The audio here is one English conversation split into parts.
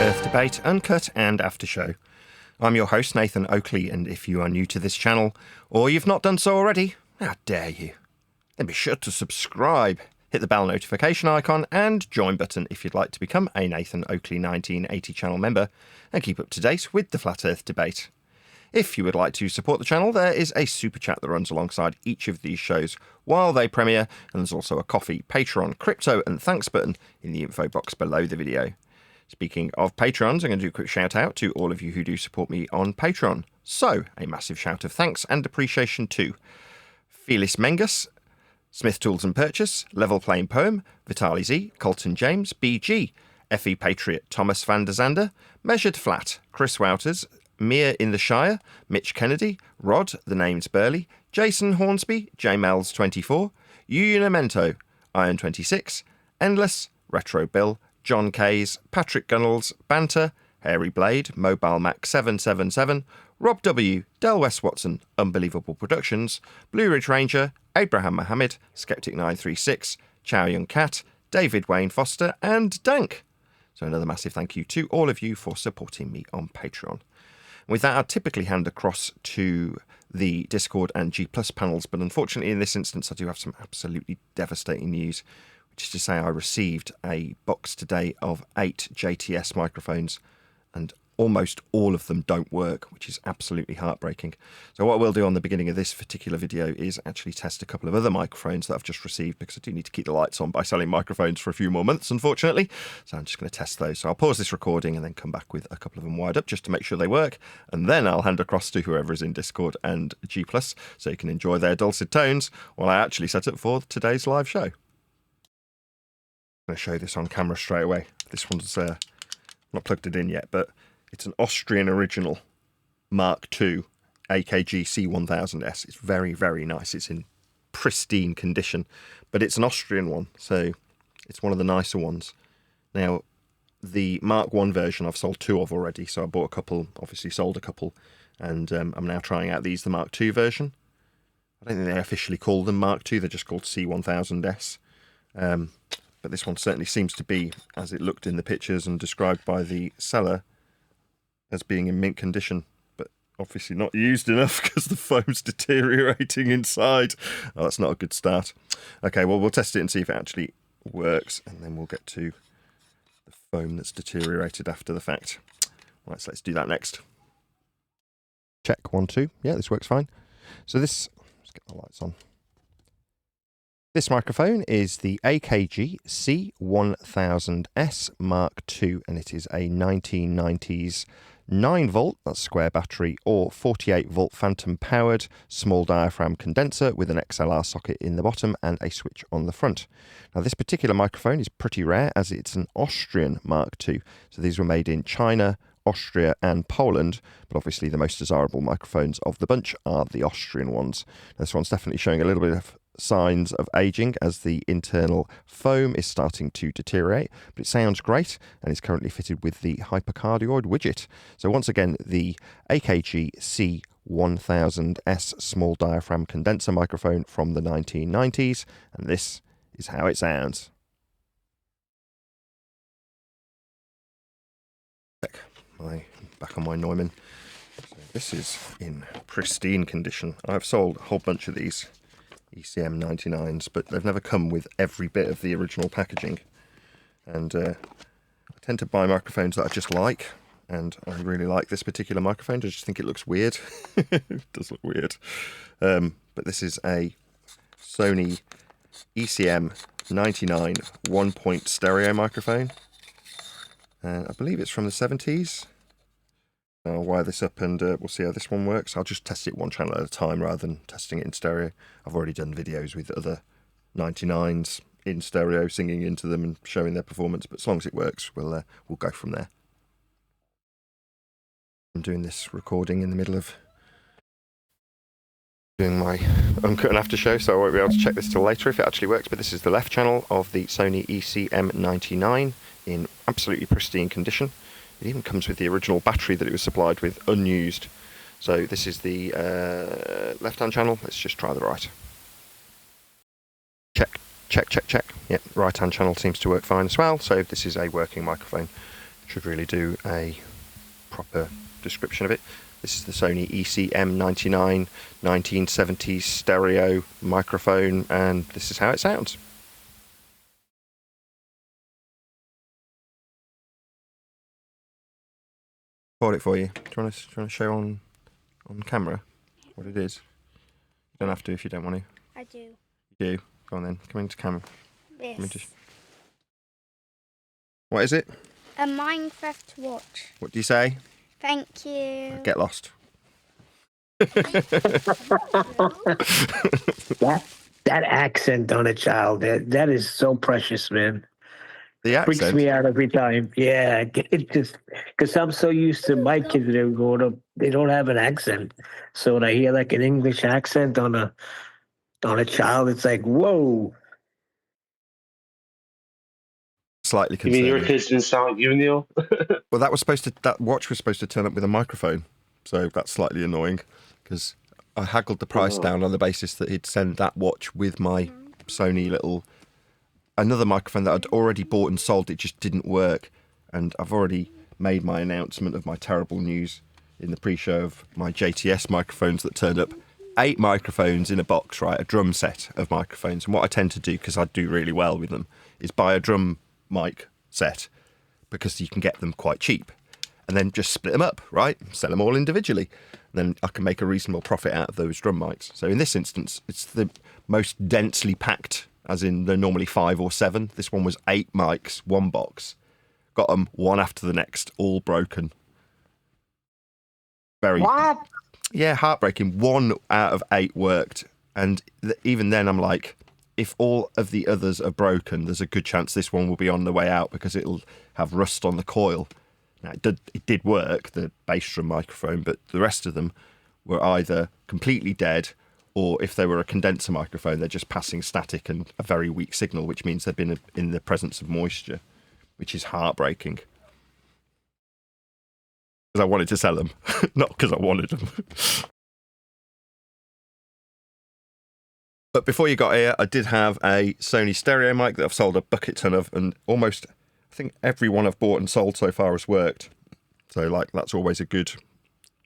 Earth Debate, Uncut and After Show. I'm your host, Nathan Oakley, and if you are new to this channel, or you've not done so already, how dare you? Then be sure to subscribe, hit the bell notification icon and join button if you'd like to become a Nathan Oakley 1980 channel member and keep up to date with the Flat Earth Debate. If you would like to support the channel, there is a super chat that runs alongside each of these shows while they premiere, and there's also a coffee, Patreon, crypto and thanks button in the info box below the video. Speaking of Patrons, I'm going to do a quick shout out to all of you who do support me on Patreon. So, a massive shout of thanks and appreciation to Felis Mengus, Smith Tools and Purchase, Level Playing Poem, Vitali Z, Colton James, BG, FE Patriot, Thomas van der Zander, Measured Flat, Chris Wouters, Mia in the Shire, Mitch Kennedy, Rod, The Name's Burley, Jason Hornsby, JMels24, Unamento, Iron26, Endless, Retro Bill, John Kays, Patrick Gunnels, Banter, Hairy Blade, Mobile Mac 777, Rob W, Del West Watson, Unbelievable Productions, Blue Ridge Ranger, Abraham Mohammed, Skeptic 936, Chow Young Cat, David Wayne Foster, and Dank. So another massive thank you to all of you for supporting me on Patreon. With that, I'd typically hand across to the Discord and G Plus panels, but unfortunately in this instance I do have some absolutely devastating news, which is to say I received a box today of 8 JTS microphones, and almost all of them don't work, which is absolutely heartbreaking. So what we'll do on the beginning of this particular video is actually test a couple of other microphones that I've just received, because I do need to keep the lights on by selling microphones for a few more months, unfortunately. So I'm just going to test those. So I'll pause this recording and then come back with a couple of them wired up just to make sure they work, and then I'll hand across to whoever is in Discord and G+, so you can enjoy their dulcet tones while I actually set up for today's live show. I'm going to show this on camera straight away. This one's not plugged it in yet, but it's an Austrian original Mark II AKG C1000S. It's very, very nice. It's in pristine condition, but it's an Austrian one, so it's one of the nicer ones. Now, the Mark I version I've sold 2 of already, so I bought a couple, obviously sold a couple, and I'm now trying out the Mark II version. I don't think they officially call them Mark II, they're just called C1000S. But this one certainly seems to be, as it looked in the pictures and described by the seller, as being in mint condition, but obviously not used enough because the foam's deteriorating inside. Oh, that's not a good start. Okay, well, we'll test it and see if it actually works, and then we'll get to the foam that's deteriorated after the fact. Right, so let's do that next. Check, 1, 2. Yeah, this works fine. So this, let's get the lights on. This microphone is the AKG C1000S Mark II, and it is a 1990s 9V, that's square battery, or 48V phantom powered small diaphragm condenser with an XLR socket in the bottom and a switch on the front. Now this particular microphone is pretty rare as it's an Austrian Mark II, so these were made in China, Austria and Poland, but obviously the most desirable microphones of the bunch are the Austrian ones. This one's definitely showing a little bit of signs of aging as the internal foam is starting to deteriorate, but it sounds great and is currently fitted with the hypercardioid widget. So once again, the AKG C1000S small diaphragm condenser microphone from the 1990s, and this is how it sounds. Back on my Neumann. So this is in pristine condition. I've sold a whole bunch of these ECM 99s, but they've never come with every bit of the original packaging. And I tend to buy microphones that I just like, and I really like this particular microphone. I just think it looks weird. It does look weird. But this is a Sony ECM 99 1-point stereo microphone. And I believe it's from the 70s. I'll wire this up and we'll see how this one works. I'll just test it one channel at a time rather than testing it in stereo. I've already done videos with other 99s in stereo, singing into them and showing their performance, but as long as it works, we'll go from there. I'm doing this recording in the middle of doing my Uncut and After show, so I won't be able to check this till later if it actually works, but this is the left channel of the Sony ECM 99 in absolutely pristine condition. It even comes with the original battery that it was supplied with, unused. So this is the left-hand channel. Let's just try the right. Check. Yep, right-hand channel seems to work fine as well. So this is a working microphone. Should really do a proper description of it. This is the Sony ECM99 1970s stereo microphone, and this is how it sounds. Bought it for you. Do you want to show on camera what it is? You don't have to if you don't want to. I do. You do? Go on then. Come into camera. This. What is it? A Minecraft watch. What do you say? Thank you. Get lost. That accent on a child, that is so precious, man. The accent Freaks me out every time. Yeah, it just because I'm so used to my kids that are growing up, they don't have an accent. So when I hear like an English accent on a child, it's like, whoa. Slightly You concerning. mean your kids didn't sound like you, Neil? Well, that watch was supposed to turn up with a microphone, so that's slightly annoying because I haggled the price down on the basis that he'd send that watch with my Sony another microphone that I'd already bought and sold. It just didn't work, and I've already made my announcement of my terrible news in the pre-show of my JTS microphones that turned up. 8 microphones in a box, right? A drum set of microphones. And what I tend to do, because I do really well with them, is buy a drum mic set because you can get them quite cheap, and then just split them up, right? Sell them all individually. And then I can make a reasonable profit out of those drum mics. So in this instance, it's the most densely packed, as in they're normally 5 or 7. This one was 8 mics, 1 box. Got them one after the next, all broken. What? Yeah, heartbreaking. 1 out of 8 worked. And even then I'm like, if all of the others are broken, there's a good chance this one will be on the way out because it'll have rust on the coil. Now, it did work, the bass drum microphone, but the rest of them were either completely dead, or if they were a condenser microphone, they're just passing static and a very weak signal, which means they've been in the presence of moisture, which is heartbreaking. Because I wanted to sell them, not because I wanted them. But before you got here, I did have a Sony stereo mic that I've sold a bucket ton of, and almost, I think every one I've bought and sold so far has worked. So, like, that's always a good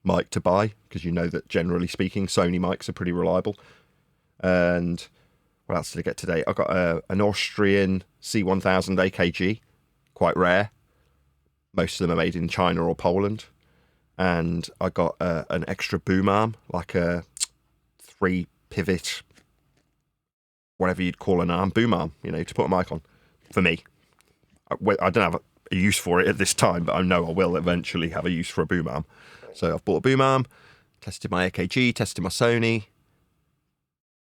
mic to buy, because you know that, generally speaking, Sony mics are pretty reliable. And what else did I get today? I got an Austrian C1000 AKG, quite rare. Most of them are made in China or Poland. And I got an extra boom arm, like a 3-pivot, whatever you'd call an arm, boom arm, to put a mic on, for me. I don't have a use for it at this time, but I know I will eventually have a use for a boom arm. So I've bought a boom arm, tested my AKG, tested my Sony,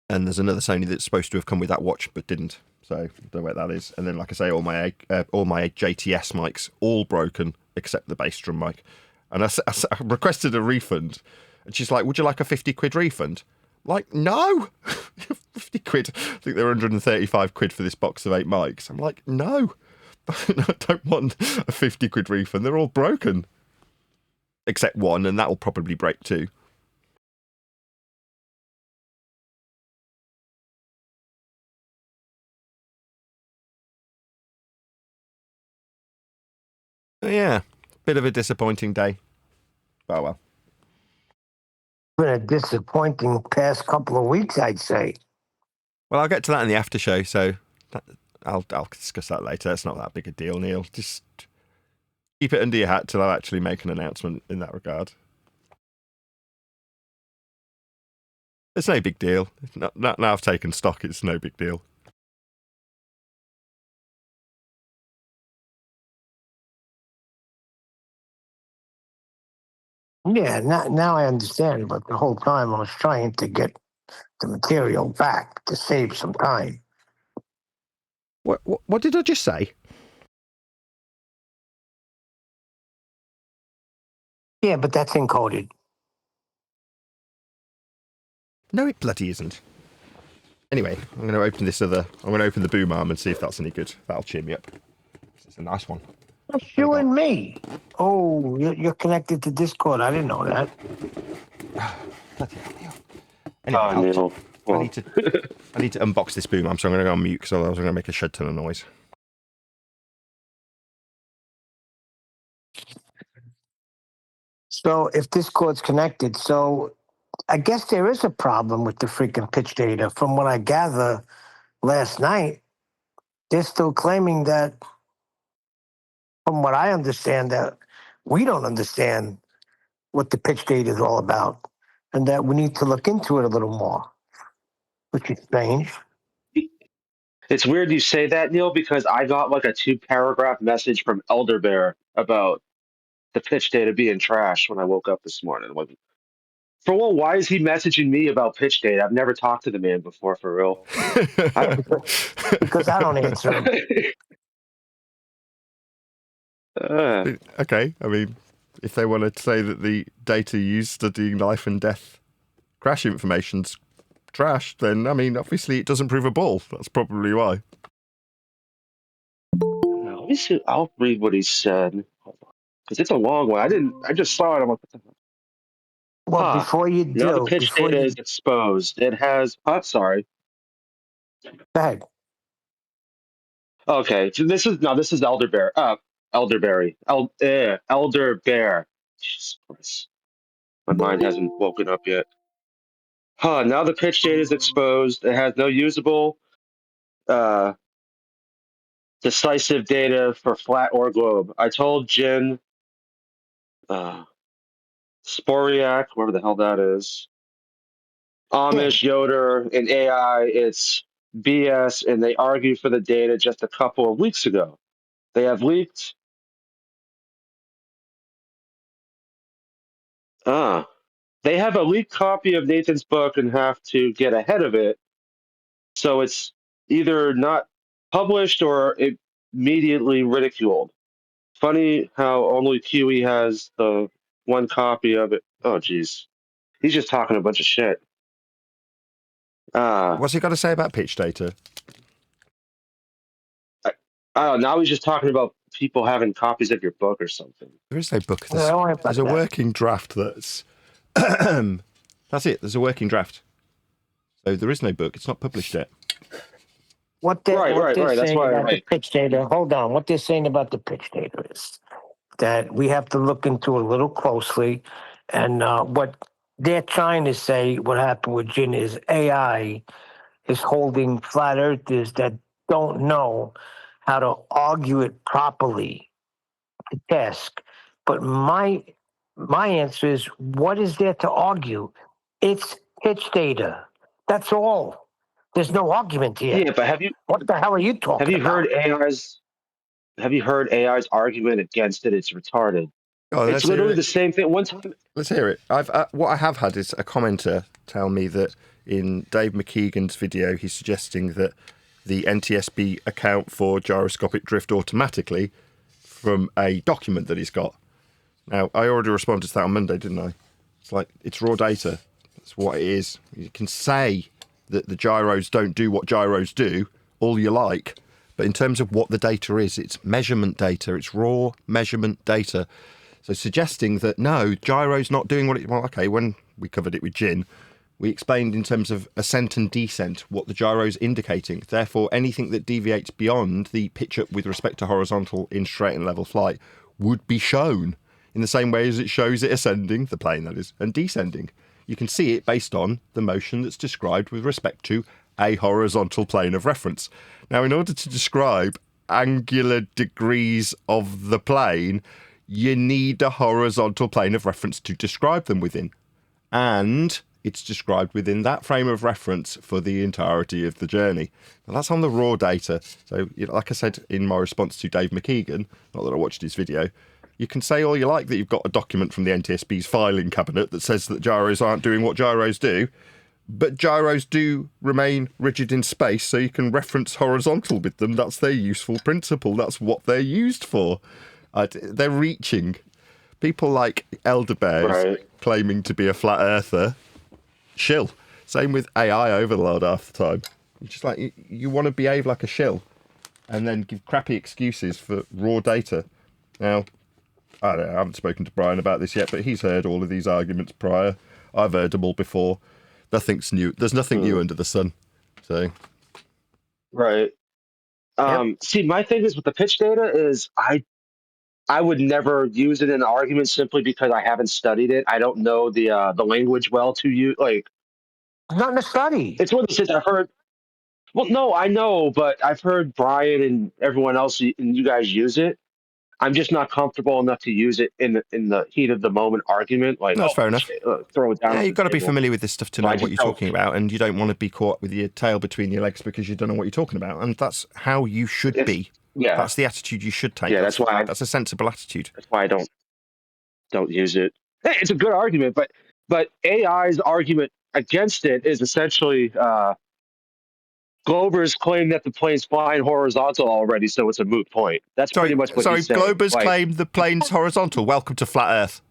and there's another Sony that's supposed to have come with that watch but didn't. So I don't know where that is. And then, like I say, all my JTS mics, all broken except the bass drum mic. And I requested a refund, and she's like, "Would you like a 50 quid refund?" Like, no, 50 quid. I think they're 135 quid for this box of 8 mics. I'm like, no, I don't want a 50 quid refund. They're all broken. Except one, and that will probably break too. So yeah, bit of a disappointing day. Oh well. Been a disappointing past couple of weeks, I'd say. Well, I'll get to that in the after show, so I'll discuss that later. It's not that big a deal, Neil. Just keep it under your hat till I actually make an announcement in that regard. It's no big deal. Now I've taken stock, it's no big deal. Yeah, now I understand, but the whole time I was trying to get the material back to save some time. What did I just say? Yeah, but that's encoded. No, it bloody isn't. Anyway, I'm going to open the boom arm and see if that's any good. That'll cheer me up. It's a nice one. That's you and me. Oh, you're connected to Discord. I didn't know that. Bloody hell, Neil. Anyway, Neil. I need to unbox this boom arm, so I'm going to go on mute because otherwise I'm going to make a shed ton of noise. So if Discord's connected, so I guess there is a problem with the freaking pitch data. From what I gather last night, they're still claiming that, from what I understand, that we don't understand what the pitch data is all about and that we need to look into it a little more, which is strange. It's weird you say that, Neil, because I got like a 2-paragraph message from Elderbear about the pitch data being trash when I woke up this morning. Like, for one, why is he messaging me about pitch data? I've never talked to the man before, for real. I, Because I don't answer them. Okay, I mean, if they wanted to say that the data used studying life and death crash information's trash, then, I mean, obviously it doesn't prove a ball. That's probably why. let me see. I'll read what he said. Because it's a long one. I just saw it. I'm like, what the hell? Well, Huh. before you Now the do, pitch data is exposed. It has, sorry. go ahead. Okay, so this is Elderbear. Elderberry. Elderbear. Jesus Christ. My mind hasn't woken up yet. Huh, now the pitch data is exposed. It has no usable uh, decisive data for flat or globe. I told Jin Sporiak, whatever the hell that is, Ken. Amish, Yoder, and AI, it's BS, and they argued for the data just a couple of weeks ago. They have leaked. They have a leaked copy of Nathan's book and have to get ahead of it. So it's either not published or immediately ridiculed. Funny how only QE has the one copy of it. Oh, geez. He's just talking a bunch of shit. What's he got to say about pitch data? I don't know. Now he's just talking about people having copies of your book or something. There is no book. Yeah, don't worry about There's a that. working draft that's... That's it. There's a working draft. So there is no book. It's not published yet. What they're That's saying why. about the pitch data, hold on. What they're saying about the pitch data is that we have to look into it a little closely. And what they're trying to say, what happened with Jin is AI is holding flat earthers that don't know how to argue it properly to task. But my answer is, what is there to argue? It's pitch data. That's all. There's no argument here. Yeah, but What the hell are you talking about? Have you heard AI's argument against it? It's retarded. Oh, It's literally the same thing. One time, Let's hear it. What I have had is a commenter tell me that in Dave McKeegan's video, he's suggesting that the NTSB account for gyroscopic drift automatically from a document that he's got. Now, I already responded to that on Monday, didn't I? It's like, it's raw data. That's what it is. You can say that the gyros don't do what gyros do all you like, but in terms of what the data is, it's measurement data. It's raw measurement data. So suggesting that, no, gyro's not doing what it... Well, okay, when we covered it with Jin, we explained in terms of ascent and descent what the gyro's indicating. Therefore, anything that deviates beyond the pitch up with respect to horizontal in straight and level flight would be shown in the same way as it shows it ascending, the plane that is, and descending. You can see it based on the motion that's described with respect to a horizontal plane of reference. Now, in order to describe angular degrees of the plane, you need a horizontal plane of reference to describe them within. And it's described within that frame of reference for the entirety of the journey. Now, that's on the raw data. So, like I said in my response to Dave McKeegan, not that I watched his video, you can say all you like that you've got a document from the NTSB's filing cabinet that says that gyros aren't doing what gyros do, but gyros do remain rigid in space, so you can reference horizontal with them. That's their useful principle. That's what they're used for. They're reaching. People like Elderbears claiming to be a flat earther, shill. Same with AI overload half the time. Just like, you want to behave like a shill and then give crappy excuses for raw data. Now, I don't know, I haven't spoken to Brian about this yet, but he's heard all of these arguments prior. I've heard them all before. Nothing's new. There's nothing new under the sun. So, right. See, my thing is with the pitch data is I would never use it in an argument simply because I haven't studied it. I don't know the language well to use. Like, Not in a study. it's one of the things I've heard. Well, no, I know, but I've heard Brian and everyone else and you guys use it. I'm just not comfortable enough to use it in the heat of the moment argument. Like, That's fair enough. throw it down Yeah, on you've the got to be table. familiar with this stuff to So know I what just you're don't- talking about, and you don't want to be caught with your tail between your legs because you don't know what you're talking about. And that's how you should It's- be. Yeah, That's the attitude you should take. Yeah, that's why that's a sensible attitude. that's why I don't use it. Hey, it's a good argument, but AI's argument against it is essentially Glober's claim that the plane's flying horizontal already, so it's a moot point. That's pretty much what he's saying. Glober's Like, claimed the plane's horizontal. Welcome to flat Earth.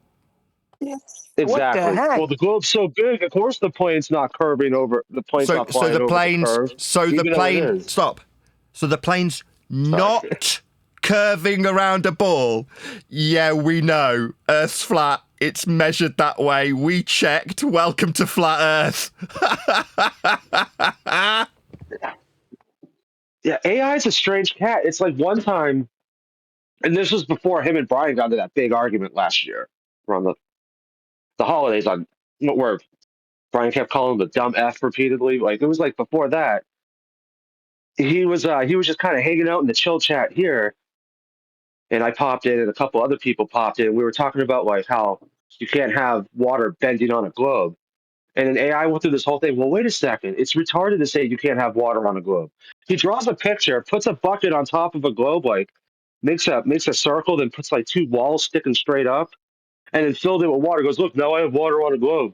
exactly. What the heck? Well, the globe's so big, of course the plane's not curving over. The plane's not flying over the curve. So the even though it plane. is. Stop. So the plane's not curving around a ball. Yeah, we know. Earth's flat. It's measured that way. We checked. Welcome to flat Earth. Yeah, AI is a strange cat. It's like one time, and this was before him and Brian got into that big argument last year around the holidays on where Brian kept calling him the dumb F repeatedly. Like it was like before that. He was just kind of hanging out in the chill chat here, and I popped in, and a couple other people popped in. We were talking about like how you can't have water bending on a globe. And then AI went through this whole thing. Well, wait a second. It's retarded to say you can't have water on a globe. He draws a picture, puts a bucket on top of a globe, like makes a circle, then puts like two walls sticking straight up, and then filled it with water. Goes, look, now I have water on a globe.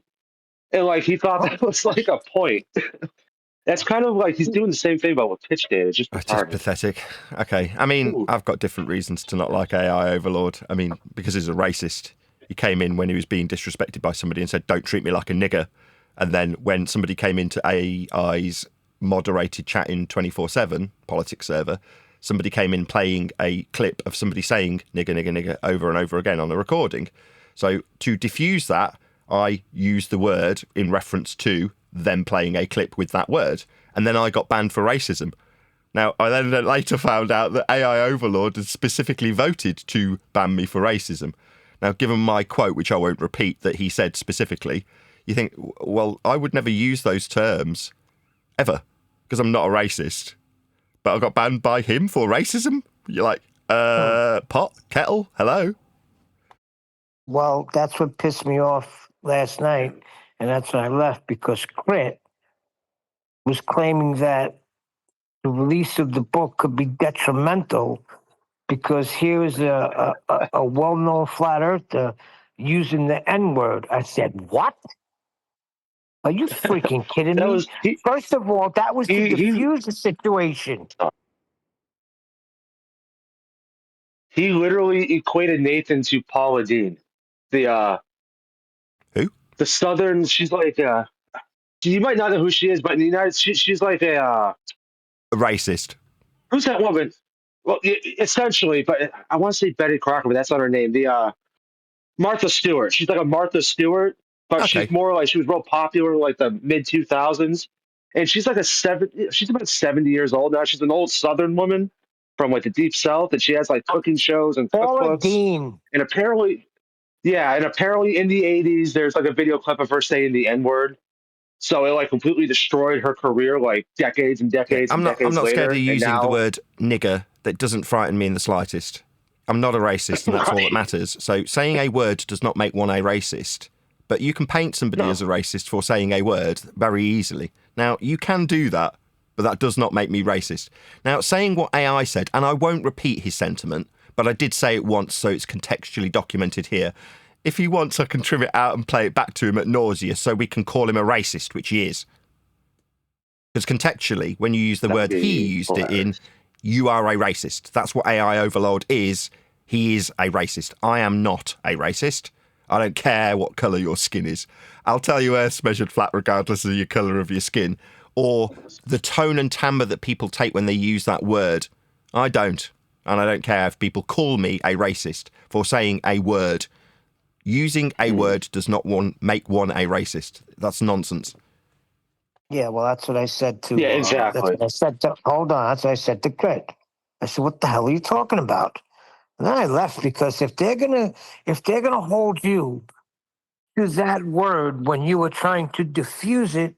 And like he thought that was like a point. That's kind of like he's doing the same thing about with pitch data. It's just It's just retarded. pathetic. Okay. I mean, Ooh. I've got different reasons to not like AI Overlord. I mean, because he's a racist. He came in when he was being disrespected by somebody and said, don't treat me like a nigger. And then when somebody came into AI's moderated chat in 24/7 politics server, somebody came in playing a clip of somebody saying nigger, nigger, nigger over and over again on a recording. So to diffuse that, I used the word in reference to them playing a clip with that word. And then I got banned for racism. Now, I then later found out that AI Overlord had specifically voted to ban me for racism. Now, given my quote, which I won't repeat, that he said specifically, you think, well, I would never use those terms ever because I'm not a racist. But I got banned by him for racism? You're like, pot, kettle, hello? Well, that's what pissed me off last night, and that's when I left because Crit was claiming that the release of the book could be detrimental because here is a well-known flat earther using the N-word. I said, what? Are you freaking kidding That me? was First of all, that was to he- diffuse the situation. he literally equated Nathan to Paula Dean. The Who? the Southern. She's like you might not know who she is, but in the United she's like a A racist. who's that woman? Well, essentially, but I want to say Betty Crocker, but that's not her name. The Martha Stewart. She's like a Martha Stewart, but Okay. she's more like she was real popular in like the mid 2000s, and she's like she's about 70 years old now. She's an old Southern woman from like the deep South, and she has like cooking shows and Paula cookbooks. Dean. And apparently in the 80s, there's like a video clip of her saying the N word. So it like completely destroyed her career, like decades and decades I'm and not decades scared later. of you And using now, the word nigger. That doesn't frighten me in the slightest. I'm not a racist, and that's all that Right. matters. So saying a word does not make one a racist. But you can paint somebody No. as a racist for saying a word very easily. Now, you can do that, but that does not make me racist. Now, saying what AI said, and I won't repeat his sentiment, but I did say it once, so it's contextually documented here. If he wants, I can trim it out and play it back to him at nausea so we can call him a racist, which he is. Because contextually, when you use the word he used it in, you are a racist. That's what AI Overlord is. He is a racist. I am not a racist. I don't care what colour your skin is. I'll tell you Earth's measured flat regardless of your colour of your skin. Or the tone and timbre that people take when they use that word. I don't. And I don't care if people call me a racist for saying a word. Using a word does not make one a racist. That's nonsense. Yeah, well, that's what I said to. Yeah, That's exactly. what I said to. Hold on, that's what I said to Crit. I said, "What the hell are you talking about?" And then I left because if they're gonna hold you to that word when you were trying to diffuse it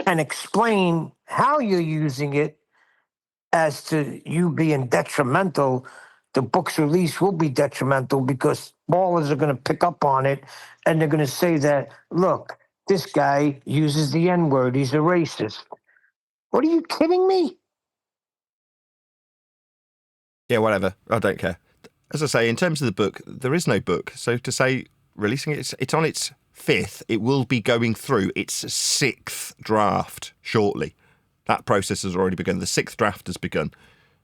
and explain how you're using it as to you being detrimental, the book's release will be detrimental because ballers are going to pick up on it and they're going to say that, look, this guy uses the N word. He's a racist. What are you kidding me? Yeah, whatever. I don't care. As I say, in terms of the book, there is no book. So to say releasing it, it's on its 5th. It will be going through its 6th draft shortly. That process has already begun. The 6th draft has begun.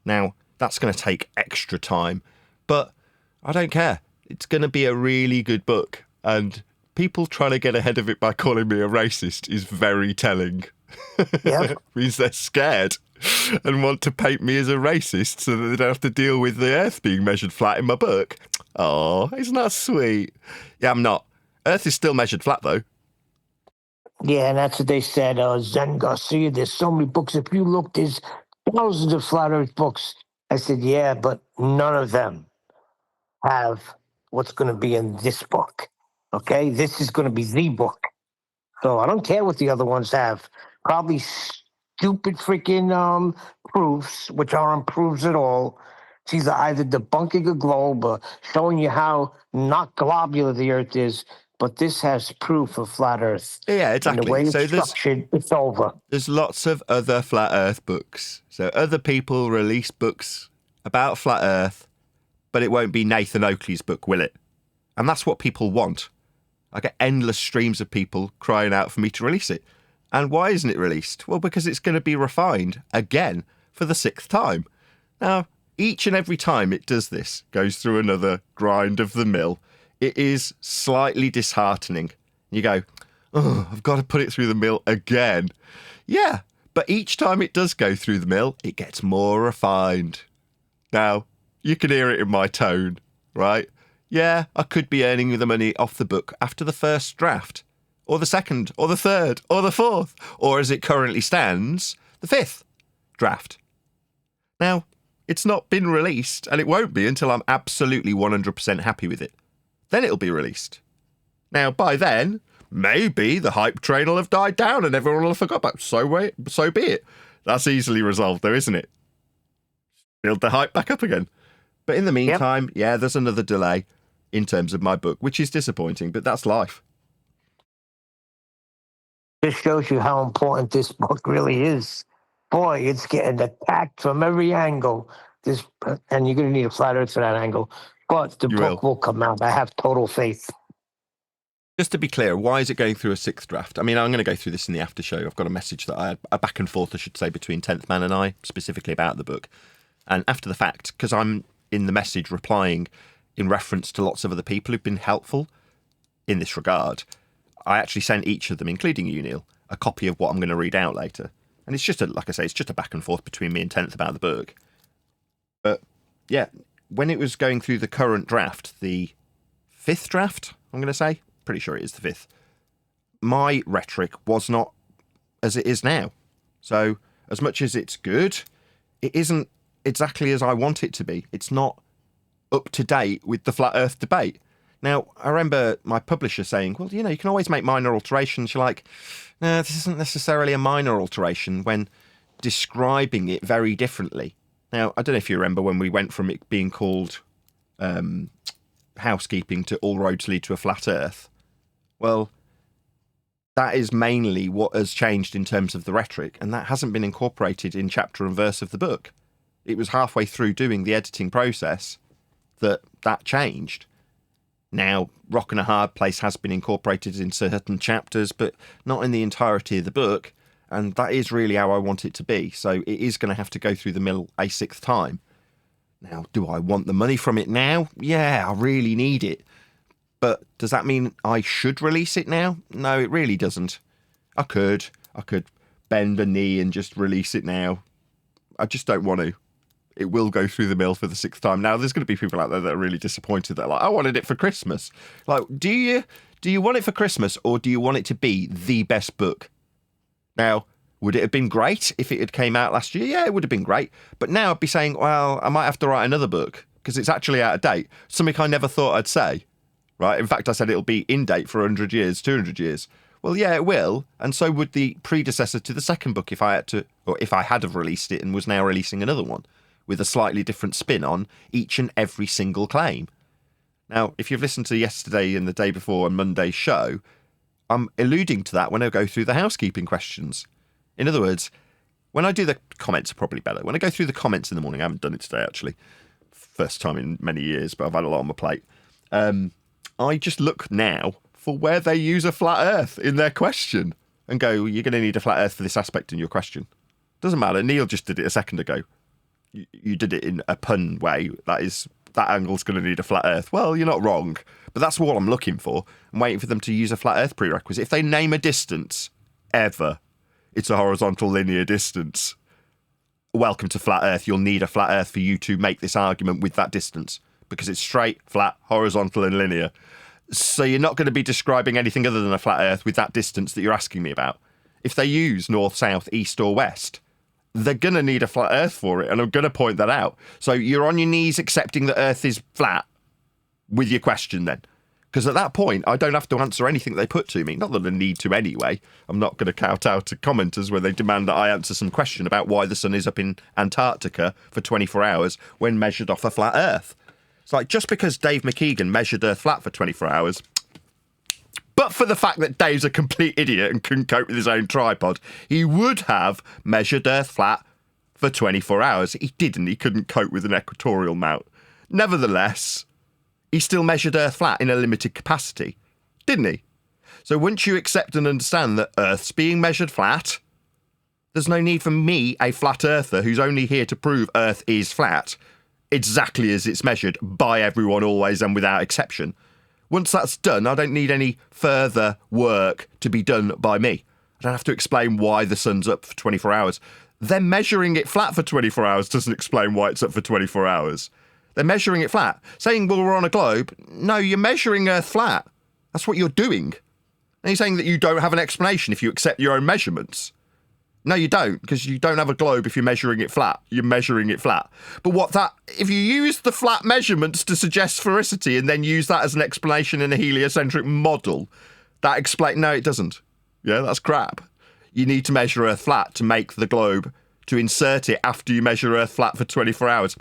Now, that's going to take extra time, but I don't care. It's going to be a really good book, and people trying to get ahead of it by calling me a racist is very telling. Yeah. It means they're scared and want to paint me as a racist so that they don't have to deal with the Earth being measured flat in my book. Oh, isn't that sweet? Yeah, I'm not. Earth is still measured flat, though. Yeah, and that's what they said. Zen Garcia, there's so many books. If you look, there's thousands of flat Earth books. I said, yeah, but none of them have what's going to be in this book. Okay? This is going to be the book. So I don't care what the other ones have. Probably stupid freaking proofs, which aren't proofs at all. It's either debunking a globe or showing you how not globular the Earth is. But this has proof of flat Earth. Yeah, exactly. And the way it's So structured, it's over. There's lots of other flat Earth books. So other people release books about flat Earth, but it won't be Nathan Oakley's book, will it? And that's what people want. I get endless streams of people crying out for me to release it. And why isn't it released? Well, because it's going to be refined again for the 6th time. Now, each and every time it does this, goes through another grind of the mill, it is slightly disheartening. You go, oh, I've got to put it through the mill again. Yeah, but each time it does go through the mill, it gets more refined. Now, you can hear it in my tone, right? Yeah, I could be earning the money off the book after the first draft, or the second, or the third, or the fourth, or as it currently stands, the 5th draft. Now, it's not been released, and it won't be until I'm absolutely 100% happy with it. Then it'll be released. Now, by then, maybe the hype train will have died down and everyone will have forgot about it. So be it. That's easily resolved, though, isn't it? Build the hype back up again. But in the meantime, yeah, there's another delay in terms of my book, which is disappointing, but that's life. This shows you how important this book really is. Boy, it's getting attacked from every angle. And you're going to need a flat Earth for that angle. But the book will come out. I have total faith. Just to be clear, why is it going through a 6th draft? I mean, I'm going to go through this in the after show. I've got a message that I had, a back and forth, I should say, between 10th Man and I, specifically about the book. And after the fact, because I'm in the message replying in reference to lots of other people who've been helpful in this regard, I actually sent each of them, including you, Neil, a copy of what I'm going to read out later. And it's just, like I say, it's just a back and forth between me and 10th about the book. But, yeah, when it was going through the current draft, the 5th draft, I'm going to say, pretty sure it is the 5th, my rhetoric was not as it is now. So, as much as it's good, it isn't exactly as I want it to be. It's not up to date with the flat Earth debate. Now, I remember my publisher saying, well, you know, you can always make minor alterations. You're like, no, this isn't necessarily a minor alteration when describing it very differently. Now, I don't know if you remember when we went from it being called housekeeping to all roads lead to a flat Earth. Well, that is mainly what has changed in terms of the rhetoric, and that hasn't been incorporated in chapter and verse of the book. It was halfway through doing the editing process that changed. Now, Rock and a Hard Place has been incorporated in certain chapters, but not in the entirety of the book, and that is really how I want it to be. So it is going to have to go through the mill a 6th time. Now, do I want the money from it now? Yeah, I really need it. But does that mean I should release it now? No, it really doesn't. I could bend a knee and just release it now. I just don't want to. It will go through the mill for the 6th time. Now, there's going to be people out there that are really disappointed. They're like, I wanted it for Christmas. Like, do you want it for Christmas, or do you want it to be the best book? Now, would it have been great if it had came out last year? Yeah, it would have been great. But now I'd be saying, well, I might have to write another book because it's actually out of date. Something I never thought I'd say, right? In fact, I said it'll be in date for 100 years, 200 years. Well, yeah, it will, and so would the predecessor to the second book if I had have released it and was now releasing another one with a slightly different spin on each and every single claim. Now, if you've listened to yesterday and the day before and Monday's show, I'm alluding to that when I go through the housekeeping questions. In other words, when I do the comments are probably better. When I go through the comments in the morning, I haven't done it today actually, first time in many years, but I've had a lot on my plate. I just look now for where they use a flat earth in their question and go, you're going to need a flat earth for this aspect in your question. Doesn't matter. Neil just did it a second ago. You did it in a pun way. That angle's going to need a flat earth. Well, you're not wrong, but that's what I'm looking for. I'm waiting for them to use a flat earth prerequisite. If they name a distance, ever, it's a horizontal linear distance. Welcome to flat earth. You'll need a flat earth for you to make this argument with that distance because it's straight, flat, horizontal and linear. So you're not going to be describing anything other than a flat earth with that distance that you're asking me about. If they use north, south, east or west, they're going to need a flat earth for it, and I'm going to point that out. So you're on your knees accepting that earth is flat with your question then. Because at that point, I don't have to answer anything they put to me. Not that I need to anyway. I'm not going to kowtow to commenters when they demand that I answer some question about why the sun is up in Antarctica for 24 hours when measured off a flat earth. It's like, just because Dave McKeegan measured Earth flat for 24 hours, but for the fact that Dave's a complete idiot and couldn't cope with his own tripod, he would have measured Earth flat for 24 hours. He didn't. He couldn't cope with an equatorial mount. Nevertheless, he still measured Earth flat in a limited capacity, didn't he? So once you accept and understand that Earth's being measured flat, there's no need for me, a flat earther who's only here to prove Earth is flat, exactly as it's measured by everyone always and without exception. Once that's done, I don't need any further work to be done by me. I don't have to explain why the sun's up for 24 hours. Them measuring it flat for 24 hours doesn't explain why it's up for 24 hours. They're measuring it flat. Saying, well, we're on a globe. No, you're measuring Earth flat. That's what you're doing. And you're saying that you don't have an explanation if you accept your own measurements. No, you don't, because you don't have a globe if you're measuring it flat. You're measuring it flat. But if you use the flat measurements to suggest sphericity and then use that as an explanation in a heliocentric model, no, it doesn't. Yeah, that's crap. You need to measure Earth flat to make the globe, to insert it after you measure Earth flat for 24 hours.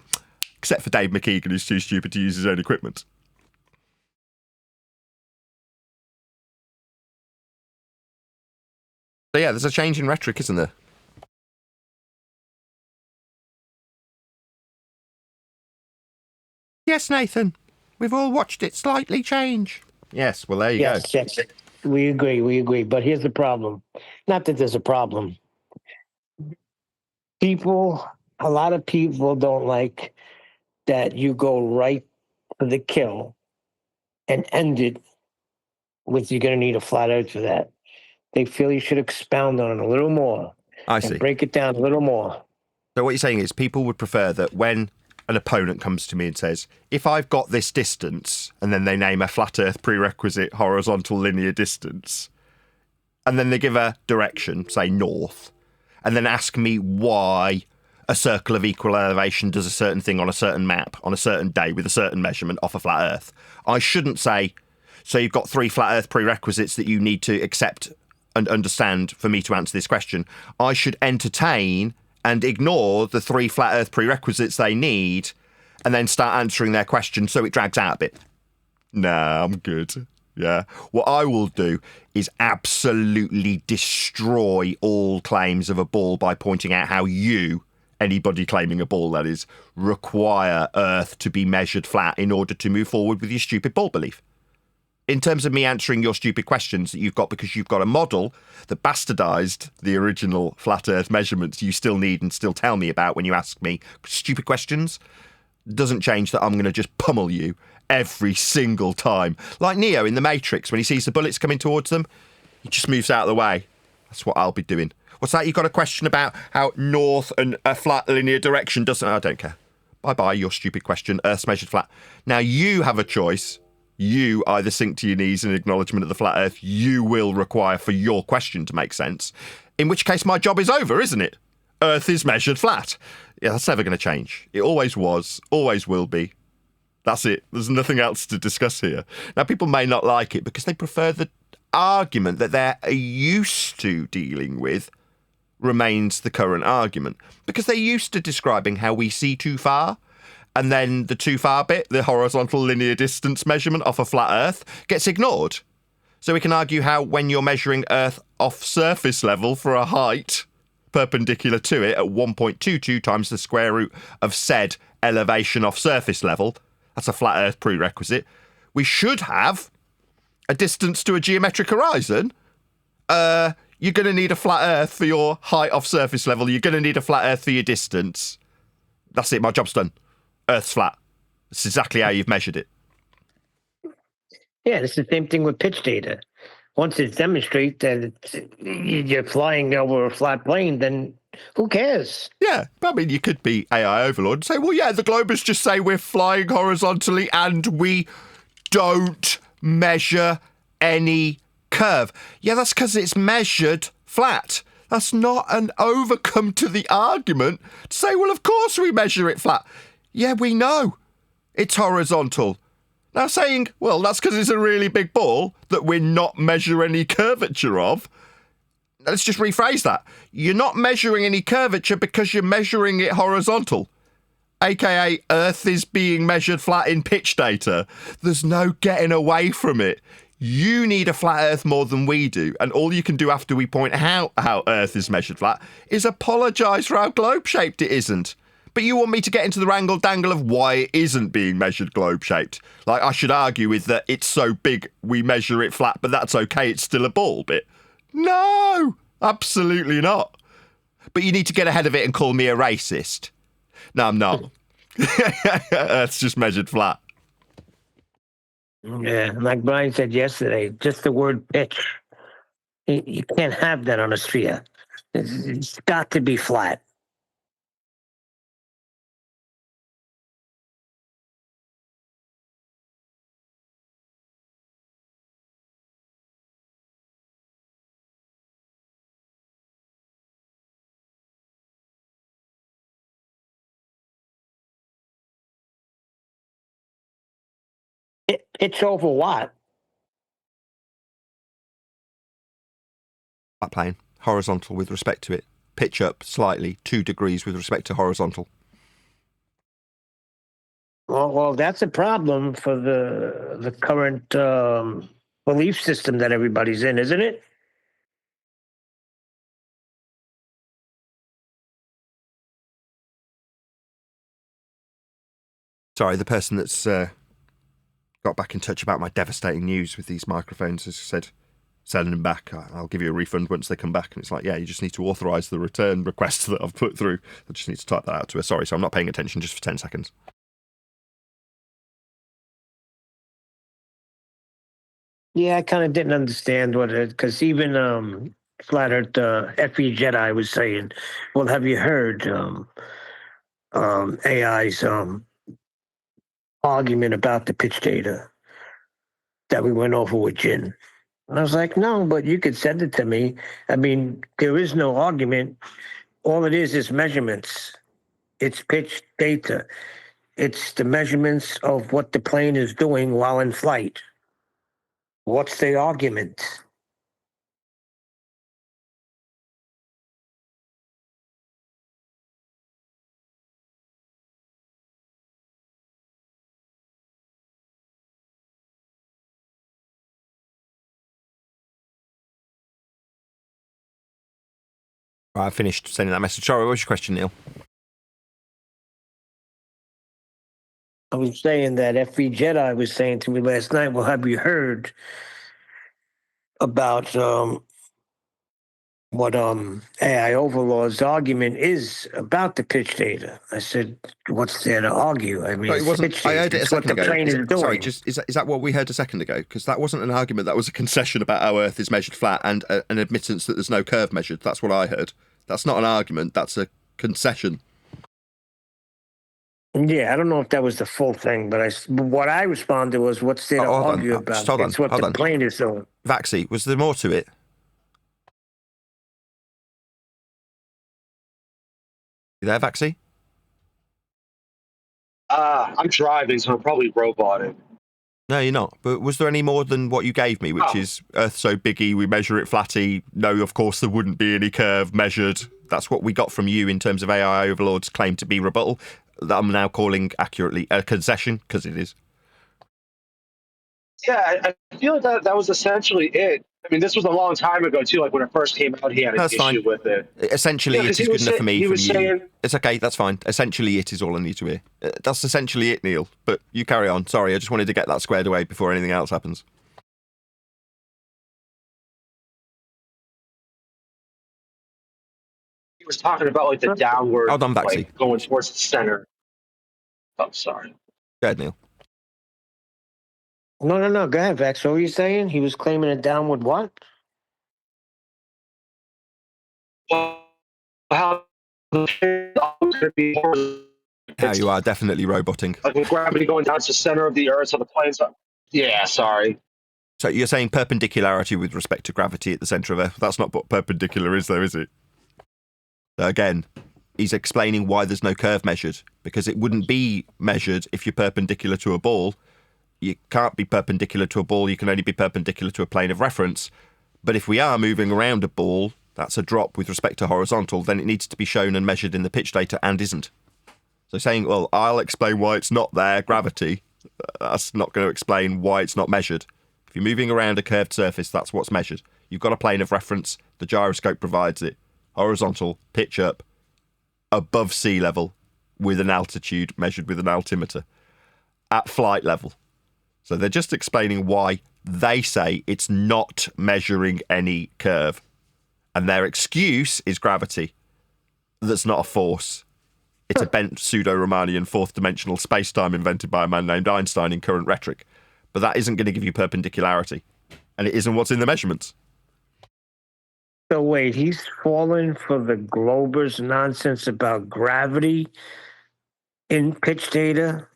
Except for Dave McKeegan, who's too stupid to use his own equipment. So yeah, there's a change in rhetoric, isn't there? Yes, Nathan. We've all watched it slightly change. Yes, well, there you go. Yes. We agree. But here's the problem. Not that there's a problem. A lot of people don't like that you go right for the kill and end it with you're going to need a flat earth for that. They feel you should expound on it a little more. I see. And break it down a little more. So what you're saying is people would prefer that when an opponent comes to me and says, if I've got this distance, and then they name a flat earth prerequisite horizontal linear distance, and then they give a direction, say north, and then ask me why a circle of equal elevation does a certain thing on a certain map, on a certain day, with a certain measurement off a flat earth. I shouldn't say, so you've got 3 flat earth prerequisites that you need to accept and understand for me to answer this question. I should entertain and ignore the 3 flat earth prerequisites they need and then start answering their question so it drags out a bit. Nah, I'm good. Yeah. What I will do is absolutely destroy all claims of a ball by pointing out how anybody claiming a ball, that is, require Earth to be measured flat in order to move forward with your stupid ball belief. In terms of me answering your stupid questions that you've got because you've got a model that bastardized the original flat Earth measurements you still need and still tell me about when you ask me stupid questions, doesn't change that I'm going to just pummel you every single time. Like Neo in The Matrix, when he sees the bullets coming towards them, he just moves out of the way. That's what I'll be doing. What's that? You've got a question about how north and a flat linear direction doesn't... I don't care. Bye-bye, your stupid question. Earth's measured flat. Now, you have a choice. You either sink to your knees in acknowledgement of the flat Earth you will require for your question to make sense, in which case my job is over, isn't it? Earth is measured flat. Yeah, that's never going to change. It always was, always will be, That's it. There's nothing else to discuss here. Now, people may not like it because they prefer the argument that they're used to dealing with remains the current argument. Because they're used to describing how we see too far, and then the too far bit, the horizontal linear distance measurement off a flat Earth, gets ignored. So we can argue how when you're measuring Earth off surface level for a height perpendicular to it at 1.22 times the square root of said elevation off surface level, that's a flat Earth prerequisite, we should have a distance to a geometric horizon. You're going to need a flat Earth for your height off surface level. You're going to need a flat Earth for your distance. That's it. My job's done. Earth's flat. That's exactly how you've measured it. Yeah, it's the same thing with pitch data. Once it's demonstrated that you're flying over a flat plane, then who cares? Yeah, I mean, you could be AI overlord and say, well, yeah, the globists just say we're flying horizontally and we don't measure any curve. Yeah, that's because it's measured flat. That's not an overcome to the argument to say, well, of course we measure it flat. Yeah, we know it's horizontal. Now saying, well, that's because it's a really big ball that we're not measuring any curvature of. Let's just rephrase that. You're not measuring any curvature because you're measuring it horizontal. AKA Earth is being measured flat in pitch data. There's no getting away from it. You need a flat Earth more than we do. And all you can do after we point out how Earth is measured flat is apologise for how globe-shaped it isn't. But you want me to get into the wrangle-dangle of why it isn't being measured globe-shaped. Like, I should argue with that it's so big we measure it flat, but that's okay, it's still a ball bit. No, absolutely not. But you need to get ahead of it and call me a racist. No, I'm not. Earth's just measured flat. Yeah, like Brian said yesterday, just the word pitch. You can't have that on a sphere. It's got to be flat. Pitch over what? Flat plane, horizontal with respect to it. Pitch up slightly, 2 degrees with respect to horizontal. Well, that's a problem for the current belief system that everybody's in, isn't it? Sorry, the person that's got back in touch about my devastating news with these microphones has said, send them back. I'll give you a refund once they come back. And it's like, yeah, you just need to authorise the return request that I've put through. I just need to type that out to her. Sorry, so I'm not paying attention just for 10 seconds. Yeah, I kind of didn't understand what it, because even Flat Earth FE Jedi was saying, well, have you heard AI's argument about the pitch data that we went over with Jin? And I was like, no, but you could send it to me. I mean, there is no argument. All it is measurements. It's pitch data. It's the measurements of what the plane is doing while in flight. What's the argument? Right, I finished sending that message. Sorry, what was your question, Neil? I was saying that FE Jedi was saying to me last night, well, have you heard about what AI Overlord's argument is about the pitch data? I said, what's there to argue? I mean, No, it wasn't. pitch I data. heard it a It's what second the ago. plane is doing. Sorry, just is that what we heard a second ago? Because that wasn't an argument. That was a concession about how Earth is measured flat and an admittance that there's no curve measured. That's what I heard. That's not an argument. That's a concession. Yeah, I don't know if that was the full thing, but what I responded was, what's there to hold on. argue about? Just hold on, It's what hold the on. plane is doing. Vaxi, was there more to it? You there, Vaxi? I'm driving, so I'm probably roboting. No, you're not. But was there any more than what you gave me, which is Earth so biggy, we measure it flatty? No, of course there wouldn't be any curve measured. That's what we got from you in terms of AI Overlord's claim to be rebuttal. That I'm now calling accurately a concession, because it is. Yeah, I feel like that was essentially it. I mean, this was a long time ago too. Like when it first came out, he had an That's issue fine. with it. Essentially, Yeah, it 'cause is he good was enough for me he from was you. saying, It's okay, that's fine. Essentially, it is all I need to hear. That's essentially it, Neil. But you carry on. Sorry, I just wanted to get that squared away before anything else happens. he was talking about like the downward, Hold on, Vaxi. like going towards the center. Oh, sorry. Go ahead, Neil. No. Go ahead, Vex. What were you saying? He was claiming a downward what? Well, how could be How you are definitely roboting. like with gravity going down to the center of the Earth, so the planes. Yeah, sorry. So you're saying perpendicularity with respect to gravity at the centre of Earth. That's not what perpendicular is, though, is it? So again, he's explaining why there's no curve measured, because it wouldn't be measured if you're perpendicular to a ball. You can't be perpendicular to a ball, you can only be perpendicular to a plane of reference. But if we are moving around a ball, that's a drop with respect to horizontal, then it needs to be shown and measured in the pitch data and isn't. So saying, well, I'll explain why it's not there, gravity, that's not going to explain why it's not measured. If you're moving around a curved surface, that's what's measured. You've got a plane of reference, the gyroscope provides it. Horizontal, pitch up, above sea level, with an altitude measured with an altimeter, at flight level. So they're just explaining why they say it's not measuring any curve. And their excuse is gravity. That's not a force. It's a bent pseudo-Riemannian fourth-dimensional space-time invented by a man named Einstein in current rhetoric. But that isn't going to give you perpendicularity. And it isn't what's in the measurements. So wait, he's falling for the Glober's nonsense about gravity in pitch data?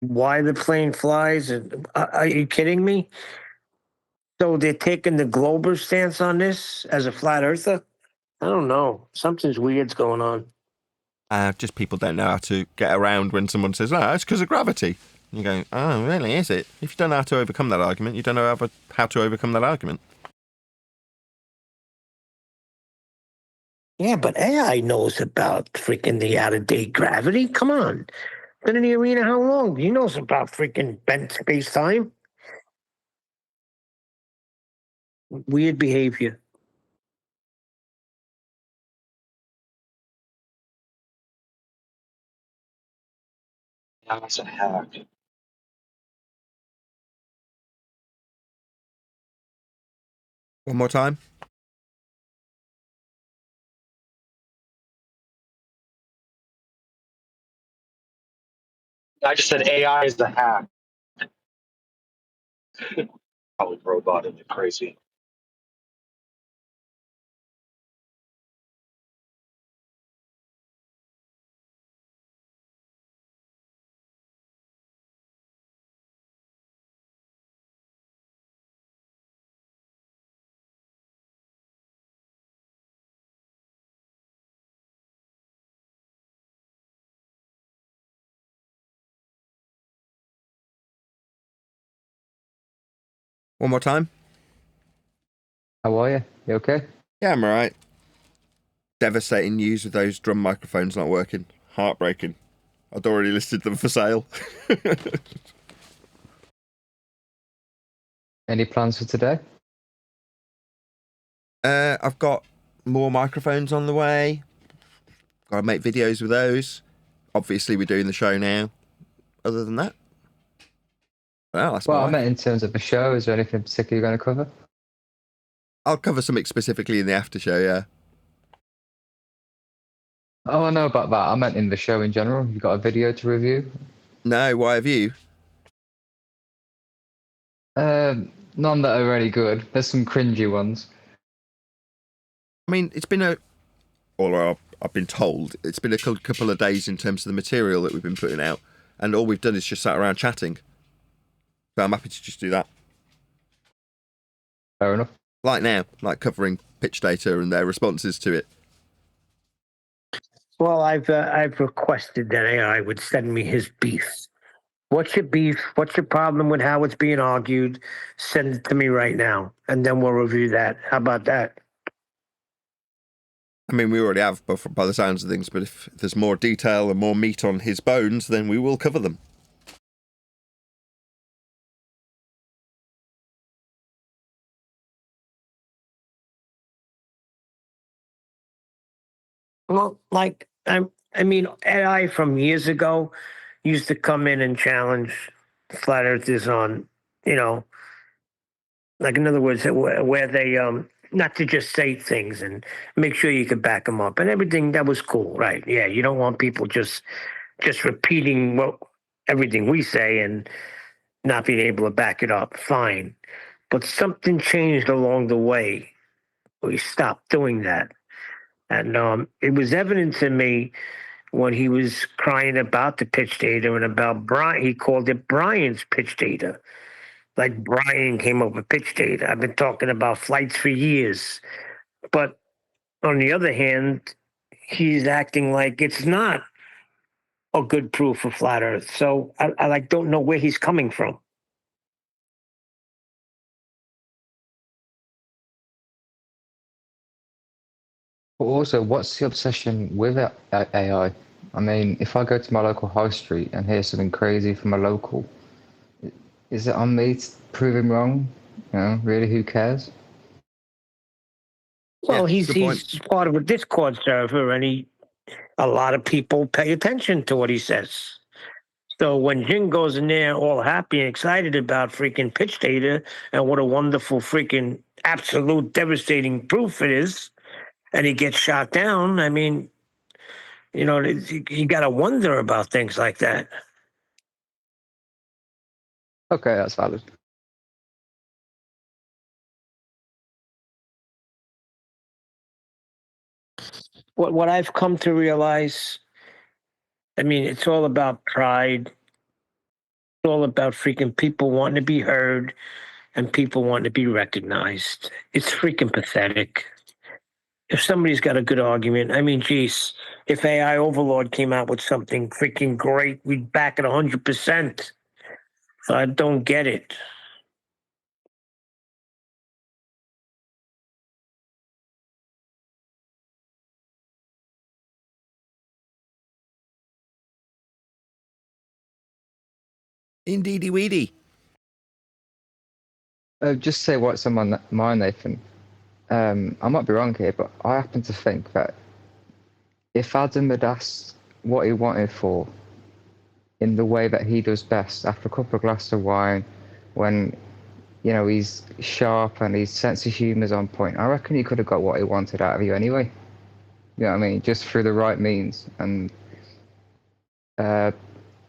Why the plane flies? Are you kidding me? So they're taking the Glober stance on this as a flat earther? I don't know. Something's weird's going on. Just people don't know how to get around when someone says, oh, it's because of gravity. And you go, oh, really, is it? If you don't know how to overcome that argument, you don't know how to overcome that argument. Yeah, but AI knows about freaking the out-of-date gravity. Come on. Been in the arena how long? He knows about freaking bent space-time. Weird behavior. Yeah, that's a hack. One more time. I just said AI is the hack. Probably robot into crazy. One more time. How are you? You okay? Yeah, I'm all right. Devastating news with those drum microphones not working. Heartbreaking. I'd already listed them for sale. Any plans for today? I've got more microphones on the way. Got to make videos with those. Obviously, we're doing the show now. Other than that, well, that's Well, my I life. meant in terms of the show. Is there anything particular you're going to cover? I'll cover something specifically in the after show, yeah. Oh, I know about that. I meant in the show in general. You got a video to review? No, why have you? None that are really good. There's some cringy ones. I mean, it's been I've been told, it's been a couple of days in terms of the material that we've been putting out, and all we've done is just sat around chatting. So I'm happy to just do that. Fair enough. Like now, like covering pitch data and their responses to it. Well, I've requested that AI would send me his beef. What's your beef? What's your problem with how it's being argued? Send it to me right now, and then we'll review that. How about that? I mean, we already have, by the sounds of things, but if there's more detail and more meat on his bones, then we will cover them. Well, like I mean, AI from years ago used to come in and challenge flat earthers on, you know, like in other words, where they not to just say things and make sure you could back them up and everything. That was cool, right? Yeah, you don't want people just repeating everything we say and not being able to back it up. Fine, but something changed along the way. We stopped doing that, and it was evident to me when he was crying about the pitch data and about Brian. He called it Brian's pitch data. Like Brian came up with pitch data. I've been talking about flights for years. But on the other hand, he's acting like it's not a good proof for flat Earth. So I like don't know where he's coming from. But also, what's the obsession with AI? I mean, if I go to my local high street and hear something crazy from a local, is it on me to prove him wrong? You know, really, who cares? Well, Yeah, he's part of a Discord server, and a lot of people pay attention to what he says. So when Jin goes in there all happy and excited about freaking pitch data and what a wonderful freaking absolute devastating proof it is, and he gets shot down, I mean, you know, you got to wonder about things like that. Okay, that's valid. What I've come to realize, I mean, it's all about pride. It's all about freaking people wanting to be heard and people wanting to be recognized. It's freaking pathetic. If somebody's got a good argument, I mean, geez, if AI Overlord came out with something freaking great, we'd back it 100%. So I don't get it. Indeedy weedy. Just say what's on my mind, Nathan. I might be wrong here, but I happen to think that if Adam had asked what he wanted for in the way that he does best, after a couple of glasses of wine, when you know he's sharp and his sense of humour is on point, I reckon he could have got what he wanted out of you anyway. You know what I mean? Just through the right means and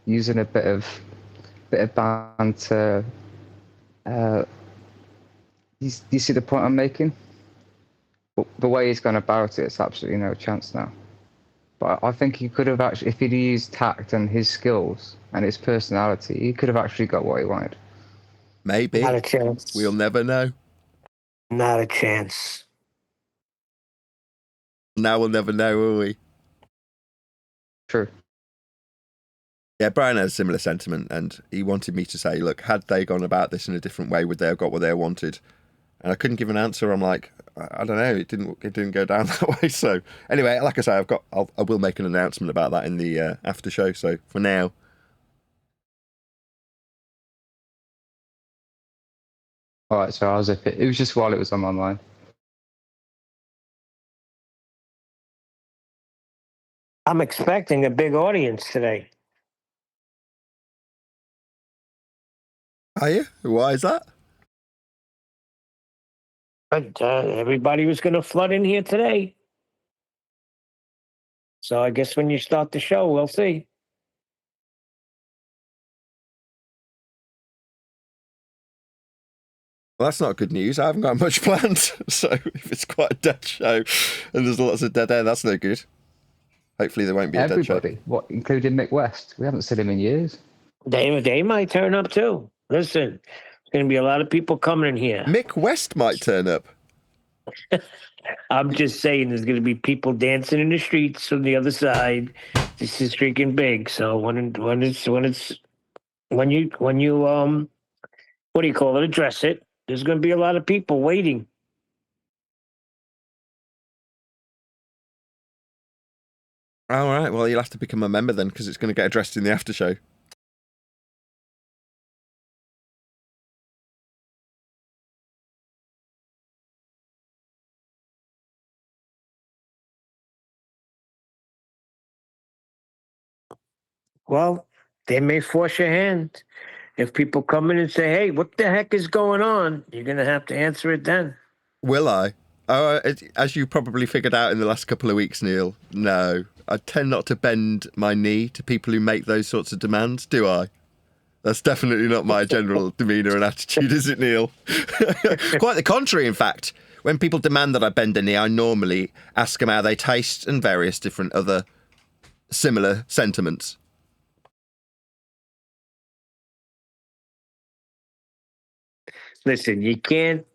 using a bit of banter. You see the point I'm making? The way he's gone about it, it's absolutely no chance now. But I think he could have actually, if he'd used tact and his skills and his personality, he could have actually got what he wanted. Maybe. Not a chance. We'll never know. Not a chance. Now we'll never know, will we? True. Yeah, Brian had a similar sentiment, and he wanted me to say, look, had they gone about this in a different way, would they have got what they wanted? And I couldn't give an answer. I'm like, I don't know. It didn't go down that way. So anyway, like I say, I will make an announcement about that in the after show. So for now, All right, so I was it was just while it was on my mind. I'm expecting a big audience today. are you? Why is that? But everybody was going to flood in here today. So I guess when you start the show, we'll see. Well, that's not good news. I haven't got much planned. So if it's quite a dead show and there's lots of dead air, that's no good. Hopefully there won't be a dead show. Everybody, what, including Mick West? We haven't seen him in years. They might turn up too. Listen, there's going to be a lot of people coming in here. Mick West might turn up. I'm just saying, there's going to be people dancing in the streets from the other side. This is freaking big. So when you what do you call it? Address it. There's going to be a lot of people waiting. All right. Well, you'll have to become a member then, because it's going to get addressed in the after show. Well, they may force your hand. If people come in and say, "Hey, what the heck is going on?" You're going to have to answer it then. Will I? Oh, as you probably figured out in the last couple of weeks, Neil, no. I tend not to bend my knee to people who make those sorts of demands, do I? That's definitely not my general demeanour and attitude, is it, Neil? Quite the contrary, in fact. When people demand that I bend a knee, I normally ask them how they taste and various different other similar sentiments. Listen, you can't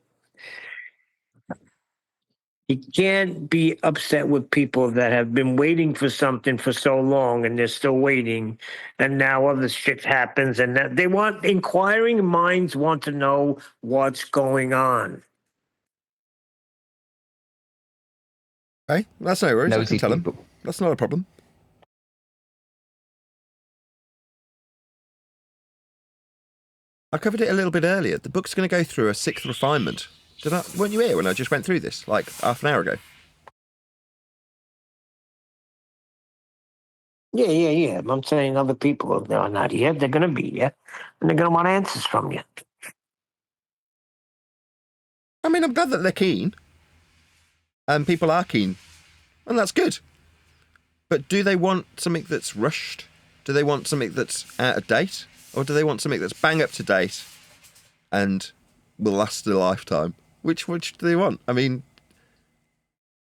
be upset with people that have been waiting for something for so long and they're still waiting, and now other shit happens, and that they want inquiring minds want to know what's going on. Hey, that's no worries. I Nosy can tell them. people. That's not a problem. I covered it a little bit earlier. The book's going to go through a sixth refinement. Weren't you here when I just went through this, like half an hour ago? Yeah. I'm saying other people, if they're not here, they're going to be here, and they're going to want answers from you. I mean, I'm glad that they're keen. And people are keen. And that's good. But do they want something that's rushed? Do they want something that's out of date? Or do they want something that's bang up to date and will last a lifetime? Which do they want? I mean,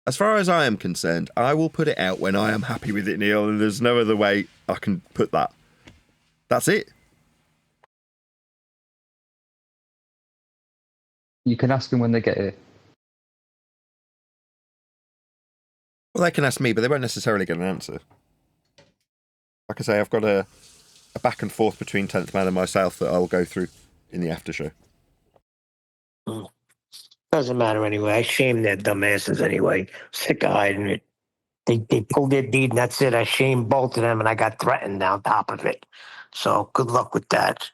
as far as I am concerned, I will put it out when I am happy with it, Neil, and there's no other way I can put that. That's it. You can ask them when they get here. Well, they can ask me, but they won't necessarily get an answer. Like I say, I've got a back and forth between 10th Man and myself that I'll go through in the after show. Doesn't matter anyway. I shame their dumbasses anyway. Sick of hiding it. They pulled their deed and that's it. I shamed both of them and I got threatened on top of it. So good luck with that.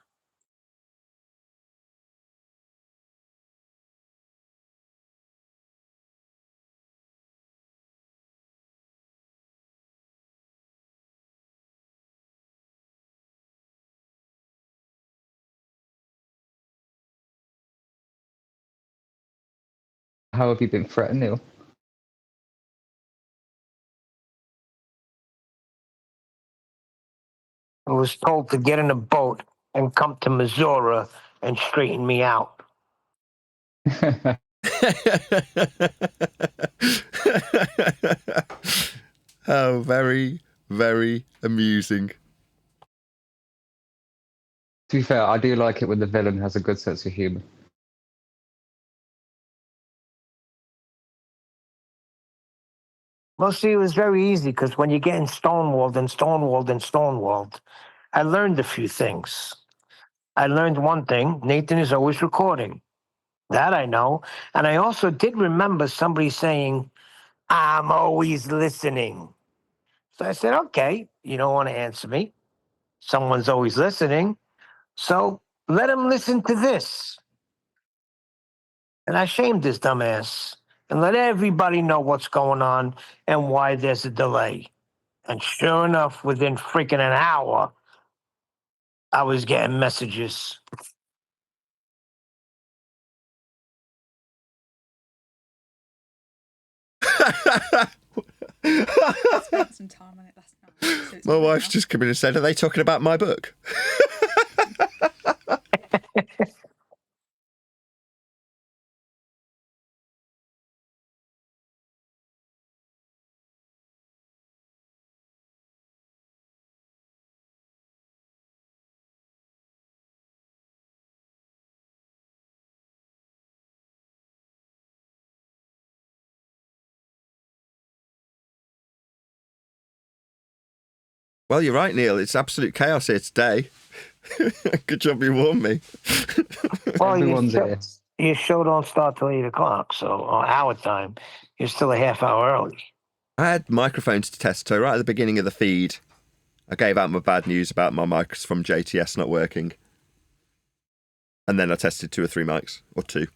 How have you been threatened, Neil? I was told to get in a boat and come to Missouri and straighten me out. How very, very amusing. To be fair, I do like it when the villain has a good sense of humour. Well, see, it was very easy because when you're getting stonewalled, I learned a few things. I learned one thing: Nathan is always recording. That I know. And I also did remember somebody saying, "I'm always listening." So I said, "Okay, you don't want to answer me. Someone's always listening. So let him listen to this." And I shamed this dumbass and let everybody know what's going on and why there's a delay. And sure enough, within freaking an hour, I was getting messages. Spent some time on it last night. So it's My not wife's enough. just come in and said, "Are they talking about my book?" Well, you're right, Neil. It's absolute chaos here today. Good job you warned me. Well, Everyone's here. your show don't start till 8 o'clock, so our time. You're still a half hour early. I had microphones to test, so right at the beginning of the feed, I gave out my bad news about my mics from JTS not working. And then I tested 2 or 3 mics, or 2.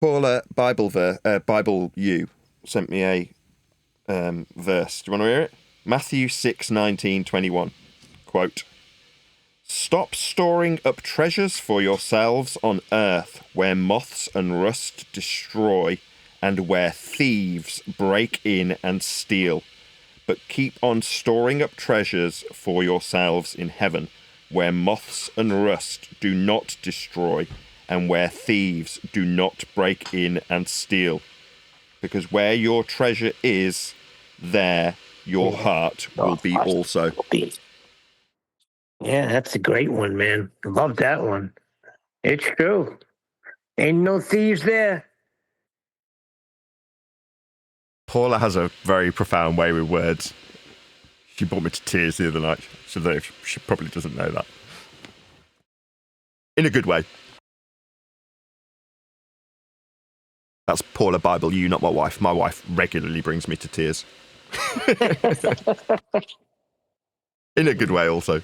Paula Bible U sent me a verse. Do you want to hear it? Matthew 6:19-21. Quote, "Stop storing up treasures for yourselves on earth, where moths and rust destroy, and where thieves break in and steal. But keep on storing up treasures for yourselves in heaven, where moths and rust do not destroy, and where thieves do not break in and steal. Because where your treasure is, there your heart will be also." Yeah, that's a great one, man. Love that one. It's true. Ain't no thieves there. Paula has a very profound way with words. She brought me to tears the other night. So she probably doesn't know that. In a good way. That's Paula Bible U, not my wife. My wife regularly brings me to tears. In a good way also.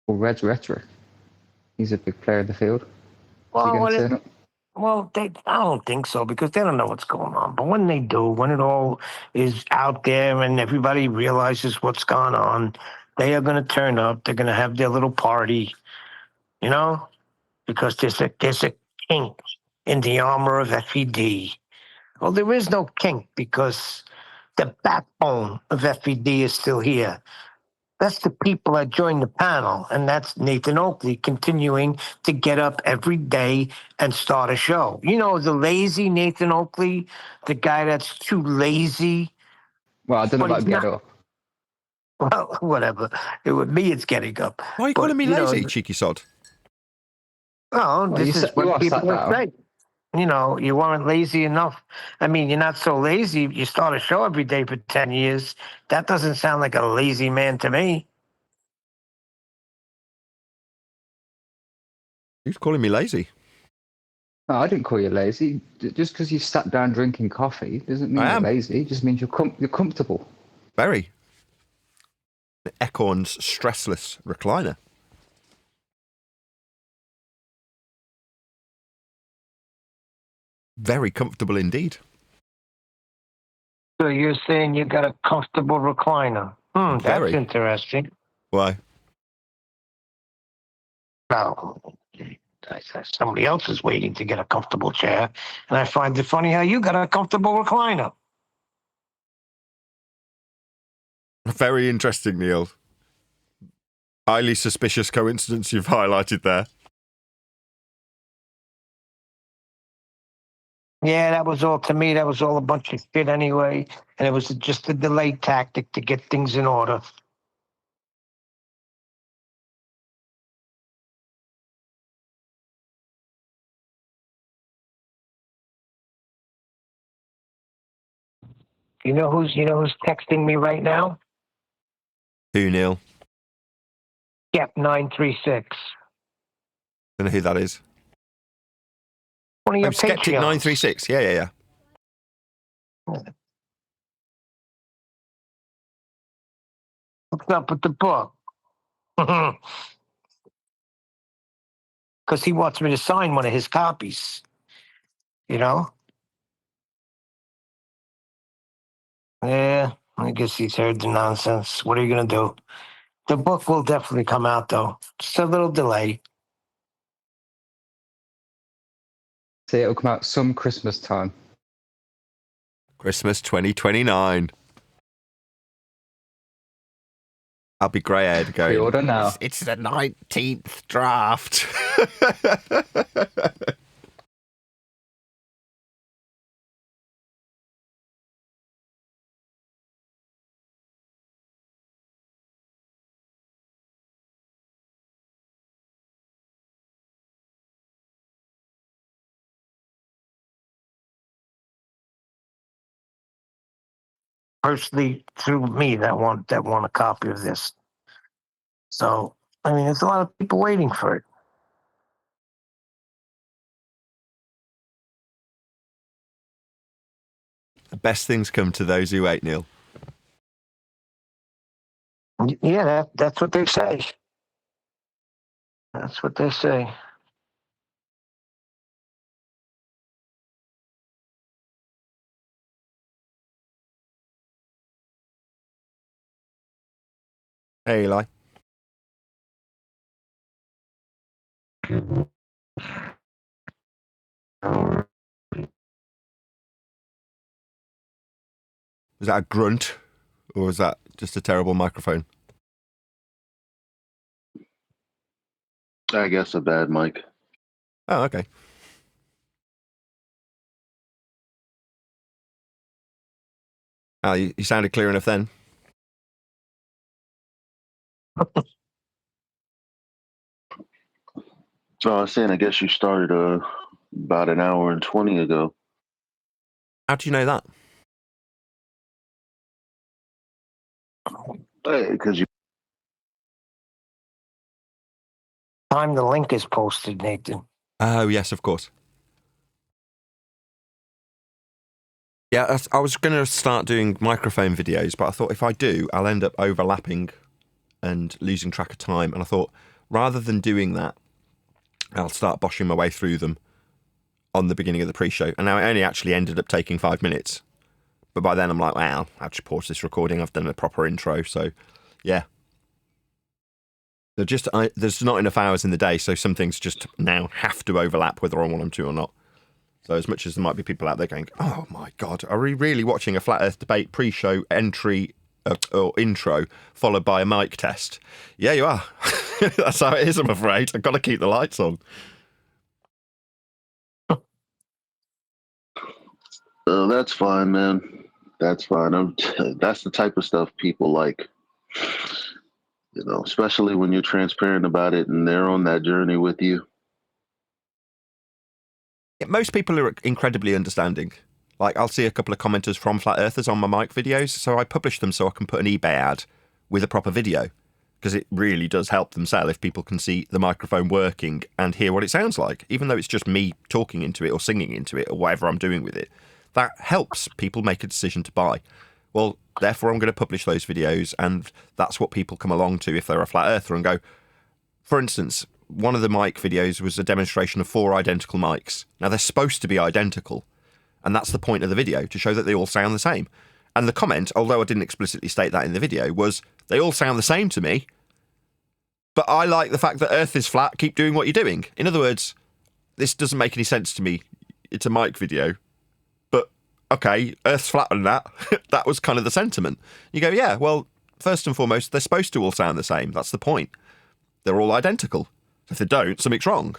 Well, Red's rhetoric. He's a big player in the field. Is he Well, going to turn up? I don't think so because they don't know what's going on. But when they do, when it all is out there and everybody realizes what's going on, they are going to turn up. They're going to have their little party, you know, because there's a kink in the armor of FED. Well, there is no kink because the backbone of FED is still here. That's the people that joined the panel, and that's Nathan Oakley continuing to get up every day and start a show. You know, the lazy Nathan Oakley, the guy that's too lazy. Well, I don't know But about he's get not. up. Well, whatever. With me, it's getting up. Why are you But, calling me you know, lazy, cheeky sod? well, Well, this is you what are people sat would down. say. You know, you weren't lazy enough. I mean, you're not so lazy. You start a show every day for 10 years. That doesn't sound like a lazy man to me. Who's calling me lazy? No, I didn't call you lazy. Just because you sat down drinking coffee doesn't mean I you're am. lazy. It just means you're comfortable. Very. The Ecorn's stressless recliner. Very comfortable indeed. So you're saying you got a comfortable recliner? That's Very. interesting. Why? Now, somebody else is waiting to get a comfortable chair, and I find it funny how you got a comfortable recliner. Very interesting, Neil. Highly suspicious coincidence you've highlighted there. Yeah, that was all to me. That was all a bunch of shit anyway, and it was just a delay tactic to get things in order. You know who's texting me right now? Who, Neil? Yep, 936. Don't know who that is. One of your Skeptic Patreons. 936. Yeah. What's up with the book? Because he wants me to sign one of his copies. You know? Yeah, I guess he's heard the nonsense. What are you going to do? The book will definitely come out, though. Just a little delay. See, it'll come out some Christmas time. Christmas 2029. I'll be grey-haired going, Pre-order now. It's the 19th draft. Personally, through me, that want a copy of this. So, I mean, there's a lot of people waiting for it. The best things come to those who wait, Neil. Yeah, that's what they say. That's what they say. Hey, Eli. Was that a grunt? Or was that just a terrible microphone? I guess a bad mic. Oh, okay. Oh, you sounded clear enough then. So I was saying, I guess you started about an hour and 20 ago. How do you know that? Because you. Time the link is posted, Nathan. Oh, yes, of course. Yeah, I was going to start doing microphone videos, but I thought if I do, I'll end up overlapping and losing track of time. And I thought, rather than doing that, I'll start boshing my way through them on the beginning of the pre-show. And now it only actually ended up taking 5 minutes. But by then I'm like, wow, I'll just pause this recording. I've done a proper intro. So, yeah. There's not enough hours in the day, so some things just now have to overlap whether I want them to or not. So as much as there might be people out there going, oh my God, are we really watching a Flat Earth debate pre-show entry or intro followed by a mic test? Yeah, you are. That's how it is, I'm afraid. I've got to keep the lights on. That's fine, man. That's fine. That's the type of stuff people like. You know, especially when you're transparent about it and they're on that journey with you. Most people are incredibly understanding. Like, I'll see a couple of commenters from Flat Earthers on my mic videos, so I publish them so I can put an eBay ad with a proper video, because it really does help them sell if people can see the microphone working and hear what it sounds like, even though it's just me talking into it or singing into it or whatever I'm doing with it. That helps people make a decision to buy. Well, therefore, I'm going to publish those videos, and that's what people come along to if they're a Flat Earther and go, for instance, one of the mic videos was a demonstration of 4 identical mics. Now, they're supposed to be identical, and that's the point of the video, to show that they all sound the same. And the comment, although I didn't explicitly state that in the video, was, they all sound the same to me, but I like the fact that Earth is flat, keep doing what you're doing. In other words, this doesn't make any sense to me. It's a mic video, but okay, Earth's flatter than that. That was kind of the sentiment. You go, yeah, well, first and foremost, they're supposed to all sound the same. That's the point. They're all identical. If they don't, something's wrong.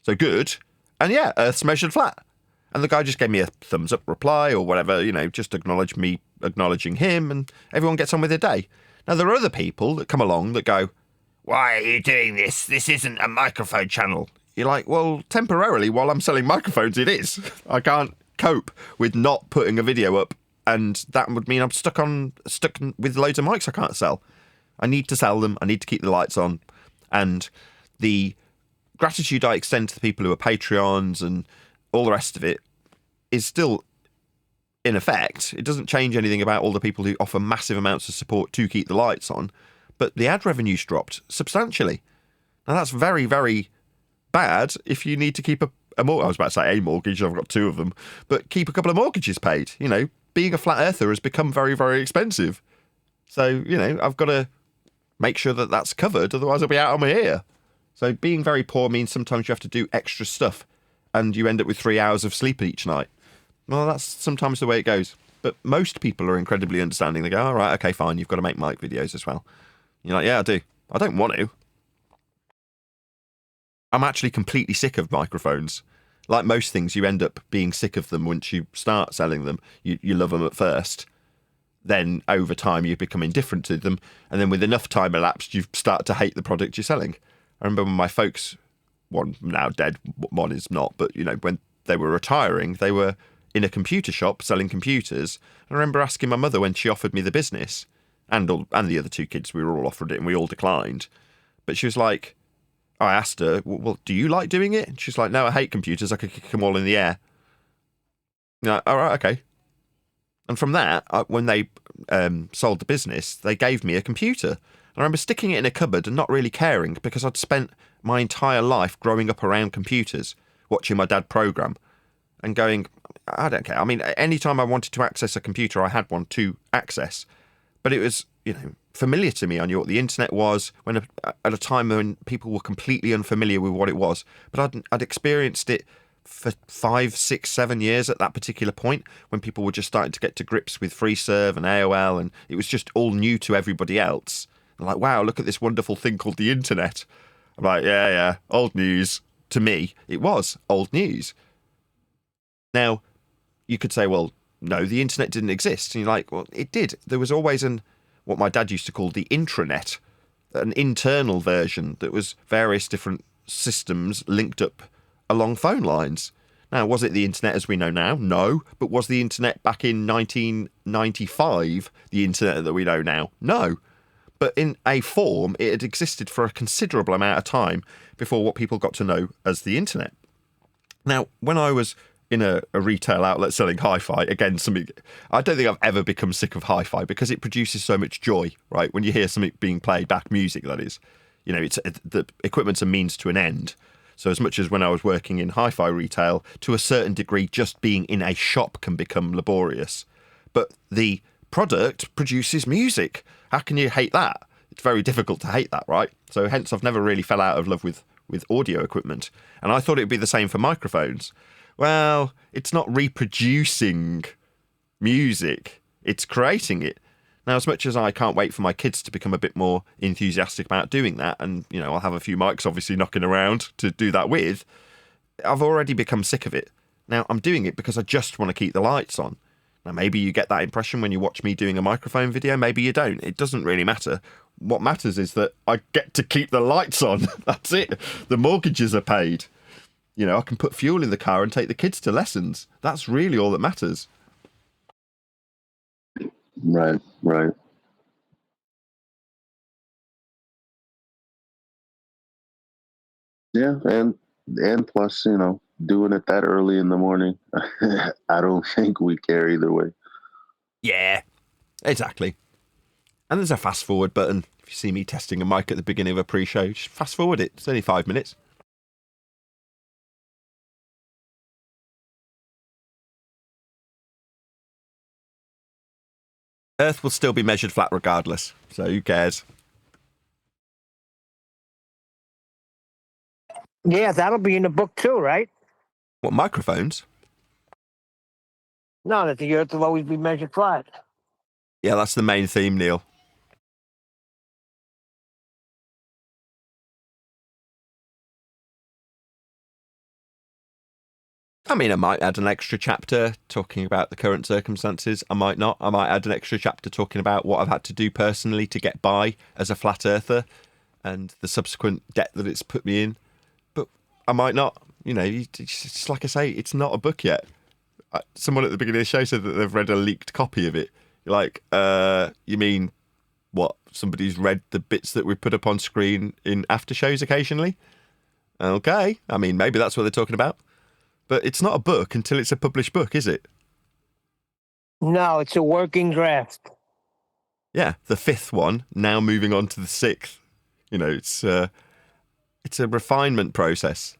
So good. And yeah, Earth's measured flat. And the guy just gave me a thumbs up reply or whatever, you know, just acknowledge me acknowledging him, and everyone gets on with their day. Now, there are other people that come along that go, why are you doing this? This isn't a microphone channel. You're like, well, temporarily, while I'm selling microphones, it is. I can't cope with not putting a video up, and that would mean I'm stuck with loads of mics I can't sell. I need to sell them. I need to keep the lights on. And the gratitude I extend to the people who are Patreons and all the rest of it is still in effect, it doesn't change anything about all the people who offer massive amounts of support to keep the lights on, but the ad revenue's dropped substantially. Now, that's very, very bad if you need to keep I was about to say a mortgage, I've got 2 of them, but keep a couple of mortgages paid. You know, being a flat earther has become very, very expensive. So, you know, I've got to make sure that that's covered, otherwise I'll be out on my ear. So being very poor means sometimes you have to do extra stuff and you end up with 3 hours of sleep each night. Well, that's sometimes the way it goes. But most people are incredibly understanding. They go, all right, okay, fine, you've got to make mic videos as well. You're like, yeah, I do. I don't want to. I'm actually completely sick of microphones. Like most things, you end up being sick of them once you start selling them. You love them at first. Then over time, you become indifferent to them. And then with enough time elapsed, you start to hate the product you're selling. I remember when my folks, one now dead, one is not, but, you know, when they were retiring, they were in a computer shop selling computers. And I remember asking my mother when she offered me the business, and the other 2 kids, we were all offered it and we all declined. But she was like, I asked her, well, do you like doing it? And she's like, no, I hate computers. I could kick them all in the air. Like, all right, okay. And from that, when they sold the business, they gave me a computer. I remember sticking it in a cupboard and not really caring because I'd spent my entire life growing up around computers, watching my dad program and going, I don't care. I mean, anytime I wanted to access a computer, I had one to access. But it was, you know, familiar to me. I knew what the internet was at a time when people were completely unfamiliar with what it was. But I'd experienced it for 5, 6, 7 years at that particular point when people were just starting to get to grips with FreeServe and AOL, and it was just all new to everybody else. And like, wow, look at this wonderful thing called the internet. I'm like, yeah, old news. To me, it was old news. Now, you could say, well, no, the internet didn't exist. And you're like, well, it did. There was always what my dad used to call the intranet, an internal version that was various different systems linked up along phone lines. Now, was it the internet as we know now? No. But was the internet back in 1995 the internet that we know now? No. But in a form, it had existed for a considerable amount of time before what people got to know as the internet. Now, when I was in a retail outlet selling hi-fi, again, I don't think I've ever become sick of hi-fi because it produces so much joy, right? When you hear something being played back, music, that is. You know, the equipment's a means to an end. So as much as when I was working in hi-fi retail, to a certain degree, just being in a shop can become laborious. But the product produces music. How can you hate that? It's very difficult to hate that, right? So hence I've never really fell out of love with audio equipment. And I thought it would be the same for microphones. Well, it's not reproducing music. It's creating it. Now, as much as I can't wait for my kids to become a bit more enthusiastic about doing that, and, you know, I'll have a few mics obviously knocking around to do that with, I've already become sick of it. Now, I'm doing it because I just want to keep the lights on. Now, maybe you get that impression when you watch me doing a microphone video. Maybe you don't. It doesn't really matter. What matters is that I get to keep the lights on. That's it. The mortgages are paid. You know, I can put fuel in the car and take the kids to lessons. That's really all that matters. Right. Yeah, and plus, you know, doing it that early in the morning, I don't think we care either way. Yeah, exactly. And there's a fast forward button. If you see me testing a mic at the beginning of a pre-show, just fast forward it. It's only 5 minutes. Earth will still be measured flat regardless, so who cares? Yeah, that'll be in the book too, right? What, microphones? No, that the Earth will always be measured flat. Yeah, that's the main theme, Neil. I mean, I might add an extra chapter talking about the current circumstances. I might not. I might add an extra chapter talking about what I've had to do personally to get by as a flat earther and the subsequent debt that it's put me in. But I might not. You know, it's like I say, it's not a book yet. Someone at the beginning of the show said that they've read a leaked copy of it. You're like, you mean what? Somebody's read the bits that we put up on screen in after shows occasionally? Okay. I mean, maybe that's what they're talking about. But it's not a book until it's a published book, is it? No, it's a working draft. Yeah, the 5th one, now moving on to the 6th. You know, it's a refinement process.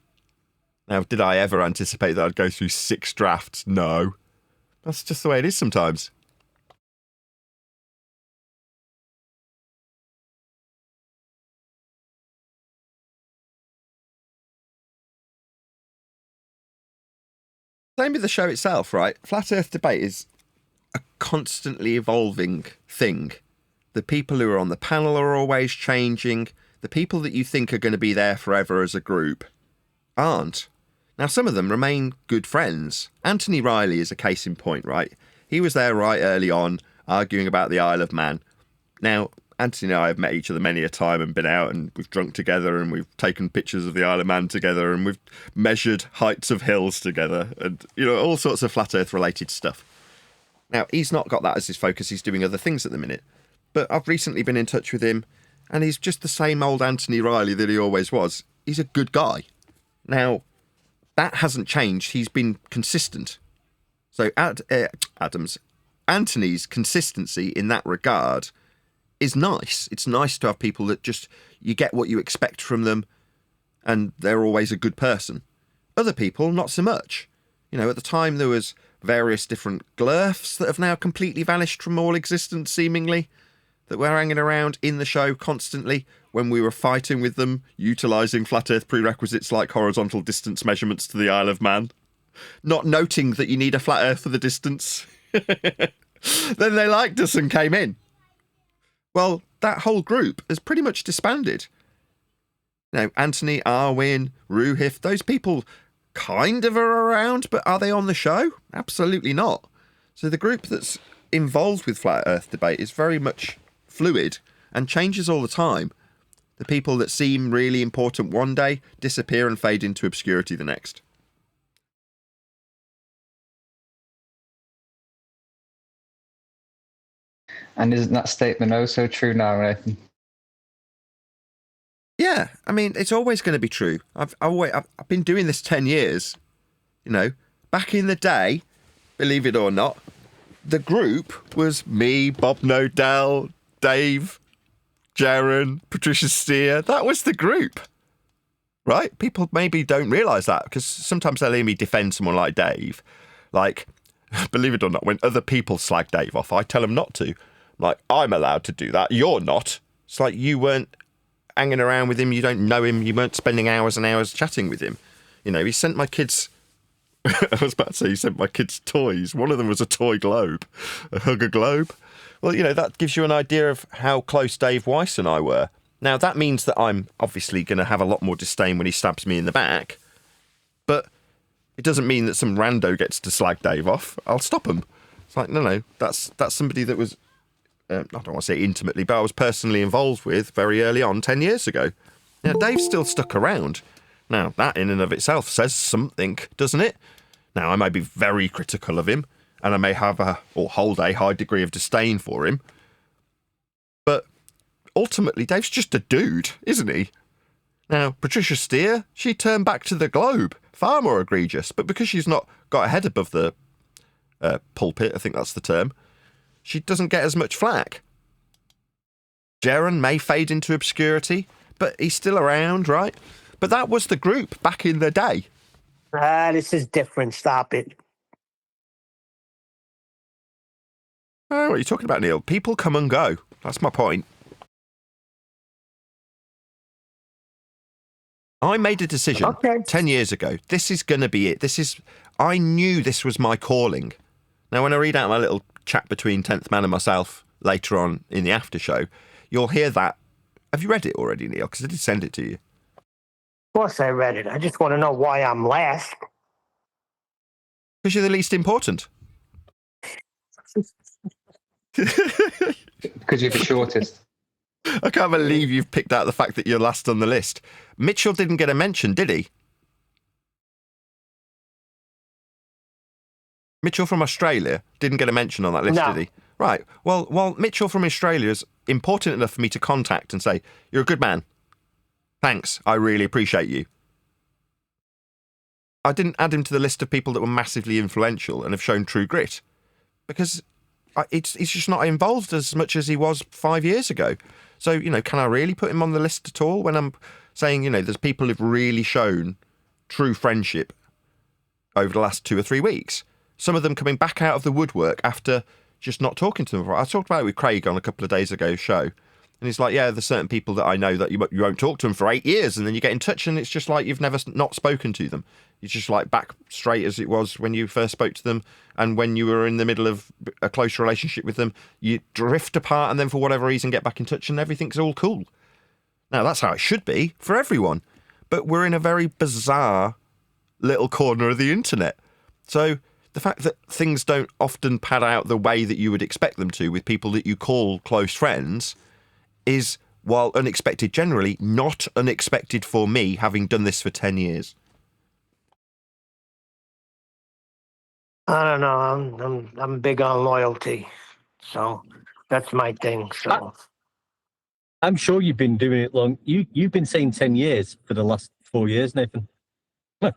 Now, did I ever anticipate that I'd go through 6 drafts? No. That's just the way it is sometimes. Same with the show itself, right? Flat Earth debate is a constantly evolving thing. The people who are on the panel are always changing. The people that you think are going to be there forever as a group aren't. Now, some of them remain good friends. Anthony Riley is a case in point, right? He was there right early on, arguing about the Isle of Man. Now, Anthony and I have met each other many a time and been out and we've drunk together and we've taken pictures of the Isle of Man together and we've measured heights of hills together and, you know, all sorts of flat earth related stuff. Now, he's not got that as his focus. He's doing other things at the minute. But I've recently been in touch with him and he's just the same old Anthony Riley that he always was. He's a good guy. Now, that hasn't changed. He's been consistent. So Anthony's consistency in that regard is nice. It's nice to have people that just, you get what you expect from them and they're always a good person. Other people, not so much. You know, at the time there was various different glurfs that have now completely vanished from all existence, seemingly, that were hanging around in the show constantly when we were fighting with them, utilising flat earth prerequisites like horizontal distance measurements to the Isle of Man, not noting that you need a flat earth for the distance. Then they liked us and came in. Well, that whole group has pretty much disbanded. You know, Anthony, Arwin, Ruhif, those people kind of are around, but are they on the show? Absolutely not. So the group that's involved with flat earth debate is very much fluid and changes all the time. The people that seem really important one day disappear and fade into obscurity the next. And isn't that statement also true now, Nathan? Yeah, I mean, it's always going to be true. I've been doing this 10 years. You know, back in the day, believe it or not, the group was me, Bob Nodell, Dave, Jaron, Patricia Steer. That was the group, right? People maybe don't realise that because sometimes they'll hear me defend someone like Dave. Like, believe it or not, when other people slag Dave off, I tell them not to. Like, I'm allowed to do that. You're not. It's like you weren't hanging around with him. You don't know him. You weren't spending hours and hours chatting with him. You know, he sent my kids... I was about to say he sent my kids toys. One of them was a toy globe. A hugger globe. Well, you know, that gives you an idea of how close Dave Weiss and I were. Now, that means that I'm obviously going to have a lot more disdain when he stabs me in the back. But it doesn't mean that some rando gets to slag Dave off. I'll stop him. It's like, no, that's somebody that was... I don't want to say intimately, but I was personally involved with very early on, 10 years ago. Now, Dave's still stuck around. Now, that in and of itself says something, doesn't it? Now, I may be very critical of him, and I may have or hold a high degree of disdain for him. But ultimately, Dave's just a dude, isn't he? Now, Patricia Steer, she turned back to the Globe. Far more egregious, but because she's not got a head above the pulpit, I think that's the term, she doesn't get as much flack. Jaron may fade into obscurity, but he's still around, right? But that was the group back in the day. This is different. Stop it. Oh, what are you talking about, Neil? People come and go. That's my point. I made a decision 10 years ago. This is going to be it. I knew this was my calling. Now, when I read out my little chat between 10th Man and myself later on in the after show, you'll hear that. Have you read it already, Neil? Because I did send it to you. Of course I read it. I just want to know why I'm last. Because you're the least important. Because you're the shortest. I can't believe you've picked out the fact that you're last on the list. Mitchell didn't get a mention, did he? Mitchell from Australia didn't get a mention on that list, No. did he? Right. Well, Mitchell from Australia is important enough for me to contact and say, you're a good man. Thanks. I really appreciate you. I didn't add him to the list of people that were massively influential and have shown true grit. because it's just not involved as much as he was 5 years ago. So, you know, can I really put him on the list at all when I'm saying, you know, there's people who've really shown true friendship over the last 2 or 3 weeks? Some of them coming back out of the woodwork after just not talking to them before. I talked about it with Craig on a couple of days ago's show. And he's like, yeah, there's certain people that I know that you won't talk to them for 8 years, and then you get in touch and it's just like you've never not spoken to them. You're just like back straight as it was when you first spoke to them, and when you were in the middle of a close relationship with them, you drift apart and then for whatever reason get back in touch and everything's all cool. Now, that's how it should be for everyone. But we're in a very bizarre little corner of the internet. So the fact that things don't often pad out the way that you would expect them to with people that you call close friends is, while unexpected generally, not unexpected for me, having done this for 10 years. I don't know. I'm big on loyalty, so that's my thing. So I'm sure you've been doing it long. You've been saying 10 years for the last 4 years, Nathan. I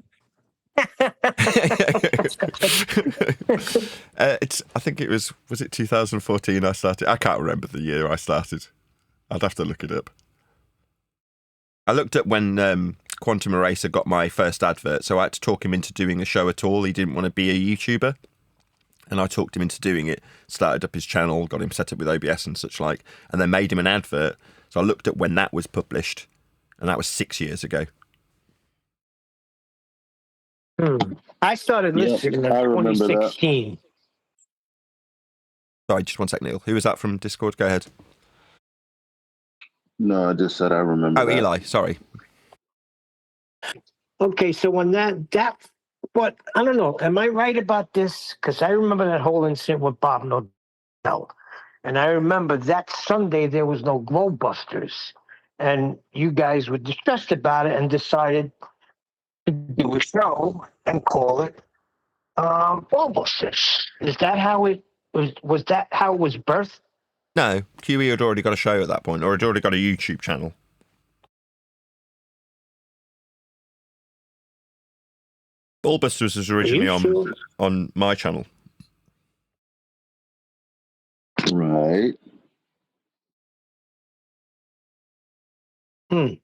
think it was it 2014 I started? I can't remember the year I started. I'd have to look it up. I looked at when Quantum Eraser got my first advert, so I had to talk him into doing a show at all. He didn't want to be a YouTuber, and I talked him into doing it, started up his channel, got him set up with OBS and such like, and then made him an advert. So I looked at when that was published, and that was 6 years ago. I started listening in I remember 2016. Sorry, just one sec, Neil. Who was that from Discord? Go ahead. No, I just said I remember. Oh, that. Eli, sorry. Okay, so when but I don't know. Am I right about this? Because I remember that whole incident with Bob Nodell, and I remember that Sunday there was no Glowbusters, and you guys were distressed about it and decided to do a show and call it Glowbusters. Is that how it was? Was that how it was birthed? No, QE had already got a show at that point, or had already got a YouTube channel. Ballbusters was originally on my channel. Right. You're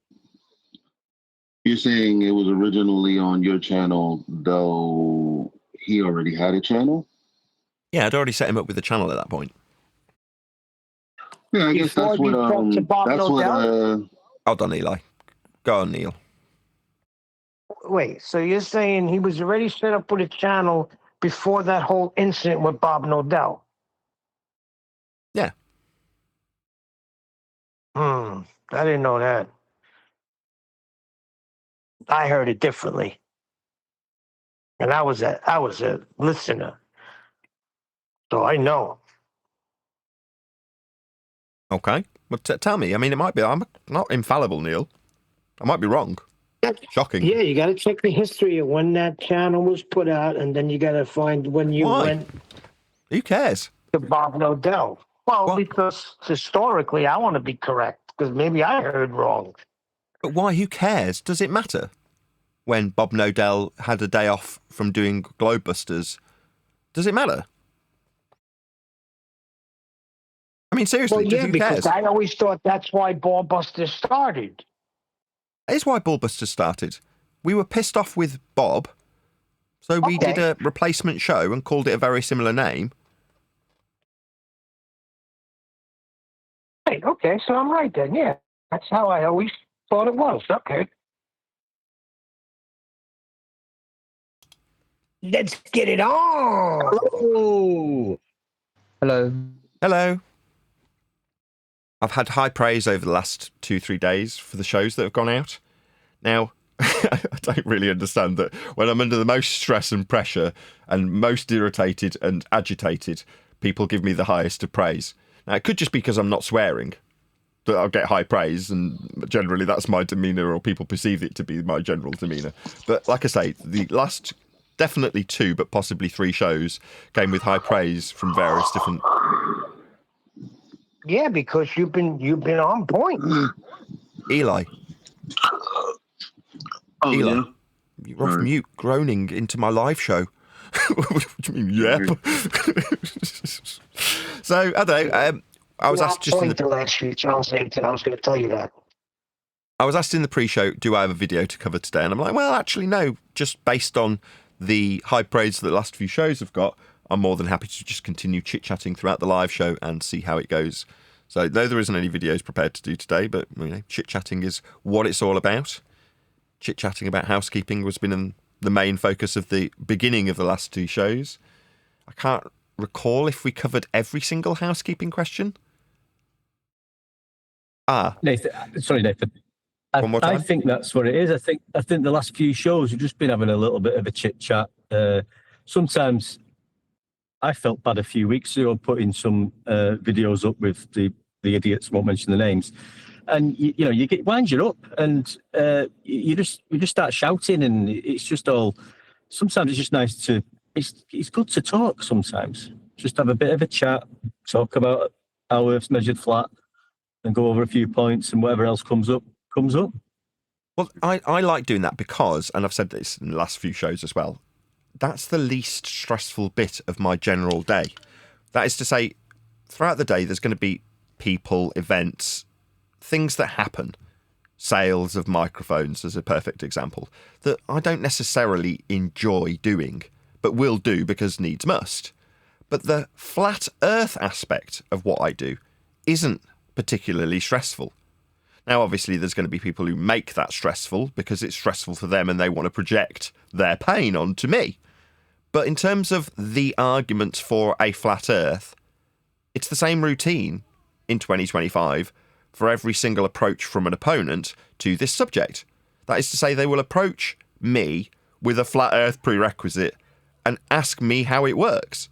saying it was originally on your channel, though he already had a channel? Yeah, I'd already set him up with a channel at that point. Yeah, I guess Before that's what you spoke to Bob Nodell? Hold on, Eli. Go on, Neil. Wait, so you're saying he was already set up with a channel before that whole incident with Bob Nodell? Yeah. I didn't know that. I heard it differently. And I was a listener. So I know. Okay. Well, tell me. I mean, it might be. I'm not infallible, Neil. I might be wrong. Shocking. Yeah, you got to check the history of when that channel was put out, and then you got to find when you went Who cares? to Bob Nodell. Well, because historically, I want to be correct, because maybe I heard wrong. But why? Who cares? Does it matter? When Bob Nodell had a day off from doing Glowbusters, does it matter? I mean, seriously, Well, yeah, who because cares? I always thought that's why Ballbusters started. That is why Ballbusters started. We were pissed off with Bob, so we did a replacement show and called it a very similar name. Right, okay, so I'm right then, yeah. That's how I always thought it was. Okay. Let's get it on. Oh, Hello. Hello. I've had high praise over the last 2-3 days for the shows that have gone out. Now, I don't really understand that when I'm under the most stress and pressure and most irritated and agitated, people give me the highest of praise. Now, it could just be because I'm not swearing that I'll get high praise, and generally that's my demeanour, or people perceive it to be my general demeanour. But like I say, the last definitely 2, but possibly 3 shows came with high praise from various different... Yeah, because you've been on point. Eli. Oh, Eli. yeah. You're off mute, groaning into my live show. What do you mean, yep? So, I don't know. I was asked just in the last few Charles Nathan, I was going to tell you that. I was asked in the pre-show, do I have a video to cover today? And I'm like, well, actually, no. Just based on the high praise that the last few shows have got, I'm more than happy to just continue chit-chatting throughout the live show and see how it goes. So, though there isn't any videos prepared to do today, but chit-chatting is what it's all about. Chit-chatting about housekeeping has been the main focus of the beginning of the last two shows. I can't recall if we covered every single housekeeping question. Nathan, sorry, Nathan. One more time? I think that's what it is. I think the last few shows we've just been having a little bit of a chit chat. Sometimes I felt bad a few weeks ago putting some videos up with the idiots, won't mention the names, and you get winds you up, and you just start shouting, and it's just all. Sometimes it's just nice to. It's good to talk sometimes. Just have a bit of a chat, talk about how Earth's measured flat, and go over a few points, and whatever else comes up. Well, I like doing that because, and I've said this in the last few shows as well, that's the least stressful bit of my general day. That is to say, throughout the day, there's going to be people, events, things that happen, sales of microphones as a perfect example, that I don't necessarily enjoy doing, but will do because needs must. But the flat earth aspect of what I do isn't particularly stressful. Now, obviously, there's going to be people who make that stressful because it's stressful for them and they want to project their pain onto me. But in terms of the arguments for a flat earth, it's the same routine in 2025 for every single approach from an opponent to this subject. That is to say, they will approach me with a flat earth prerequisite and ask me how it works.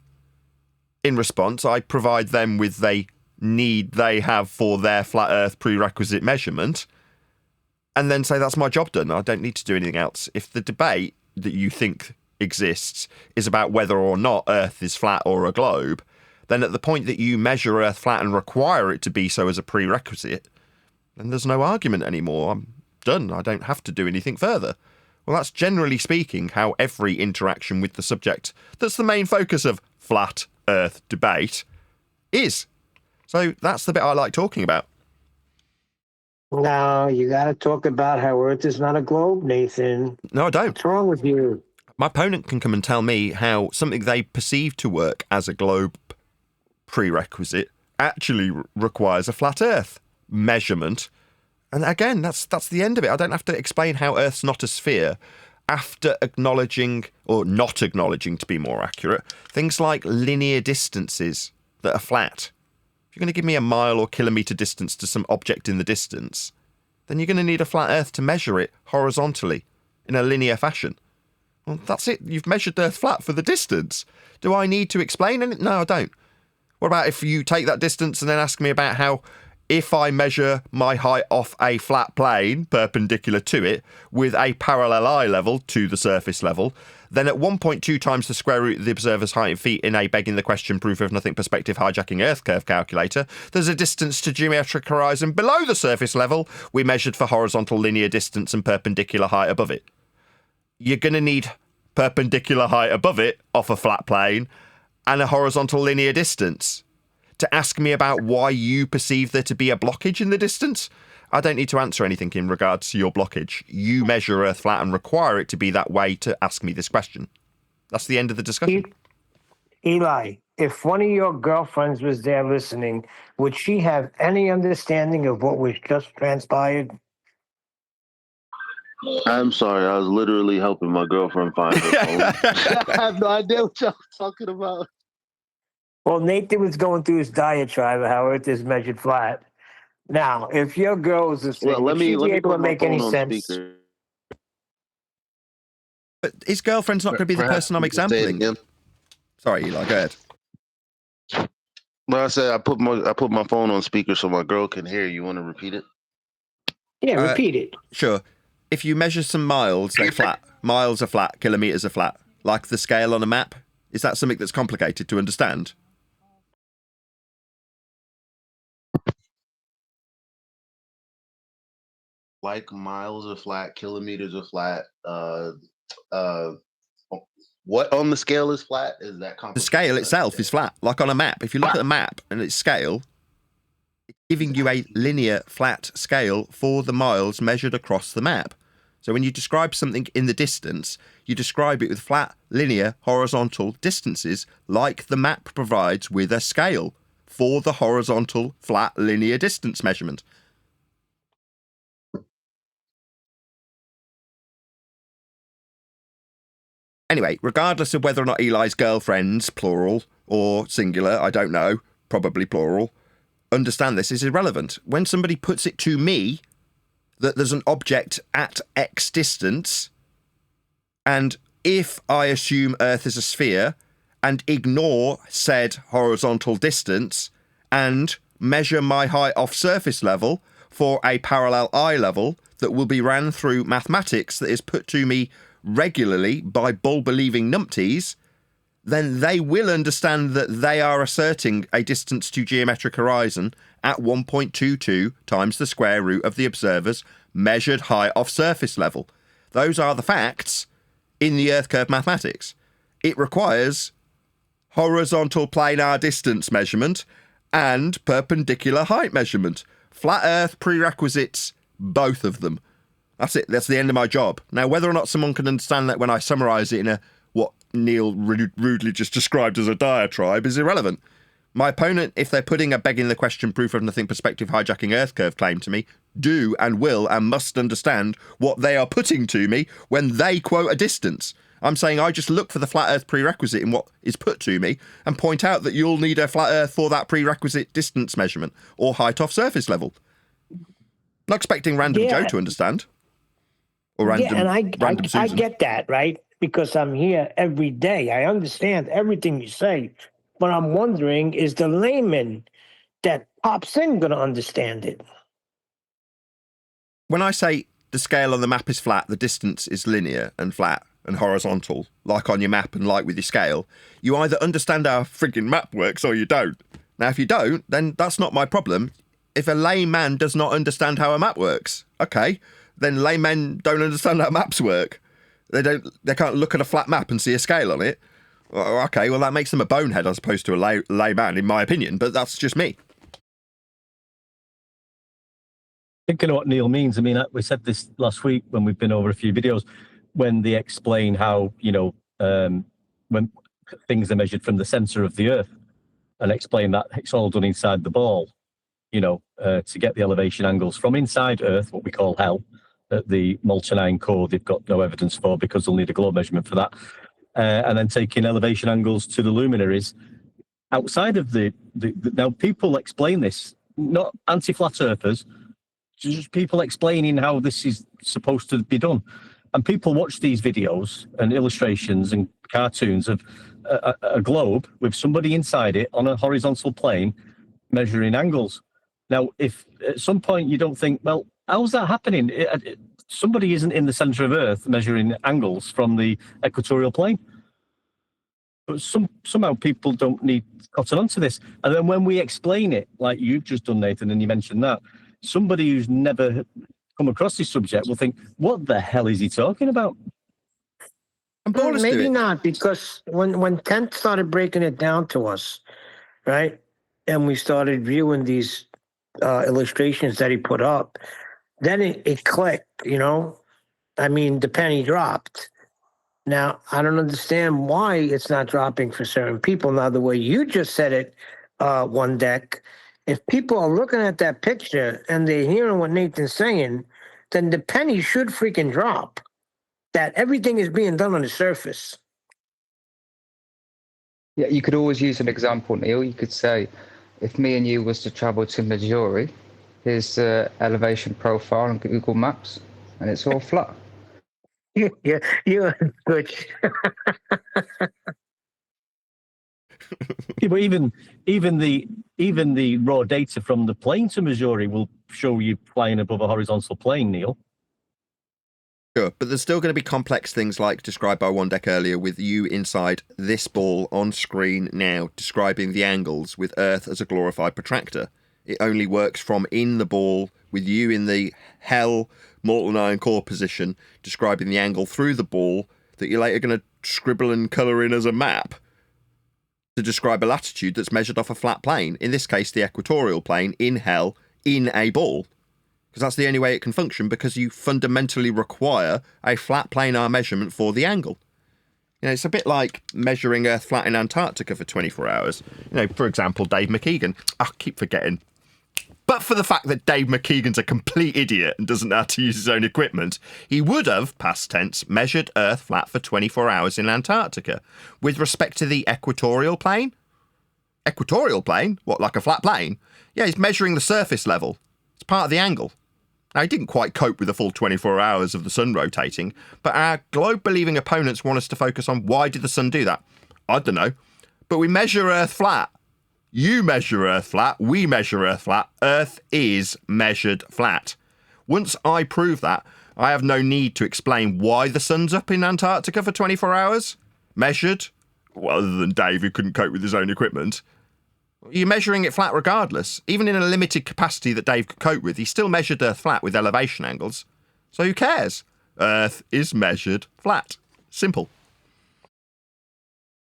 In response, I provide them with the need they have for their flat earth prerequisite measurement and then say that's my job done. I don't need to do anything else. If the debate that you think exists is about whether or not Earth is flat or a globe, then at the point that you measure Earth flat and require it to be so as a prerequisite, then there's no argument anymore. I'm done. I don't have to do anything further. Well, that's generally speaking how every interaction with the subject that's the main focus of flat Earth debate is. So that's the bit I like talking about. No, you got to talk about how Earth is not a globe, Nathan. No, I don't. What's wrong with you? My opponent can come and tell me how something they perceive to work as a globe prerequisite actually requires a flat Earth measurement. And again, that's the end of it. I don't have to explain how Earth's not a sphere after acknowledging, or not acknowledging to be more accurate, things like linear distances that are flat. If you're going to give me a mile or kilometre distance to some object in the distance, then you're going to need a flat Earth to measure it horizontally in a linear fashion. Well, that's it. You've measured Earth flat for the distance. Do I need to explain it? No, I don't. What about if you take that distance and then ask me about how if I measure my height off a flat plane perpendicular to it with a parallel eye level to the surface level, then at 1.2 times the square root of the observer's height in feet in a begging the question proof of nothing perspective hijacking Earth curve calculator, there's a distance to geometric horizon below the surface level we measured for horizontal linear distance and perpendicular height above it. You're going to need perpendicular height above it off a flat plane and a horizontal linear distance to ask me about why you perceive there to be a blockage in the distance. I don't need to answer anything in regards to your blockage. You measure Earth flat and require it to be that way to ask me this question. That's the end of the discussion. Eli, if one of your girlfriends was there listening, would she have any understanding of what was just transpired? I'm sorry, I was literally helping my girlfriend find her phone. I have no idea what y'all talking about. Well, Nathan was going through his diatribe of how Earth is measured flat. Now, if your girl was listening, Well, let would she me be able to put my make any phone on sense? speaker. But his girlfriend's not going to be the Perhaps person I'm you can say it exampling. again. Sorry, Eli, go ahead. Well, I said I put my phone on speaker so my girl can hear. You want to repeat it? Yeah, repeat it. Sure. If you measure some miles, they're flat. Miles are flat, kilometres are flat. Like the scale on a map. Is that something that's complicated to understand? Like miles are flat, kilometers are flat. What on the scale is flat? Is that The complicated scale to itself is understand? flat. Like on a map, if you look at a map and its scale, it's giving you a linear flat scale for the miles measured across the map. So when you describe something in the distance, you describe it with flat, linear, horizontal distances like the map provides with a scale for the horizontal, flat, linear distance measurement. Anyway, regardless of whether or not Eli's girlfriends, plural, or singular, I don't know, probably plural, understand this is irrelevant. When somebody puts it to me that there's an object at X distance, and if I assume Earth is a sphere and ignore said horizontal distance and measure my height off surface level for a parallel eye level that will be ran through mathematics that is put to me regularly by bull-believing numpties, then they will understand that they are asserting a distance to geometric horizon at 1.22 times the square root of the observer's measured height off surface level. Those are the facts in the Earth curve mathematics. It requires horizontal planar distance measurement and perpendicular height measurement. Flat Earth prerequisites both of them. That's it. That's the end of my job. Now, whether or not someone can understand that when I summarise it in a what Neil rudely just described as a diatribe is irrelevant. My opponent, if they're putting a begging the question proof of nothing perspective hijacking Earth curve claim to me, do and will and must understand what they are putting to me when they quote a distance. I'm saying I just look for the flat Earth prerequisite in what is put to me and point out that you'll need a flat Earth for that prerequisite distance measurement or height off surface level. Not expecting random Joe to understand. Or random, and I Susan. get that, right? Because I'm here every day. I understand everything you say. But I'm wondering, is the layman that pops in going to understand it? When I say the scale on the map is flat, the distance is linear and flat and horizontal, like on your map and like with your scale, you either understand how frigging map works or you don't. Now, if you don't, then that's not my problem. If a layman does not understand how a map works, okay, then laymen don't understand how maps work. They can't look at a flat map and see a scale on it. Well, okay, well, that makes them a bonehead as opposed to a layman, in my opinion, but that's just me. Thinking of what Neil means, I mean, we said this last week when we've been over a few videos, when they explain how, when things are measured from the centre of the Earth, and explain that it's all done inside the ball, to get the elevation angles from inside Earth, what we call hell, at the Moltenine core, they've got no evidence for because they'll need a globe measurement for that. And then taking elevation angles to the luminaries outside of the now people explain this, not anti-flat earthers, just people explaining how this is supposed to be done. And people watch these videos and illustrations and cartoons of a globe with somebody inside it on a horizontal plane measuring angles. Now, if at some point you don't think, well, how's that happening? Somebody isn't in the center of Earth measuring angles from the equatorial plane. But somehow people don't need cotton onto this. And then when we explain it, like you've just done, Nathan, and you mentioned that, somebody who's never come across this subject will think, what the hell is he talking about? Maybe not, because when Kent started breaking it down to us, right, and we started viewing these illustrations that he put up, then it clicked, I mean, the penny dropped. Now, I don't understand why it's not dropping for certain people. Now, the way you just said it, One Deck, if people are looking at that picture and they're hearing what Nathan's saying, then the penny should freaking drop. That everything is being done on the surface. Yeah, you could always use an example, Neil. You could say, if me and you was to travel to Missouri, here's the elevation profile on Google Maps, and it's all flat. Yeah, you're good. Yeah, but even the raw data from the plane to Missouri will show you flying above a horizontal plane, Neil. Sure, but there's still going to be complex things like described by One Deck earlier with you inside this ball on screen now, describing the angles with Earth as a glorified protractor. It only works from in the ball with you in the hell molten iron core position, describing the angle through the ball that you're later going to scribble and colour in as a map to describe a latitude that's measured off a flat plane, in this case the equatorial plane, in hell, in a ball. Because that's the only way it can function, because you fundamentally require a flat planar measurement for the angle. You know, it's a bit like measuring Earth flat in Antarctica for 24 hours. You know, for example, Dave McKeegan. I keep forgetting. But for the fact that Dave McKeegan's a complete idiot and doesn't know how to use his own equipment, he would have, past tense, measured Earth flat for 24 hours in Antarctica. With respect to the equatorial plane? Equatorial plane? What, like a flat plane? Yeah, he's measuring the surface level. It's part of the angle. Now, he didn't quite cope with the full 24 hours of the sun rotating, but our globe-believing opponents want us to focus on why did the sun do that? I don't know. But we measure Earth flat. You measure Earth flat. We measure Earth flat. Earth is measured flat. Once I prove that, I have no need to explain why the sun's up in Antarctica for 24 hours. Measured. Well, other than Dave, who couldn't cope with his own equipment. You're measuring it flat regardless. Even in a limited capacity that Dave could cope with, he still measured Earth flat with elevation angles. So who cares? Earth is measured flat. Simple.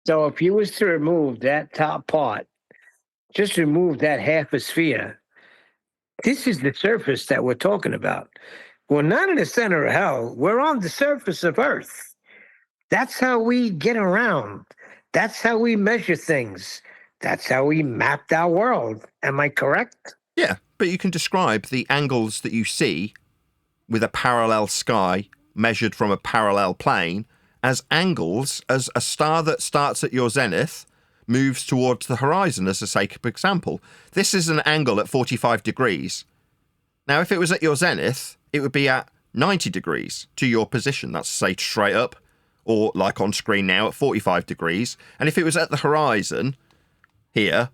So if you was to remove that top part, just remove that half a sphere, this is the surface that we're talking about. We're not in the center of hell. We're on the surface of Earth. That's how we get around. That's how we measure things. That's how we mapped our world. Am I correct? Yeah, but you can describe the angles that you see with a parallel sky measured from a parallel plane as angles as a star that starts at your zenith moves towards the horizon, as a sake of example. This is an angle at 45 degrees. Now, if it was at your zenith, it would be at 90 degrees to your position. That's, say, straight up, or like on screen now at 45 degrees. And if it was at the horizon here,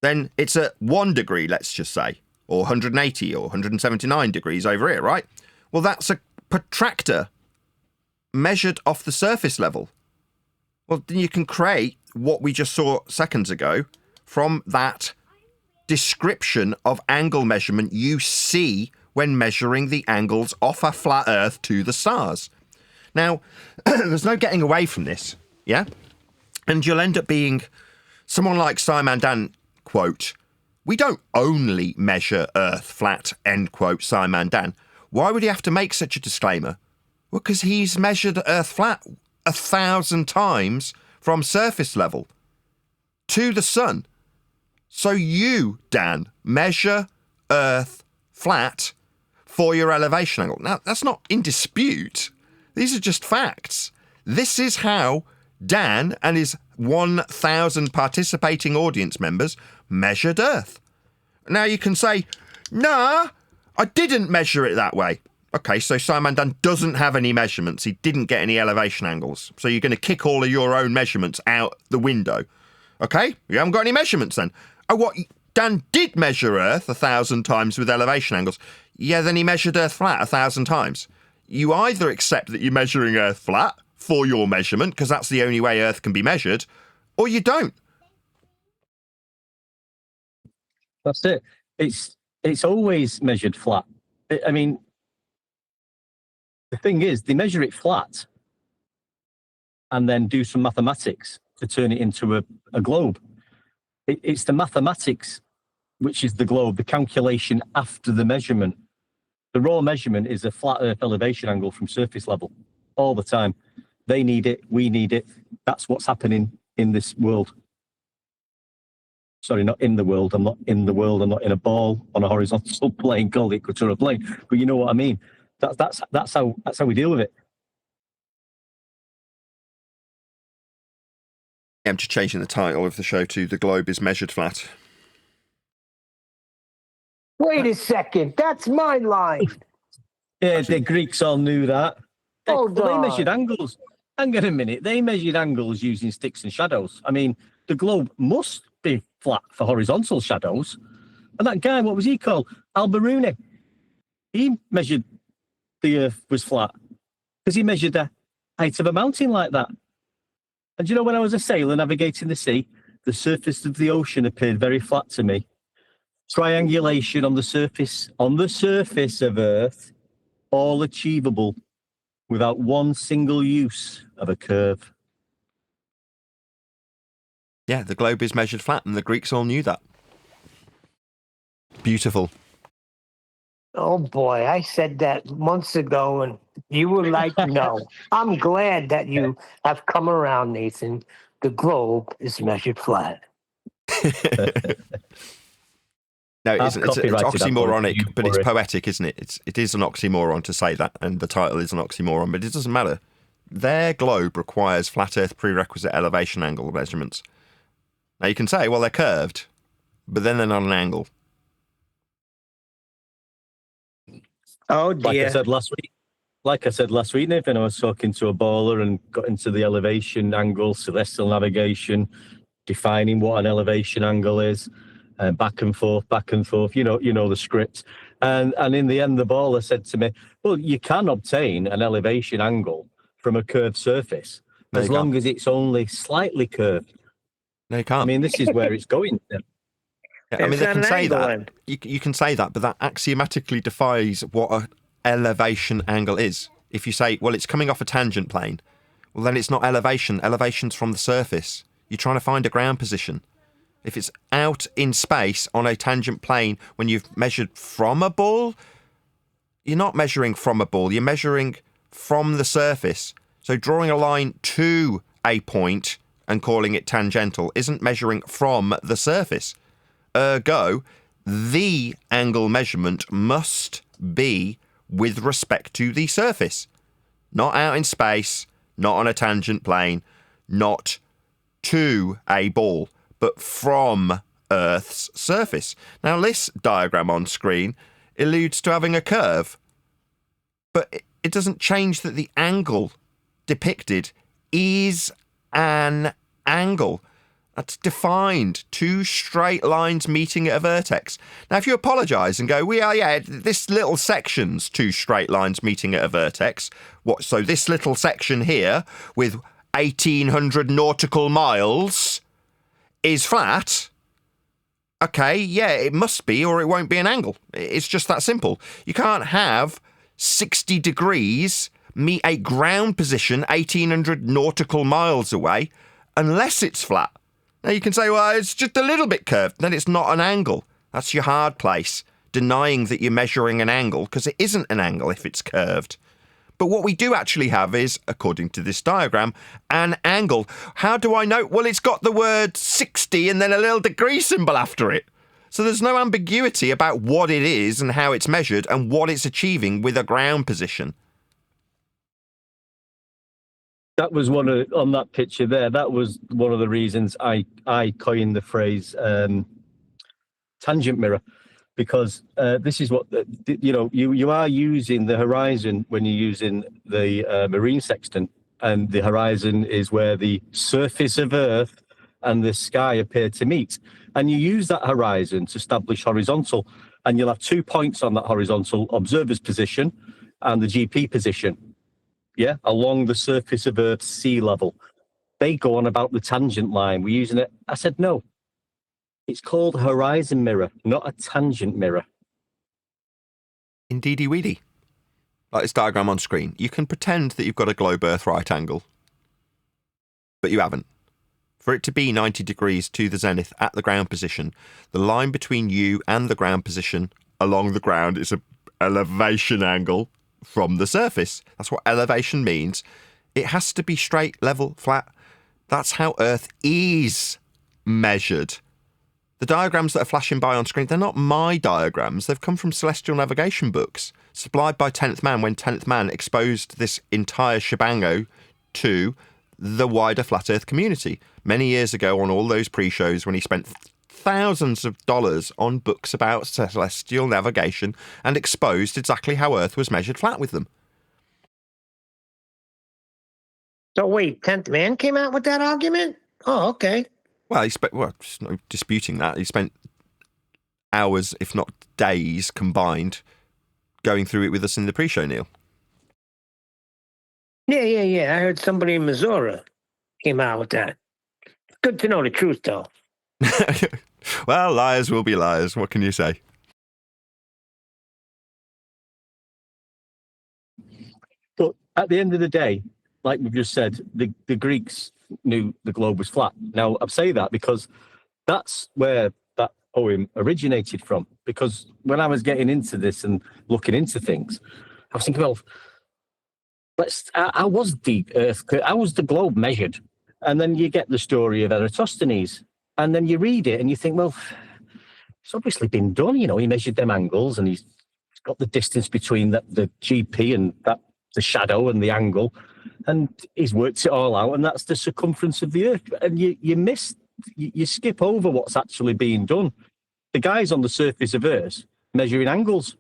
then it's at 1 degree, let's just say, or 180 or 179 degrees over here, right? Well, that's a protractor measured off the surface level. Well, then you can create what we just saw seconds ago from that description of angle measurement you see when measuring the angles off a flat Earth to the stars. Now, there's no getting away from this, yeah? And you'll end up being someone like Simon Dan, quote, "We don't only measure Earth flat," end quote, Simon Dan. Why would he have to make such a disclaimer? Well, because he's measured Earth flat 1,000 times from surface level to the sun. So you, Dan, measure Earth flat for your elevation angle. Now, that's not in dispute. These are just facts. This is how Dan and his 1,000 participating audience members measured Earth. Now you can say, nah, I didn't measure it that way. Okay, so Simon Dan doesn't have any measurements. He didn't get any elevation angles. So you're going to kick all of your own measurements out the window. Okay, you haven't got any measurements then. Oh, what? Dan did measure Earth 1,000 times with elevation angles. Yeah, then he measured Earth flat 1,000 times. You either accept that you're measuring Earth flat for your measurement, because that's the only way Earth can be measured, or you don't. That's it. It's always measured flat. I mean, the thing is, they measure it flat and then do some mathematics to turn it into a globe. It's the mathematics, which is the globe, the calculation after the measurement. The raw measurement is a flat Earth elevation angle from surface level all the time. They need it. We need it. That's what's happening in this world. Sorry, not in the world. I'm not in the world. I'm not in a ball on a horizontal plane called the equatorial plane. But you know what I mean. That's how we deal with it. I'm just changing the title of the show to "The Globe is Measured Flat." Wait a second. That's my line. Yeah, the Greeks all knew that. Hold They on. measured angles. Hang on a minute. They measured angles using sticks and shadows. I mean, the globe must be flat for horizontal shadows. And that guy, what was he called? Alberuni. He measured the Earth was flat because he measured the height of a mountain like that. And you know, when I was a sailor navigating the sea, the surface of the ocean appeared very flat to me. Triangulation on the surface of Earth, all achievable without one single use of a curve. Yeah, the globe is measured flat, and the Greeks all knew that. Beautiful. Oh boy, I said that months ago, and you were like, "No." I'm glad that you have come around, Nathan. The globe is measured flat. No, it I've isn't. It's copyrighted that one, oxymoronic, you but it's worry. poetic, isn't it? It is an oxymoron to say that, and the title is an oxymoron, but it doesn't matter. Their globe requires flat Earth prerequisite elevation angle measurements. Now, you can say, well, they're curved, but then they're not an angle. Oh Like I dear. said last week, Nathan, I was talking to a bowler and got into the elevation angle, celestial navigation, defining what an elevation angle is, back and forth. You know the script. And in the end, the bowler said to me, "Well, you can obtain an elevation angle from a curved surface No, as you long can't. as it's only slightly curved." No, you can't. I mean, this is where it's going. Yeah, I mean, It's they not can an say angle that. then. You can say that, but that axiomatically defies what an elevation angle is. If you say, well, it's coming off a tangent plane, well, then it's not elevation. Elevation's from the surface. You're trying to find a ground position. If it's out in space on a tangent plane when you've measured from a ball, you're not measuring from a ball. You're measuring from the surface. So drawing a line to a point and calling it tangential isn't measuring from the surface. Ergo, the angle measurement must be with respect to the surface. Not out in space, not on a tangent plane, not to a ball, but from Earth's surface. Now, this diagram on screen alludes to having a curve, but it doesn't change that the angle depicted is an angle. That's defined. Two straight lines meeting at a vertex. Now, if you apologise and go, this little section's two straight lines meeting at a vertex. So this little section here with 1,800 nautical miles is flat. Okay, yeah, it must be, or it won't be an angle. It's just that simple. You can't have 60 degrees meet a ground position 1,800 nautical miles away unless it's flat. Now you can say, well, it's just a little bit curved. Then it's not an angle. That's your hard place, denying that you're measuring an angle, because it isn't an angle if it's curved. But what we do actually have is, according to this diagram, an angle. How do I know? Well, it's got the word 60 and then a little degree symbol after it. So there's no ambiguity about what it is and how it's measured and what it's achieving with a ground position. That was on that picture there. That was one of the reasons I coined the phrase tangent mirror, because this is what you are using the horizon when you're using the marine sextant, and the horizon is where the surface of Earth and the sky appear to meet, and you use that horizon to establish horizontal, and you'll have 2 points on that horizontal: observer's position and the GP position. Yeah, along the surface of Earth's sea level. They go on about the tangent line. We're using it. I said, no. It's called horizon mirror, not a tangent mirror. Indeedy weedy. Like this diagram on screen. You can pretend that you've got a globe Earth right angle, but you haven't. For it to be 90 degrees to the zenith at the ground position, the line between you and the ground position along the ground is an elevation angle from the surface. That's what elevation means. It has to be straight, level, flat. That's how Earth is measured. The diagrams that are flashing by on screen, they're not my diagrams. They've come from celestial navigation books, supplied by 10th Man when 10th Man exposed this entire shebango to the wider flat Earth community many years ago on all those pre-shows when he spent thousands of dollars on books about celestial navigation and exposed exactly how Earth was measured flat with them. So wait, 10th Man came out with that argument? Oh, okay. Well, there's no disputing that. He spent hours, if not days, combined going through it with us in the pre-show, Neil. Yeah. I heard somebody in Missouri came out with that. Good to know the truth, though. Well, liars will be liars. What can you say? But at the end of the day, like we've just said, the Greeks knew the globe was flat. Now, I say that because that's where that poem originated from. Because when I was getting into this and looking into things, I was thinking, well, how was the Earth, how was the globe measured? And then you get the story of Eratosthenes, and then you read it and you think, well, it's obviously been done. You know, he measured them angles and he's got the distance between the GP and the shadow and the angle, and he's worked it all out, and that's the circumference of the Earth. And you skip over what's actually being done. The guy's on the surface of Earth measuring angles,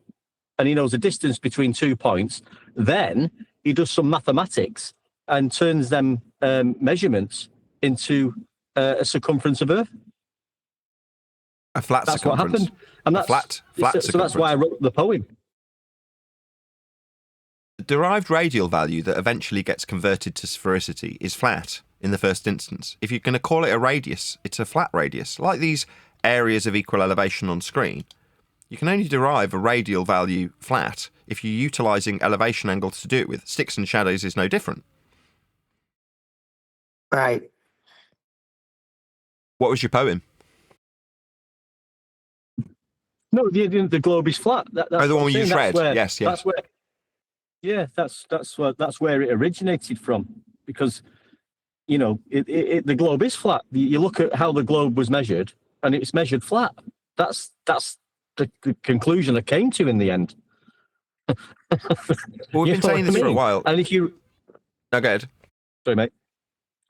and he knows the distance between 2 points. Then he does some mathematics and turns them measurements into a circumference of Earth. A flat That's circumference. what happened. And that's, flat so circumference. that's why I wrote the poem. The derived radial value that eventually gets converted to sphericity is flat in the first instance. If you're going to call it a radius, it's a flat radius. Like these areas of equal elevation on screen, you can only derive a radial value flat if you're utilising elevation angles to do it with. Sticks and shadows is no different. Right. What was your poem? No, the globe is flat. That's Oh, the what one I'm you saying. just read. That's where, Yes. That's where. Yeah, that's where it originated from. Because, you know, the globe is flat. You look at how the globe was measured, and it's measured flat. That's the conclusion I came to in the end. Well, we've been saying this for a while. And if you, No, go ahead. sorry, mate.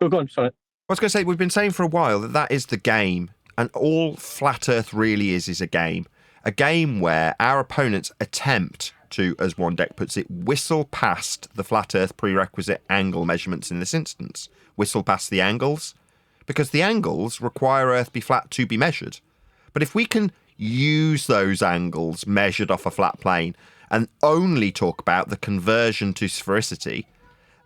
Go on. Sorry. I was going to say, we've been saying for a while that is the game, and all Flat Earth really is a game. A game where our opponents attempt to, as one deck puts it, whistle past the Flat Earth prerequisite angle measurements in this instance. Whistle past the angles, because the angles require Earth be flat to be measured. But if we can use those angles measured off a flat plane and only talk about the conversion to sphericity,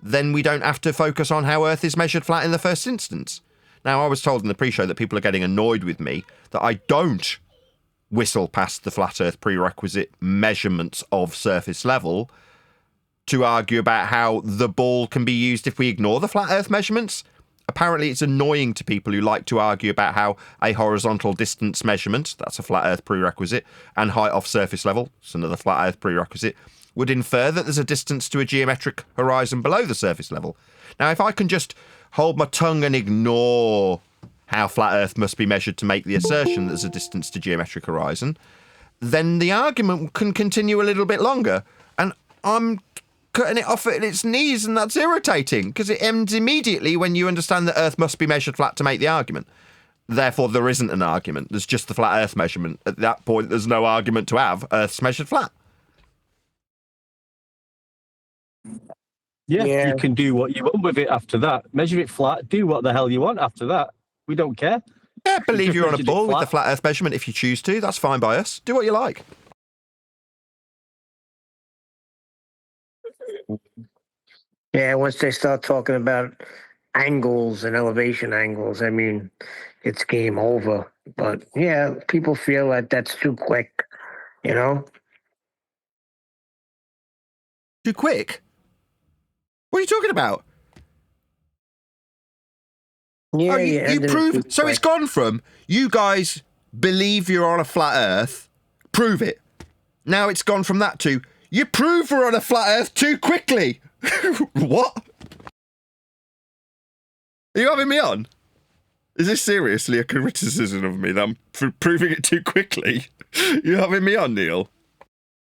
then we don't have to focus on how Earth is measured flat in the first instance. Now, I was told in the pre-show that people are getting annoyed with me that I don't whistle past the Flat Earth prerequisite measurements of surface level to argue about how the ball can be used if we ignore the Flat Earth measurements. Apparently, it's annoying to people who like to argue about how a horizontal distance measurement, that's a Flat Earth prerequisite, and height off surface level, it's another Flat Earth prerequisite, would infer that there's a distance to a geometric horizon below the surface level. Now, if I can just hold my tongue and ignore how flat Earth must be measured to make the assertion that there's a distance to geometric horizon, then the argument can continue a little bit longer. And I'm cutting it off at its knees, and that's irritating, because it ends immediately when you understand that Earth must be measured flat to make the argument. Therefore, there isn't an argument. There's just the flat Earth measurement. At that point, there's no argument to have. Earth's measured flat. Yeah, you can do what you want with it after that. Measure it flat, do what the hell you want after that. We don't care. Yeah, believe you're on a measured it ball with flat. the flat Earth measurement if you choose to. That's fine by us. Do what you like. Yeah, once they start talking about angles and elevation angles, I mean, it's game over. But yeah, people feel like that's too quick, you know? Too quick? What are you talking about? Yeah, Oh, you ended it prove. too So it's quick. gone from you guys believe you're on a flat Earth, prove it. Now it's gone from that to you prove we're on a flat Earth too quickly. What? Are you having me on? Is this seriously a criticism of me that I'm proving it too quickly? You having me on, Neil?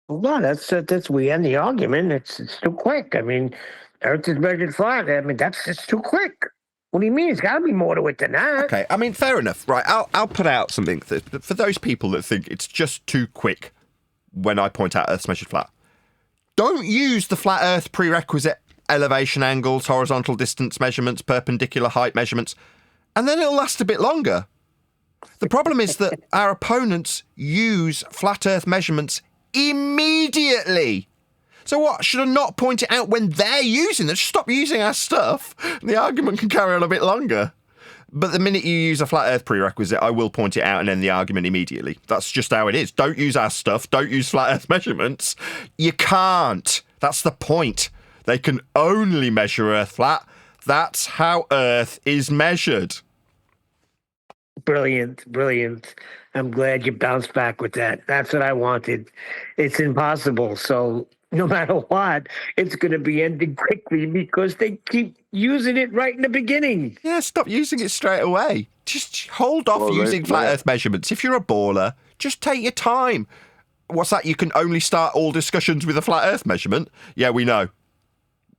No, that's we end the argument. It's too quick. I mean, Earth is measured flat. I mean, that's just too quick. What do you mean? It's got to be more to it than that. Okay, I mean, fair enough. Right, I'll put out something that, for those people that think it's just too quick when I point out Earth's measured flat. Don't use the flat Earth prerequisite elevation angles, horizontal distance measurements, perpendicular height measurements, and then it'll last a bit longer. The problem is that our opponents use flat Earth measurements immediately. So what, should I not point it out when they're using it? Just stop using our stuff, and the argument can carry on a bit longer. But the minute you use a flat Earth prerequisite, I will point it out and end the argument immediately. That's just how it is. Don't use our stuff. Don't use flat Earth measurements. You can't. That's the point. They can only measure Earth flat. That's how Earth is measured. Brilliant. I'm glad you bounced back with that. That's what I wanted. It's impossible. So no matter what, it's going to be ended quickly because they keep using it right in the beginning. Yeah, stop using it straight away. Just hold off using flat Earth measurements. If you're a baller, just take your time. What's that? You can only start all discussions with a flat Earth measurement? Yeah, we know.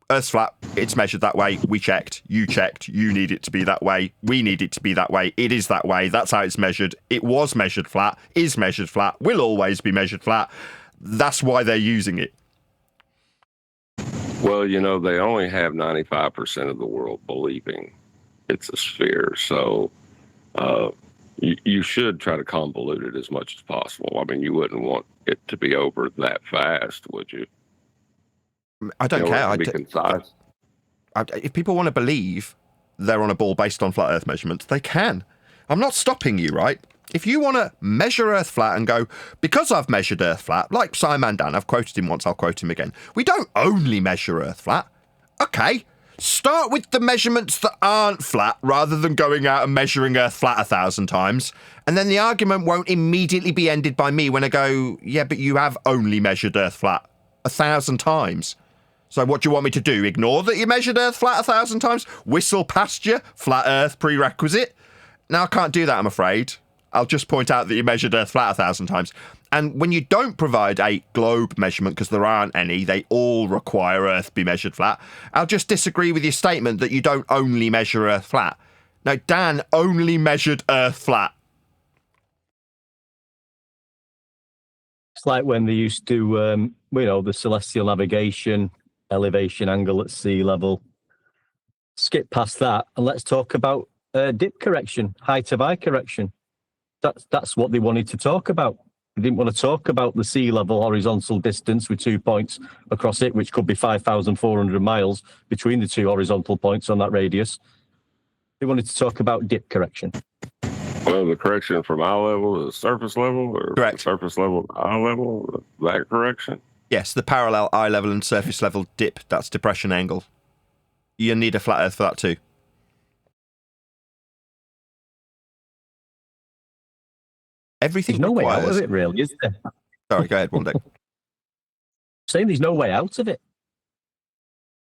Earth's flat. It's measured that way. We checked. You checked. You need it to be that way. We need it to be that way. It is that way. That's how it's measured. It was measured flat. Is measured flat. Will always be measured flat. That's why they're using it. Well, you know, they only have 95% of the world believing it's a sphere. So you should try to convolute it as much as possible. I mean, you wouldn't want it to be over that fast, would you? I don't care. Be concise. If people want to believe they're on a ball based on flat Earth measurements, they can. I'm not stopping you, right? If you want to measure Earth flat and go, because I've measured Earth flat, like Simon Dan, I've quoted him once, I'll quote him again. We don't only measure Earth flat. Okay, start with the measurements that aren't flat rather than going out and measuring Earth flat 1,000 times. And then the argument won't immediately be ended by me when I go, yeah, but you have only measured Earth flat 1,000 times. So what do you want me to do? Ignore that you measured Earth flat 1,000 times? Whistle past you? Flat Earth prerequisite? Now, I can't do that, I'm afraid. I'll just point out that you measured Earth flat 1,000 times. And when you don't provide a globe measurement, because there aren't any, they all require Earth be measured flat, I'll just disagree with your statement that you don't only measure Earth flat. Now, Dan only measured Earth flat. It's like when they used to, the celestial navigation, elevation angle at sea level. Skip past that and let's talk about dip correction, height of eye correction. That's what they wanted to talk about. They didn't want to talk about the sea level horizontal distance with 2 points across it, which could be 5,400 miles between the two horizontal points on that radius. They wanted to talk about dip correction. Well, the correction from eye level to surface level, or correct. Surface level to eye level, that correction? Yes, the parallel eye level and surface level dip, that's depression angle. You need a flat Earth for that too. Everything There's no requires... way out of it, really, is there? Sorry, go ahead, one day. Saying there's no way out of it.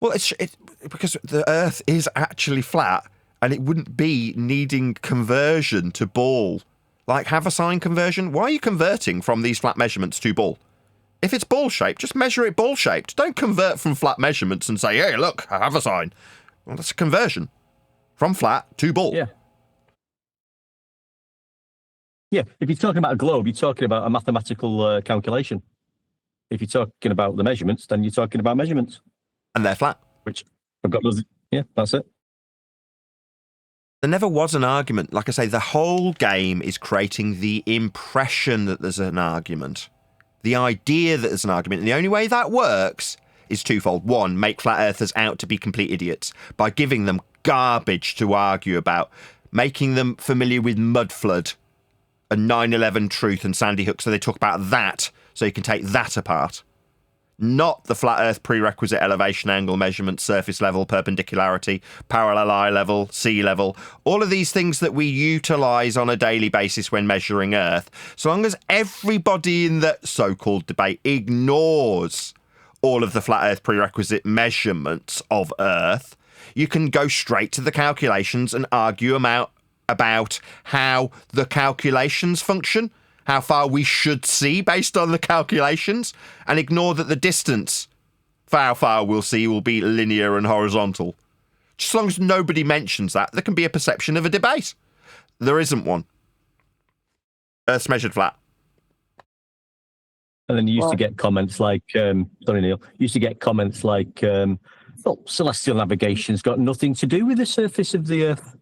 Well, it's because the Earth is actually flat, and it wouldn't be needing conversion to ball. Like, have a sign conversion. Why are you converting from these flat measurements to ball? If it's ball-shaped, just measure it ball-shaped. Don't convert from flat measurements and say, hey, look, I have a sign. Well, that's a conversion. From flat to ball. Yeah. Yeah, if you're talking about a globe, you're talking about a mathematical calculation. If you're talking about the measurements, then you're talking about measurements. And they're flat. Which I've got those. Yeah, that's it. There never was an argument. Like I say, the whole game is creating the impression that there's an argument. The idea that there's an argument. And the only way that works is twofold. One, make flat earthers out to be complete idiots by giving them garbage to argue about, making them familiar with mud flood and 9/11 truth and Sandy Hook, so they talk about that, so you can take that apart. Not the flat earth prerequisite elevation angle measurement, surface level, perpendicularity, parallel eye level, sea level, all of these things that we utilise on a daily basis when measuring Earth. So long as everybody in the so-called debate ignores all of the flat earth prerequisite measurements of Earth, you can go straight to the calculations and argue about how the calculations function, how far we should see based on the calculations, and ignore that the distance for how far we'll see will be linear and horizontal. Just as long as nobody mentions that, there can be a perception of a debate. There isn't one. Earth's measured flat. And then you used to get comments like, sorry Neil, you used to get comments like, well, celestial navigation's got nothing to do with the surface of the Earth.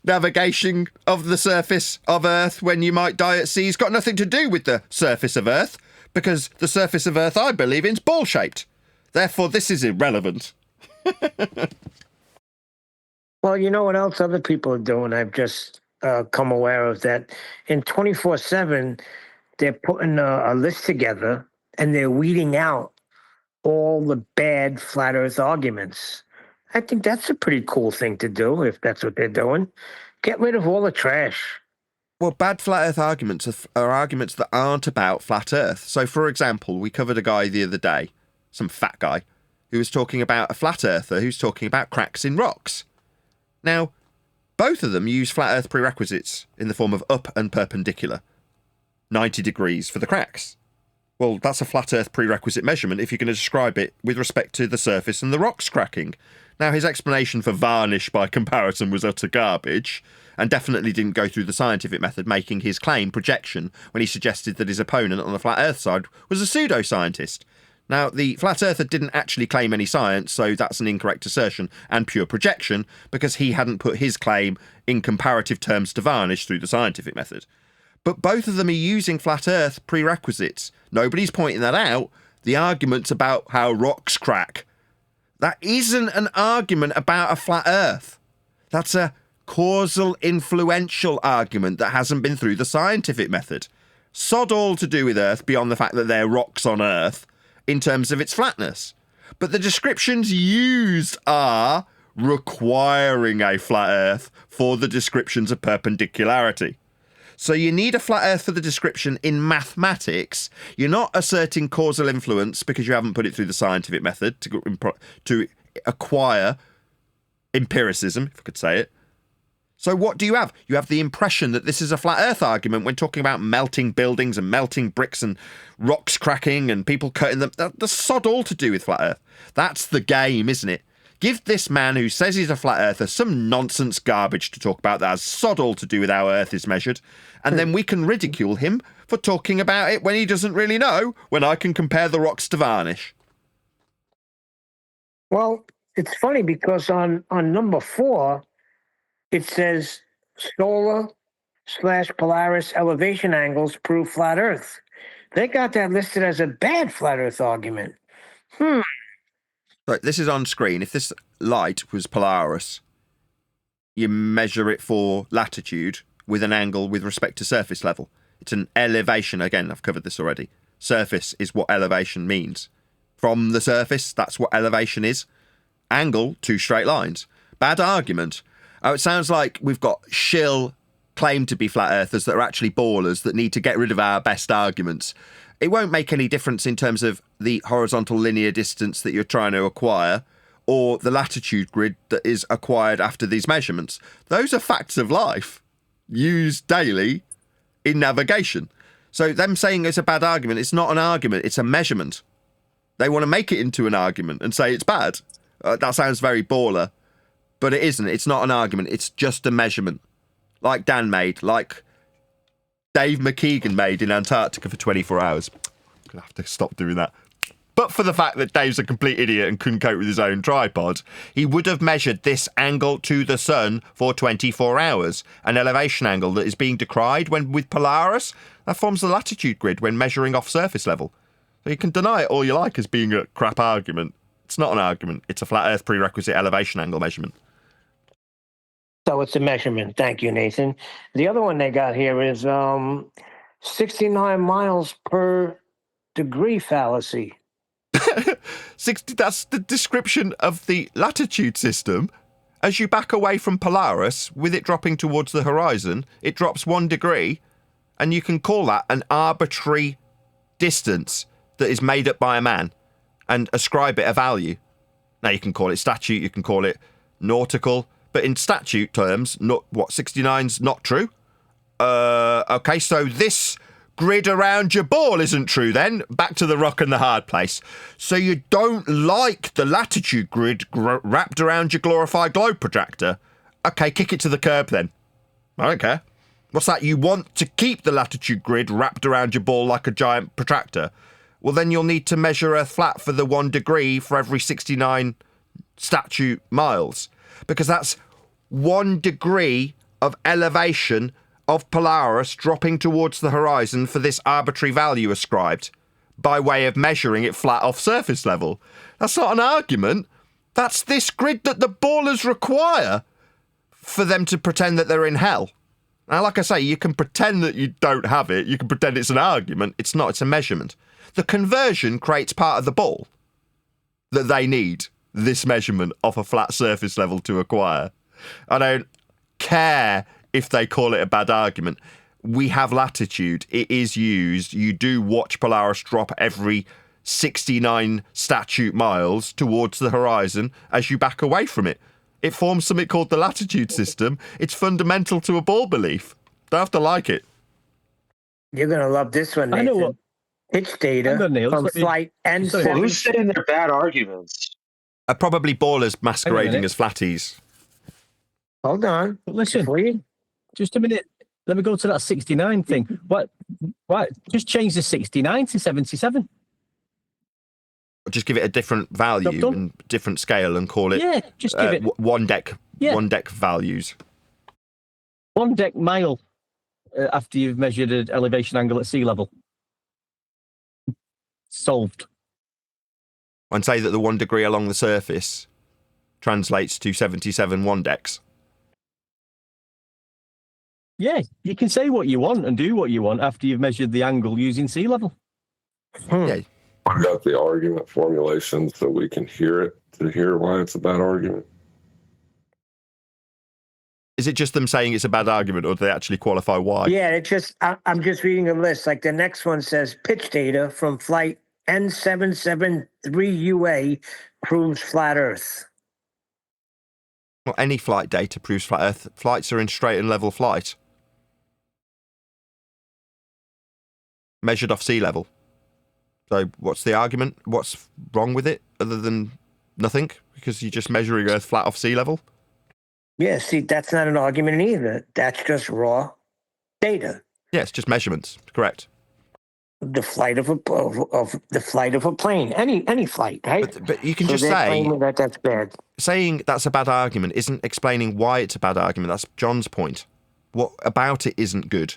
Navigation of the surface of Earth when you might die at sea has got nothing to do with the surface of Earth, because the surface of Earth, I believe, is ball-shaped. Therefore, this is irrelevant. Well, you know what else other people are doing? I've just come aware of that. In 24/7, they're putting a list together and they're weeding out all the bad flat Earth arguments. I think that's a pretty cool thing to do if that's what they're doing. Get rid of all the trash. Well, bad flat Earth arguments are arguments that aren't about flat Earth. So, for example, we covered a guy the other day, some fat guy, who was talking about a flat earther who's talking about cracks in rocks. Now, both of them use flat Earth prerequisites in the form of up and perpendicular. 90 degrees for the cracks. Well, that's a flat Earth prerequisite measurement if you're going to describe it with respect to the surface and the rocks cracking. Now, his explanation for varnish by comparison was utter garbage, and definitely didn't go through the scientific method, making his claim projection when he suggested that his opponent on the flat Earth side was a pseudoscientist. Now, the flat earther didn't actually claim any science, so that's an incorrect assertion and pure projection, because he hadn't put his claim in comparative terms to varnish through the scientific method. But both of them are using flat Earth prerequisites. Nobody's pointing that out. The argument's about how rocks crack. That isn't an argument about a flat Earth. That's a causal influential argument that hasn't been through the scientific method. Sod all to do with Earth beyond the fact that there are rocks on Earth in terms of its flatness. But the descriptions used are requiring a flat Earth for the descriptions of perpendicularity. So you need a flat Earth for the description in mathematics. You're not asserting causal influence because you haven't put it through the scientific method to acquire empiricism, if I could say it. So what do you have? You have the impression that this is a flat Earth argument when talking about melting buildings and melting bricks and rocks cracking and people cutting them. That's sod all to do with flat Earth. That's the game, isn't it? Give this man who says he's a flat earther some nonsense garbage to talk about that has sod all to do with how Earth is measured, and then we can ridicule him for talking about it when he doesn't really know, when I can compare the rocks to varnish. Well, it's funny because on number 4, it says solar/Polaris elevation angles prove flat Earth. They got that listed as a bad flat Earth argument. Right, this is on screen. If this light was Polaris, you measure it for latitude with an angle with respect to surface level. It's an elevation. Again, I've covered this already. Surface is what elevation means. From the surface, that's what elevation is. Angle, 2 straight lines. Bad argument. Oh, it sounds like we've got shill claim to be flat earthers that are actually ballers that need to get rid of our best arguments. It won't make any difference in terms of the horizontal linear distance that you're trying to acquire or the latitude grid that is acquired after these measurements. Those are facts of life used daily in navigation. So them saying it's a bad argument, it's not an argument, it's a measurement. They want to make it into an argument and say it's bad. That sounds very baller, but it isn't. It's not an argument. It's just a measurement. Like Dan made, like Dave McKeegan made in Antarctica for 24 hours. I'm going to have to stop doing that. But for the fact that Dave's a complete idiot and couldn't cope with his own tripod, he would have measured this angle to the sun for 24 hours, an elevation angle that is being decried when with Polaris. That forms the latitude grid when measuring off surface level. So you can deny it all you like as being a crap argument. It's not an argument. It's a flat Earth prerequisite elevation angle measurement. So it's a measurement. Thank you, Nathan. The other one they got here is 69 miles per degree fallacy. 60. That's the description of the latitude system. As you back away from Polaris, with it dropping towards the horizon, it drops 1 degree, and you can call that an arbitrary distance that is made up by a man and ascribe it a value. Now, you can call it statute, you can call it nautical, but in statute terms, 69's not true? Okay, so this grid around your ball isn't true then. Back to the rock and the hard place. So you don't like the latitude grid wrapped around your glorified globe protractor? Okay, kick it to the curb then. I don't care. What's that? You want to keep the latitude grid wrapped around your ball like a giant protractor? Well, then you'll need to measure Earth flat for the 1 degree for every 69 statute miles. Because that's 1 degree of elevation of Polaris dropping towards the horizon for this arbitrary value ascribed by way of measuring it flat off surface level. That's not an argument. That's this grid that the ballers require for them to pretend that they're in hell. Now, like I say, you can pretend that you don't have it. You can pretend it's an argument. It's not. It's a measurement. The conversion creates part of the ball. that they need this measurement off a flat surface level to acquire. I don't care if they call it a bad argument. We have latitude. It is used. You do watch Polaris drop every 69 statute miles towards the horizon as you back away from it. It forms something called the latitude system. It's fundamental to a ball belief. Don't have to like it. You're going to love this one, I Nathan. know what. Pitch data Hang on, Neil, from let me- flight sorry, N7. Who's saying they're bad arguments? Are probably ballers masquerading minute. as flatties. Hold on. But listen, Before you- just a minute. Let me go to that 69 thing. What? Just change the 69 to 77. Or just give it a different value done. and different scale and call it Yeah, just give it one deck Yeah. one deck values. 1 deck mile after you've measured an elevation angle at sea level. Solved. And say that the 1 degree along the surface translates to 77 one decks. Yeah, you can say what you want and do what you want after you've measured the angle using sea level. Yeah. I got the argument formulation so we can hear it to hear why it's a bad argument. Is it just them saying it's a bad argument, or do they actually qualify why? Yeah, it just I'm just reading a list. Like the next one says pitch data from flight N773UA proves flat Earth. Well, any flight data proves flat Earth. Flights are in straight and level flight. Measured off sea level. So what's the argument? What's wrong with it other than nothing? Because you're just measuring Earth flat off sea level? Yeah, see, that's not an argument either. That's just raw data. Yeah, it's just measurements. Correct. The flight of a the flight of a plane, any flight, right? But you can So just they're say, claiming that that's bad. saying that's a bad argument isn't explaining why it's a bad argument. That's John's point. What about it isn't good?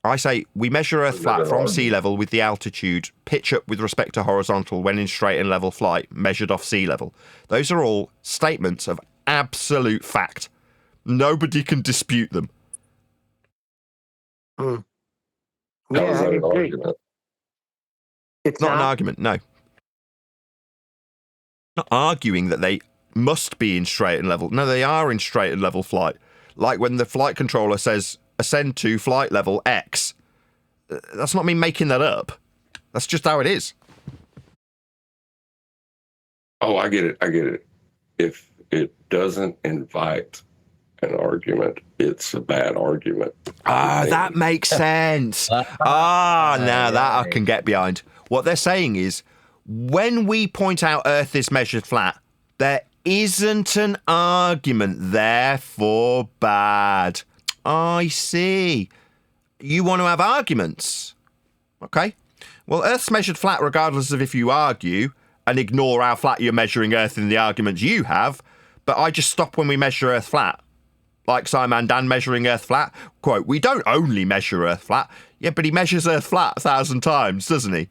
I say we measure Earth flat from sea level with the altitude, pitch up with respect to horizontal when in straight and level flight, measured off sea level. Those are all statements of absolute fact. Nobody can dispute them. Mm. How is Yeah, I that an agree. argument? It's Not an argument, no. Not arguing that they must be in straight and level. No, they are in straight and level flight. Like when the flight controller says ascend to flight level X. That's not me making that up. That's just how it is. Oh, I get it. If it doesn't invite an argument, it's a bad argument. That makes sense. Now that I can get behind. What they're saying is, when we point out Earth is measured flat, there isn't an argument, therefore bad. I see. You want to have arguments. Okay. Well, Earth's measured flat regardless of if you argue and ignore how flat you're measuring Earth in the arguments you have, but I just stop when we measure Earth flat. Like Simon Dan measuring Earth flat. Quote, we don't only measure Earth flat. Yeah, but he measures Earth flat 1,000 times, doesn't he?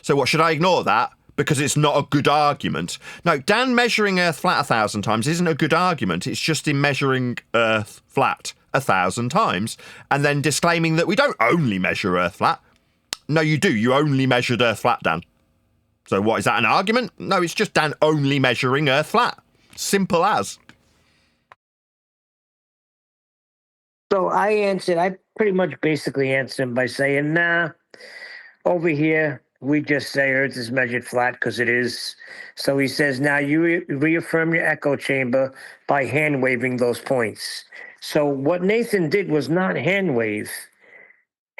So what, should I ignore that? Because it's not a good argument. No, Dan measuring Earth flat 1,000 times isn't a good argument. It's just him measuring Earth flat 1,000 times and then disclaiming that we don't only measure Earth flat. No, you do. You only measured Earth flat, Dan. So what, is that an argument? No, it's just Dan only measuring Earth flat. Simple as. So I pretty much basically answered him by saying, nah, over here, we just say Earth is measured flat because it is. So he says, now you reaffirm your echo chamber by hand waving those points. So what Nathan did was not hand wave.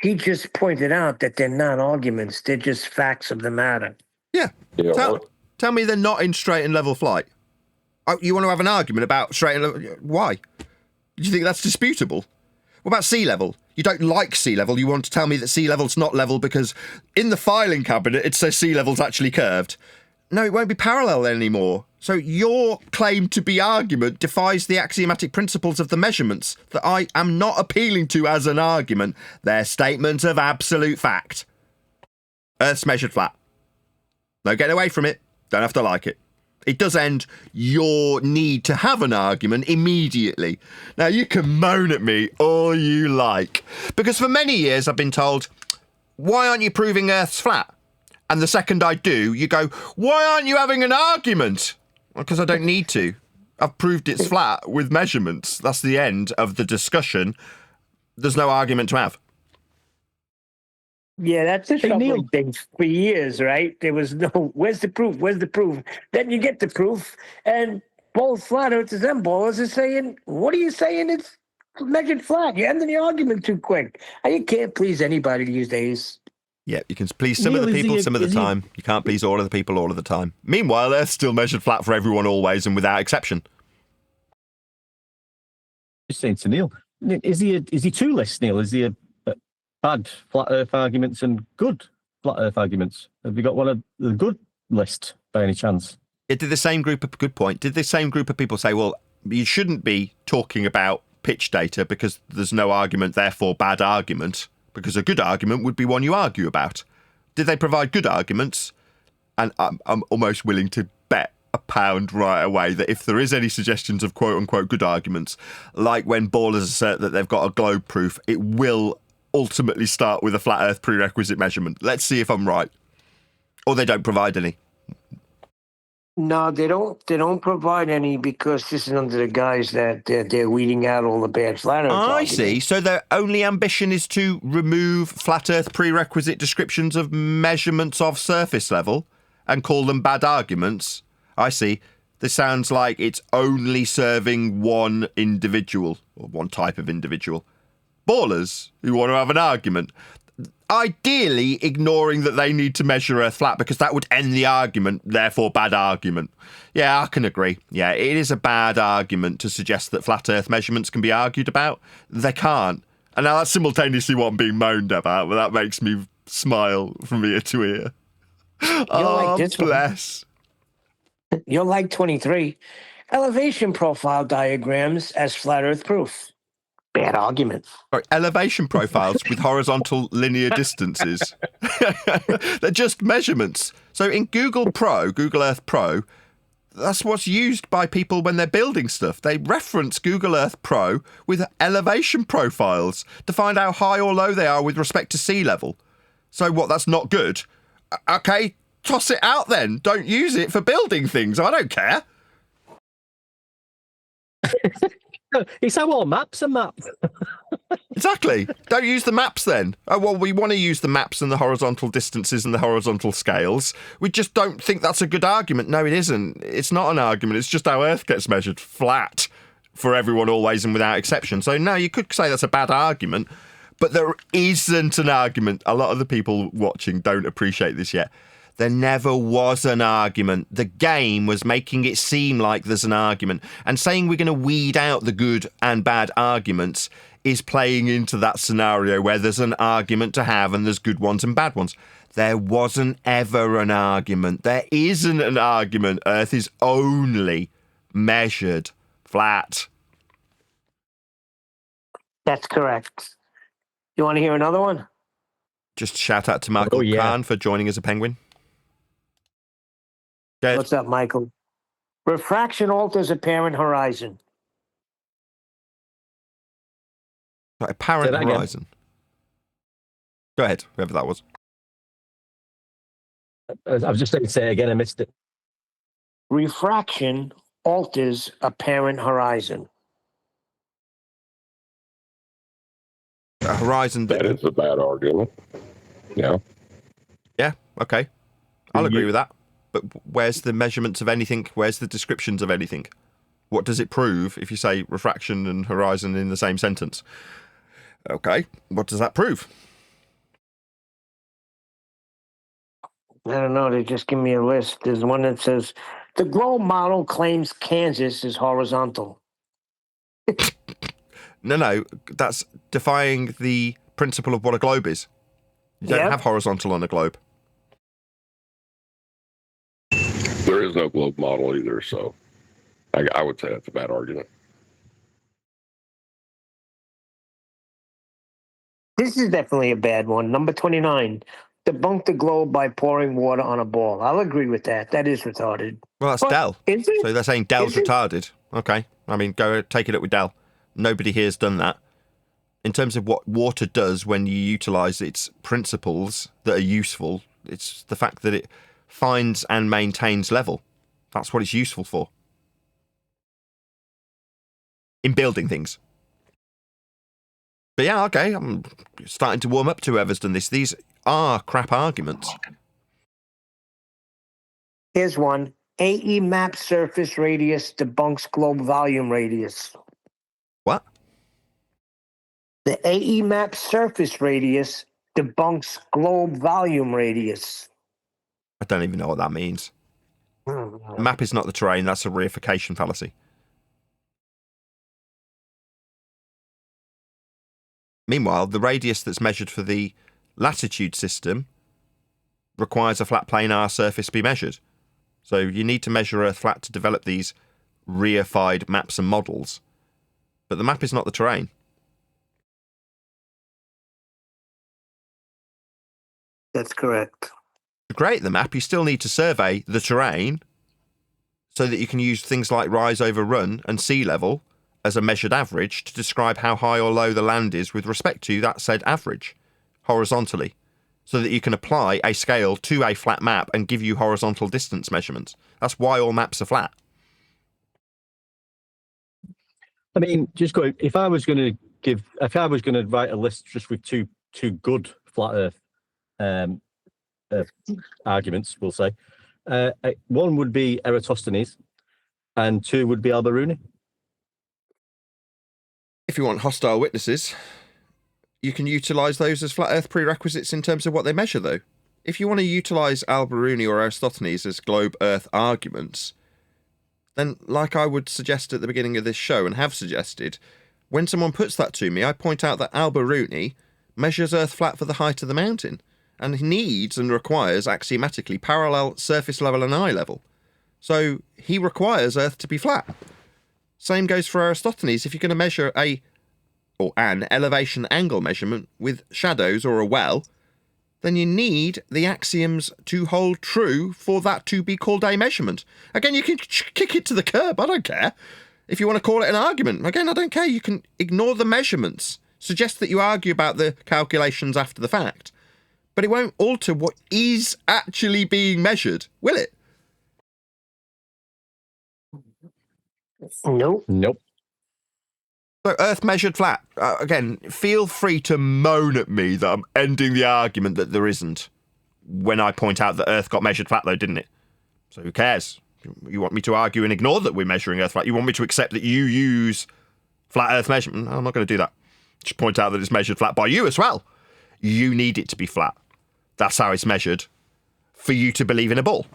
He just pointed out that they're not arguments. They're just facts of the matter. Yeah. You know Tell, what? tell me they're not in straight and level flight. Oh, you want to have an argument about straight and level? Why? Do you think that's disputable? What about sea level? You don't like sea level. You want to tell me that sea level's not level because in the filing cabinet it says sea level's actually curved. No, it won't be parallel anymore. So your claim to be argument defies the axiomatic principles of the measurements that I am not appealing to as an argument. They're statements of absolute fact. Earth's measured flat. No getting away from it. Don't have to like it. It does end your need to have an argument immediately. Now, you can moan at me all you like. Because for many years I've been told, why aren't you proving Earth's flat? And the second I do, you go, why aren't you having an argument? Because I don't need to. I've proved it's flat with measurements. That's the end of the discussion. There's no argument to have. Yeah, that's a Neil. troubling thing for years, right? There was no, where's the proof? Where's the proof? Then you get the proof, and both flat earthers and ballers are saying, what are you saying? It's measured flat. You're ending the argument too quick. And you can't please anybody these days. Yeah, you can please some Neil, of the is people he- some of the is he- time. You can't please all of the people all of the time. Meanwhile, Earth's still measured flat for everyone always and without exception. Just saying to Neil, is he two lists, Neil? Is he a bad flat Earth arguments and good flat Earth arguments? Have you got one of the good list by any chance? Did the same group of good point? Did the same group of people say, well, you shouldn't be talking about pitch data because there's no argument, therefore bad argument? Because a good argument would be one you argue about. Did they provide good arguments? And I'm almost willing to bet £1 right away that if there is any suggestions of quote-unquote good arguments, like when ballers assert that they've got a globe proof, it will ultimately start with a flat Earth prerequisite measurement. Let's see if I'm right. Or they don't provide any. No, they don't. They don't provide any because this is under the guise that they're weeding out all the bad flat Earth I arguments. see. So their only ambition is to remove flat Earth prerequisite descriptions of measurements of surface level and call them bad arguments. I see. This sounds like it's only serving one individual or one type of individual. Ballers who want to have an argument. Ideally, ignoring that they need to measure Earth flat because that would end the argument, therefore bad argument. Yeah, I can agree. Yeah, it is a bad argument to suggest that flat Earth measurements can be argued about. They can't. And now that's simultaneously what I'm being moaned about, but that makes me smile from ear to ear. Oh, like this one. bless. You're like 23. Elevation profile diagrams as flat Earth proof. Bad argument. Sorry, elevation profiles with horizontal linear distances. They're just measurements. So in Google Earth Pro, that's what's used by people when they're building stuff. They reference Google Earth Pro with elevation profiles to find out how high or low they are with respect to sea level. So what, that's not good? Okay, toss it out then. Don't use it for building things. I don't care. It's how all maps are mapped. Exactly. Don't use the maps then. Oh, well, we want to use the maps and the horizontal distances and the horizontal scales. We just don't think that's a good argument. No, it isn't. It's not an argument. It's just how Earth gets measured flat for everyone always and without exception. So, no, you could say that's a bad argument, but there isn't an argument. A lot of the people watching don't appreciate this yet. There never was an argument. The game was making it seem like there's an argument. And saying we're going to weed out the good and bad arguments is playing into that scenario where there's an argument to have and there's good ones and bad ones. There wasn't ever an argument. There isn't an argument. Earth is only measured flat. That's correct. You want to hear another one? Just shout out to Michael Kahn for joining as a penguin. What's up, Michael? Refraction alters apparent horizon. Apparent Say that again. horizon. Go ahead, whoever that was. I was just saying, say it again, I missed it. Refraction alters apparent horizon. A horizon. That is a bad argument. Yeah. Yeah, okay. I'll agree with that. But where's the measurements of anything? Where's the descriptions of anything? What does it prove if you say refraction and horizon in the same sentence? Okay, what does that prove? I don't know. They just give me a list. There's one that says, the globe model claims Kansas is horizontal. No, that's defying the principle of what a globe is. You don't have horizontal on a globe. There is no globe model either, so I would say that's a bad argument. This is definitely a bad one. Number 29. Debunk the globe by pouring water on a ball. I'll agree with that. That is retarded. Well, that's But Dell. is it? So they're saying Dell's Is it? retarded. Okay. I mean, go take it up with Dell. Nobody here's done that. In terms of what water does when you utilise its principles that are useful, It's the fact that it finds and maintains level. That's what it's useful for. In building things. But yeah, okay, I'm starting to warm up to whoever's done this. These are crap arguments. Here's one. AE map surface radius debunks globe volume radius. What? The AE map surface radius debunks globe volume radius. I don't even know what that means. The map is not the terrain, that's a reification fallacy. Meanwhile, the radius that's measured for the latitude system requires a flat planar surface be measured. So you need to measure Earth flat to develop these reified maps and models. But the map is not the terrain. That's correct. To create the map, you still need to survey the terrain so that you can use things like rise over run and sea level as a measured average to describe how high or low the land is with respect to that said average, horizontally, so that you can apply a scale to a flat map and give you horizontal distance measurements. That's why all maps are flat. I mean, just going. If I was going to write a list just with two good flat Earth arguments, we'll say, one would be Eratosthenes, and two would be Al-Biruni. If you want hostile witnesses, you can utilise those as flat Earth prerequisites in terms of what they measure, though. If you want to utilise Al-Biruni or Eratosthenes as globe Earth arguments, then, like I would suggest at the beginning of this show and have suggested, when someone puts that to me, I point out that Al-Biruni measures Earth flat for the height of the mountain, and he needs and requires axiomatically parallel surface level and eye level. So he requires Earth to be flat. Same goes for Eratosthenes. If you're going to measure an elevation angle measurement with shadows or a well, then you need the axioms to hold true for that to be called a measurement. Again, you can kick it to the curb. I don't care. If you want to call it an argument, again, I don't care. You can ignore the measurements. Suggest that you argue about the calculations after the fact. But it won't alter what is actually being measured, will it? Nope. So Earth measured flat. Again, feel free to moan at me that I'm ending the argument that there isn't when I point out that Earth got measured flat, though, didn't it? So who cares? You want me to argue and ignore that we're measuring Earth flat? You want me to accept that you use flat Earth measurement? No, I'm not going to do that. Just point out that it's measured flat by you as well. You need it to be flat. That's how it's measured for you to believe in a ball.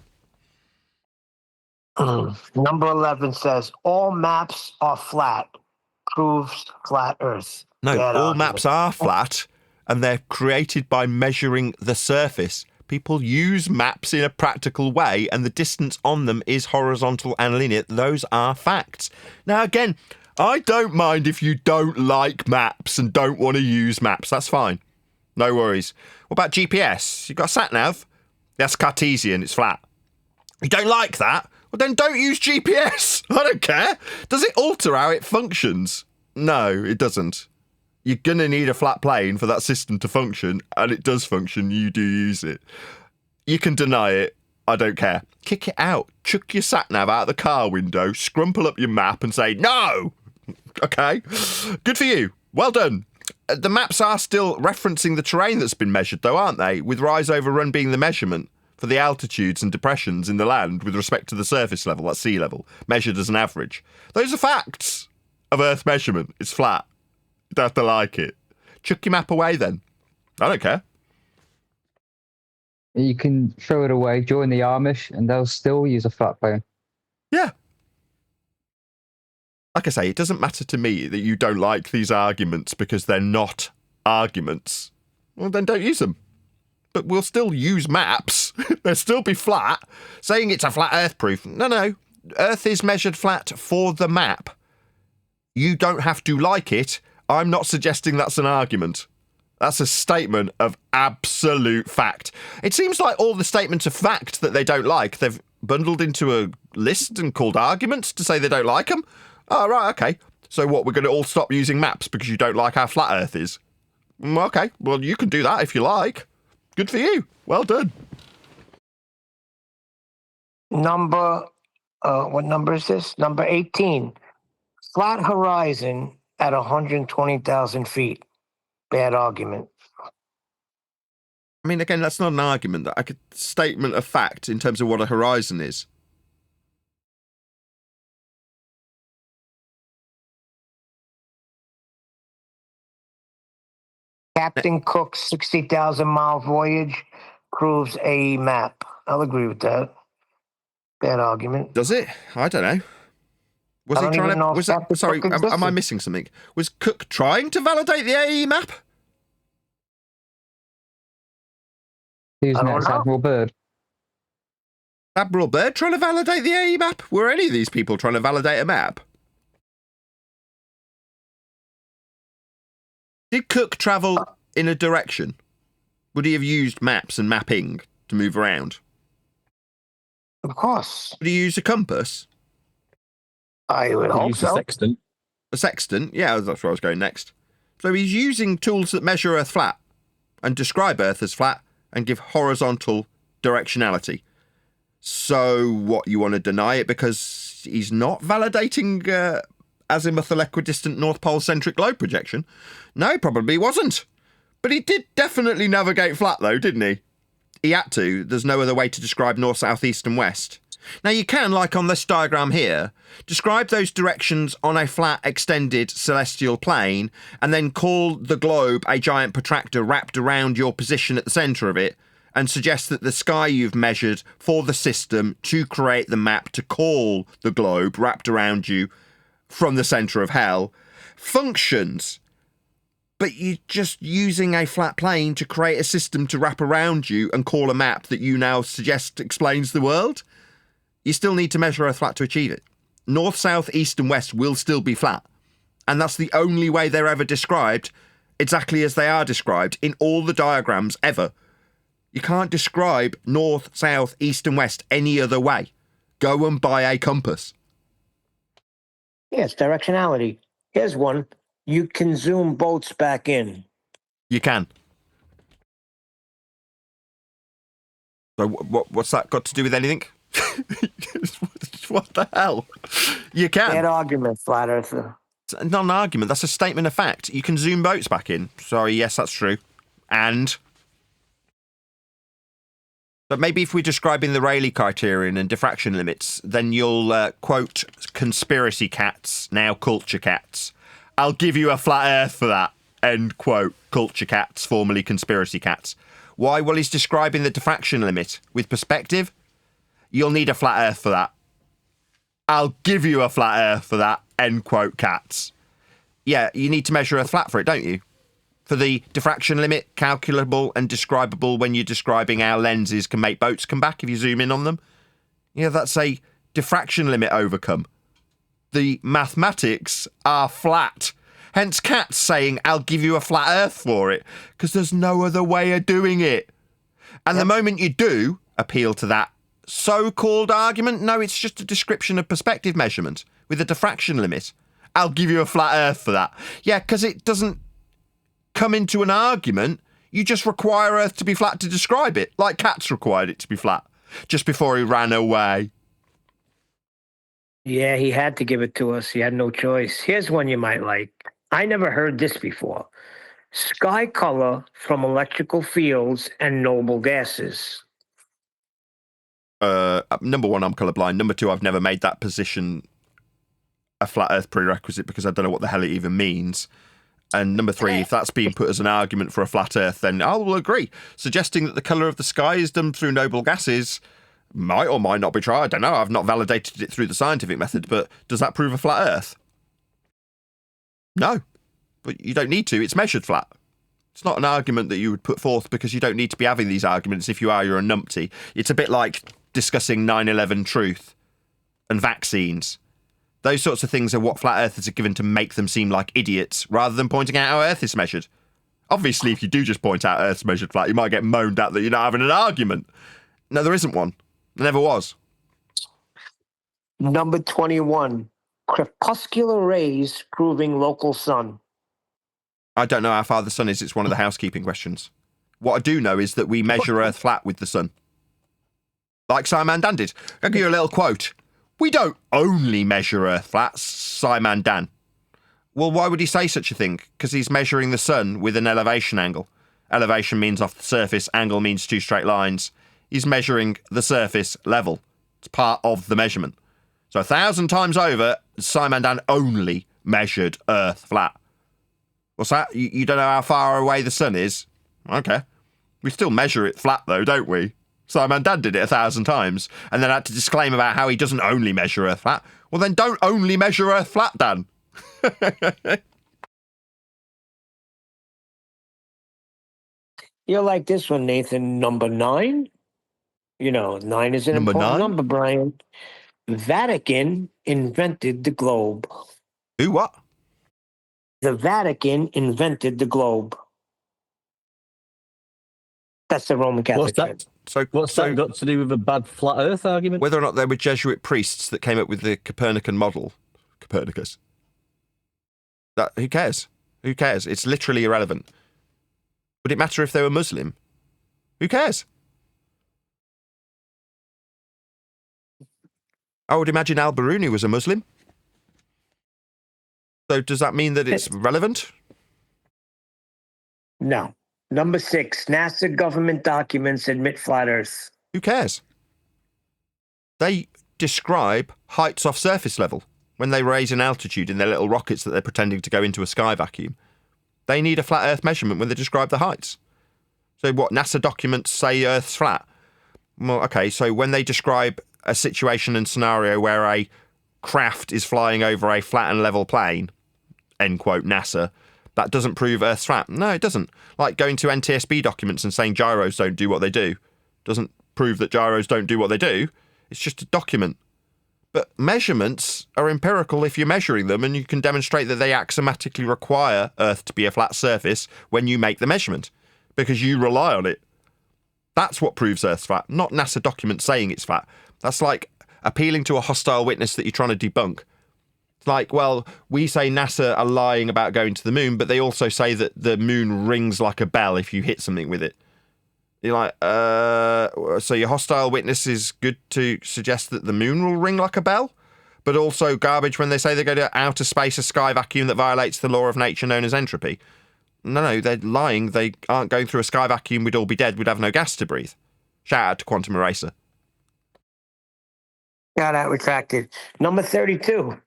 Number 11 says, all maps are flat. Proves flat Earth. No, all maps are flat, and they're created by measuring the surface. People use maps in a practical way, and the distance on them is horizontal and linear. Those are facts. Now, again, I don't mind if you don't like maps and don't want to use maps. That's fine. No worries. What about GPS? You've got a sat-nav? That's Cartesian. It's flat. You don't like that? Well, then don't use GPS. I don't care. Does it alter how it functions? No, it doesn't. You're going to need a flat plane for that system to function, and it does function. You do use it. You can deny it. I don't care. Kick it out. Chuck your sat-nav out the car window, scrumple up your map and say, no! Okay. Good for you. Well done. The maps are still referencing the terrain that's been measured, though, aren't they? With rise over run being the measurement for the altitudes and depressions in the land with respect to the surface level, that's sea level, measured as an average. Those are facts of Earth measurement. It's flat. You don't have to like it. Chuck your map away then. I don't care. You can throw it away, join the Amish, and they'll still use a flat plane. Yeah. Like I say, it doesn't matter to me that you don't like these arguments because they're not arguments. Well, then don't use them. But we'll still use maps. They'll still be flat. Saying it's a flat Earth proof. No. Earth is measured flat for the map. You don't have to like it. I'm not suggesting that's an argument. That's a statement of absolute fact. It seems like all the statements of fact that they don't like, they've bundled into a list and called arguments to say they don't like them. Oh, right, okay. So what, we're going to all stop using maps because you don't like how flat Earth is? Okay, well, you can do that if you like. Good for you. Well done. Number, what number is this? Number 18. Flat horizon at 120,000 feet. Bad argument. I mean, again, that's not an argument. That a statement of fact in terms of what a horizon is. Captain Cook's 60,000-mile voyage proves a map. I'll agree with that. Bad argument. Does it? I don't know. Was I he don't trying even to? know if Was that? Captain Sorry, Cook am I existed. missing something? Was Cook trying to validate the AE map? Who's I don't next? know. Admiral Byrd. Admiral Byrd trying to validate the AE map? Were any of these people trying to validate a map? Did Cook travel in a direction? Would he have used maps and mapping to move around? Of course. Would he use a compass? I would hope Use the so. sextant. A sextant? Yeah, that's where I was going next. So he's using tools that measure Earth flat and describe Earth as flat and give horizontal directionality. So what, you want to deny it because he's not validating azimuthal equidistant North Pole centric globe projection? No, probably wasn't. But he did definitely navigate flat though, didn't he? He had to. There's no other way to describe north, south, east and west. Now you can, like on this diagram here, describe those directions on a flat extended celestial plane and then call the globe a giant protractor wrapped around your position at the centre of it and suggest that the sky you've measured for the system to create the map to call the globe wrapped around you from the centre of hell functions. But you're just using a flat plane to create a system to wrap around you and call a map that you now suggest explains the world. You still need to measure Earth flat to achieve it. North, south, east and west will still be flat. And that's the only way they're ever described, exactly as they are described in all the diagrams ever. You can't describe north, south, east and west any other way. Go and buy a compass. Yes, directionality. Here's one. You can zoom boats back in. You can. So what's that got to do with anything? What the hell? You can. Bad argument, flat earther. It's not an argument. That's a statement of fact. You can zoom boats back in. Sorry, yes, that's true. And... But maybe if we're describing the Rayleigh criterion and diffraction limits, then you'll quote conspiracy cats, now culture cats. I'll give you a flat earth for that. End quote. Culture cats, formerly conspiracy cats. Why? Well, he's describing the diffraction limit. With perspective, you'll need a flat earth for that. I'll give you a flat earth for that. End quote, cats. Yeah, you need to measure Earth flat for it, don't you? For the diffraction limit, calculable and describable when you're describing how lenses can make boats come back if you zoom in on them. Yeah, that's a diffraction limit overcome. The mathematics are flat. Hence cats saying, I'll give you a flat earth for it, because there's no other way of doing it. And the moment you do appeal to that so-called argument, no, it's just a description of perspective measurement with a diffraction limit. I'll give you a flat earth for that. Yeah, because it doesn't come into an argument. You just require Earth to be flat to describe it, like cats required it to be flat, just before he ran away. Yeah, he had to give it to us. He had no choice. Here's one you might like. I never heard this before. Sky color from electrical fields and noble gases. Number one, I'm colourblind. Number two, I've never made that position a flat Earth prerequisite because I don't know what the hell it even means. And number three, if that's being put as an argument for a flat Earth, then I will agree. Suggesting that the colour of the sky is done through noble gases might or might not be true. I don't know. I've not validated it through the scientific method, but does that prove a flat Earth? No, but you don't need to. It's measured flat. It's not an argument that you would put forth because you don't need to be having these arguments. If you are, you're a numpty. It's a bit like discussing 9/11 truth and vaccines. Those sorts of things are what flat earthers are given to make them seem like idiots, rather than pointing out how Earth is measured. Obviously, if you do just point out Earth's measured flat, you might get moaned at that you're not having an argument. No, there isn't one. There never was. Number 21. Crepuscular rays proving local sun. I don't know how far the sun is. It's one of the housekeeping questions. What I do know is that we measure Earth flat with the sun. like Simon Dan did. I'll give you a little quote. We don't only measure Earth flat, Simon Dan. Well, why would he say such a thing? Because he's measuring the sun with an elevation angle. Elevation means off the surface, angle means two straight lines. He's measuring the surface level. It's part of the measurement. So 1,000 times over, Simon Dan only measured Earth flat. What's that? You don't know how far away the sun is? Okay. We still measure it flat, though, don't we? Simon Dan did it 1,000 times, and then had to disclaim about how he doesn't only measure Earth flat. Well, then don't only measure Earth flat, Dan. You're like this one, Nathan. Number 9. You know, 9 is an Number important 9? number, Brian. Vatican invented the globe. Who what? The Vatican invented the globe. That's the Roman Catholic Church. What's that got to do with a bad flat Earth argument? Whether or not they were Jesuit priests that came up with the Copernican model. Copernicus. Who cares? Who cares? It's literally irrelevant. Would it matter if they were Muslim? Who cares? I would imagine Al-Biruni was a Muslim. So does that mean that it's relevant? No. Number 6, NASA government documents admit flat Earth. Who cares? They describe heights off surface level when they raise an altitude in their little rockets that they're pretending to go into a sky vacuum. They need a flat Earth measurement when they describe the heights. So what, NASA documents say Earth's flat? Well, okay, so when they describe a situation and scenario where a craft is flying over a flat and level plane, end quote, NASA, that doesn't prove Earth's flat. No, it doesn't. Like going to NTSB documents and saying gyros don't do what they do doesn't prove that gyros don't do what they do. It's just a document. But measurements are empirical if you're measuring them, and you can demonstrate that they axiomatically require Earth to be a flat surface when you make the measurement, because you rely on it. That's what proves Earth's flat, not NASA documents saying it's flat. That's like appealing to a hostile witness that you're trying to debunk. It's like, well, we say NASA are lying about going to the moon, but they also say that the moon rings like a bell if you hit something with it. You're like, so your hostile witness is good to suggest that the moon will ring like a bell, but also garbage when they say they go to outer space, a sky vacuum that violates the law of nature known as entropy. No, they're lying. They aren't going through a sky vacuum. We'd all be dead. We'd have no gas to breathe. Shout out to Quantum Eraser. Got out retracted. Number 32.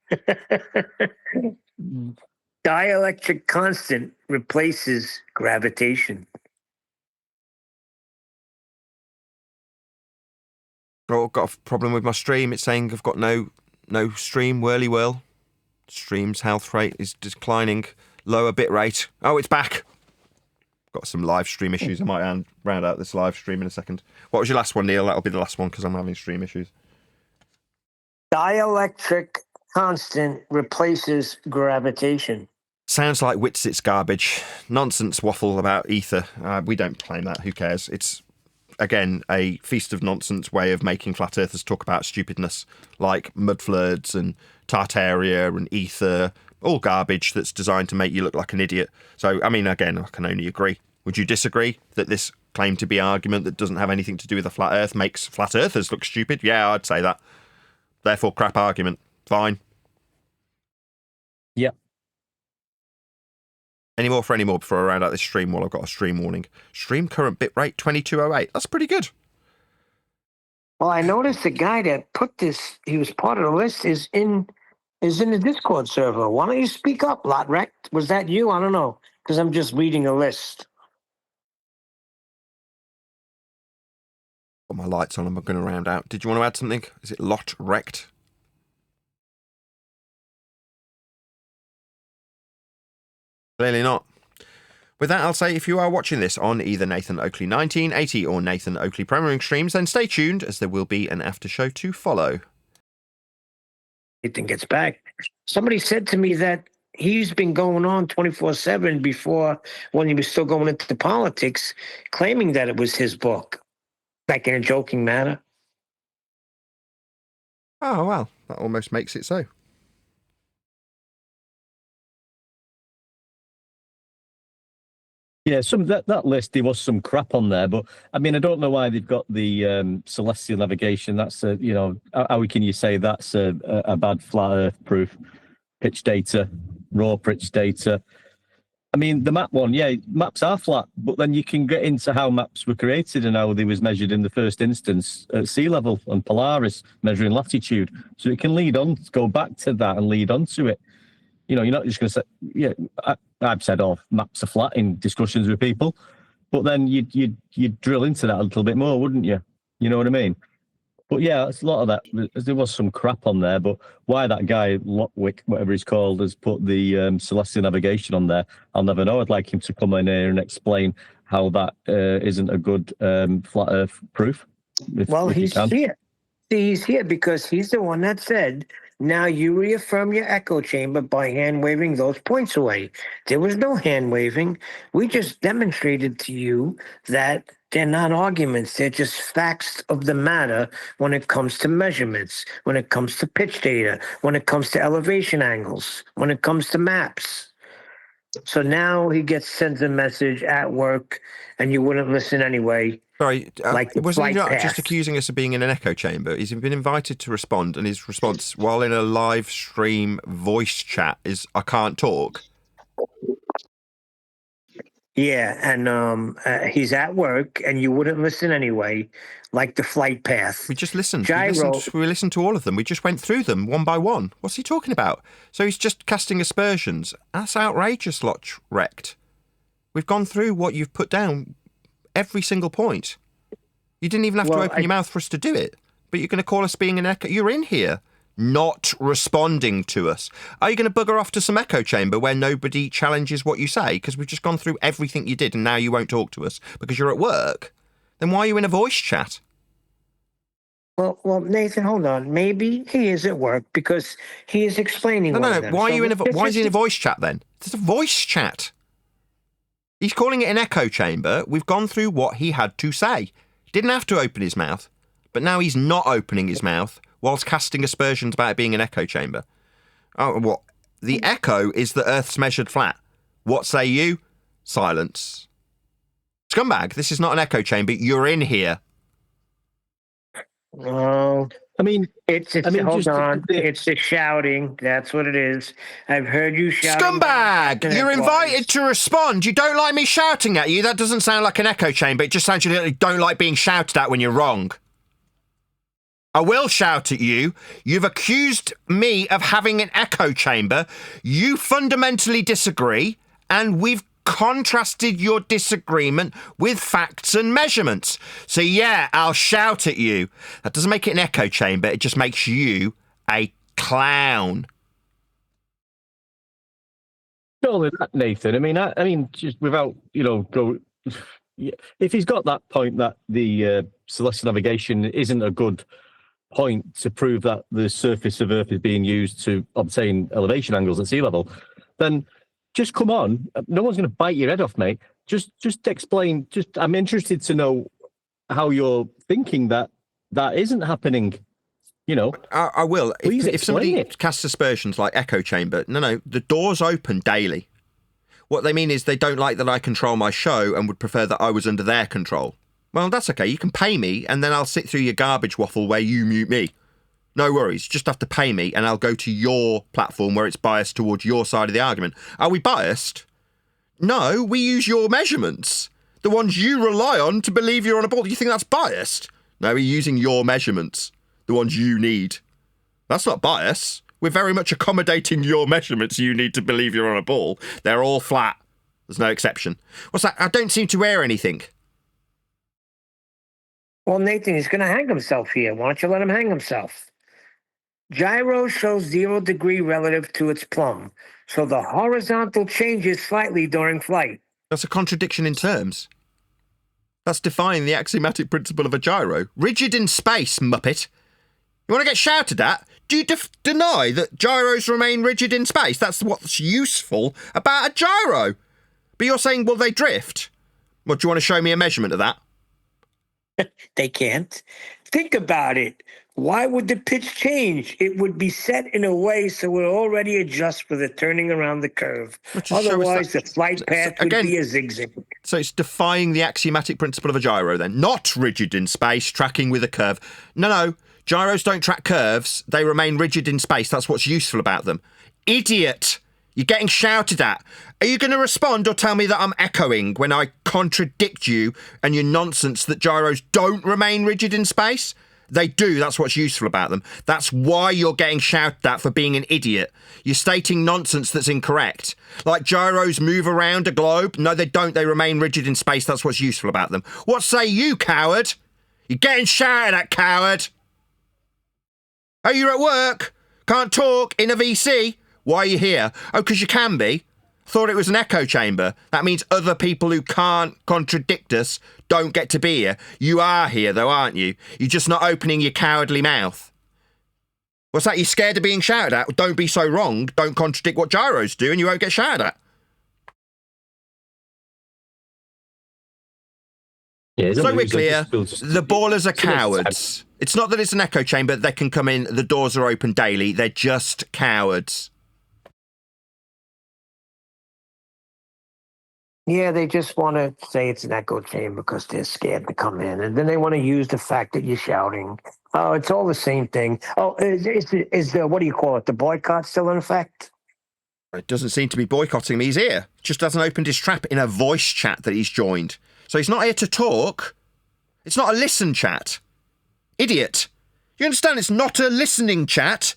Dielectric constant replaces gravitation. Oh, I've got a problem with my stream. It's saying I've got no stream, whirly whirl. Stream's health rate is declining. Lower bit rate. Oh, it's back. Got some live stream issues. I might round out this live stream in a second. What was your last one, Neil? That'll be the last one because I'm having stream issues. Dielectric constant replaces gravitation. Sounds like Witzit's garbage. Nonsense waffle about ether. We don't claim that. Who cares? It's, again, a feast of nonsense way of making flat earthers talk about stupidness, like mud floods and Tartaria and ether, all garbage that's designed to make you look like an idiot. So, I mean, again, I can only agree. Would you disagree that this claim to be argument that doesn't have anything to do with the flat earth makes flat earthers look stupid? Yeah, I'd say that. Therefore, crap argument. Fine. Yep. Any more before I round out this stream while I've got a stream warning? Stream current bitrate 2208. That's pretty good. Well, I noticed the guy that put this, he was part of the list, is in the Discord server. Why don't you speak up, Lotrect? Was that you? I don't know, because I'm just reading a list. Got my lights on. I'm going to round out. Did you want to add something? Is it Lotrect? Clearly not. With that, I'll say if you are watching this on either Nathan Oakley 1980 or Nathan Oakley Premiering streams, then stay tuned as there will be an after show to follow. Nathan gets back. Somebody said to me that he's been going on 24/7 before, when he was still going into politics, claiming that it was his book, like in a joking manner. Oh, well, that almost makes it so. Yeah, that list, there was some crap on there, but I mean, I don't know why they've got the celestial navigation. That's how can you say that's a bad flat Earth proof? Pitch data, raw pitch data. I mean, the map one, yeah, maps are flat, but then you can get into how maps were created and how they was measured in the first instance at sea level and Polaris, measuring latitude. So it can lead on, go back to that and lead on to it. You're not just going to say, yeah, I've said, maps are flat in discussions with people, but then you'd drill into that a little bit more, wouldn't you? You know what I mean? But yeah, it's a lot of that. There was some crap on there, but why that guy, Lockwick, whatever he's called, has put the celestial navigation on there, I'll never know. I'd like him to come in here and explain how that isn't a good flat Earth proof. Well, he's here. See, he's here because he's the one that said, now you reaffirm your echo chamber by hand waving those points away. There was no hand waving. We just demonstrated to you that they're not arguments. They're just facts of the matter when it comes to measurements, when it comes to pitch data, when it comes to elevation angles, when it comes to maps. So now he sends a message at work and you wouldn't listen anyway. Sorry, wasn't he not path. just accusing us of being in an echo chamber? He's been invited to respond, and his response while in a live stream voice chat is, I can't talk. Yeah, and he's at work, and you wouldn't listen anyway, like the flight path. We just listened. Gyro. We listened to all of them. We just went through them one by one. What's he talking about? So he's just casting aspersions. That's outrageous, Lotch Wrecked. We've gone through what you've put down, every single point. You didn't even have to open your mouth for us to do it. But you're going to call us being an echo. You're in here, not responding to us. Are you going to bugger off to some echo chamber where nobody challenges what you say? Because we've just gone through everything you did and now you won't talk to us because you're at work. Then why are you in a voice chat? Well, Nathan, hold on. Maybe he is at work because he is explaining. No. Why is he in a voice? voice chat then? It's a voice chat. He's calling it an echo chamber. We've gone through what he had to say. He didn't have to open his mouth, but now he's not opening his mouth whilst casting aspersions about it being an echo chamber. Oh, what? The echo is the Earth's measured flat. What say you? Silence. Scumbag, this is not an echo chamber. You're in here. Oh, I mean, hold on. It's the shouting. That's what it is. I've heard you shouting. Scumbag! You're invited to respond. You don't like me shouting at you. That doesn't sound like an echo chamber. It just sounds like you don't like being shouted at when you're wrong. I will shout at you. You've accused me of having an echo chamber. You fundamentally disagree, and we've contrasted your disagreement with facts and measurements. So yeah, I'll shout at you. That doesn't make it an echo chamber. It just makes you a clown. Not only that, Nathan. I mean, just without if he's got that point that the celestial navigation isn't a good point to prove that the surface of Earth is being used to obtain elevation angles at sea level, then just come on. No one's going to bite your head off, mate. Just explain. I'm interested to know how you're thinking that isn't happening. I will. If somebody it. casts aspersions like echo chamber, no, the door's open daily. What they mean is they don't like that I control my show and would prefer that I was under their control. Well, that's okay. You can pay me, and then I'll sit through your garbage waffle where you mute me. No worries, just have to pay me and I'll go to your platform where it's biased towards your side of the argument. Are we biased? No, we use your measurements. The ones you rely on to believe you're on a ball. Do you think that's biased? No, we're using your measurements. The ones you need. That's not bias. We're very much accommodating your measurements you need to believe you're on a ball. They're all flat. There's no exception. What's that? I don't seem to wear anything. Well, Nathan, he's going to hang himself here. Why don't you let him hang himself? Gyro shows 0 degree relative to its plumb, so the horizontal changes slightly during flight. That's a contradiction in terms. That's defying the axiomatic principle of a gyro. Rigid in space, muppet. You want to get shouted at? Do you deny that gyros remain rigid in space? That's what's useful about a gyro. But you're saying, well, they drift. Well, do you want to show me a measurement of that? They can't. Think about it. why would the pitch change? It would be set in a way so it already adjusts for the turning around the curve. Otherwise, the flight path would be a zigzag. So it's defying the axiomatic principle of a gyro then. Not rigid in space, tracking with a curve. No. Gyros don't track curves. They remain rigid in space. That's what's useful about them. Idiot! You're getting shouted at. Are you going to respond or tell me that I'm echoing when I contradict you and your nonsense that gyros don't remain rigid in space? They do. That's what's useful about them. That's why you're getting shouted at for being an idiot. You're stating nonsense that's incorrect. Like gyros move around a globe. No, they don't. They remain rigid in space. That's what's useful about them. What say you, coward? You're getting shouted at, coward. Oh, you're at work? Can't talk in a VC? Why are you here? Oh, because you can be. Thought it was an echo chamber. That means other people who can't contradict us don't get to be here. You are here, though, aren't you? You're just not opening your cowardly mouth. What's that? You're scared of being shouted at? Don't be so wrong. Don't contradict what gyros do and you won't get shouted at. Yeah, so we're clear. The ballers are cowards. It's not that it's an echo chamber. They can come in. The doors are open daily. They're just cowards. Yeah, they just want to say it's an echo chamber because they're scared to come in. And then they want to use the fact that you're shouting. Oh, it's all the same thing. Oh, is the, what do you call it, the boycott still in effect? It doesn't seem to be boycotting him. He's here. Just hasn't opened his trap in a voice chat that he's joined. So he's not here to talk. It's not a listen chat. Idiot. You understand it's not a listening chat?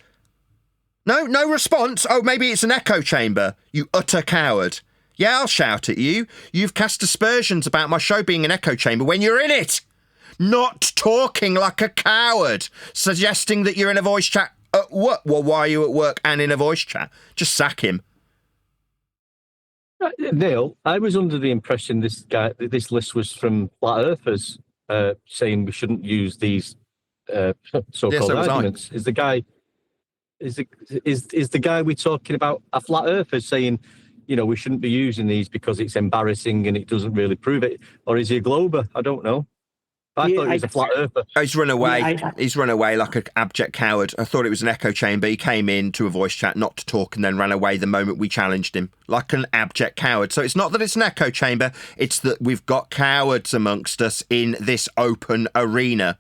No response? Oh, maybe it's an echo chamber. You utter coward. Yeah, I'll shout at you. You've cast aspersions about my show being an echo chamber when you're in it. Not talking like a coward. Suggesting that you're in a voice chat at work. Well, why are you at work and in a voice chat? Just sack him. Neil, I was under the impression this list was from flat earthers saying we shouldn't use these so-called arguments. Is the guy we're talking about a flat earther saying, you know, we shouldn't be using these because it's embarrassing and it doesn't really prove it? Or is he a glober? I don't know. I thought he was a flat earther. He's run away. He's run away like an abject coward. I thought it was an echo chamber. He came in to a voice chat not to talk and then ran away the moment we challenged him. Like an abject coward. So it's not that it's an echo chamber. It's that we've got cowards amongst us in this open arena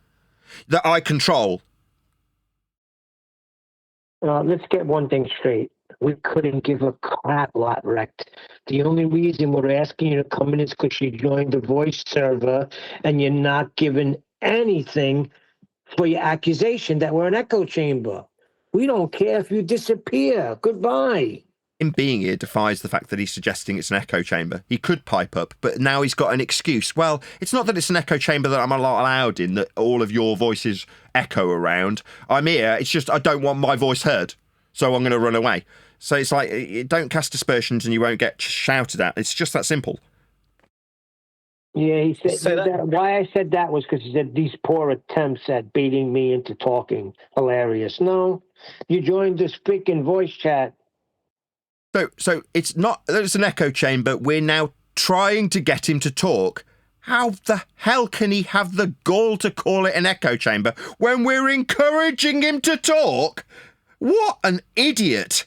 that I control. Let's get one thing straight. We couldn't give a crap, lot wrecked. The only reason we're asking you to come in is because you joined the voice server and you're not given anything for your accusation that we're an echo chamber. We don't care if you disappear. Goodbye. Him being here defies the fact that he's suggesting it's an echo chamber. He could pipe up, but now he's got an excuse. Well, it's not that it's an echo chamber that I'm allowed in, that all of your voices echo around. I'm here. It's just I don't want my voice heard, so I'm going to run away. So it's like, don't cast aspersions and you won't get shouted at. It's just that simple. Yeah, he said that. Why I said that was because he said these poor attempts at baiting me into talking. Hilarious. No, you joined this freaking voice chat. So it's not that it's an echo chamber. We're now trying to get him to talk. How the hell can he have the gall to call it an echo chamber when we're encouraging him to talk? What an idiot.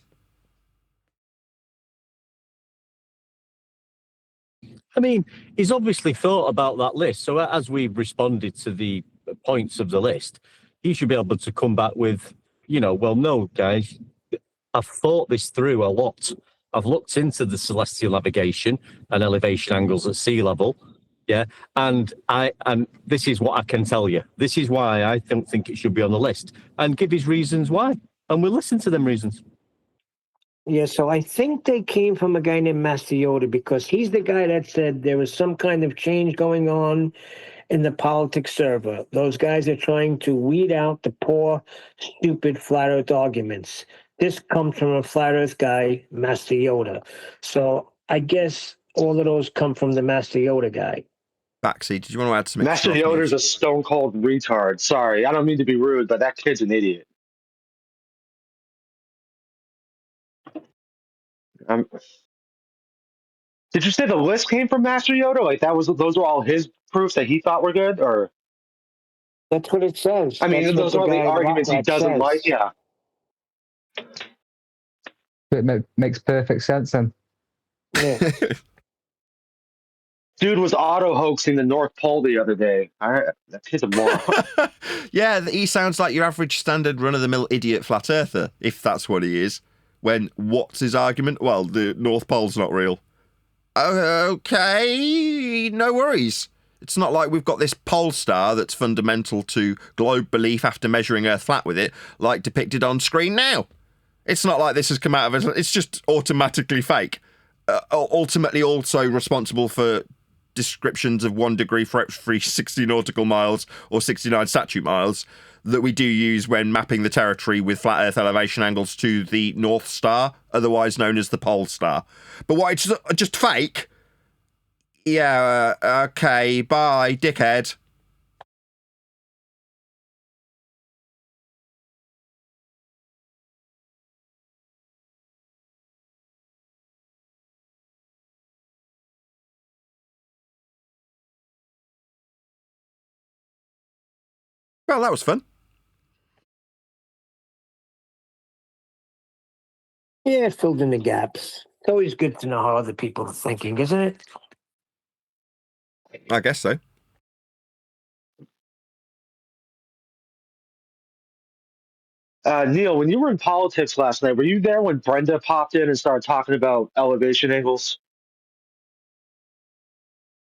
I mean, he's obviously thought about that list. So as we've responded to the points of the list, he should be able to come back with, you know, well, no, guys, I've thought this through a lot. I've looked into the celestial navigation and elevation angles at sea level. Yeah. And this is what I can tell you. This is why I don't think it should be on the list, and give his reasons why. And we'll listen to them reasons. Yeah, so I think they came from a guy named Master Yoda because he's the guy that said there was some kind of change going on in the politics server. Those guys are trying to weed out the poor, stupid flat earth arguments. This comes from a flat earth guy, Master Yoda. So I guess all of those come from the Master Yoda guy. Backseat, did you want to add something? Master Yoda's a stone cold retard. Sorry, I don't mean to be rude, but that kid's an idiot. Did you say the list came from Master Yoda? Like those were all his proofs that he thought were good, or? That's what it says. I mean, That's what those are the guy arguments he Locke doesn't says. like. Yeah. It makes perfect sense then. Yeah. Dude was auto hoaxing the North Pole the other day. That kid's a moron. Yeah, he sounds like your average standard run-of-the-mill idiot flat earther, if that's what he is. When what's his argument? Well, the North Pole's not real. Okay, no worries. It's not like we've got this pole star that's fundamental to globe belief after measuring Earth flat with it, like depicted on screen now. It's not like this has come out of it. It's just automatically fake. Ultimately also responsible for descriptions of 1 degree for every 60 nautical miles or 69 statute miles that we do use when mapping the territory with flat Earth elevation angles to the North Star, otherwise known as the Pole Star. But why it's just fake? Yeah, okay, bye, dickhead. Well, that was fun. Yeah, it filled in the gaps. It's always good to know how other people are thinking, isn't it? I guess so. Neil, when you were in politics last night, were you there when Brenda popped in and started talking about elevation angles?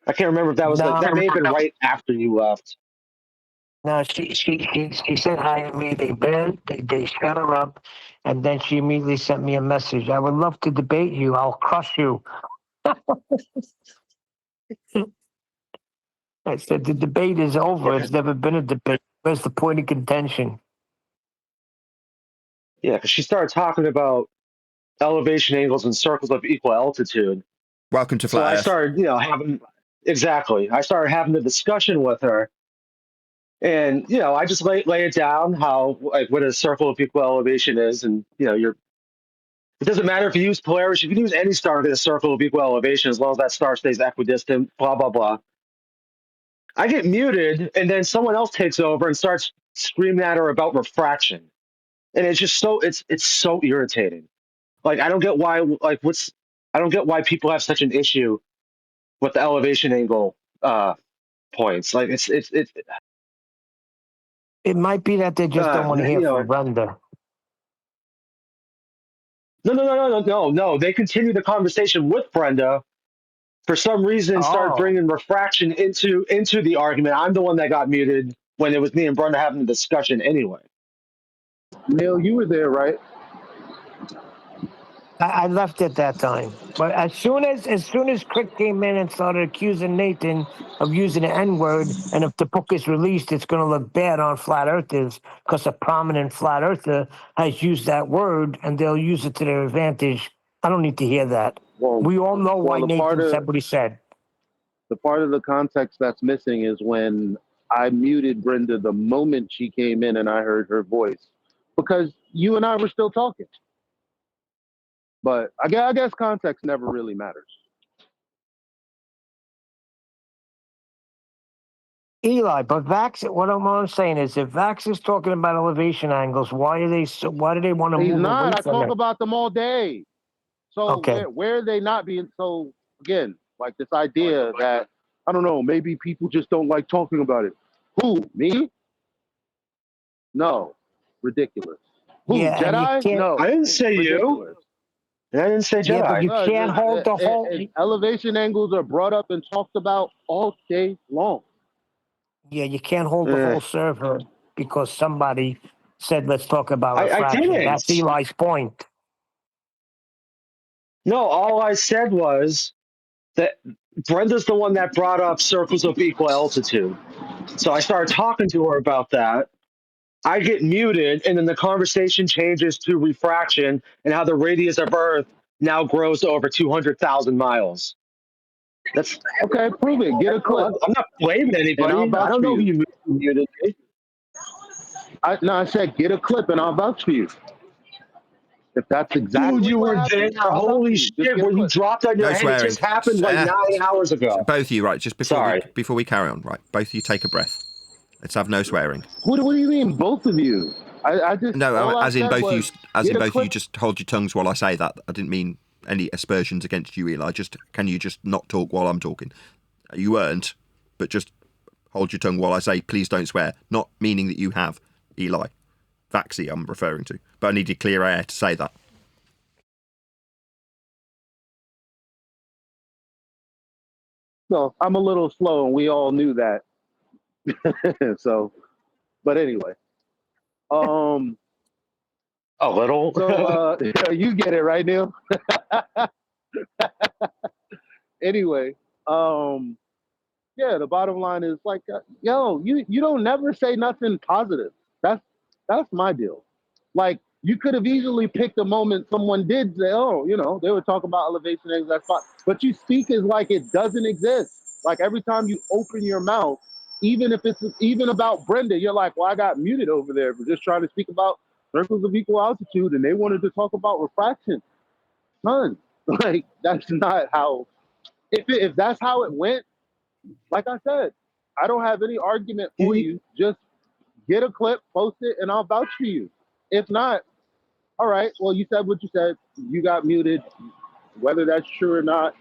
I can't remember if that was No. that may have been right after you left. No, she said hi to me. They shut her up, and then she immediately sent me a message. I would love to debate you. I'll crush you. I said the debate is over. Yeah. It's never been a debate. Where's the point of contention? Yeah, because she started talking about elevation angles and circles of equal altitude. Welcome to So Flat I Earth. started, I started having the discussion with her. And, I just lay it down how, like, what a circle of equal elevation is. And, it doesn't matter if you use Polaris, you can use any star in a circle of equal elevation as long as that star stays equidistant, blah, blah, blah. I get muted, and then someone else takes over and starts screaming at her about refraction. And it's just it's so irritating. Like, I don't get why, I don't get why people have such an issue with the elevation angle points. Like, it's It might be that they just don't want to hear from Brenda. No. They continue the conversation with Brenda. For some reason, start bringing refraction into the argument. I'm the one that got muted when it was me and Brenda having the discussion anyway. Neil, you were there, right? I left at that time, but as soon as Crick came in and started accusing Nathan of using the N-word, and if the book is released, it's going to look bad on flat earthers because a prominent flat earther has used that word, and they'll use it to their advantage. I don't need to hear that. We all know why Nathan said what he said. The part of the context that's missing is when I muted Brenda the moment she came in and I heard her voice, because you and I were still talking. But I guess context never really matters. Eli, but Vax, what I'm saying is, if Vax is talking about elevation angles, why do they want to He's move not. away I from talk it? about them all day. So Okay. where are they not being? So again, like this idea that, I don't know, maybe people just don't like talking about it. Who, me? No, ridiculous. Who, Yeah, and you Jedi? can't- No, I didn't say ridiculous. you. I didn't say Jedi. Yeah, but you can't hold the whole. Elevation angles are brought up and talked about all day long. Yeah, you can't hold the whole server because somebody said, let's talk about I refraction. didn't. That's Eli's point. No, all I said was that Brenda's the one that brought up circles of equal altitude. So I started talking to her about that. I get muted, and then the conversation changes to refraction and how the radius of Earth now grows to over 200,000 miles. That's okay. Prove it. Get a clip. I'm not blaming anybody. I don't know who you muted me. I said get a clip and I'll vouch for you. If that's exactly Dude, you what were happened, there. Holy shit! What you dropped on your No head, swearing. it just happened like 9 hours ago. Both of you, right? Just before Sorry. before we carry on, right? Both of you take a breath. Let's have no swearing. What do you mean, both of you? I just No, all I as in said both was, you, as get in a both you clip. just hold your tongues while I say that. I didn't mean any aspersions against you, Eli. Just can you just not talk while I'm talking? You weren't, but just hold your tongue while I say please don't swear. Not meaning that you have, Eli. Vaxi, I'm referring to. But I needed clear air to say that. No, I'm a little slow, and we all knew that. So, but anyway, A little. so you get it right, Neil. Anyway, yeah, the bottom line is like, yo, you don't never say nothing positive. That's my deal. Like, you could have easily picked a moment someone did say, oh, they were talking about elevation eggs, that's fine. But you speak as like it doesn't exist. Like every time you open your mouth, even if it's even about Brenda, you're like, well, I got muted over there for just trying to speak about circles of equal altitude, and they wanted to talk about refraction. None. Like, that's not how. If that's how it went, like I said, I don't have any argument for you. Just get a clip, post it, and I'll vouch for you. If not, all right, well, you said what you said. You got muted. Whether that's true or not,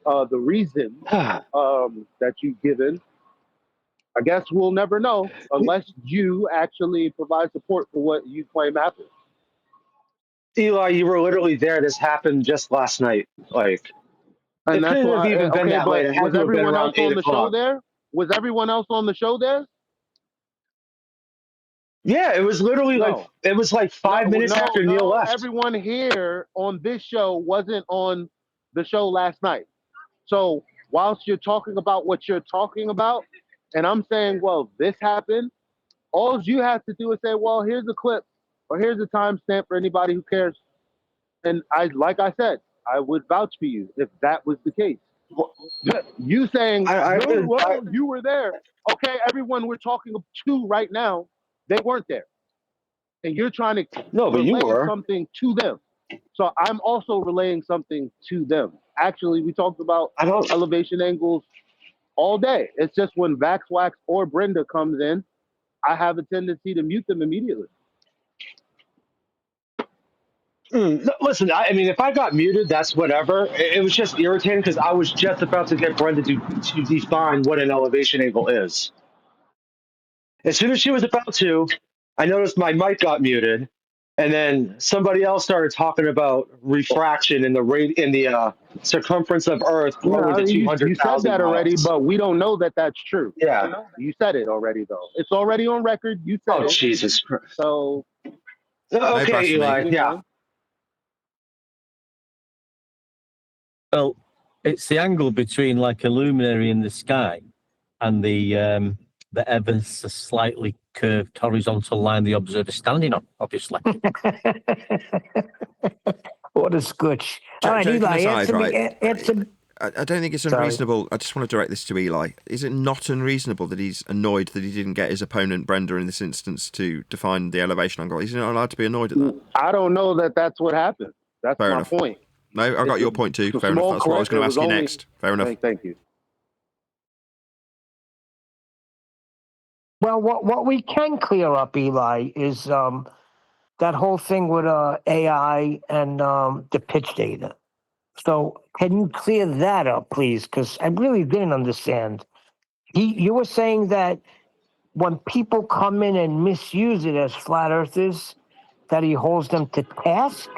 the reason that you've given, I guess we'll never know unless you actually provide support for what you claim happened. Eli, you were literally there. This happened just last night. Like, And it that's couldn't have why, even been okay, that late. but It had was to have been everyone else around 8 on the show o'clock. there? Was everyone else on the show there? Yeah, it was literally No. it was like 5 minutes after Neil left. Everyone here on this show wasn't on the show last night. So whilst you're talking about what you're talking about, and I'm saying, well, this happened, all you have to do is say, well, here's a clip or here's a timestamp for anybody who cares. And like I said, I would vouch for you if that was the case. You saying, you were there. Okay, everyone we're talking to right now, they weren't there. And you're trying to No, but you relay were. something to them. So I'm also relaying something to them. Actually, we talked about elevation angles all day. It's just when Vaxwax or Brenda comes in, I have a tendency to mute them immediately. Listen, I mean, if I got muted, that's whatever. It was just irritating because I was just about to get Brenda to define what an elevation angle is. As soon as she was about to, I noticed my mic got muted, and then somebody else started talking about refraction in the circumference of Earth growing to You 200,000 said that already, miles. but we don't know that that's true. Yeah. You said it already, though. It's already on record. You said it. Jesus Christ. So, okay, Eli. Yeah. Well, it's the angle between like a luminary in the sky and the ever so slightly curved horizontal line the observer's standing on, obviously. What a scooch. All right, Joking Eli, aside, answer me. I don't think it's Sorry. unreasonable. I just want to direct this to Eli. Is it not unreasonable that he's annoyed that he didn't get his opponent Brenda in this instance to define the elevation angle? He's not allowed to be annoyed at that. I don't know that that's what happened. That's Fair my enough. point. No, I got your point too. Fair enough. That's what I was going to ask you next. Fair enough. Thank you. Well, what we can clear up, Eli, is that whole thing with AI and the pitch data. So can you clear that up, please? Because I really didn't understand. You were saying that when people come in and misuse it as flat earthers, that he holds them to task?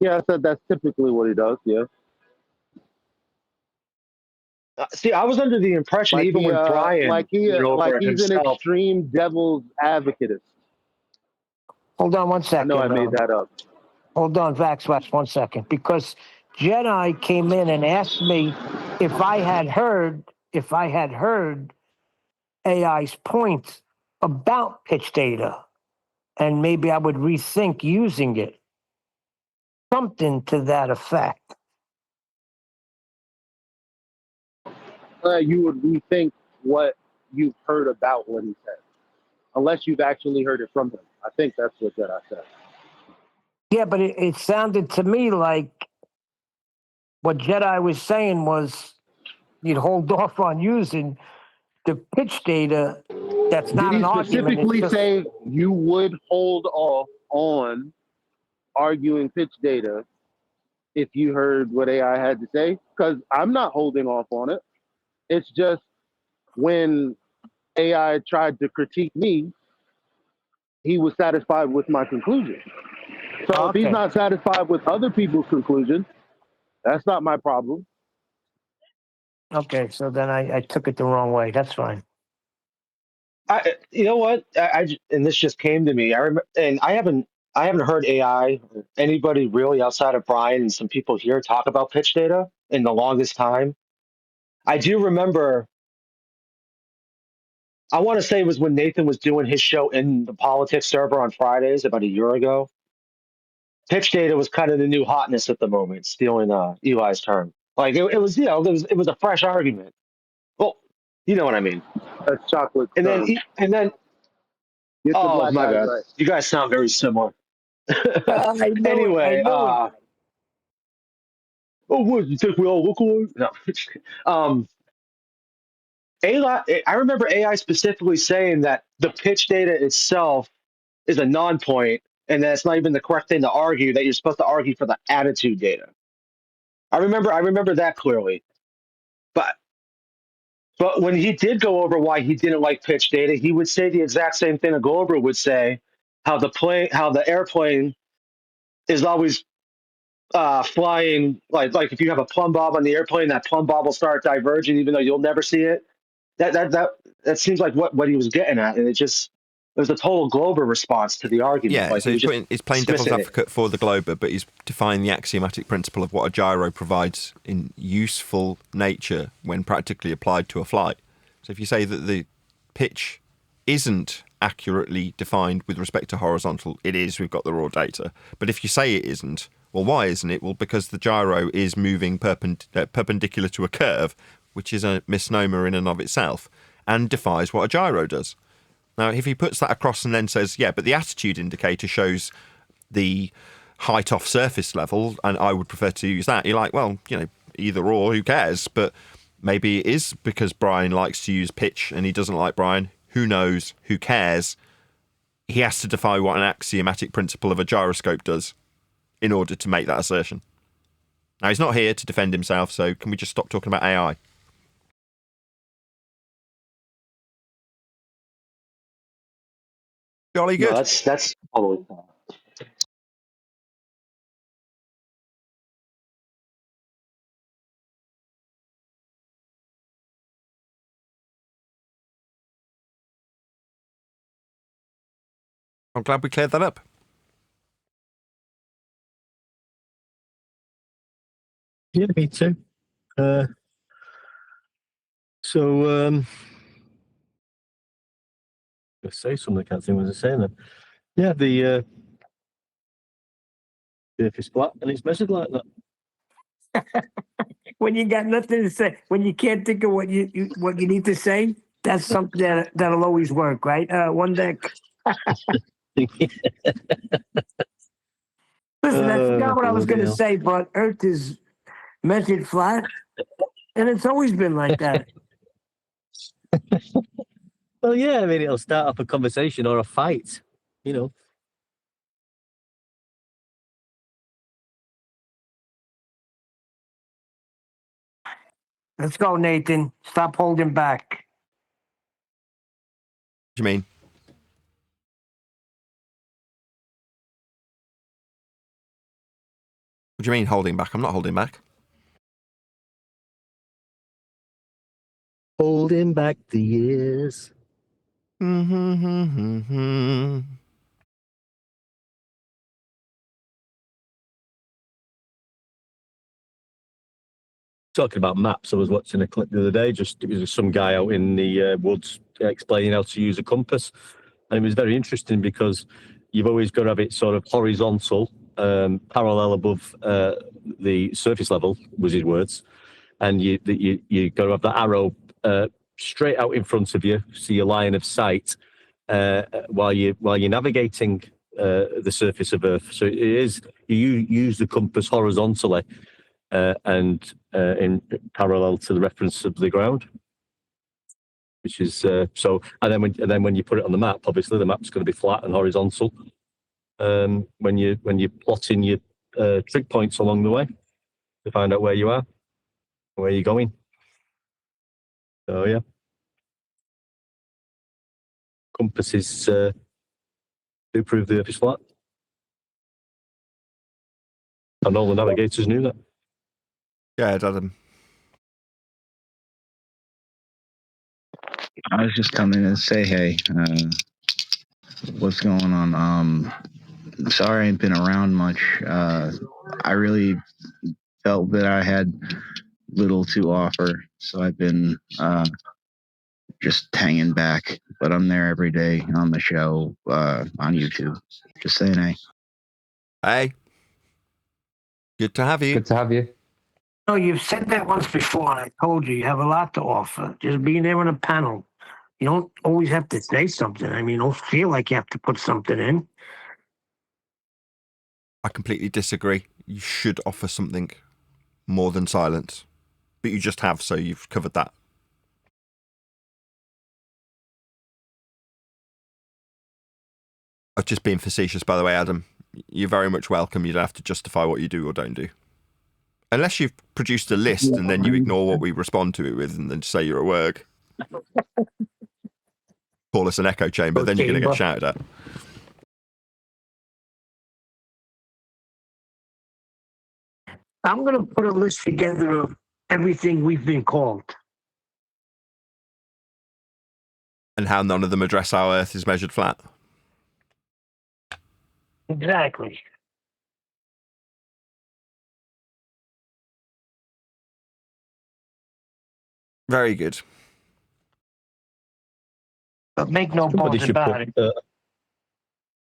Yeah, I said that's typically what he does, yeah. See, I was under the impression Like even when Brian went over it he's an himself. extreme devil's advocate. Hold on one second. I know I made that up. Hold on, Vaxwax, 1 second. Because Jedi came in and asked me if I had heard AI's point about pitch data, and maybe I would rethink using it. Something to that effect. You would rethink what you've heard about what he said, unless you've actually heard it from him. I think that's what Jedi said. Yeah, but it sounded to me like what Jedi was saying was you'd hold off on using the pitch data, that's not Did an he argument. specifically It's just, say you would hold off on arguing pitch data if you heard what AI had to say? Because I'm not holding off on it. It's just when AI tried to critique me, he was satisfied with my conclusion. So if he's okay. not satisfied with other people's conclusions, that's not my problem. Okay, so then I took it the wrong way. That's fine. You know what? And this just came to me. I remember, and I haven't heard AI or anybody really outside of Brian and some people here talk about pitch data in the longest time. I do remember. I want to say it was when Nathan was doing his show in the politics server on Fridays about a year ago. Pitch data was kind of the new hotness at the moment, stealing Eli's term. Like it was, it was a fresh argument. Well, you know what I mean. That's chocolate. And then, Get the oh black my guys bad, right. you guys sound very similar. I know Anyway, it. I know it. oh, what, you think we all look alike? No. AI, I remember AI specifically saying that the pitch data itself is a non-point, and that's not even the correct thing to argue. That you're supposed to argue for the attitude data. I remember that clearly. But when he did go over why he didn't like pitch data, he would say the exact same thing a Glover would say: how the airplane is always flying, like if you have a plumb bob on the airplane, that plumb bob will start diverging, even though you'll never see it. That seems like what he was getting at, and it was a total Glover response to the argument. Yeah, like so he's playing devil's dismissing it. advocate for the Glober, but he's defying the axiomatic principle of what a gyro provides in useful nature when practically applied to a flight. So if you say that the pitch isn't accurately defined with respect to horizontal, it is, we've got the raw data. But if you say it isn't, well, why isn't it? Well, because the gyro is moving perpendicular to a curve, which is a misnomer in and of itself, and defies what a gyro does. Now, if he puts that across and then says, yeah, but the attitude indicator shows the height off surface level, and I would prefer to use that, you're like, well, either or, who cares? But maybe it is because Brian likes to use pitch and he doesn't like Brian. Who knows? Who cares? He has to defy what an axiomatic principle of a gyroscope does in order to make that assertion. Now, he's not here to defend himself, so can we just stop talking about AI? Jolly good. No, that's totally fine. I'm glad we cleared that up. Yeah, me too. Let's say something. I can't think what I was saying then. Yeah, the if it's flat and it's measured like that. When you got nothing to say, when you can't think of what you need to say, that's something that'll always work, right? One deck. Listen, I forgot what I was going to say, but Earth is measured flat, and it's always been like that. Well, yeah, I mean, it'll start up a conversation or a fight, Let's go, Nathan. Stop holding back. What do you mean? What do you mean holding back? I'm not holding back. Holding back the years. Talking about maps, I was watching a clip the other day. It was some guy out in the woods explaining how to use a compass, and it was very interesting because you've always got to have it sort of horizontal, parallel above the surface level, was his words, and you got to have that arrow straight out in front of you, so your line of sight while you're navigating the surface of Earth. So it is you use the compass horizontally. And in parallel to the reference of the ground. which is so. And then when you put it on the map, obviously the map's going to be flat and horizontal. When you're plotting your trig points along the way to find out where you are, where you're going. So yeah, compasses do prove the Earth is flat. And all the navigators knew that. Yeah, Adam. I was just coming to say, hey, what's going on? Sorry I ain't been around much. I really felt that I had little to offer, so I've been just hanging back. But I'm there every day on the show on YouTube. Just saying, hey. Hey. Good to have you. Good to have you. No, you've said that once before, and I told you have a lot to offer. Just being there on a panel. You don't always have to say something. I mean, don't feel like you have to put something in. I completely disagree. You should offer something more than silence. But you just have, so you've covered that. I was just being facetious, by the way, Adam. You're very much welcome. You don't have to justify what you do or don't do. Unless you've produced a list and then you ignore what we respond to it with and then say you're at work. Call us an echo chamber, then you're going to get shouted at. I'm going to put a list together of everything we've been called. And how none of them address how Earth is measured flat. Exactly. Very good. But make no Somebody bones should about put, it.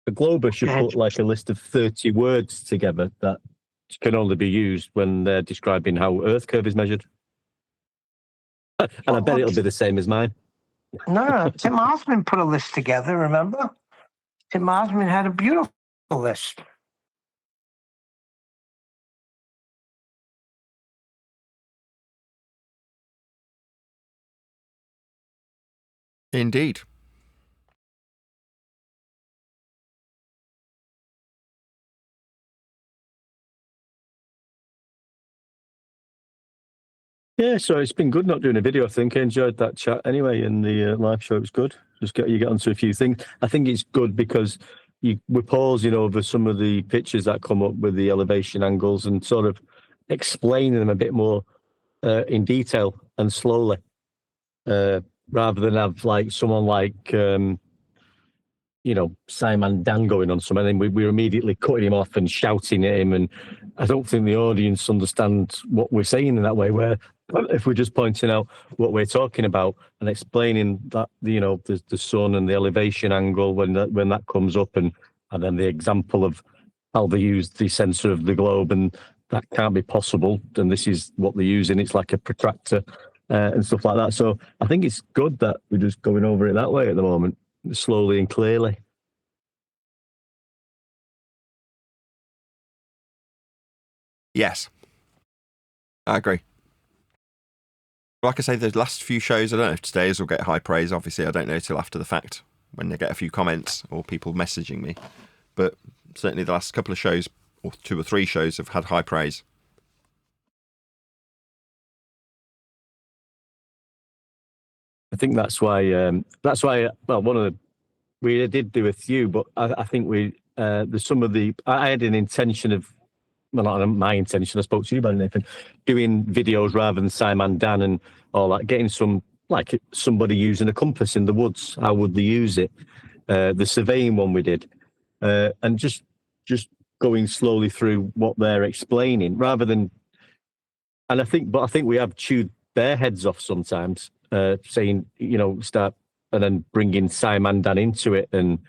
a Glober should put like a list of 30 words together that can only be used when they're describing how Earth curve is measured. And I bet it'll be the same as mine. No, Tim Osmond put a list together, remember? Tim Osmond had a beautiful list. Indeed. Yeah, so it's been good not doing a video. I think I enjoyed that chat anyway in the live show. It was good. You get onto a few things. I think it's good because we're pausing over some of the pictures that come up with the elevation angles and sort of explaining them a bit more in detail and slowly, rather than have like someone like Simon Dan going on something, and we're immediately cutting him off and shouting at him. And I don't think the audience understands what we're saying in that way, where if we're just pointing out what we're talking about and explaining that, the sun and the elevation angle when that comes up, and then the example of how they use the center of the globe, and that can't be possible. And this is what they're using. It's like a protractor and stuff like that. So I think it's good that we're just going over it that way at the moment, slowly and clearly. Yes. I agree. Like I say, the last few shows, I don't know if today's will get high praise. Obviously, I don't know till after the fact when they get a few comments or people messaging me. But certainly the last couple of shows, or 2 or 3 shows, have had high praise. I think that's why. Well, we did do a few, but I think there's some of the. I had an intention of, well, not my intention. I spoke to you about it, Nathan, doing videos rather than Simon Dan and all that, getting some, like somebody using a compass in the woods. How would they use it? The surveying one we did, and just going slowly through what they're explaining, rather than. And I think we have chewed their heads off sometimes, saying, start and then bringing Simon Dan into it, and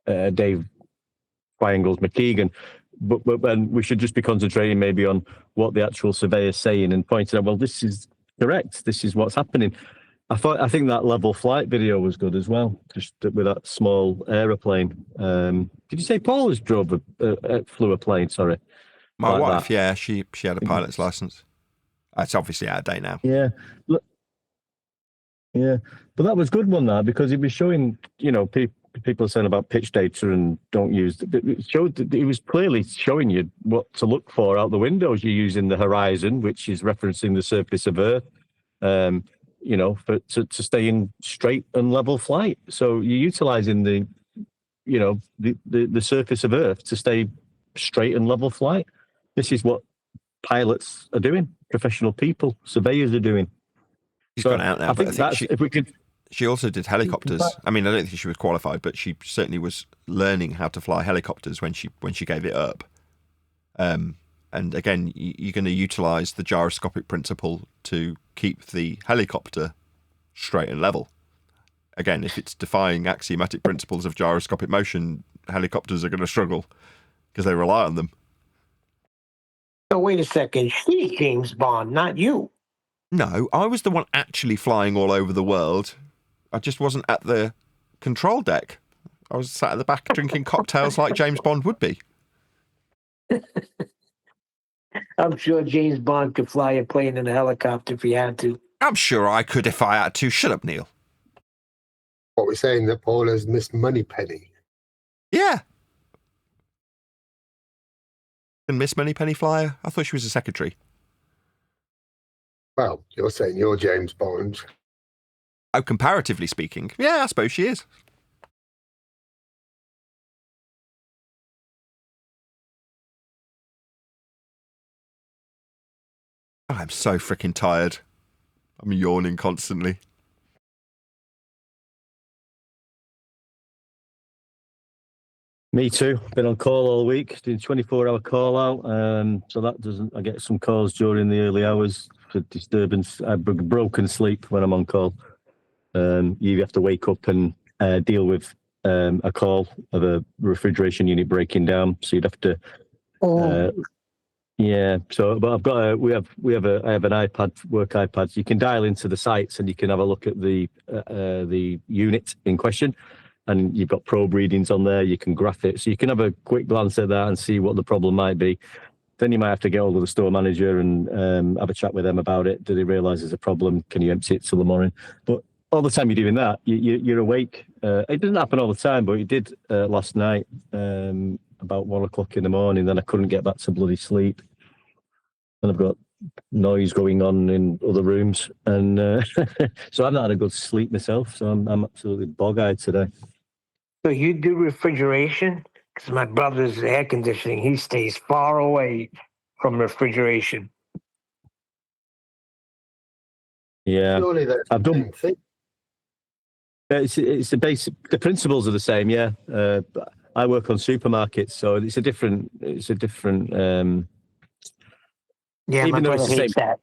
Dave Triangles McKeegan. But we should just be concentrating maybe on what the actual surveyor's saying and pointing out, well, this is correct. This is what's happening. I think that level flight video was good as well, just with that small aeroplane. Did you say Paul has flew a plane? Sorry, my like wife. that. Yeah, she had a pilot's license. It's obviously out of date now. Yeah. Look, Yeah, but that was good one that because it was showing, people are saying about pitch data and don't use it showed that it was clearly showing you what to look for out the windows. You're using the horizon, which is referencing the surface of Earth, to stay in straight and level flight. So you're utilizing the surface of Earth to stay straight and level flight. This is what pilots are doing, professional people, surveyors are doing. She's gone out now, but I think if we could. She also did helicopters. I mean, I don't think she was qualified, but she certainly was learning how to fly helicopters when she gave it up. And again, you're going to utilize the gyroscopic principle to keep the helicopter straight and level. Again, if it's defying axiomatic principles of gyroscopic motion, helicopters are going to struggle because they rely on them. So wait a second. She's James Bond, not you. No, I was the one actually flying all over the world. I just wasn't at the control deck. I was sat at the back drinking cocktails like James Bond would be. I'm sure James Bond could fly a plane and a helicopter if he had to. I'm sure I could if I had to. Shut up, Neil. What we're saying that Paula's Miss Moneypenny. Yeah. And Miss Moneypenny Flyer? I thought she was a secretary. Well, you're saying you're James Bond. Oh, comparatively speaking. Yeah, I suppose she is. Oh, I'm so freaking tired. I'm yawning constantly. Me too. Been on call all week, doing 24-hour call out. So that doesn't. I get some calls during the early hours for disturbance. I have broken sleep when I'm on call. You have to wake up and deal with a call of a refrigeration unit breaking down. So you'd have to. Yeah. So, but I've got I have an iPad, work iPad. So you can dial into the sites and you can have a look at the unit in question. And you've got probe readings on there. You can graph it, so you can have a quick glance at that and see what the problem might be. Then you might have to get hold of the store manager and have a chat with them about it. Do they realise there's a problem? Can you empty it till the morning? But all the time you're doing that, you're awake. It doesn't happen all the time, but it did last night about 1 o'clock in the morning. Then I couldn't get back to bloody sleep, and I've got noise going on in other rooms, and so I've not had a good sleep myself. So I'm absolutely bog-eyed today. So you do refrigeration? Because my brother's air conditioning, he stays far away from refrigeration. Yeah, Surely that's I've the done. same thing. It's the basic. The principles are the same. Yeah, but I work on supermarkets, so it's a different. Yeah, even my though brother it's the hates same. that.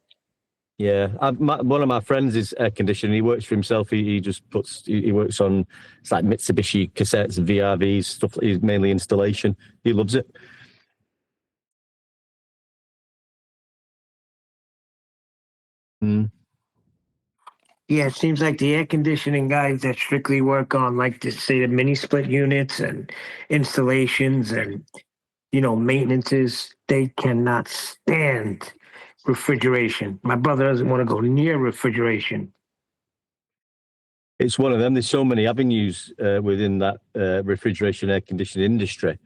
Yeah, one of my friends is air conditioning. He works for himself. He just puts. He works on it's like Mitsubishi cassettes, VRVs, stuff. He's mainly installation. He loves it. Mm. Yeah, it seems like the air conditioning guys that strictly work on, like, say, the mini split units and installations and, maintenances, they cannot stand refrigeration. My brother doesn't want to go near refrigeration. It's one of them. There's so many avenues within that refrigeration air conditioning industry.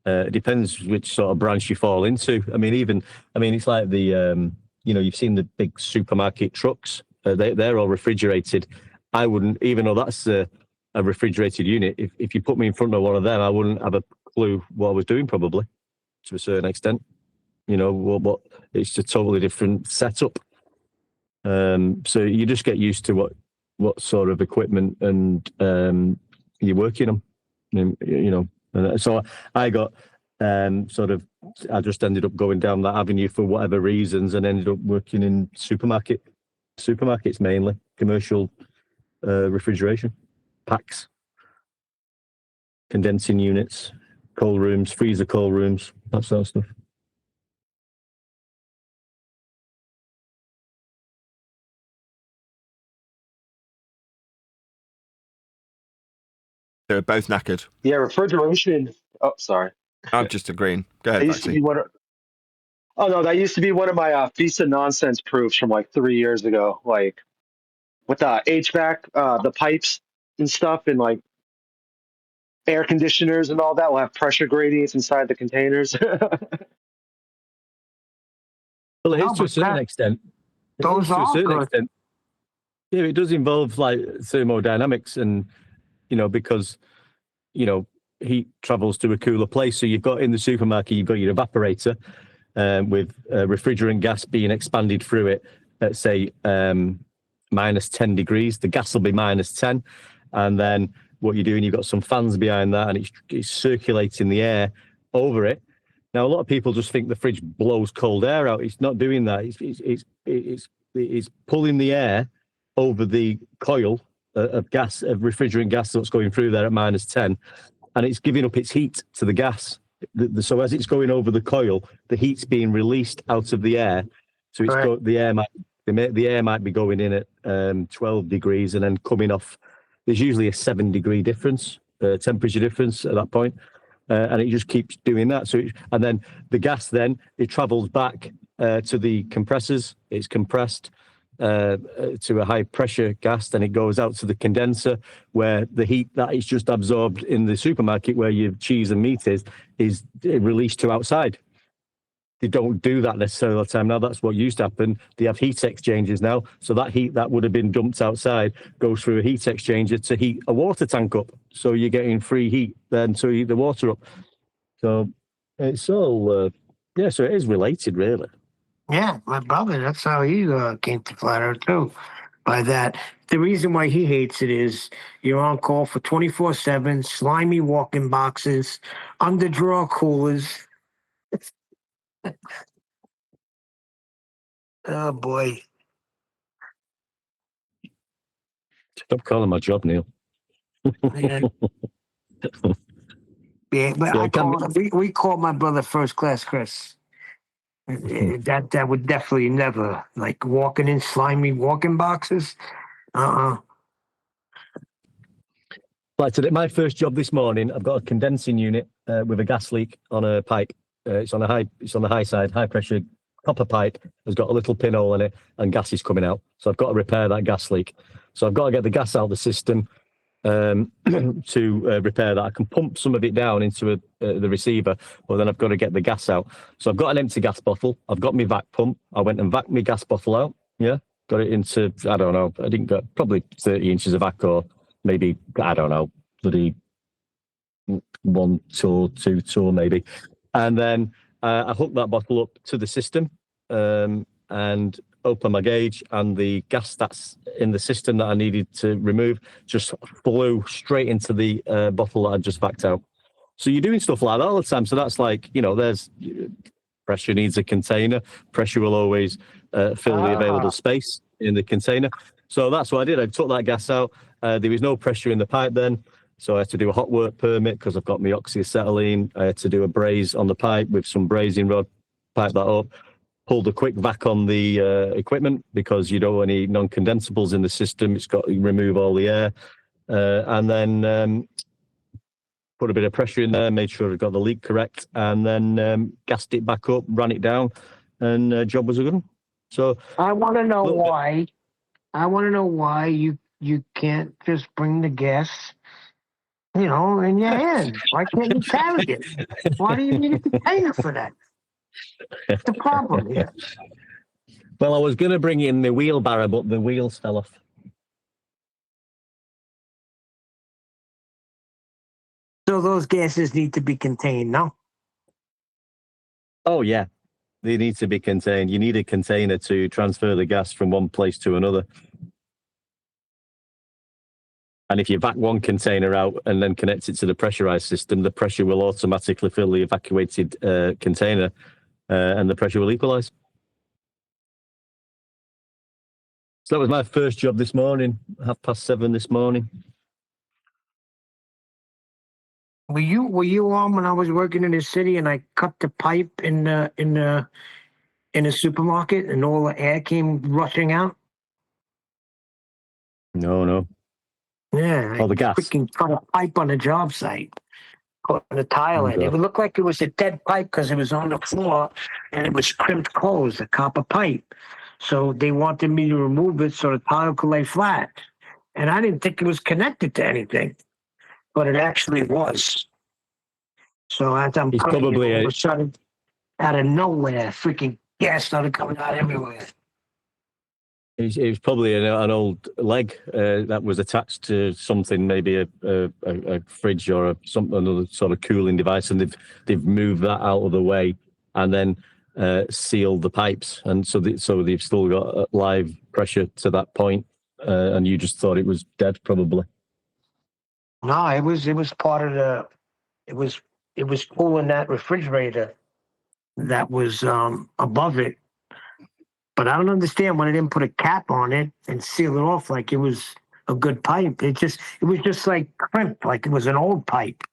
It depends which sort of branch you fall into. It's like the you've seen the big supermarket trucks. They're all refrigerated. I wouldn't, even though that's a refrigerated unit, if you put me in front of one of them, I wouldn't have a clue what I was doing, probably, to a certain extent. What it's a totally different setup. So you just get used to what sort of equipment and you're working on. And so I got I just ended up going down that avenue for whatever reasons and ended up working in supermarkets mainly, commercial refrigeration, packs, condensing units, cold rooms, freezer cold rooms, that sort of stuff. They're both knackered. Yeah, refrigeration. Oh, sorry. I'm just agreeing. Go ahead, That used to Vaxie. be that used to be one of my FISA nonsense proofs from like 3 years ago. Like, with HVAC, the pipes and stuff, and like air conditioners and all that will have pressure gradients inside the containers. Well, it is No, to a but certain that, extent. It those is to a are certain good. extent. Yeah, it does involve like thermodynamics, and because heat travels to a cooler place. So you've got in the supermarket, you've got your evaporator with refrigerant gas being expanded through it at say minus 10 degrees. The gas will be minus 10, and then what you're doing, you've got some fans behind that, and it's circulating the air over it. Now, a lot of people just think the fridge blows cold air out. It's not doing that. It's pulling the air over the coil of gas, of refrigerant gas that's going through there at minus 10, and it's giving up its heat to the gas. So as it's going over the coil, the heat's being released out of the air. So the air might be going in at 12 degrees and then coming off. There's usually a 7-degree difference, temperature difference at that point. And it just keeps doing that. And then the gas, it travels back to the compressors. It's compressed to a high pressure gas. Then it goes out to the condenser, where the heat that is just absorbed in the supermarket, where your cheese and meat is released to outside. They don't do that necessarily all the time now. That's what used to happen. They have heat exchangers now. So that heat that would have been dumped outside goes through a heat exchanger to heat a water tank up. So you're getting free heat then to heat the water up. So it's all, so it is related, really. Yeah, my brother, that's how he came to Flat Earth too. By that, the reason why he hates it is you're on call for 24/7, slimy walk-in boxes, under-drawer coolers. Oh boy. Stop calling my job, Neil. Yeah. Yeah, but we call my brother First Class Chris. That would definitely never, like, walking in slimy walk-in boxes. Like today, my first job this morning, I've got a condensing unit with a gas leak on a pipe. It's on the high side, high pressure copper pipe. Has got a little pinhole in it, and gas is coming out. So I've got to repair that gas leak. So I've got to get the gas out of the system to repair that. I can pump some of it down into the receiver, but then I've got to get the gas out. So I've got an empty gas bottle. I've got my vac pump. I went and vac my gas bottle out. Yeah, got it into, I don't know, I didn't get probably 30 inches of vac, or maybe, I don't know, bloody 1 tour, 2 tour maybe. And then I hooked that bottle up to the system and open my gauge, and the gas that's in the system that I needed to remove just flew straight into the bottle that I just backed out. So you're doing stuff like that all the time. So that's like, there's pressure needs a container. Pressure will always fill the available space in the container. So that's what I did. I took that gas out. There was no pressure in the pipe then. So I had to do a hot work permit because I've got my oxyacetylene. I had to do a braze on the pipe with some brazing rod, pipe that up. Pulled a quick vac on the equipment because you don't want any non-condensables in the system. It's got to remove all the air. And then put a bit of pressure in there, made sure it got the leak correct, and then gassed it back up, ran it down, and job was a good one. So I want to know why. I want to know why you can't just bring the gas, in your hand. Why can't you carry it? Why do you need a container for that? What's the problem here? Well, I was going to bring in the wheelbarrow, but the wheels fell off. So those gases need to be contained, no? Oh, yeah. They need to be contained. You need a container to transfer the gas from one place to another. And if you vac one container out and then connect it to the pressurized system, the pressure will automatically fill the evacuated container and the pressure will equalize. So that was my first job this morning, 7:30 this morning. Were you on when I was working in the city and I cut the pipe in the supermarket and all the air came rushing out? No. Yeah. Oh, the gas. Freaking cut a pipe on a job site. Put the tile in. It would look like it was a dead pipe because it was on the floor and it was crimped closed, a copper pipe. So they wanted me to remove it so the tile could lay flat. And I didn't think it was connected to anything, but it actually was. So as I'm It's cutting it, probably all of a a sudden, out of nowhere, freaking gas started coming out everywhere. it was probably an old leg that was attached to something, maybe a fridge or another sort of cooling device, and they've moved that out of the way and then sealed the pipes, and so they've still got live pressure to that point, and you just thought it was dead, probably. No, it was part of the. It was cooling that refrigerator that was above it. But I don't understand why they didn't put a cap on it and seal it off like it was a good pipe. It was just like crimped, like it was an old pipe.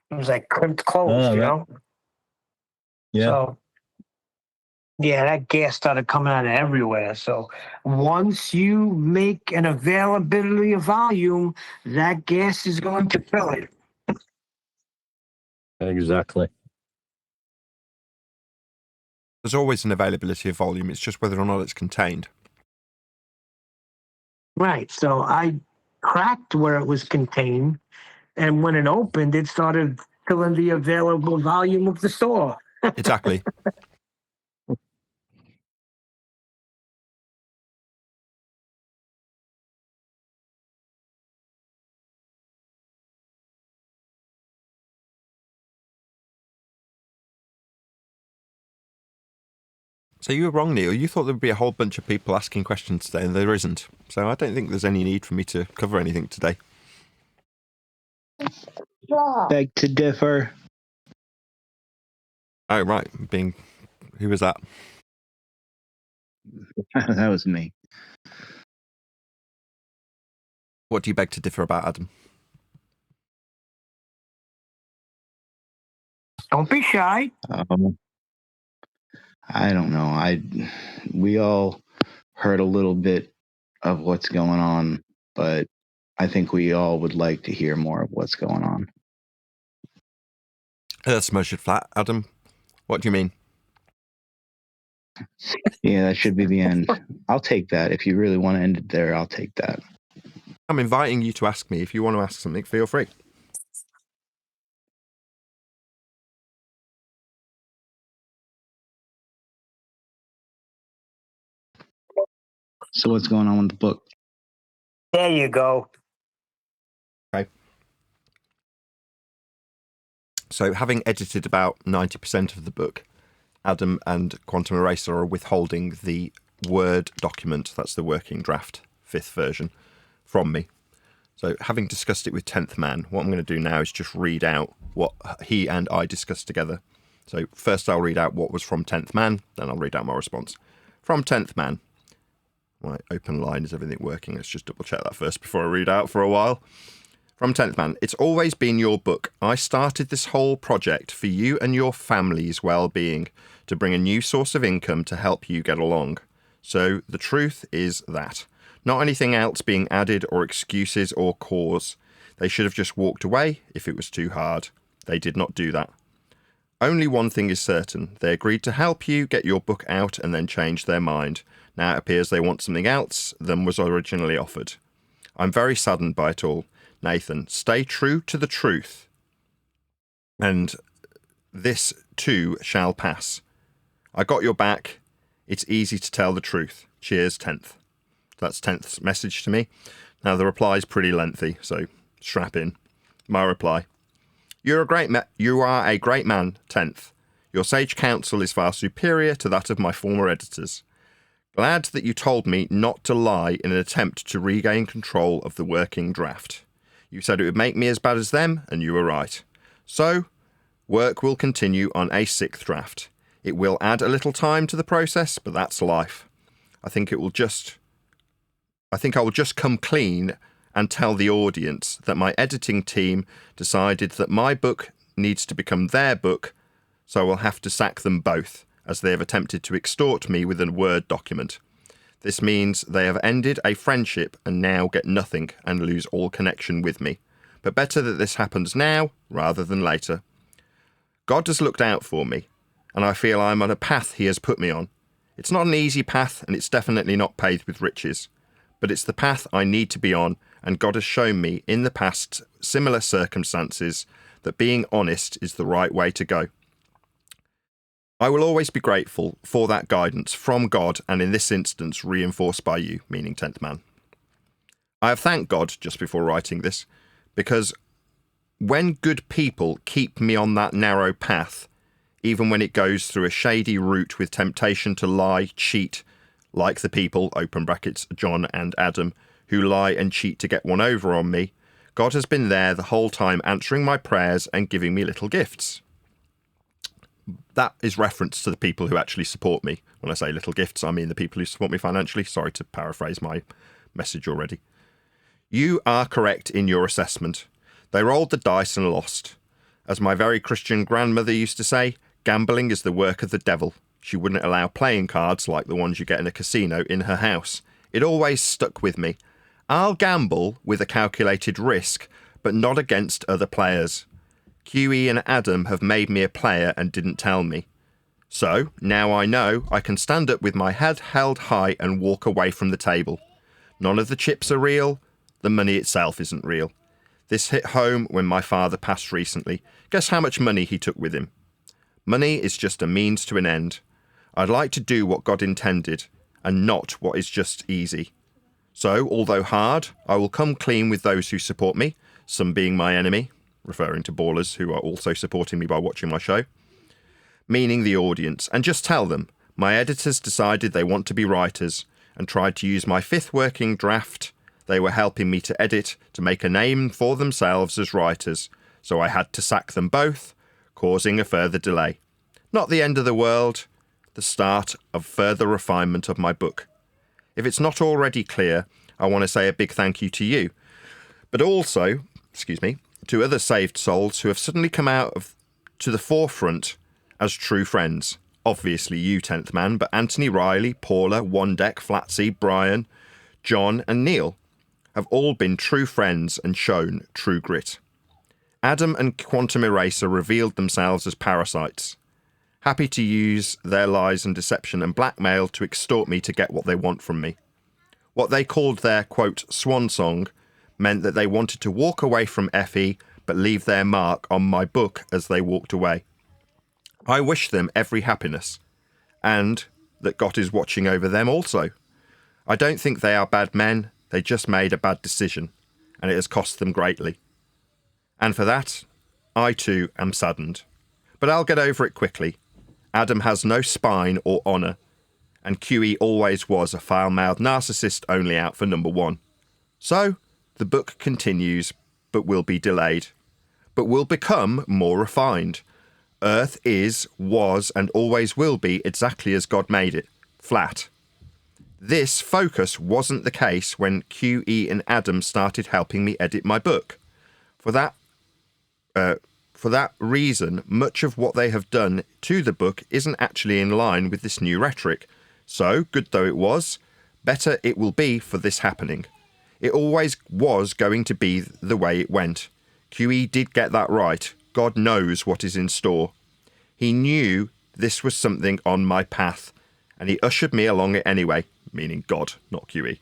It was like crimped closed, you know? Yeah. So yeah, that gas started coming out of everywhere. So once you make an availability of volume, that gas is going to fill it. Exactly. There's always an availability of volume. It's just whether or not it's contained. Right. So I cracked where it was contained, and when it opened, it started filling the available volume of the store. Exactly. So you were wrong, Neil. You thought there would be a whole bunch of people asking questions today, and there isn't. So I don't think there's any need for me to cover anything today. Beg to differ. Oh, right. Who was that? That was me. What do you beg to differ about, Adam? Don't be shy. I don't know. We all heard a little bit of what's going on, but I think we all would like to hear more of what's going on. That's measured flat, Adam. What do you mean? Yeah, that should be the end. I'll take that. If you really want to end it there, I'll take that. I'm inviting you to ask me. If you want to ask something, feel free. So what's going on with the book? There you go. Okay. So having edited about 90% of the book, Adam and Quantum Eraser are withholding the Word document, that's the working draft, 5th version, from me. So having discussed it with 10th Man, what I'm going to do now is just read out what he and I discussed together. So first I'll read out what was from 10th Man, then I'll read out my response. From 10th Man. Right, open line, is everything working? Let's just double check that first before I read out for a while. From 10th Man, it's always been your book. I started this whole project for you and your family's well-being, to bring a new source of income to help you get along. So the truth is that. Not anything else being added or excuses or cause. They should have just walked away if it was too hard. They did not do that. Only one thing is certain. They agreed to help you get your book out and then changed their mind. Now it appears they want something else than was originally offered. I'm very saddened by it all. Nathan, stay true to the truth. And this too shall pass. I got your back. It's easy to tell the truth. Cheers, 10th. That's 10th's message to me. Now the reply is pretty lengthy, so strap in. My reply. You are a great man, 10th. Your sage counsel is far superior to that of my former editors. Glad that you told me not to lie in an attempt to regain control of the working draft. You said it would make me as bad as them, and you were right. So, work will continue on a 6th draft. It will add a little time to the process, but that's life. I think I will just come clean and tell the audience that my editing team decided that my book needs to become their book, so I will have to sack them both, as they have attempted to extort me with a Word document. This means they have ended a friendship and now get nothing and lose all connection with me. But better that this happens now rather than later. God has looked out for me, and I feel I'm on a path he has put me on. It's not an easy path, and it's definitely not paved with riches, but it's the path I need to be on, and God has shown me in the past similar circumstances that being honest is the right way to go. I will always be grateful for that guidance from God, and in this instance reinforced by you, meaning 10th man. I have thanked God just before writing this, because when good people keep me on that narrow path, even when it goes through a shady route with temptation to lie, cheat, like the people, open brackets, John and Adam, who lie and cheat to get one over on me, God has been there the whole time answering my prayers and giving me little gifts. That is reference to the people who actually support me. When I say little gifts, I mean the people who support me financially. Sorry to paraphrase my message already. You are correct in your assessment. They rolled the dice and lost. As my very Christian grandmother used to say, gambling is the work of the devil. She wouldn't allow playing cards like the ones you get in a casino in her house. It always stuck with me. I'll gamble with a calculated risk, but not against other players. QE and Adam have made me a player and didn't tell me. So, now I know I can stand up with my head held high and walk away from the table. None of the chips are real. The money itself isn't real. This hit home when my father passed recently. Guess how much money he took with him? Money is just a means to an end. I'd like to do what God intended, and not what is just easy. So, although hard, I will come clean with those who support me, some being my enemy, referring to ballers who are also supporting me by watching my show, meaning the audience, and just tell them, my editors decided they want to be writers, and tried to use my 5th working draft they were helping me to edit to make a name for themselves as writers, so I had to sack them both, causing a further delay. Not the end of the world, the start of further refinement of my book. If it's not already clear, I want to say a big thank you to you, but also, to other saved souls who have suddenly come out to the forefront as true friends. Obviously you, 10th man, but Anthony Riley, Paula, One Deck, Flatsy, Brian, John and Neil have all been true friends and shown true grit. Adam and Quantum Eraser revealed themselves as parasites, happy to use their lies and deception and blackmail to extort me to get what they want from me. What they called their, quote, swan song meant that they wanted to walk away from FE but leave their mark on my book as they walked away. I wish them every happiness, and that God is watching over them also. I don't think they are bad men, they just made a bad decision, and it has cost them greatly. And for that, I too am saddened. But I'll get over it quickly. Adam has no spine or honour, and QE always was a foul-mouthed narcissist only out for number 1. So, the book continues, but will be delayed, but will become more refined. Earth is, was, and always will be exactly as God made it, flat. This focus wasn't the case when QE and Adam started helping me edit my book. For that reason, much of what they have done to the book isn't actually in line with this new rhetoric. So, good though it was, better it will be for this happening. It always was going to be the way it went. QE did get that right. God knows what is in store. He knew this was something on my path, and he ushered me along it anyway, meaning God, not QE.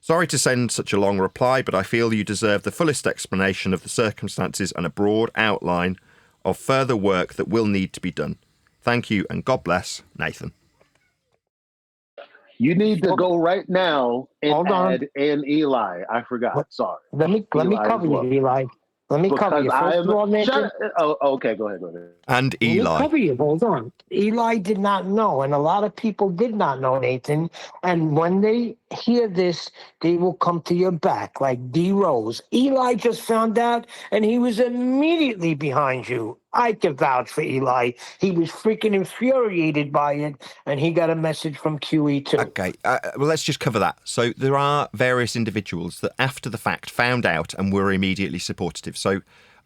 Sorry to send such a long reply, but I feel you deserve the fullest explanation of the circumstances and a broad outline of further work that will need to be done. Thank you, and God bless, Nathan. You need to go right now and Hold on. add an Eli. I forgot. Sorry. Let me Eli cover as well. you, Eli. Let me cover you. First of all, Nathan, okay, go ahead. And let me Eli. cover you. Hold on. Eli did not know, and a lot of people did not know, Nathan. And when they hear this, they will come to your back like D Rose. Eli just found out, and he was immediately behind you. I can vouch for Eli. He was freaking infuriated by it, and he got a message from QE too. Okay, well, let's just cover that. So there are various individuals that after the fact found out and were immediately supportive. So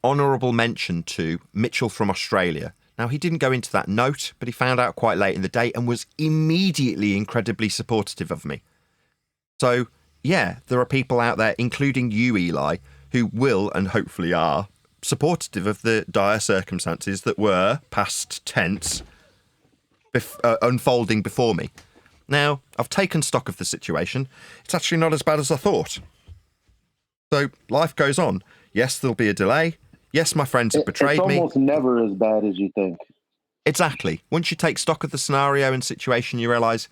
honourable mention to Mitchell from Australia. Now, he didn't go into that note, but he found out quite late in the day and was immediately incredibly supportive of me. So, yeah, there are people out there, including you, Eli, who will and hopefully are supportive of the dire circumstances that were, past tense, unfolding before me. Now, I've taken stock of the situation. It's actually not as bad as I thought. So, life goes on. Yes, there'll be a delay. Yes, my friends have betrayed me. It's almost never as bad as you think. Exactly. Once you take stock of the scenario and situation, you realise...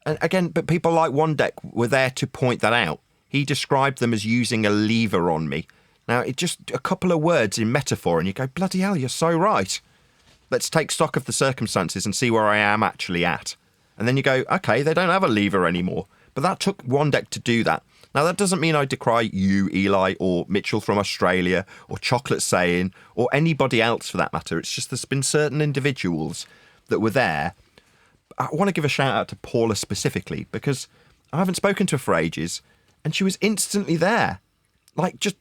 And again, but people like One Deck were there to point that out. He described them as using a lever on me. Now, it just a couple of words in metaphor, and you go, bloody hell, you're so right. Let's take stock of the circumstances and see where I am actually at. And then you go, okay, they don't have a lever anymore. But that took One Deck to do that. Now, that doesn't mean I decry you, Eli, or Mitchell from Australia, or Chocolate Saying, or anybody else for that matter. It's just there's been certain individuals that were there. I want to give a shout out to Paula specifically, because I haven't spoken to her for ages, and she was instantly there. Like, just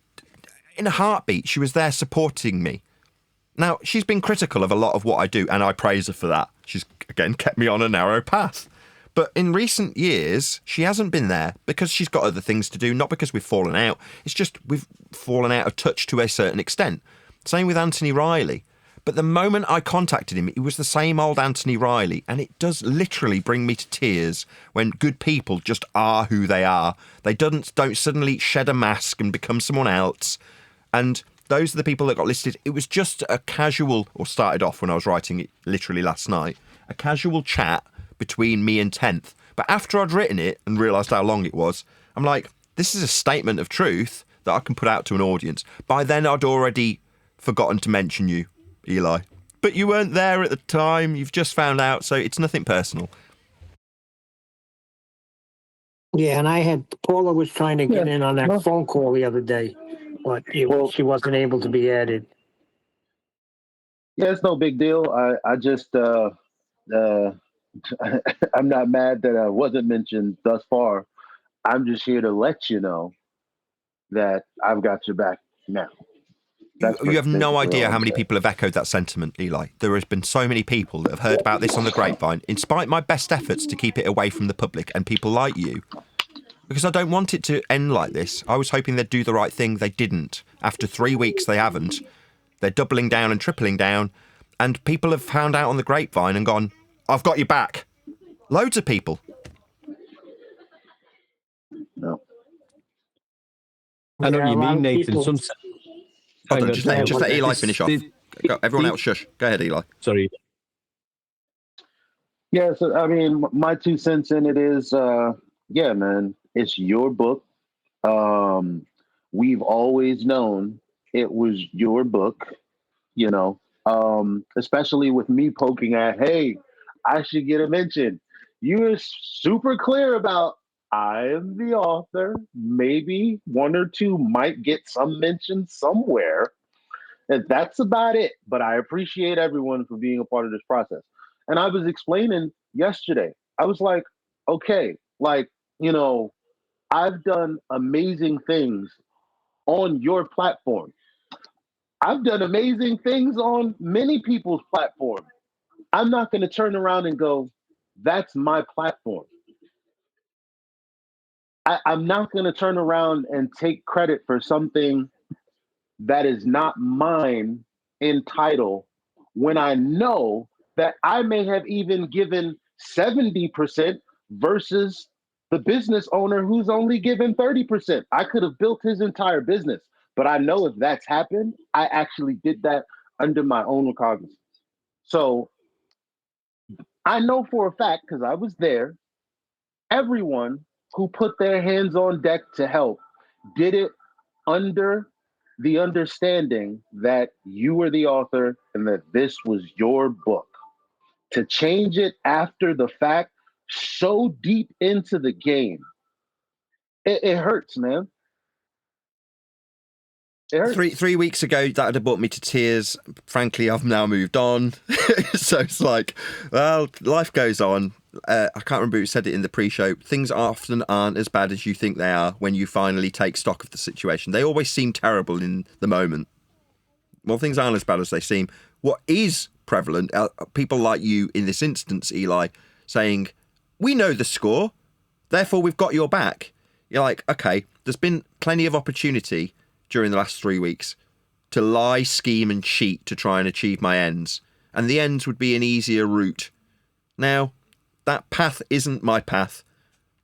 in a heartbeat, she was there supporting me. Now, she's been critical of a lot of what I do, and I praise her for that. She's, again, kept me on a narrow path. But in recent years, she hasn't been there because she's got other things to do, not because we've fallen out. It's just we've fallen out of touch to a certain extent. Same with Anthony Riley. But the moment I contacted him, it was the same old Anthony Riley. And it does literally bring me to tears when good people just are who they are. They don't suddenly shed a mask and become someone else. And those are the people that got listed. It was just a casual, or started off when I was writing it literally last night, a casual chat between me and 10th. But after I'd written it and realised how long it was, I'm like, this is a statement of truth that I can put out to an audience. By then, I'd already forgotten to mention you, Eli. But you weren't there at the time. You've just found out, so it's nothing personal. Yeah, and I had Paula was trying to get in on that phone call the other day, but she wasn't able to be added. Yeah, it's no big deal. I just I'm not mad that I wasn't mentioned thus far. I'm just here to let you know that I've got your back now. You have no idea how many people have echoed that sentiment, Eli. There has been so many people that have heard about this on the grapevine, in spite of my best efforts to keep it away from the public and people like you. Because I don't want it to end like this. I was hoping they'd do the right thing. They didn't. After 3 weeks, they haven't. They're doubling down and tripling down. And people have found out on the grapevine and gone, I've got your back. Loads of people. No. I know what you mean, Nathan. Hold on, just let Eli finish off. Go, everyone else, shush. Go ahead, Eli. Sorry. Yeah, so I mean, my 2 cents in it is, yeah, man, it's your book. We've always known it was your book, you know, especially with me poking at, hey, I should get a mention. You were super clear about, I am the author. Maybe 1 or 2 might get some mention somewhere. And that's about it. But I appreciate everyone for being a part of this process. And I was explaining yesterday, I was like, okay, like, you know, I've done amazing things on your platform. I've done amazing things on many people's platform. I'm not going to turn around and go, that's my platform. I'm not going to turn around and take credit for something that is not mine in title when I know that I may have even given 70% versus the business owner who's only given 30%. I could have built his entire business, but I know if that's happened, I actually did that under my own recognizance. So I know for a fact, because I was there, everyone who put their hands on deck to help did it under the understanding that you were the author and that this was your book. To change it after the fact, so deep into the game, it hurts, man. It hurts. Three weeks ago, that would have brought me to tears. Frankly, I've now moved on. So it's like, well, life goes on. I can't remember who said it in the pre-show. Things often aren't as bad as you think they are when you finally take stock of the situation. They always seem terrible in the moment. Well, things aren't as bad as they seem. What is prevalent are people like you in this instance, Eli, saying, we know the score, therefore we've got your back. You're like, okay, there's been plenty of opportunity during the last 3 weeks to lie, scheme and cheat to try and achieve my ends. And the ends would be an easier route. Now, that path isn't my path.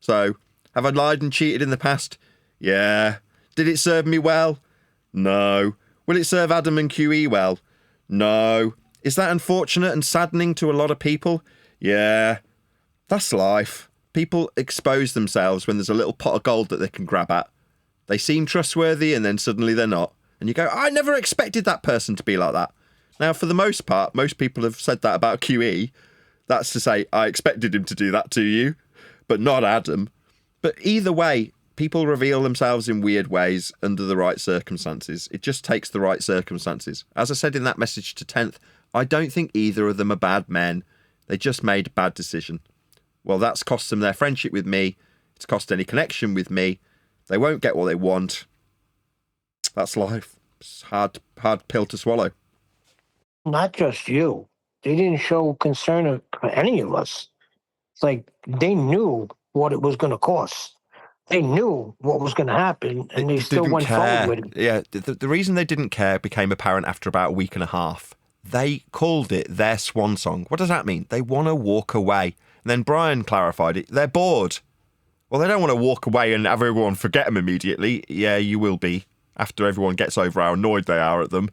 So, have I lied and cheated in the past? Yeah. Did it serve me well? No. Will it serve Adam and QE well? No. Is that unfortunate and saddening to a lot of people? Yeah. That's life. People expose themselves when there's a little pot of gold that they can grab at. They seem trustworthy and then suddenly they're not. And you go, I never expected that person to be like that. Now, for the most part, most people have said that about QE. That's to say, I expected him to do that to you, but not Adam. But either way, people reveal themselves in weird ways under the right circumstances. It just takes the right circumstances. As I said in that message to 10th, I don't think either of them are bad men. They just made a bad decision. Well, that's cost them their friendship with me. It's cost any connection with me. They won't get what they want. That's life. It's hard pill to swallow. Not just you. They didn't show concern for any of us. It's like they knew what it was going to cost. They knew what was going to happen, and they still went forward with it. Yeah, the reason they didn't care became apparent after about a week and a half. They called it their swan song. What does that mean? They want to walk away. And then Brian clarified it. They're bored. Well, they don't want to walk away and have everyone forget them immediately. Yeah, you will be. After everyone gets over how annoyed they are at them.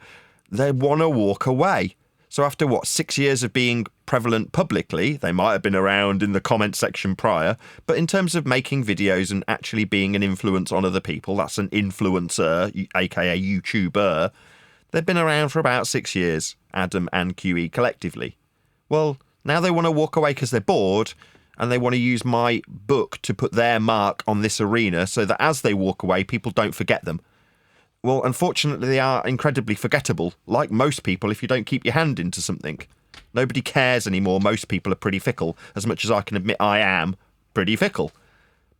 They want to walk away. So after, 6 years of being prevalent publicly, they might have been around in the comment section prior, but in terms of making videos and actually being an influence on other people, that's an influencer, aka YouTuber, they've been around for about 6 years, Adam and QE collectively. Well, now they want to walk away because they're bored, and they want to use my book to put their mark on this arena so that as they walk away, people don't forget them. Well, unfortunately, they are incredibly forgettable, like most people if you don't keep your hand into something. Nobody cares anymore. Most people are pretty fickle, as much as I can admit I am pretty fickle.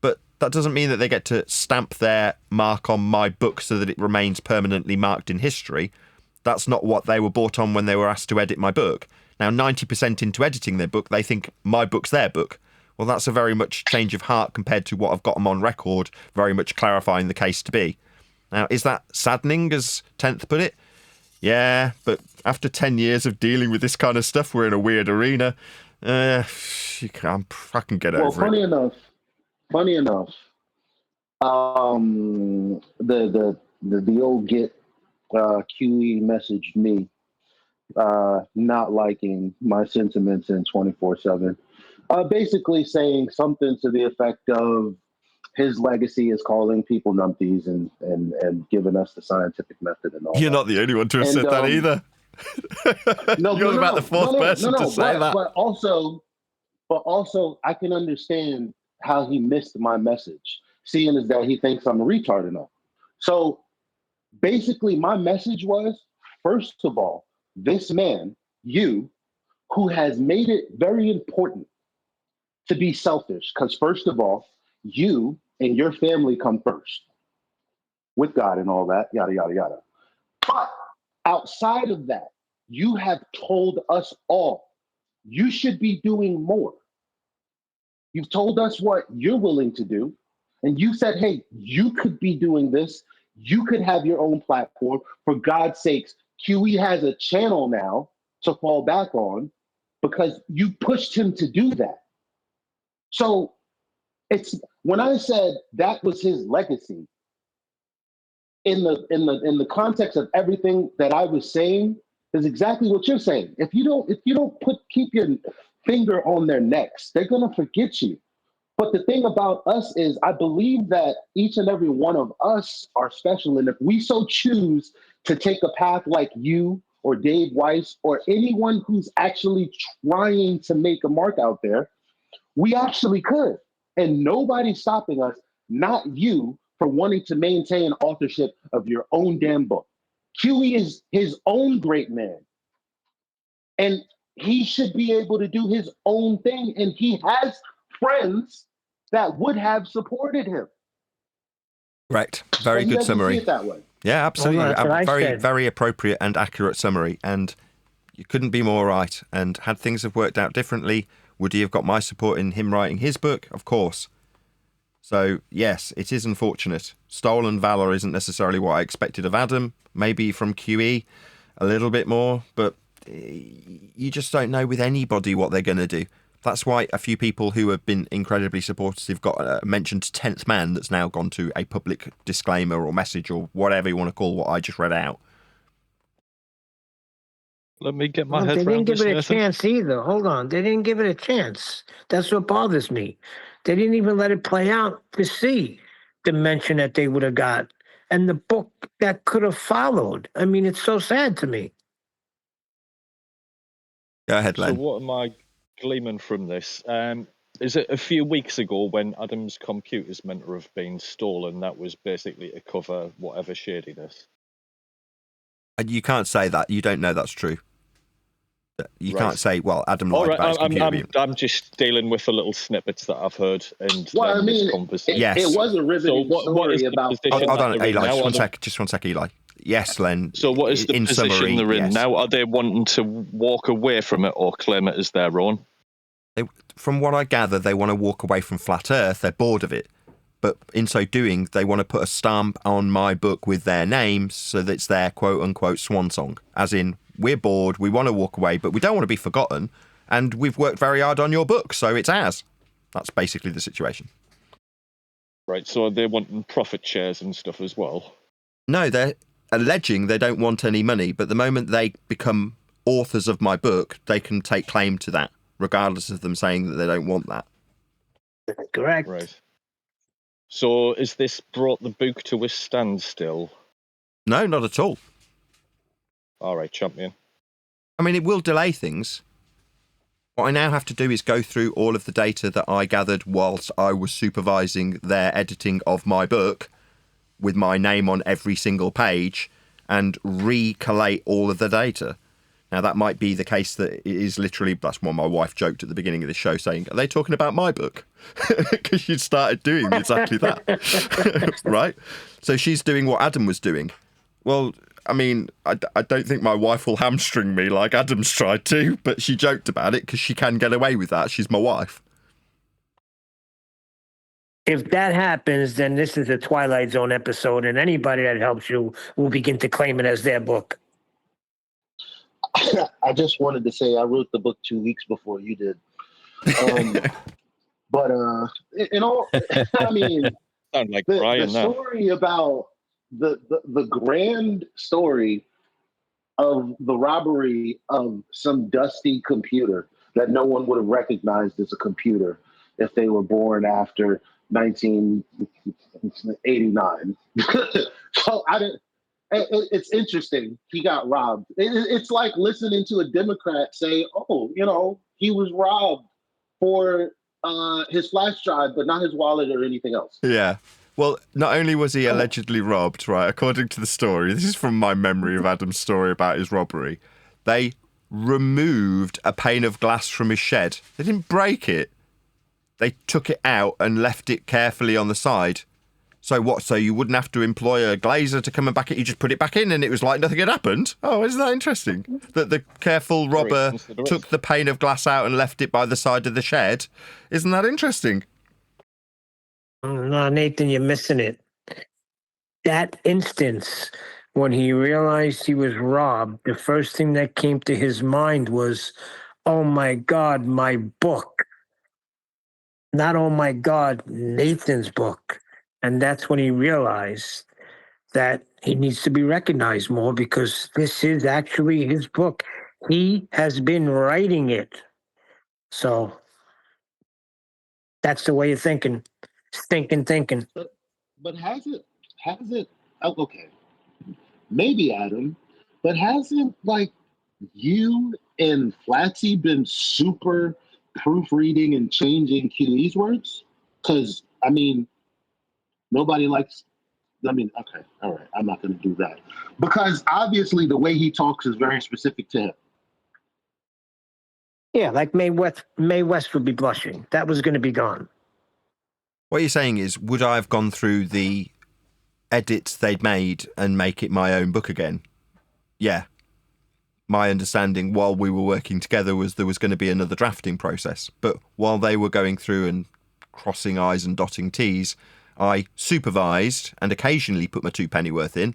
But that doesn't mean that they get to stamp their mark on my book so that it remains permanently marked in history. That's not what they were brought on when they were asked to edit my book. Now, 90% into editing their book, they think my book's their book. Well, that's a very much change of heart compared to what I've got them on record, very much clarifying the case to be. Now, is that saddening, as 10th put it? Yeah, but after 10 years of dealing with this kind of stuff, we're in a weird arena. I can get over it. Funny enough, the old Git QE messaged me, not liking my sentiments in 24/7, basically saying something to the effect of, his legacy is calling people numpties and giving us the scientific method and all. You're not the only one to have said that either. You're about the fourth person to say that. But also, I can understand how he missed my message, seeing as that he thinks I'm a retard enough. So basically, my message was, first of all, this man, you, who has made it very important to be selfish, because first of all, you and your family come first with God and all that, yada, yada, yada. But outside of that, you have told us all you should be doing more. You've told us what you're willing to do. And you said, hey, you could be doing this. You could have your own platform. For God's sakes, QE has a channel now to fall back on because you pushed him to do that. So it's when I said that was his legacy, in the context of everything that I was saying, is exactly what you're saying. If you don't keep your finger on their necks, they're gonna forget you. But the thing about us is, I believe that each and every one of us are special, and if we so choose to take a path like you or Dave Weiss or anyone who's actually trying to make a mark out there, we actually could. And nobody's stopping us, not you, for wanting to maintain authorship of your own damn book. QE is his own great man. And he should be able to do his own thing. And he has friends that would have supported him. Right. Very good summary. See it that way. Yeah, absolutely. Well, very, very appropriate and accurate summary. And you couldn't be more right. And had things have worked out differently, would he have got my support in him writing his book? Of course. So, yes, it is unfortunate. Stolen valor isn't necessarily what I expected of Adam. Maybe from QE a little bit more, but you just don't know with anybody what they're going to do. That's why a few people who have been incredibly supportive got mentioned 10th Man that's now gone to a public disclaimer or message or whatever you want to call what I just read out. Let me get my Well, head they around didn't give this, it a Nathan. chance either. Hold on. They didn't give it a chance. That's what bothers me. They didn't even let it play out to see the mention that they would have got and the book that could have followed. I mean, it's so sad to me. Go ahead, So Len. what am I gleaming from this? Is it a few weeks ago when Adam's computer's meant to have been stolen? That was basically to cover whatever shadiness. And you can't say that. You don't know that's true. You can't say, well, Adam lied All right, about his computer being... I'm just dealing with the little snippets that I've heard and Well, I mean, this conversation. Yes. it was a riveting what story is the about. position Hold that on, they're in Eli, now? just one sec, Eli. Yes, Len. So what is the in position summary, they're in yes. now? Are they wanting to walk away from it or claim it as their own? From what I gather, they want to walk away from Flat Earth. They're bored of it. But in so doing, they want to put a stamp on my book with their name so that it's their quote-unquote swan song. As in, we're bored, we want to walk away, but we don't want to be forgotten, and we've worked very hard on your book, so it's ours. That's basically the situation. Right, so are they wanting profit shares and stuff as well? No, they're alleging they don't want any money, but the moment they become authors of my book, they can take claim to that, regardless of them saying that they don't want that. Correct. Right. So is this brought the book to a standstill? No, not at all. All right, champion. I mean, it will delay things. What I now have to do is go through all of the data that I gathered whilst I was supervising their editing of my book with my name on every single page and recollate all of the data. Now, that might be the case that it is literally, that's what my wife joked at the beginning of the show, saying, are they talking about my book? Because you started doing exactly that, right? So she's doing what Adam was doing. Well, I mean, I don't think my wife will hamstring me like Adam's tried to, but she joked about it because she can get away with that. She's my wife. If that happens, then this is a Twilight Zone episode, and anybody that helps you will begin to claim it as their book. I just wanted to say I wrote the book 2 weeks before you did. But in all, I mean, Sound like the Brian now. story about the grand story of the robbery of some dusty computer that no one would have recognized as a computer if they were born after 1989. So I didn't. It's interesting. He got robbed. It's like listening to a Democrat say, "Oh, you know, he was robbed for his flash drive, but not his wallet or anything else." Yeah. Well, not only was he allegedly robbed, right, according to the story, this is from my memory of Adam's story about his robbery, they removed a pane of glass from his shed. They didn't break it. They took it out and left it carefully on the side. So what, so you wouldn't have to employ a glazer to come and back it, you just put it back in and it was like nothing had happened? Oh, isn't that interesting? That the careful robber took the pane of glass out and left it by the side of the shed. Isn't that interesting? No, Nathan, you're missing it. That instance, when he realized he was robbed, the first thing that came to his mind was, oh my God, my book. Not, oh my God, Nathan's book. And that's when he realized that he needs to be recognized more because this is actually his book. He has been writing it. So that's the way you're thinking. Thinking. But has it? Oh, okay, maybe Adam. But hasn't like you and Flatsy been super proofreading and changing QE's words? Because I mean, nobody likes. I mean, okay, all right. I'm not going to do that because obviously the way he talks is very specific to him. Yeah, like Mae West would be blushing. That was going to be gone. What you're saying is, would I have gone through the edits they'd made and make it my own book again? Yeah. My understanding while we were working together was there was going to be another drafting process. But while they were going through and crossing I's and dotting T's, I supervised and occasionally put my 2 pennyworth in,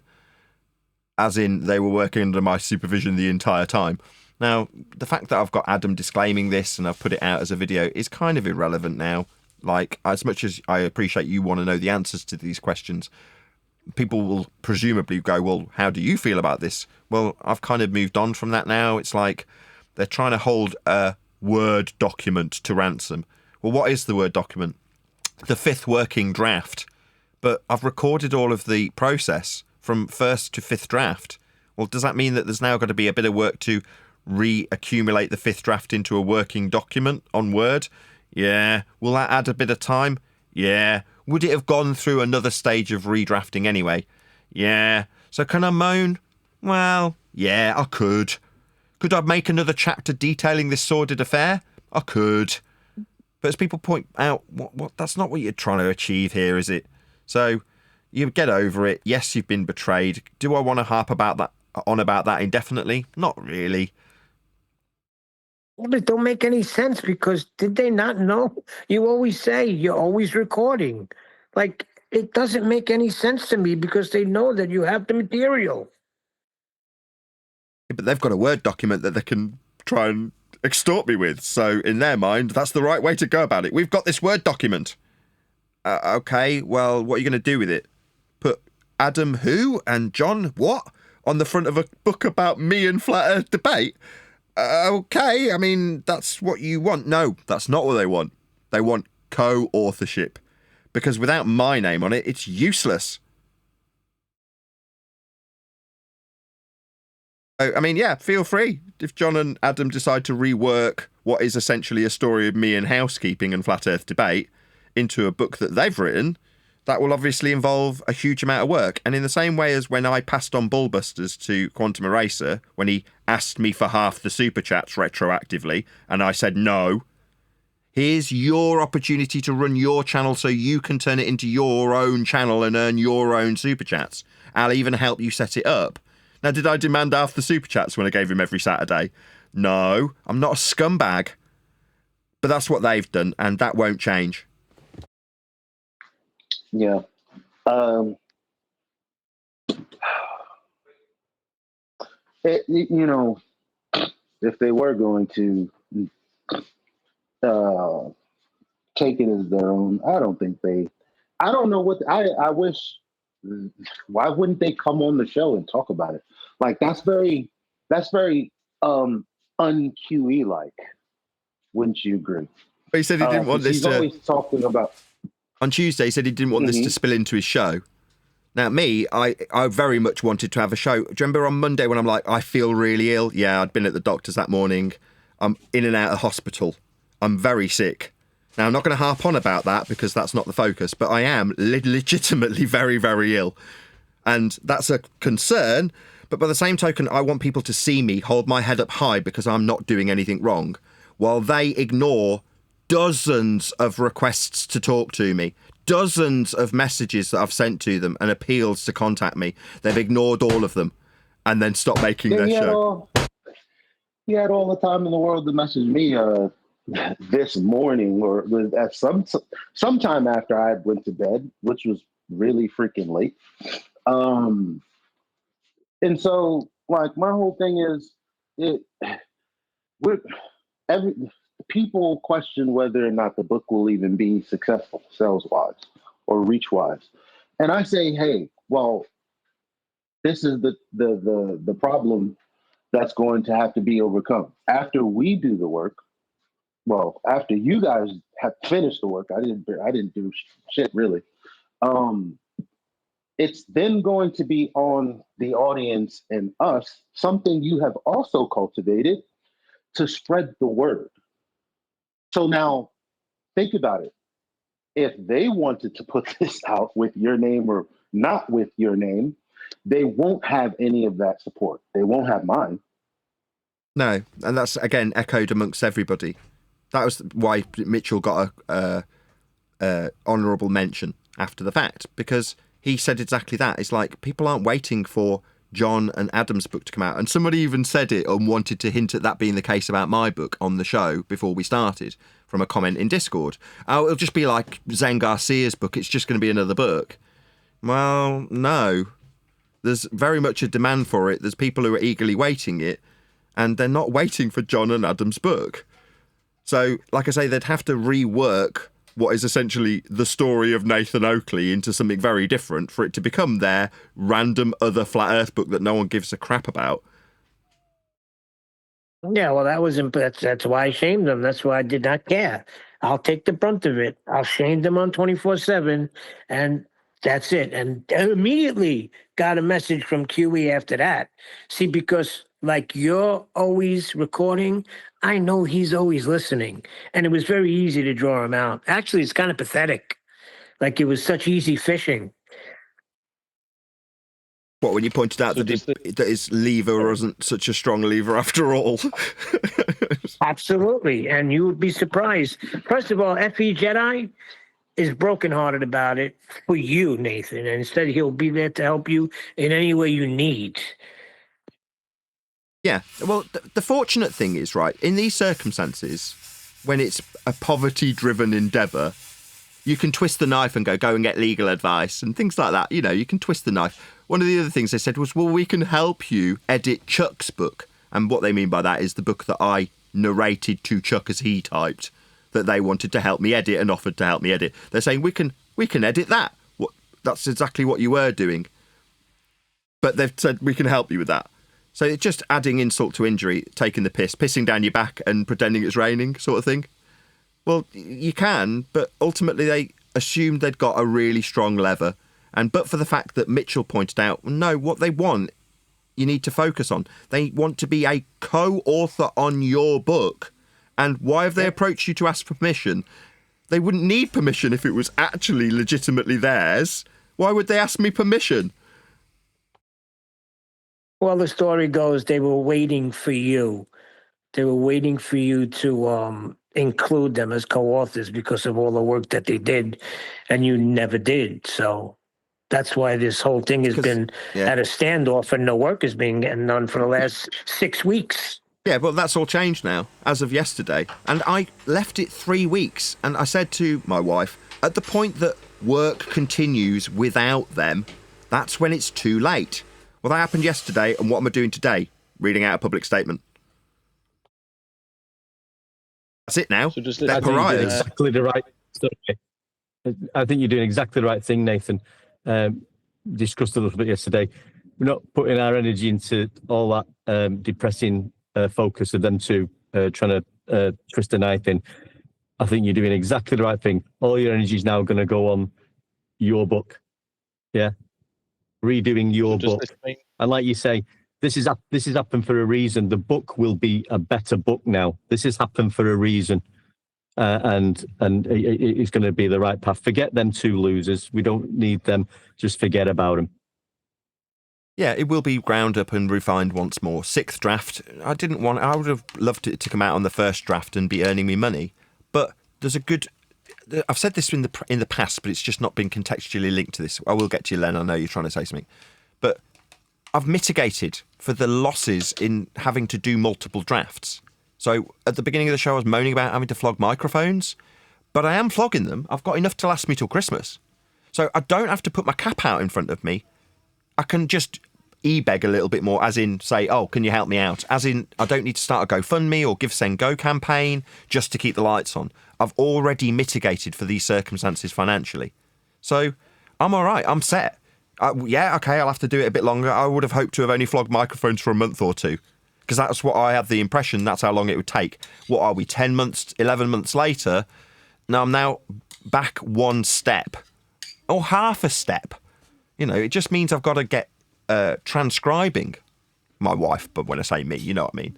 as in they were working under my supervision the entire time. Now, the fact that I've got Adam disclaiming this and I've put it out as a video is kind of irrelevant now. Like, as much as I appreciate you want to know the answers to these questions, people will presumably go, well, how do you feel about this? Well, I've kind of moved on from that now. It's like they're trying to hold a Word document to ransom. Well, what is the Word document? The 5th working draft. But I've recorded all of the process from 1st to 5th draft. Well, does that mean that there's now got to be a bit of work to reaccumulate the 5th draft into a working document on Word? Yeah. Will that add a bit of time? Yeah. Would it have gone through another stage of redrafting anyway? Yeah. So can I moan? Well, yeah, I could. Could I make another chapter detailing this sordid affair? I could. But as people point out, what that's not what you're trying to achieve here, is it? So you get over it. Yes, you've been betrayed. Do I want to harp about that indefinitely? Not really. Well, it don't make any sense because did they not know? You always say you're always recording. Like, it doesn't make any sense to me because they know that you have the material. Yeah, but they've got a Word document that they can try and extort me with. So in their mind, that's the right way to go about it. We've got this Word document. Okay, well, what are you going to do with it? Put Adam who and John what on the front of a book about me and Flat Earth debate? Okay, I mean, that's what you want. No, that's not what they want. They want co-authorship. Because without my name on it, it's useless. So, I mean, yeah, feel free. If John and Adam decide to rework what is essentially a story of me and housekeeping and Flat Earth debate into a book that they've written, that will obviously involve a huge amount of work. And in the same way as when I passed on Bullbusters to Quantum Eraser, when he asked me for half the super chats retroactively, and I said no, here's your opportunity to run your channel so you can turn it into your own channel and earn your own super chats. I'll even help you set it up. Now, did I demand half the super chats when I gave him every Saturday? No, I'm not a scumbag. But that's what they've done, and that won't change. Yeah. You know, if they were going to take it as their own, I don't think they. I don't know what I wish. Why wouldn't they come on the show and talk about it? Like that's very un-QE like. Wouldn't you agree? But he said he didn't want this he's to. always talking about. On Tuesday, he said he didn't want this to spill into his show. Now, me, I very much wanted to have a show. Do you remember on Monday when I'm like, I feel really ill? Yeah, I'd been at the doctor's that morning. I'm in and out of hospital. I'm very sick. Now, I'm not going to harp on about that because that's not the focus, but I am legitimately very, very ill. And that's a concern. But by the same token, I want people to see me hold my head up high because I'm not doing anything wrong, while they ignore dozens of requests to talk to me, dozens of messages that I've sent to them and appeals to contact me. They've ignored all of them and then stopped making their show. He had all the time in the world to message me this morning or at sometime after I went to bed, which was really freaking late. And so, like, my whole thing is, people question whether or not the book will even be successful sales-wise or reach-wise. And I say, hey, well, this is the problem that's going to have to be overcome. After we do the work, well, after you guys have finished the work, I didn't do shit really. It's then going to be on the audience and us, something you have also cultivated, to spread the word. So now, think about it. If they wanted to put this out with your name or not with your name, they won't have any of that support. They won't have mine. No, and that's, again, echoed amongst everybody. That was why Mitchell got a honourable mention after the fact, because he said exactly that. It's like, people aren't waiting for John and Adam's book to come out. And somebody even said it and wanted to hint at that being the case about my book on the show before we started, from a comment in Discord. Oh, it'll just be like Zen Garcia's book. It's just going to be another book. Well, no. There's very much a demand for it. There's people who are eagerly waiting it. and they're not waiting for John and Adam's book. So, like I say, they'd have to rework what is essentially the story of Nathan Oakley into something very different for it to become their random other flat earth book that no one gives a crap about. Yeah, well, that's why I shamed them. That's why I did not care. I'll take the brunt of it. I'll shame them on 24/7, and that's it. And immediately got a message from QE after that. See, because like you're always recording, I know he's always listening, and it was very easy to draw him out. Actually, it's kind of pathetic. Like it was such easy fishing. What, when you pointed out that his lever wasn't such a strong lever after all? Absolutely. And you would be surprised. First of all, FE Jedi is brokenhearted about it for you, Nathan. And instead, he'll be there to help you in any way you need. Yeah. Well, the fortunate thing is, right, in these circumstances, when it's a poverty-driven endeavour, you can twist the knife and go and get legal advice and things like that. You know, you can twist the knife. One of the other things they said was, well, we can help you edit Chuck's book. And what they mean by that is the book that I narrated to Chuck as he typed, that they wanted to help me edit and offered to help me edit. They're saying, we can edit that. That's exactly what you were doing. But they've said, we can help you with that. So it's just adding insult to injury, taking the piss, pissing down your back and pretending it's raining sort of thing. Well, you can, but ultimately they assumed they'd got a really strong lever. But for the fact that Mitchell pointed out, no, what they want, you need to focus on. They want to be a co-author on your book. And why have they approached you to ask for permission? They wouldn't need permission if it was actually legitimately theirs. Why would they ask me permission? Well, the story goes they were waiting for you. They were waiting for you to include them as co-authors because of all the work that they did, and you never did. So that's why this whole thing has been at a standoff, and no work is being getting done for the last 6 weeks. Yeah, but that's all changed now, as of yesterday. And I left it 3 weeks, and I said to my wife, at the point that work continues without them, that's when it's too late. Well, that happened yesterday, and what am I doing today? Reading out a public statement. That's it now. So just they're pariahs. Exactly the right. I think you're doing exactly the right thing, Nathan. Discussed a little bit yesterday. We're not putting our energy into all that depressing focus of them two trying to twist a knife in. I think you're doing exactly the right thing. All your energy is now going to go on your book. Yeah, redoing your book. And like you say, this is happened for a reason. The book will be a better book now. This has happened for a reason. And it's going to be the right path. Forget them two losers. We don't need them. Just forget about them. Yeah, it will be ground up and refined once more. 6th draft. I would have loved it to come out on the 1st draft and be earning me money. But there's a good. I've said this in the past, but it's just not been contextually linked to this. I will get to you, Len. I know you're trying to say something, but I've mitigated for the losses in having to do multiple drafts. So at the beginning of the show, I was moaning about having to flog microphones, but I am flogging them. I've got enough to last me till Christmas. So I don't have to put my cap out in front of me. I can just e-beg a little bit more, as in say, oh, can you help me out? As in, I don't need to start a GoFundMe or Give Send Go campaign just to keep the lights on. I've already mitigated for these circumstances financially. So I'm all right. I'm set. Yeah, okay, I'll have to do it a bit longer. I would have hoped to have only flogged microphones for a month or two, because that's what I had the impression that's how long it would take. What are we, 10 months, 11 months later? Now I'm now back one step, or half a step. You know, it just means I've got to get transcribing. My wife, but when I say me, you know what I mean.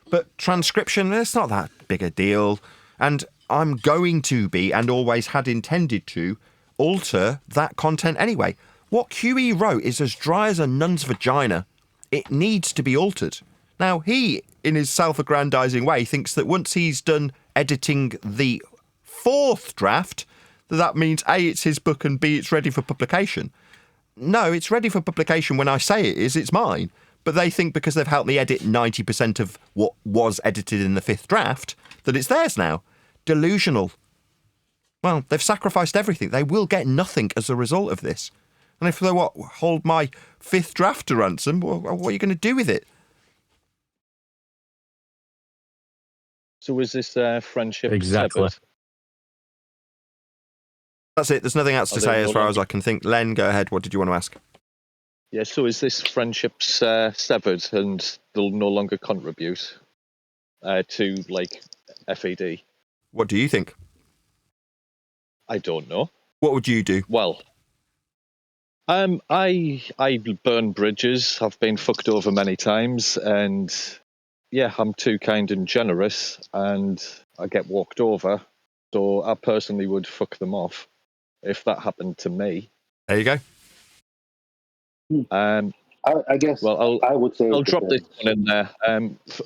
But transcription, it's not that big a deal. And I'm going to be, and always had intended to, alter that content anyway. What QE wrote is as dry as a nun's vagina. It needs to be altered. Now, he, in his self-aggrandizing way, thinks that once he's done editing the 4th draft, that means A, it's his book, and B, it's ready for publication. No, it's ready for publication when I say it is, it's mine. But they think because they've helped me edit 90% of what was edited in the 5th draft, that it's theirs now. Delusional. Well, they've sacrificed everything. They will get nothing as a result of this. And if they hold my 5th draft to ransom, what are you going to do with it? So is this friendship Exactly. severed? That's it. There's nothing else to Are they say no as far as longer- I can think. Len, go ahead. What did you want to ask? Yeah, so is this friendship severed and they'll no longer contribute to, like, FED? What do you think? I don't know. What would you do? Well, I burn bridges. I've been fucked over many times, and yeah, I'm too kind and generous, and I get walked over. So I personally would fuck them off if that happened to me. There you go. I guess Well, I would say I'll it drop this depends. one in there.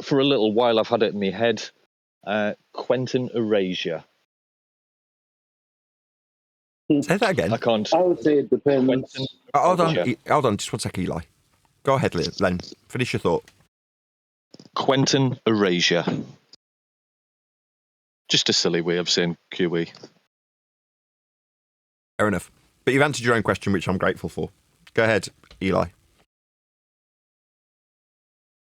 For a little while, I've had it in my head. Quentin Erasure. Say that again. I can't. I would say it depends. Quentin Hold on. Erasure. Hold on. Just one sec, Eli. Go ahead, Len. Finish your thought. Quentin Erasure. Just a silly way of saying QE. Fair enough. But you've answered your own question, which I'm grateful for. Go ahead, Eli.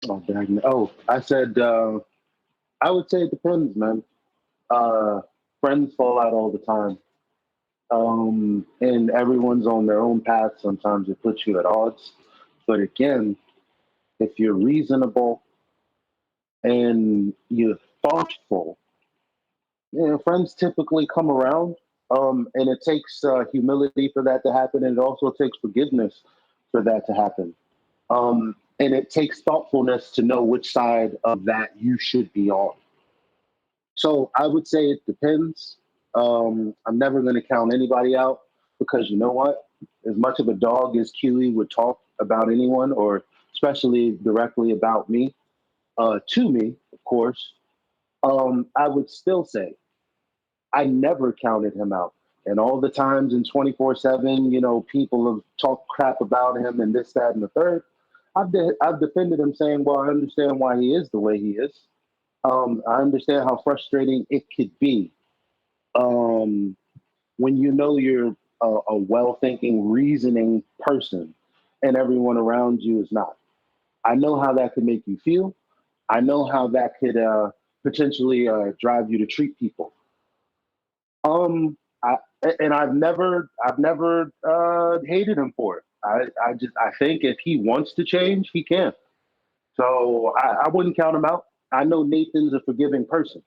Oh, dang. Oh, I said I would say it depends, man. Friends fall out all the time. And everyone's on their own path. Sometimes it puts you at odds. But again, if you're reasonable and you're thoughtful, friends typically come around. And it takes humility for that to happen. And it also takes forgiveness for that to happen. And it takes thoughtfulness to know which side of that you should be on. So I would say it depends. I'm never going to count anybody out because you know what? As much of a dog as QE would talk about anyone, or especially directly about me, to me, of course, I would still say I never counted him out. And all the times in 24/7, people have talked crap about him and this, that, and the third. I've defended him saying, well, I understand why he is the way he is. I understand how frustrating it could be when you know you're a well-thinking, reasoning person and everyone around you is not. I know how that could make you feel. I know how that could potentially drive you to treat people. I've never hated him for it. I think if he wants to change, he can. So I wouldn't count him out. I know Nathan's a forgiving person,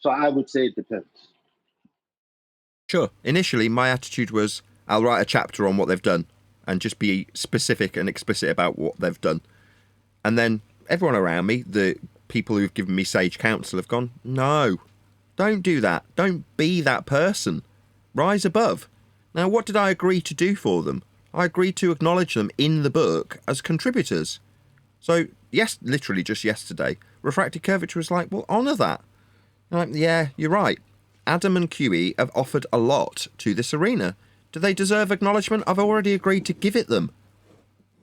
so I would say it depends. Sure. Initially, my attitude was I'll write a chapter on what they've done and just be specific and explicit about what they've done. And then everyone around me, the people who've given me sage counsel, have gone, no, don't do that. Don't be that person. Rise above. Now, what did I agree to do for them? I agreed to acknowledge them in the book as contributors. So, yes, literally just yesterday, Refracted Curvature was like, well, honour that. I'm like, yeah, you're right. Adam and QE have offered a lot to this arena. Do they deserve acknowledgement? I've already agreed to give it them.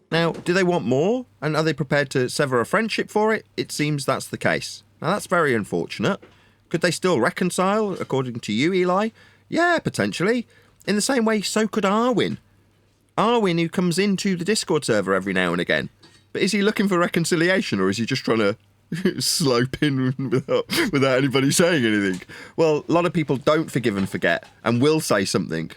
Now, do they want more? And are they prepared to sever a friendship for it? It seems that's the case. Now, that's very unfortunate. Could they still reconcile, according to you, Eli? Yeah, potentially. In the same way, so could Arwin. Arwin, who comes into the Discord server every now and again. But is he looking for reconciliation, or is he just trying to slope in without anybody saying anything? Well, a lot of people don't forgive and forget, and will say something.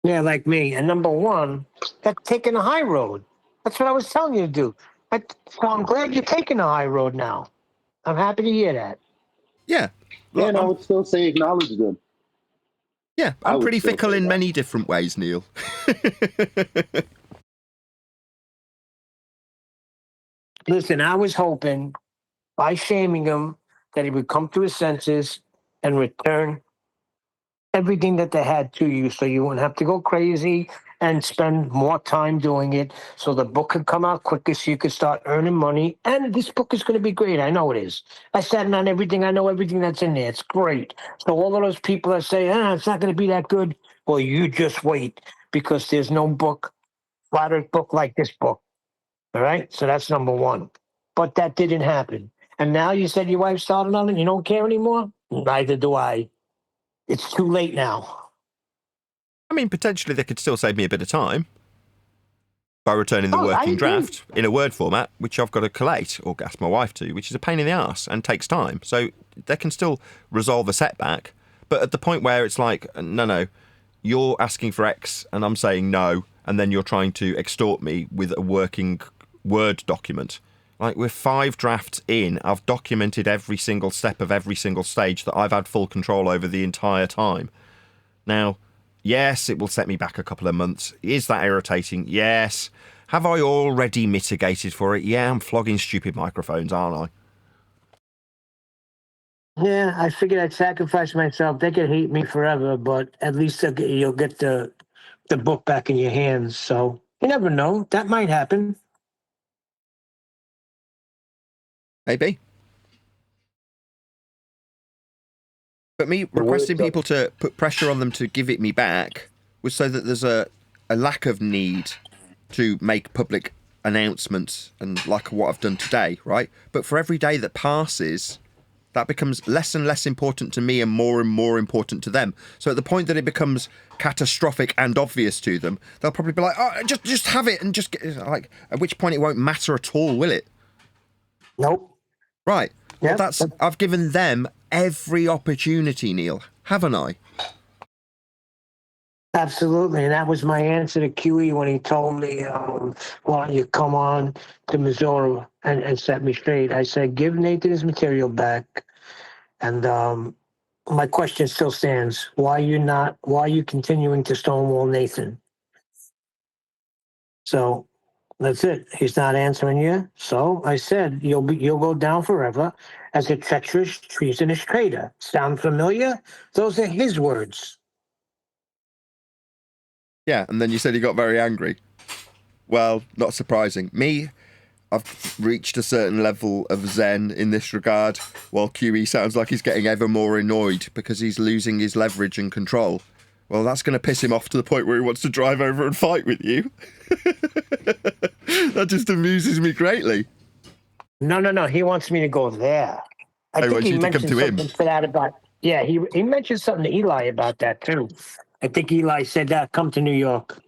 Yeah, like me. And number one, that's taking the high road. That's what I was telling you to do. So I'm glad you're taking the high road now. I'm happy to hear that. Yeah. Yeah, and I would still say acknowledge them. Yeah, I'm pretty fickle in many different ways, Neil. Listen, I was hoping by shaming him that he would come to his senses and return everything that they had to you so you wouldn't have to go crazy and spend more time doing it so the book could come out quicker so you could start earning money. And this book is going to be great. I know it is. I sat on everything. I know everything that's in there. It's great. So all of those people that say, it's not going to be that good, well, you just wait because there's no book, flatter book like this book. All right? So that's number one. But that didn't happen. And now you said your wife started on it. You don't care anymore? Neither do I. It's too late now. I mean, potentially they could still save me a bit of time. by returning the Oh, I working agree. draft in a Word format, which I've got to collate or ask my wife to, which is a pain in the arse and takes time. So they can still resolve a setback, but at the point where it's like, no, you're asking for X and I'm saying no, and then you're trying to extort me with a working Word document. Like, we're 5 drafts in, I've documented every single step of every single stage that I've had full control over the entire time. Now, yes, it will set me back a couple of months. Is that irritating? Yes. Have I already mitigated for it? Yeah, I'm flogging stupid microphones, aren't I? Yeah, I figured I'd sacrifice myself. They could hate me forever, but at least you'll get the book back in your hands. So you never know. That might happen. Maybe. But me requesting people to put pressure on them to give it me back was so that there's a lack of need to make public announcements and like what I've done today, right? But for every day that passes, that becomes less and less important to me and more important to them. So at the point that it becomes catastrophic and obvious to them, they'll probably be like, oh, just have it and just get, like, at which point it won't matter at all, will it? Nope. Right. Yep. Well, I've given them every opportunity, Neil, haven't I? Absolutely, and that was my answer to QE when he told me, why don't you come on to Missouri and set me straight. I said, give Nathan his material back. And my question still stands. Why are you continuing to stonewall Nathan? So that's it. He's not answering you. So I said, you'll go down forever as a treacherous, treasonous traitor. Sound familiar? Those are his words. Yeah, and then you said he got very angry. Well, not surprising. Me, I've reached a certain level of zen in this regard, while QE sounds like he's getting ever more annoyed because he's losing his leverage and control. Well, that's going to piss him off to the point where he wants to drive over and fight with you. That just amuses me greatly. No. He wants me to go there. I think wants he you to come mentioned to him. something for that about. Yeah, he mentioned something to Eli about that too. I think Eli said that come to New York.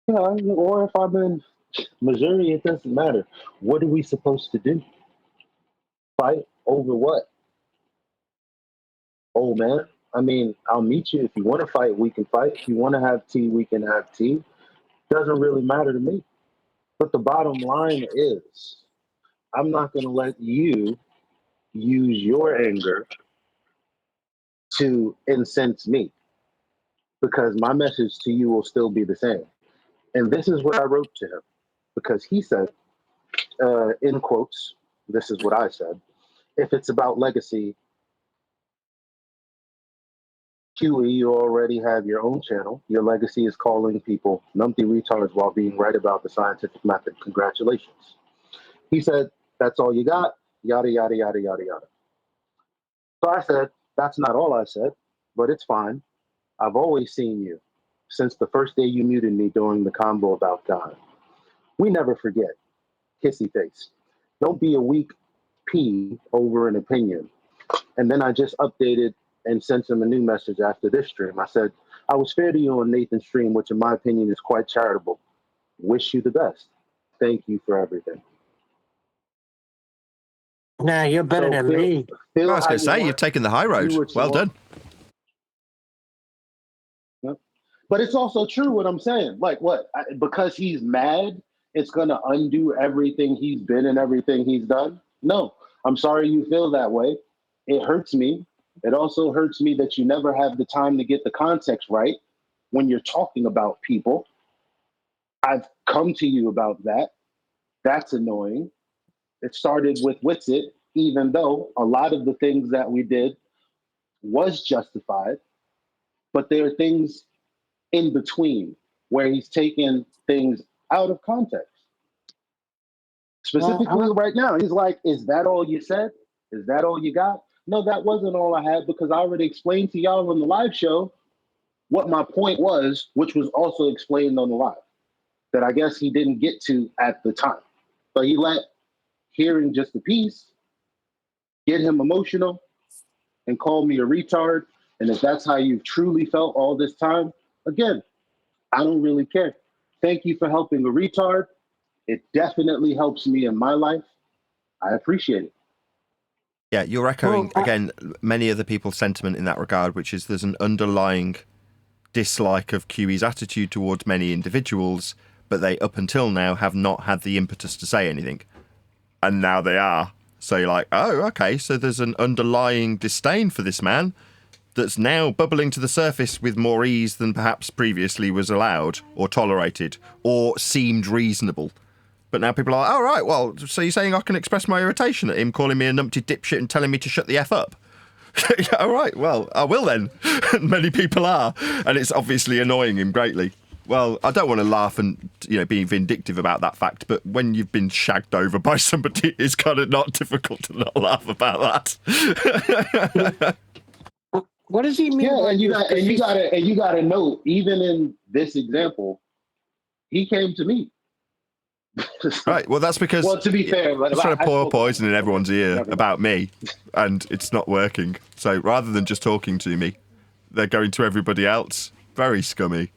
Yeah, or if I'm in Missouri, it doesn't matter. What are we supposed to do? Fight over what? Oh man, I mean, I'll meet you if you want to fight. We can fight. If you want to have tea, we can have tea. Doesn't really matter to me. But the bottom line is, I'm not going to let you use your anger to incense me, because my message to you will still be the same. And this is what I wrote to him, because he said, in quotes, this is what I said: if it's about legacy, QE, you already have your own channel. Your legacy is calling people numpty retards while being right about the scientific method. Congratulations. He said, that's all you got, yada, yada, yada, yada, yada. So I said, that's not all I said, but it's fine. I've always seen you since the first day you muted me during the combo about God. We never forget. Kissy face. Don't be a weak pea over an opinion. And then I just updated and sent him a new message after this stream. I said, I was fair to you on Nathan's stream, which in my opinion is quite charitable. Wish you the best. Thank you for everything. Nah, you're better than me. I was going to say, you've taken the high road. Well done. But it's also true what I'm saying. Like, what? Because he's mad, it's going to undo everything he's been and everything he's done? No. I'm sorry you feel that way. It hurts me. It also hurts me that you never have the time to get the context right when you're talking about people. I've come to you about that. That's annoying. It started with Witsit, even though a lot of the things that we did was justified, but there are things in between where he's taken things out of context. Specifically right now, he's like, is that all you said? Is that all you got? No, that wasn't all I had, because I already explained to y'all on the live show what my point was, which was also explained on the live, that I guess he didn't get to at the time. But he let hearing just a piece get him emotional and call me a retard. And if that's how you've truly felt all this time, again, I don't really care. Thank you for helping a retard. It definitely helps me in my life. I appreciate it. Yeah, you're echoing, again, many other people's sentiment in that regard, which is there's an underlying dislike of QE's attitude towards many individuals, but they, up until now, have not had the impetus to say anything. And now they are. So you're like, oh, okay, so there's an underlying disdain for this man that's now bubbling to the surface with more ease than perhaps previously was allowed or tolerated or seemed reasonable. But now people are like, oh, right, well, so you're saying I can express my irritation at him calling me a numpty dipshit and telling me to shut the F up? Yeah, all right, well, I will then. Many people are. And it's obviously annoying him greatly. Well, I don't want to laugh and, be vindictive about that fact, but when you've been shagged over by somebody, it's kind of not difficult to not laugh about that. What does he mean? Yeah, and you gotta note, even in this example, he came to me. Right, well, that's because to be fair, he's trying to pour poison in everyone's ear about me, and it's not working. So rather than just talking to me, they're going to everybody else. Very scummy.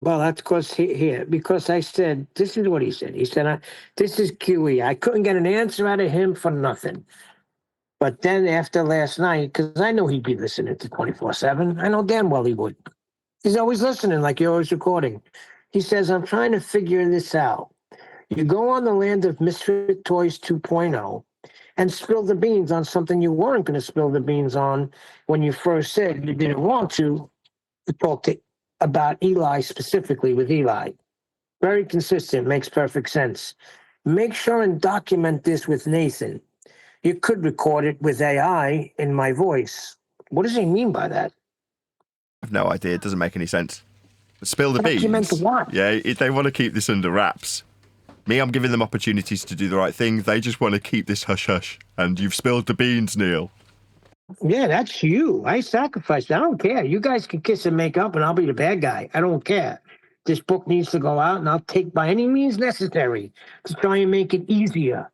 Well, that's because I said, this is what he said. He said, this is QE. I couldn't get an answer out of him for nothing. But then after last night, because I know he'd be listening to 24/7. I know damn well he would. He's always listening, like you're always recording. He says, I'm trying to figure this out. You go on the land of Misfit Toys 2.0 and spill the beans on something you weren't going to spill the beans on when you first said you didn't want to talk about Eli specifically with Eli. Very consistent, makes perfect sense. Make sure and document this with Nathan. You could record it with AI in my voice. What does he mean by that? I have no idea. It doesn't make any sense. Spill the beans. Document what? Yeah, they want to keep this under wraps. Me, I'm giving them opportunities to do the right thing. They just want to keep this hush-hush. And you've spilled the beans, Neil. Yeah, that's you. I sacrificed. I don't care. You guys can kiss and make up, and I'll be the bad guy. I don't care. This book needs to go out, and I'll take by any means necessary to try and make it easier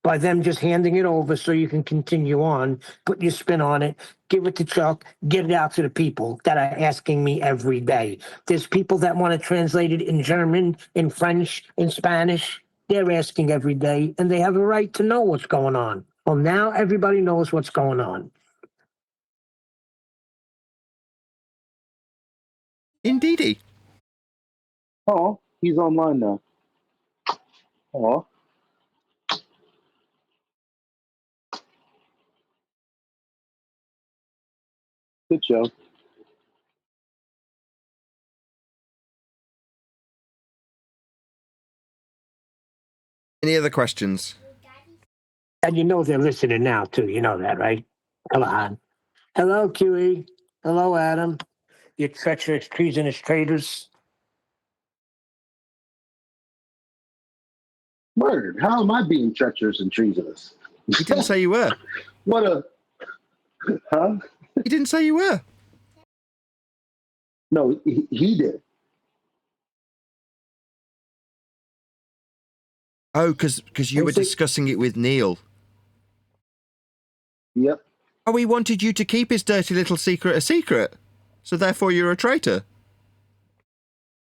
by them just handing it over so you can continue on, put your spin on it, give it to Chuck, get it out to the people that are asking me every day. There's people that want to translate it in German, in French, in Spanish. They're asking every day, and they have a right to know what's going on. Well, now everybody knows what's going on. Indeedy. Oh, he's online now. Oh. Good show. Any other questions? And you know they're listening now, too. You know that, right? Come on. Hello, QE. Hello, Adam. You treacherous, treasonous traitors. Word. How am I being treacherous and treasonous? He didn't say you were. What a... Huh? He didn't say you were. No, he did. Oh, because you were discussing it with Neil. Yep. Oh, he wanted you to keep his dirty little secret a secret. So therefore you're a traitor.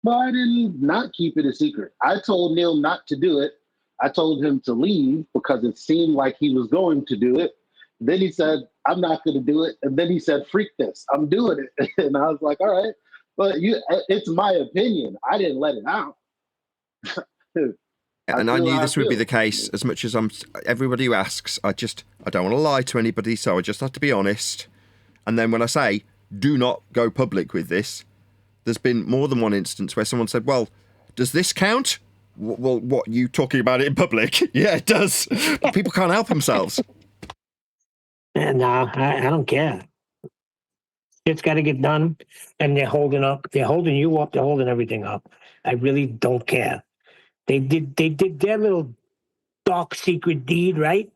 But I didn't not keep it a secret. I told Neil not to do it. I told him to leave because it seemed like he was going to do it. Then he said, I'm not going to do it. And then he said, freak this, I'm doing it. And I was like, all right, but it's my opinion. I didn't let it out. And I knew this would be the case as much as everybody who asks, I don't want to lie to anybody, so I just have to be honest. And then when I say, do not go public with this, there's been more than one instance where someone said, well, does this count? Well, what, you talking about it in public? Yeah, it does. But people can't help themselves. No, I don't care. It's got to get done, and they're holding up. They're holding you up. They're holding everything up. I really don't care. They did their little dark secret deed, right?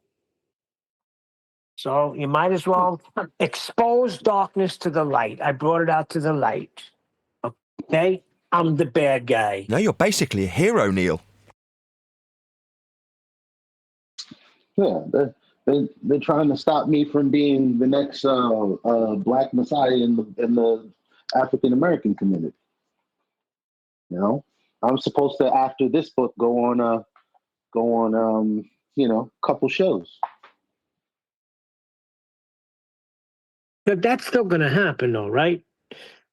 So you might as well expose darkness to the light. I brought it out to the light. Okay? I'm the bad guy. No, you're basically a hero, Neil. Yeah, they're trying to stop me from being the next Black Messiah in the African American community. You know, I'm supposed to, after this book, go on couple shows. But that's still going to happen, though, right?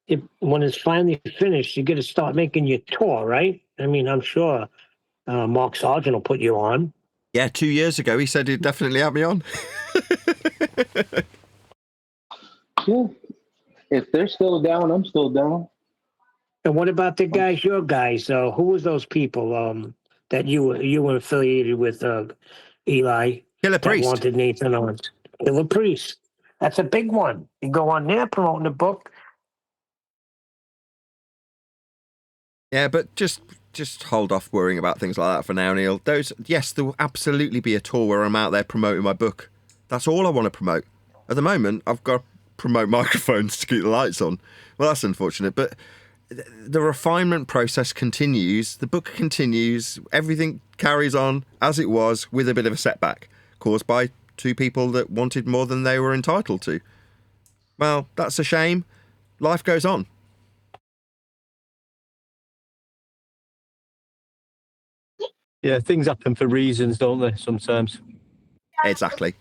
If when it's finally finished, you got to start making your tour, right? I mean, I'm sure Mark Sargent will put you on. Yeah, 2 years ago he said he'd definitely have me on. Yeah. If they're still down, I'm still down. And what about the guys, your guys? Who was those people that you were affiliated with, Eli? Killer That Priest. wanted Nathan on. Killer Priest. That's a big one. You go on there promoting the book. Yeah, but just hold off worrying about things like that for now, Neil. Yes, there will absolutely be a tour where I'm out there promoting my book. That's all I want to promote. At the moment, I've got to promote microphones to keep the lights on. Well, that's unfortunate, but the refinement process continues. The book continues. Everything carries on as it was, with a bit of a setback caused by two people that wanted more than they were entitled to. Well, that's a shame. Life goes on. Yeah, things happen for reasons, don't they, sometimes? Exactly.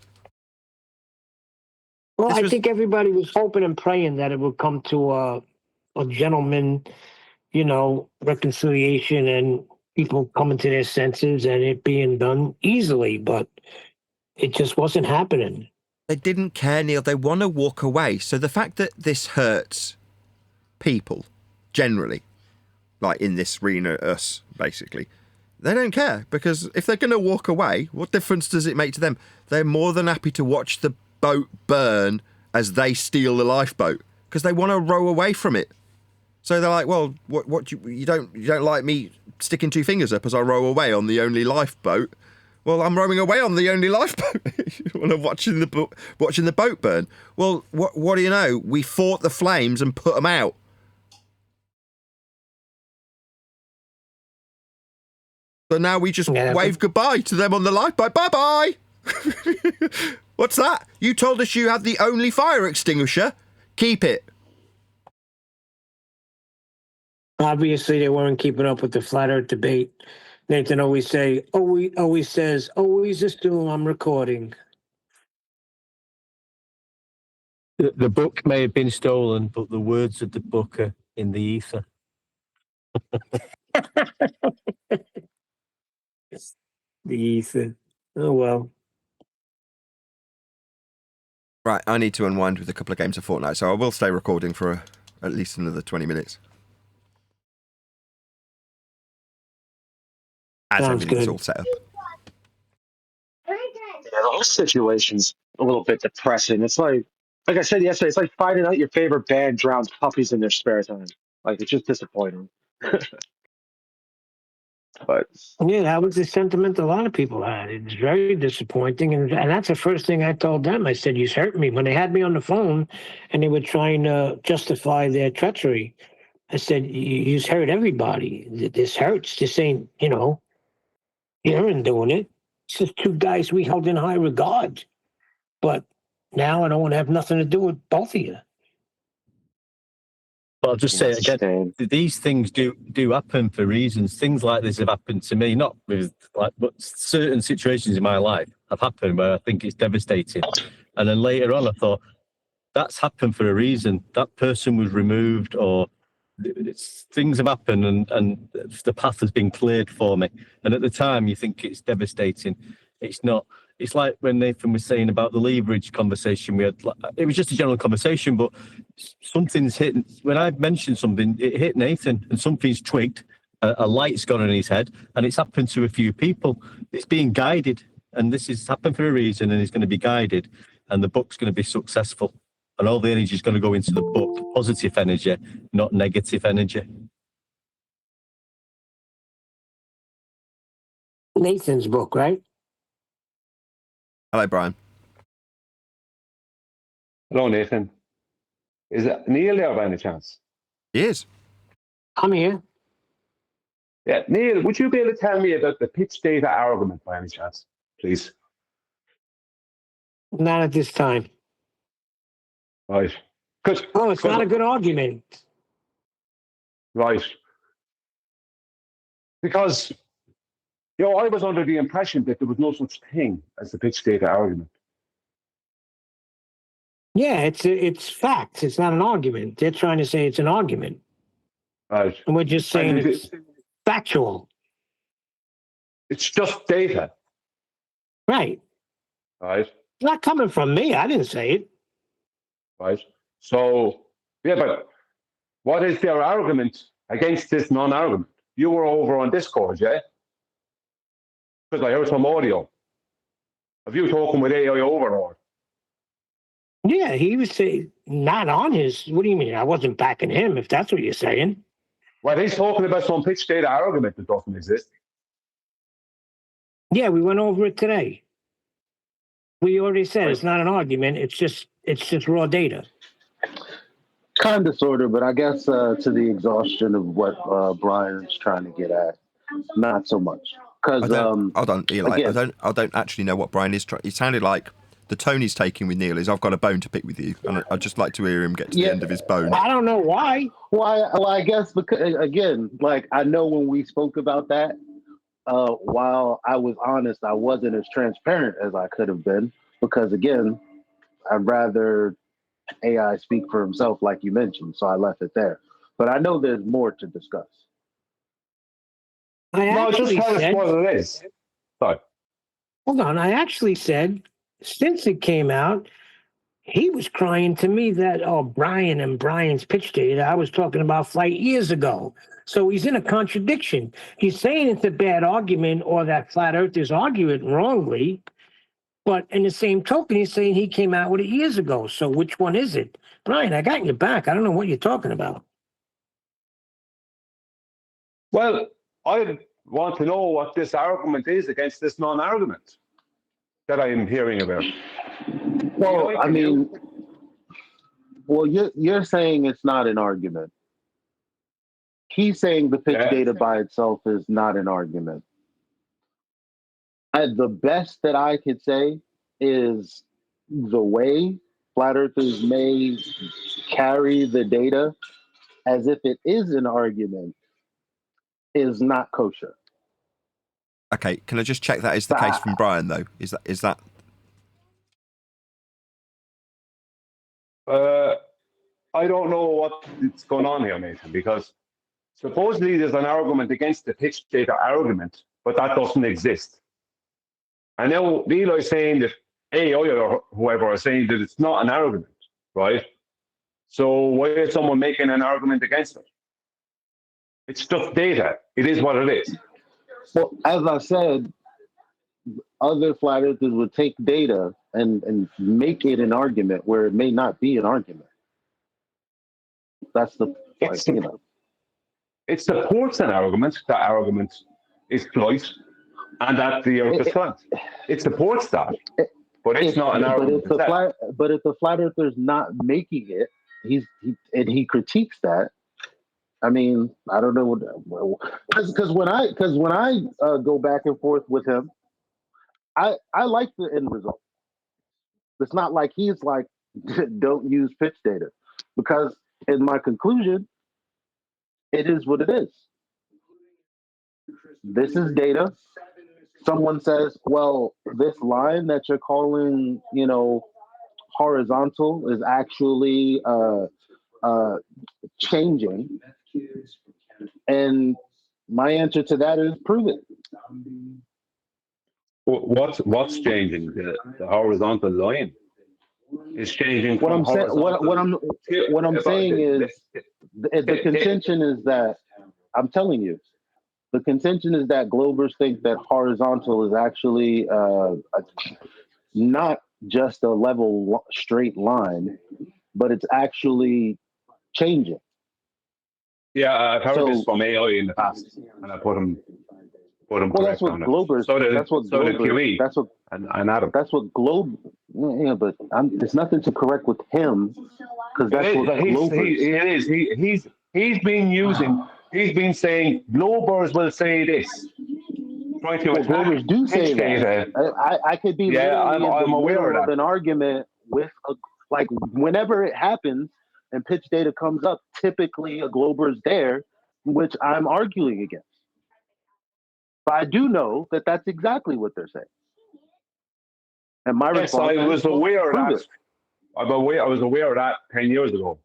Well, I think everybody was hoping and praying that it would come to a gentleman, reconciliation and people coming to their senses and it being done easily, but it just wasn't happening. They didn't care, Neil. They want to walk away. So the fact that this hurts people, generally, like in this arena, us, basically, they don't care, because if they're going to walk away, what difference does it make to them? They're more than happy to watch the boat burn as they steal the lifeboat, because they want to row away from it. So they're like, well, what you don't like me sticking two fingers up as I row away on the only lifeboat? Well, I'm rowing away on the only lifeboat. When I'm watching the boat burn. Well, what do you know? We fought the flames and put them out. So now we just wave goodbye to them on the lifeboat. Bye-bye! What's that? You told us you had the only fire extinguisher. Keep it. Obviously, they weren't keeping up with the flat earth debate. Nathan always says, always assume I'm recording. The book may have been stolen, but the words of the book are in the ether. The ether. Oh, well. Right, I need to unwind with a couple of games of Fortnite, so I will stay recording for at least another 20 minutes. As Sounds everything's good. all set up. Yeah, the whole situation's a little bit depressing. It's like I said yesterday, it's like finding out your favorite band drowns puppies in their spare time. Like, it's just disappointing. But Yeah, that was the sentiment a lot of people had. It was very disappointing. And that's the first thing I told them. I said, you hurt me. When they had me on the phone and they were trying to justify their treachery, I said, you hurt everybody. This hurts. This ain't, you aren't doing it. It's just two guys we held in high regard. But now I don't want to have nothing to do with both of you. But I'll just say it again, these things do happen for reasons. Things like this have happened to me, not with but certain situations in my life have happened where I think it's devastating. And then later on I thought, that's happened for a reason. That person was removed, or things have happened and the path has been cleared for me. And at the time you think it's devastating. It's not. It's like when Nathan was saying about the leverage conversation we had. It was just a general conversation, but something's hit. When I mentioned something, it hit Nathan, and something's twigged. A light's gone in his head, and it's happened to a few people. It's being guided, and this has happened for a reason, and it's going to be guided, and the book's going to be successful, and all the energy is going to go into the book, positive energy, not negative energy. Nathan's book, right? Hello, Brian. Hello, Nathan. Is it Neil there by any chance? He is. I'm here. Yeah, Neil, would you be able to tell me about the pitch data argument by any chance, please? Not at this time. Right. It's not a good argument. Right. Because, I was under the impression that there was no such thing as the pitch data argument. Yeah, it's facts. It's not an argument. They're trying to say it's an argument. Right. And we're just saying And it's factual. It's just data. Right. Right. It's not coming from me. I didn't say it. Right. So, but what is their argument against this non-argument? You were over on Discord, yeah? Because I heard some audio of you talking with AI Overlord. Yeah, he was saying not on his. What do you mean? I wasn't backing him, if that's what you're saying. Well, he's talking about some pitch data argument that doesn't exist. Yeah, we went over it today. We already said it's not an argument. It's just raw data. Kind of, sort of, but I guess to the exhaustion of what Brian's trying to get at, not so much. Because hold on, Eli. again, I don't actually know what Brian is trying. It sounded like the tone he's taking with Neil is, "I've got a bone to pick with you," and I'd just like to hear him get to the end of his bone. I don't know why. Well, I guess because again, like I know when we spoke about that, while I was honest, I wasn't as transparent as I could have been because again, I'd rather AI speak for himself, like you mentioned, so I left it there. But I know there's more to discuss. No, just tell us what it is. Sorry. Hold on. I actually said, since it came out, he was crying to me that, Brian and Brian's pitch data, I was talking about Flight years ago. So he's in a contradiction. He's saying it's a bad argument or that flat earthers argue it wrongly. But in the same token, he's saying he came out with it years ago. So which one is it? Brian, I got your back. I don't know what you're talking about. Well, I want to know what this argument is against this non-argument that I am hearing about. Well, I mean, you're saying it's not an argument. He's saying the pitch data by itself is not an argument. The best that I could say is the way flat earthers may carry the data as if it is an argument is not kosher. Okay, can I just check that is the case from Brian though? Is that? I don't know what's going on here, Nathan, because supposedly there's an argument against the pitch data argument, but that doesn't exist. I know Eli's saying that AI or whoever are saying that it's not an argument, right? So why is someone making an argument against it? It's just data. It is what it is. Well, as I said, other flat earthers would take data and make it an argument where it may not be an argument. That's it supports an argument. That argument is flight, and that the earth is flat. It supports that, but it's not an argument. But if the flat earther's not making it, he critiques that. I mean, I don't know what because when I go back and forth with him, I like the end result. It's not like he's like, don't use pitch data, because in my conclusion, it is what it is. This is data. Someone says, well, this line that you're calling, horizontal is actually changing. And my answer to that is prove it. What's changing? The horizontal line is changing. What I'm saying is the contention is that I'm telling you, the contention is that Globers think that horizontal is actually not just a level straight line, but it's actually changing. Yeah, I've heard this from AI in the past, and I put them. Well, that's what Globers. That's what QE. That's what and Adam. That's what Globe. Yeah, but there's nothing to correct with him because that's what Globers. He's been using. He's been saying Globers will say this. Trying to Globers do say that. I could be. Yeah, I'm aware of that. An argument with like whenever it happens and pitch data comes up, typically a Glober's there, which I'm arguing against. But I do know that that's exactly what they're saying. And my Yes, response I was is, well, aware of prove that. it. I was aware of that 10 years ago.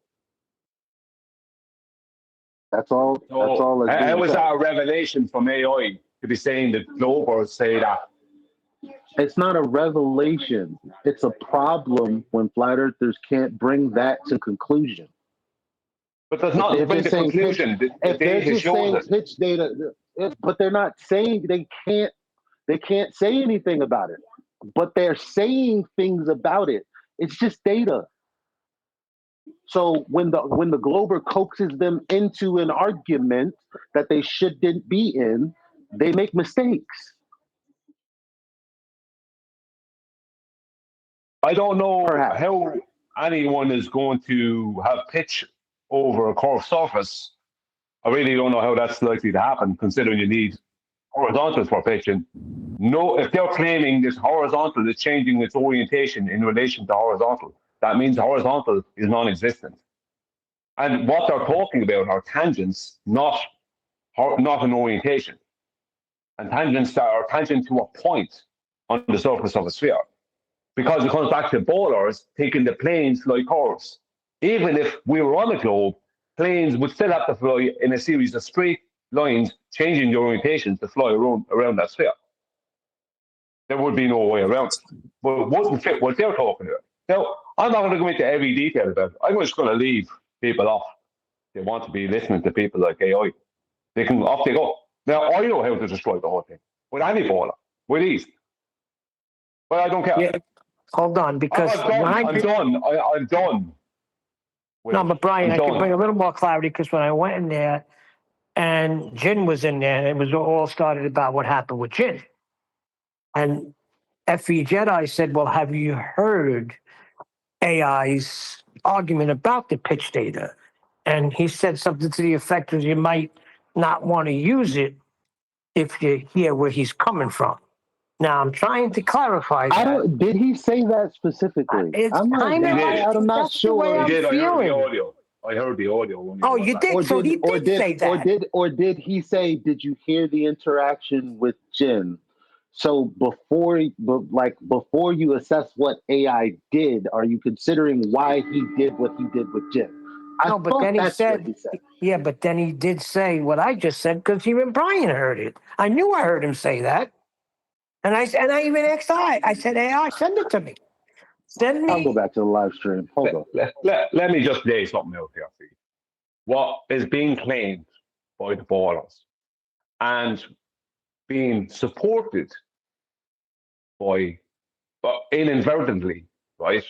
That's all. That's all. So, That's it being was said. that a revelation from AI to be saying that Globers say that. It's not a revelation. It's a problem when flat earthers can't bring that to conclusion. But there's not They're been just the saying conclusion. The if they're data just shows saying it. pitch data, but they're not saying they can't say anything about it. But they're saying things about it. It's just data. So when the Glober coaxes them into an argument that they shouldn't be in, they make mistakes. I don't know Perhaps. how anyone is going to have pitch over a curved surface. I really don't know how that's likely to happen, considering you need horizontals for pitching. No, if they're claiming this horizontal is changing its orientation in relation to horizontal, that means horizontal is non-existent. And what they're talking about are tangents, not an orientation. And tangents are tangent to a point on the surface of a sphere. Because it comes back to bowlers thinking the planes fly curves. Even if we were on a globe, planes would still have to fly in a series of straight lines, changing the orientation to fly around that sphere. There would be no way around it. But it wouldn't fit what they're talking about. Now, I'm not going to go into every detail about it. I'm just going to leave people off. They want to be listening to people like AI. They can off they go. Now, I know how to destroy the whole thing with any bowler, with ease. But I don't care. Yeah. Hold on, because I'm done. I'm done. No, but Brian, I'm I can done. bring a little more clarity because when I went in there and Jin was in there, it was all started about what happened with Jin. And FE Jedi said, well, have you heard AI's argument about the pitch data? And he said something to the effect of you might not want to use it if you hear where he's coming from. Now, I'm trying to clarify that. Did he say that specifically? It's I'm not. kind of. I'm not That's the way sure. I'm He did. I heard the feeling. audio. I heard the audio. Oh, you did? So he did say that. Or did he say, did you hear the interaction with Jin? So before you assess what AI did, are you considering why he did what he did with Jin? No, but then he said, yeah, but then he did say what I just said because even Brian heard it. I knew I heard him say that. And I even asked I said, AI, send it to me. Send me. I'll go back to the live stream. Hold on. Let me just lay something out here for you. What is being claimed by the ballers and being supported by, inadvertently, right,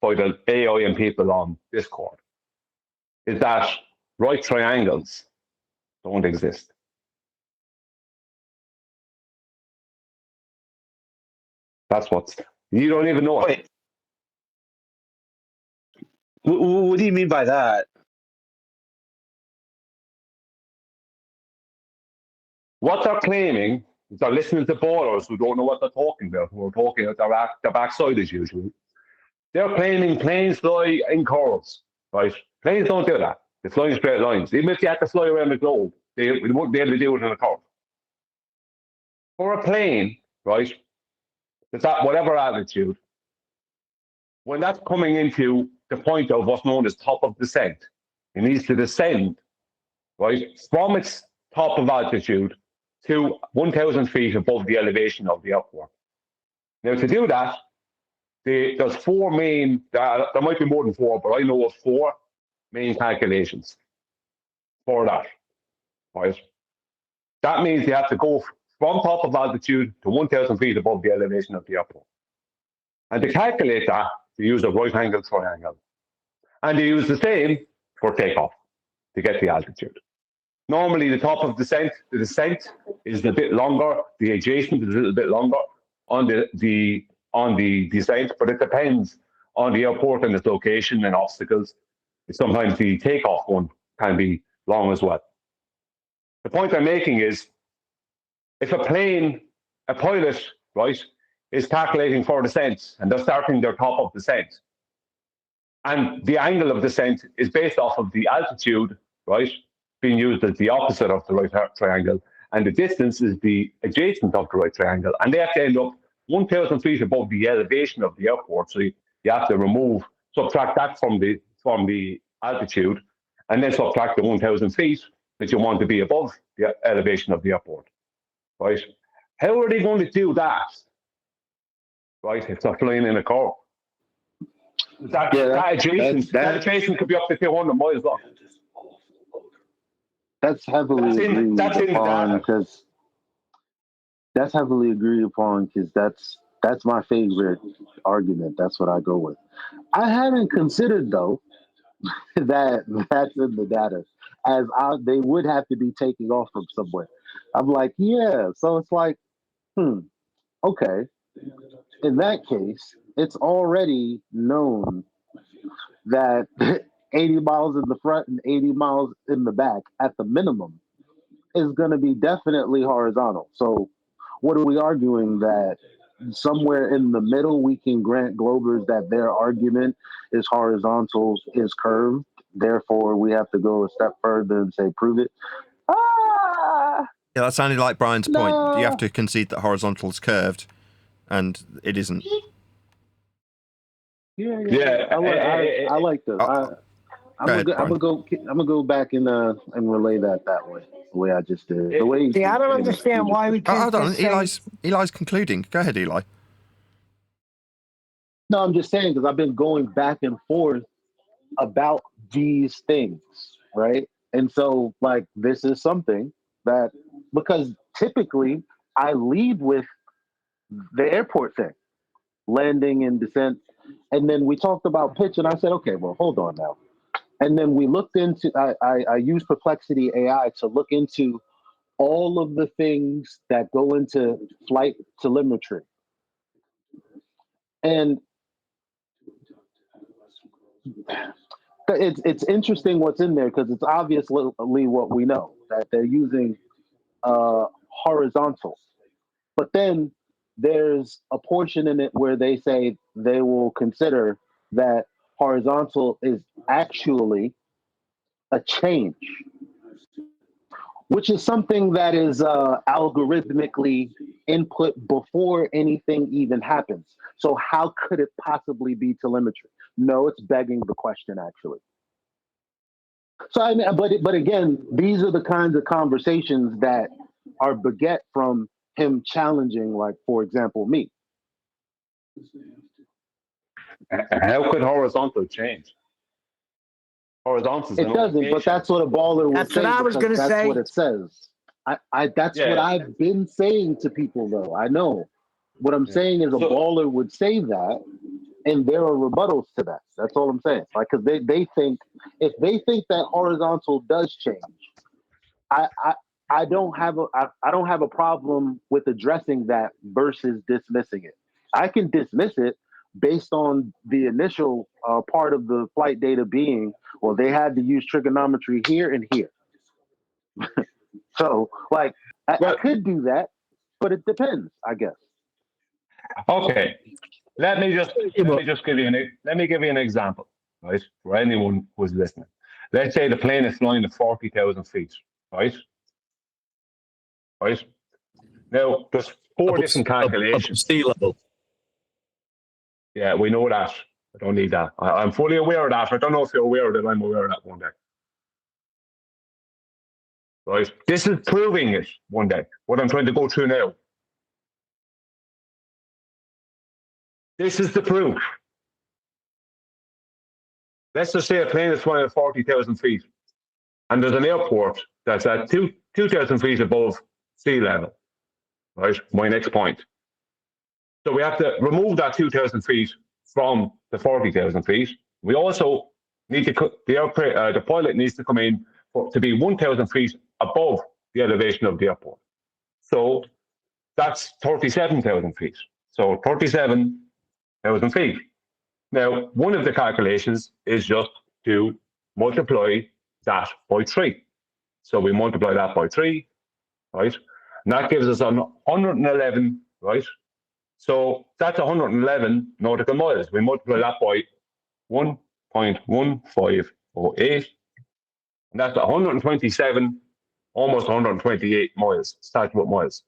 by the AI and people on Discord is that right triangles don't exist. That's what you don't even know. Wait. What do you mean by that? What they're claiming is they're listening to ballers who don't know what they're talking about, who are talking out their backside as usual. They're claiming planes fly in curves, right? Planes don't do that. They fly in straight lines. Even if you had to fly around the globe, they wouldn't be able to do it in a curve. For a plane, right, it's at whatever altitude, when that's coming into the point of what's known as top of descent, it needs to descend, right, from its top of altitude to 1,000 feet above the elevation of the airport. Now, to do that, there's four main, there might be more than four, but I know of four main calculations for that, right? That means you have to go from top of altitude to 1,000 feet above the elevation of the airport. And to calculate that, you use a right-angle triangle. And you use the same for takeoff to get the altitude. Normally, the top of the descent is a bit longer, the adjacent is a little bit longer on the descent, but it depends on the airport and its location and obstacles. Sometimes the takeoff one can be long as well. The point I'm making is, if a pilot, right, is calculating for descent and they're starting their top of descent, and the angle of descent is based off of the altitude, right, being used as the opposite of the right triangle, and the distance is the adjacent of the right triangle, and they have to end up 1,000 feet above the elevation of the airport. So you have to subtract that from the altitude, and then subtract the 1,000 feet that you want to be above the elevation of the airport, right? How are they going to do that, right? It's not flying in a car. That adjacent could be up to 200 miles long. That's heavily agreed upon because that's my favorite argument. That's what I go with. I haven't considered though that that's in the data, as they would have to be taking off from somewhere. I'm like, yeah. So it's like, okay. In that case, it's already known that 80 miles in the front and 80 miles in the back at the minimum is going to be definitely horizontal. So what are we arguing, that somewhere in the middle we can grant Globers that their argument is horizontal is curved, therefore we have to go a step further and say prove it? Yeah, that sounded like Brian's point. You have to concede that horizontal is curved, and it isn't. Yeah. I like this. I'm gonna go back and relay that way, the way I just did. The way I don't understand why we can't. Hold on, Eli's concluding. Go ahead, Eli. No, I'm just saying, because I've been going back and forth about these things, right? And so, like, this is something that, because typically I lead with the airport thing, landing and descent, and then we talked about pitch, and I said, okay, well, hold on now. And then we looked into, I used Perplexity AI to look into all of the things that go into flight telemetry. And it's interesting what's in there, because it's obviously what we know, that they're using horizontal. But then there's a portion in it where they say they will consider that horizontal is actually a change, which is something that is algorithmically input before anything even happens. So how could it possibly be telemetry? No, it's begging the question, actually. So I mean, but again, these are the kinds of conversations that are beget from him challenging, like, for example, me. How could horizontal change? Horizontal. It doesn't, but that's what a baller would say. That's what I was going to say. That's what it says. That's what I've been saying to people, though. I know. What I'm saying is a baller would say that, and there are rebuttals to that. That's all I'm saying. Like, because they think, if they think that horizontal does change, I don't have a problem with addressing that versus dismissing it. I can dismiss it based on the initial part of the flight data being, well, they had to use trigonometry here and here. So, like, I could do that, but it depends, I guess. Okay, let me give you an example, right? For anyone who's listening, let's say the plane is flying at 40,000 feet, right? Right. Now, there's four different calculations. Sea level. Yeah, we know that. I don't need that. I'm fully aware of that. I don't know if you're aware of that. I'm aware of that one day. Right. This is proving it one day. What I'm trying to go through now. This is the proof. Let's just say a plane is flying at 40,000 feet, and there's an airport that's at 2,000 feet above sea level. Right. My next point. So we have to remove that 2,000 feet from the 40,000 feet. We also need to the pilot needs to come in to be 1,000 feet above the elevation of the airport. So that's 37,000 feet. So 37,000 feet. Now, one of the calculations is just to multiply that by 3. So we multiply that by 3, right? And that gives us 111, right? So that's 111 nautical miles. We multiply that by 1.1508, and that's 127 almost 128 miles, statute miles.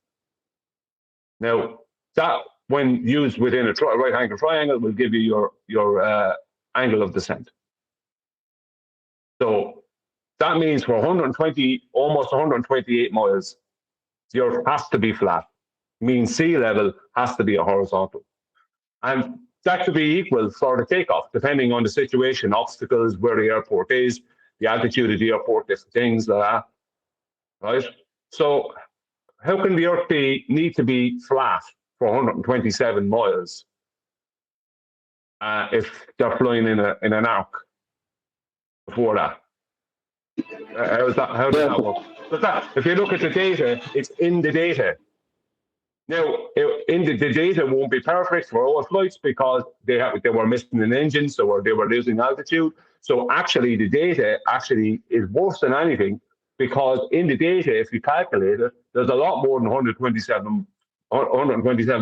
Now, that, when used within a right-angle triangle, will give you your angle of descent. So that means for 120, almost 128 miles, the Earth has to be flat. Means sea level has to be a horizontal. And that could be equal for the takeoff, depending on the situation, obstacles, where the airport is, the altitude of the airport, different things like that, right? So how can the Earth need to be flat for 127 miles if they're flying in an arc before that? How does that work? But if you look at the data, it's in the data. Now, the data won't be perfect for all flights because they were missing an engine, so they were losing altitude. So actually, the data actually is worse than anything, because in the data, if you calculate it, there's a lot more than 127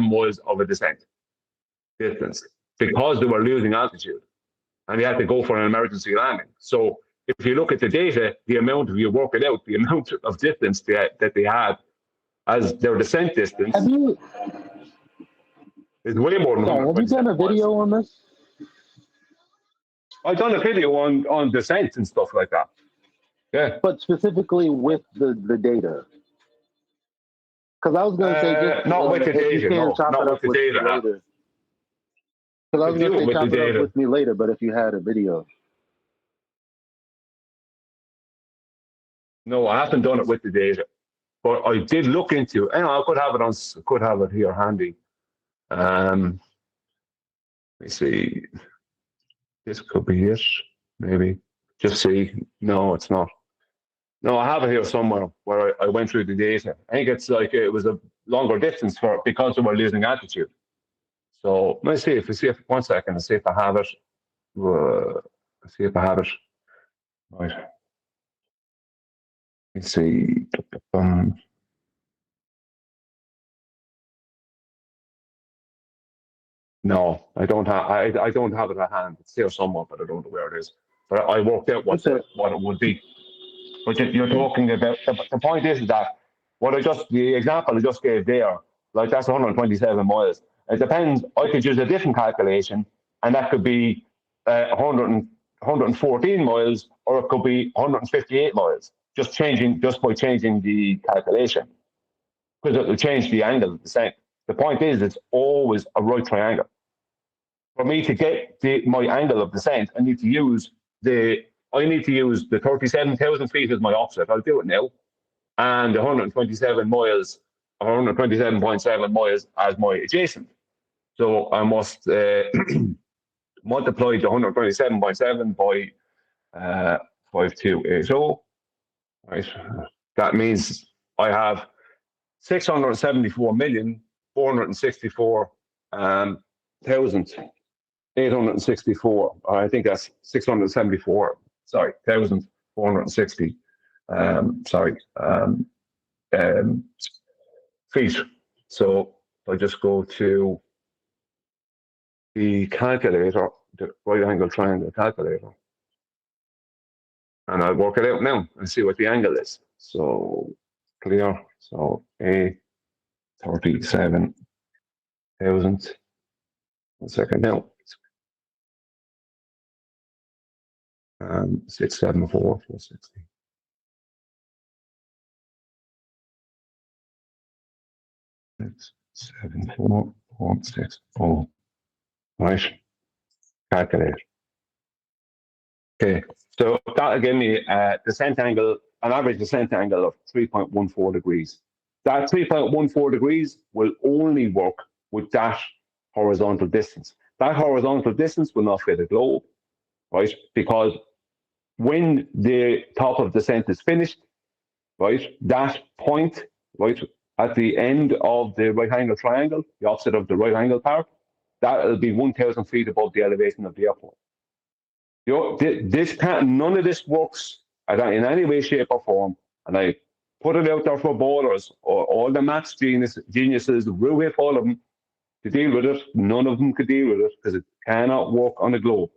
miles of a descent distance, because they were losing altitude and they had to go for an emergency landing. So if you look at the data, the amount of, you work it out, the amount of distance that they had as their descent distance is way more than 127 have you done a video on this? I've done a video on descent and stuff like that. Yeah. But specifically with the data. Because I was going to say, just not with the data, no, not with the data. Because I was going to say, chop it up with me later, but if you had a video. No, I haven't done it with the data, but I did look into. I could have it here handy. Let me see. This could be it, maybe. Just see. No, it's not. No, I have it here somewhere where I went through the data. I think it's like it was a longer distance because we were losing altitude. So let's see if 1 second. Let's see if I have it. Let's see if I have it. Right. Let's see. No, I don't have. I don't have it at hand. It's here somewhere, but I don't know where it is. But I worked out what it would be. But you're talking about the point is that the example I just gave there, like that's 127 miles. It depends. I could use a different calculation, and that could be 114 miles, or it could be 158 miles. Just by changing the calculation, because it will change the angle of descent. The point is, it's always a right triangle. For me to get my angle of descent, I need to use the 37,000 feet as my offset. I'll do it now, and the 127 miles, 127.7 miles as my adjacent. So I must multiply the 127.7 by 5280. Right, that means I have 674,464,864. I think that's 674. Sorry, 1,460. Feet. So I just go to the calculator, the right-angle triangle calculator, and I'll work it out now and see what the angle is. So clear. So 37,000. 1 second now. 674 plus 60. 674.60. Right. Calculate. Okay. So that'll give me a descent angle, an average descent angle of 3.14 degrees. That 3.14 degrees will only work with that horizontal distance. That horizontal distance will not fit a globe, right? Because when the top of descent is finished, right, that point, right, at the end of the right-angle triangle, the opposite of the right-angle part, that will be 1,000 feet above the elevation of the airport. None of this works in any way, shape, or form, and I put it out there for ballers or all the maths geniuses, we'll wait for all of them to deal with it. None of them could deal with it because it cannot work on a globe.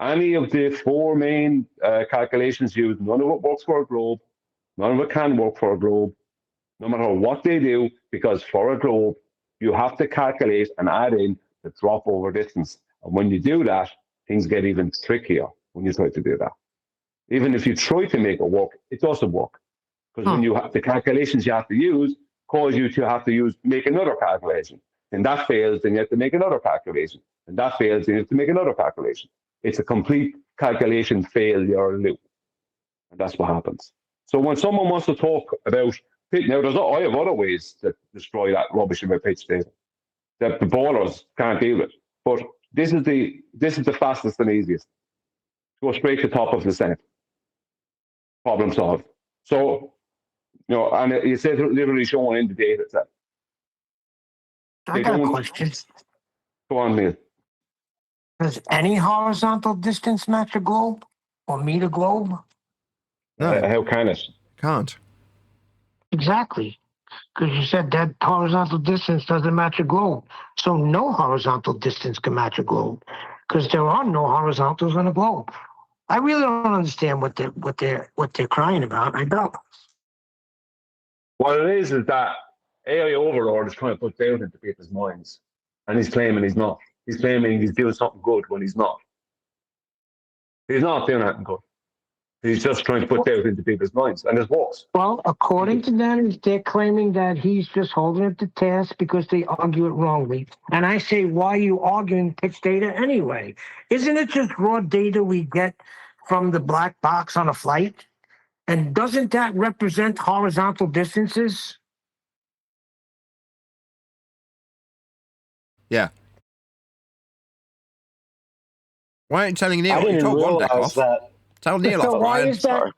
Any of the four main calculations used, none of it works for a globe. None of it can work for a globe, no matter what they do, because for a globe, you have to calculate and add in the drop over distance. And when you do that, things get even trickier when you try to do that. Even if you try to make it work, it doesn't work. Because when you have the calculations you have to use, cause you to have to make another calculation. And that fails, then you have to make another calculation. And that fails, then you have to make another calculation. It's a complete calculation failure loop. And that's what happens. So when someone wants to talk about now, I have other ways to destroy that rubbish about pitch data that the ballers can't deal with. But this is the fastest and easiest. Go straight to the top of the Senate. Problem solved. So, and it says literally showing in the data set. I got a question. Go on, Neil. Does any horizontal distance match a globe or meet a globe? No. How can it? Can't. Exactly. Because you said that horizontal distance doesn't match a globe. So no horizontal distance can match a globe. Because there are no horizontals on a globe. I really don't understand what they're crying about. I don't. What it is that AI overlord is trying to put doubt into people's minds. And he's claiming he's not. He's claiming he's doing something good when he's not. He's not doing anything good. He's just trying to put doubt into people's minds, and it works. Well, according to them, they're claiming that he's just holding it to task because they argue it wrongly. And I say, why are you arguing pitch data anyway? Isn't it just raw data we get from the black box on a flight? And doesn't that represent horizontal distances? Yeah. Why aren't you telling Neil? I didn't You told one deck realize off. that. Tell Neil So off, why Brian. is that?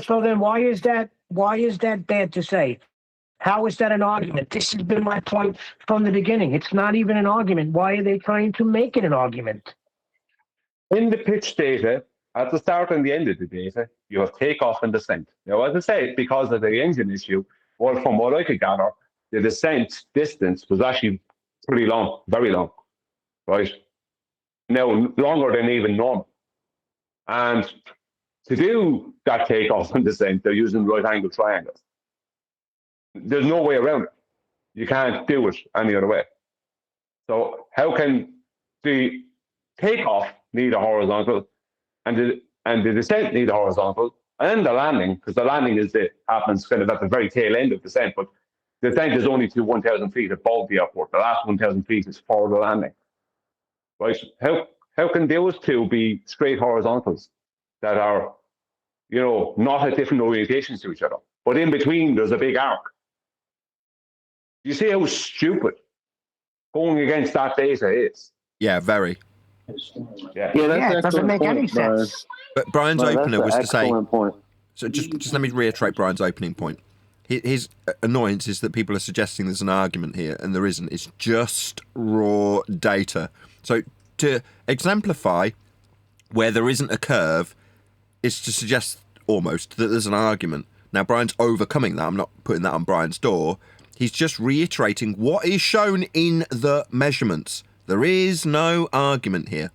So then why is that bad to say? How is that an argument? This has been my point from the beginning. It's not even an argument. Why are they trying to make it an argument? In the pitch data, at the start and the end of the data, you have takeoff and descent. Now, as I say, because of the engine issue, well, from what I could gather, the descent distance was actually pretty long, very long, right? Now, longer than even normal. And to do that takeoff and descent, they're using right angle triangles. There's no way around it. You can't do it any other way. So how can the takeoff need a horizontal and the descent need a horizontal, and the landing, because the landing happens kind of at the very tail end of descent, but the descent is only to 1,000 feet above the airport. The last 1,000 feet is for the landing. Right? How can those two be straight horizontals that are, not at different orientations to each other? But in between, there's a big arc. You see how stupid going against that data is? Yeah, very. Yeah, it doesn't make any sense. But Brian's opener was to say. Point. So just let me reiterate Brian's opening point. His annoyance is that people are suggesting there's an argument here, and there isn't. It's just raw data. So to exemplify where there isn't a curve is to suggest almost that there's an argument. Now, Brian's overcoming that. I'm not putting that on Brian's door. He's just reiterating what is shown in the measurements. There is no argument here.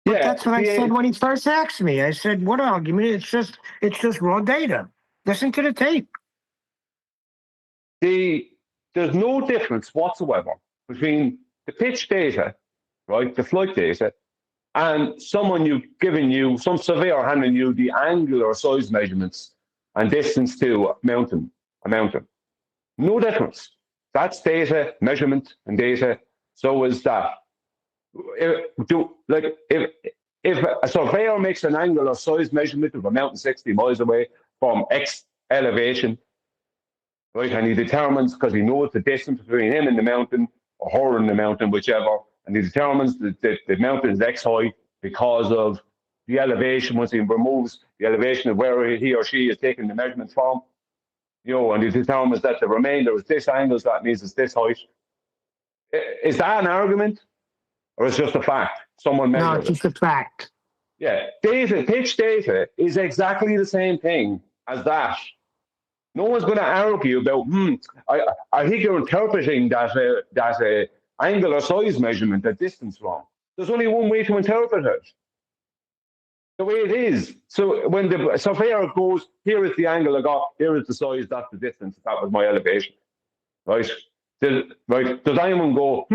But that's what I said when he first asked me. I said, what argument? It's just raw data. Listen to the tape. There's no difference whatsoever between the pitch data, right, the flight data, and some surveyor handing you the angular size measurements and distance to a mountain. No difference. That's data, measurement, and data. So is that. If a surveyor makes an angular size measurement of a mountain 60 miles away from X elevation, right, and he determines, because he knows the distance between him and the mountain, or her and the mountain, whichever, and he determines that the mountain is X high because of the elevation, once he removes the elevation of where he or she is taking the measurement from, and he determines that the remainder is this angle, so that means it's this height. Is that an argument? Or is it just a fact? Someone measured it. No, it's just a fact. Yeah, pitch data is exactly the same thing as that. No one's going to argue about, I think you're interpreting that angular size measurement, that distance wrong. There's only one way to interpret it. the way it is. So when the surveyor goes, here is the angle I got, here is the size, that's the distance, that was my elevation, right? Does anyone go,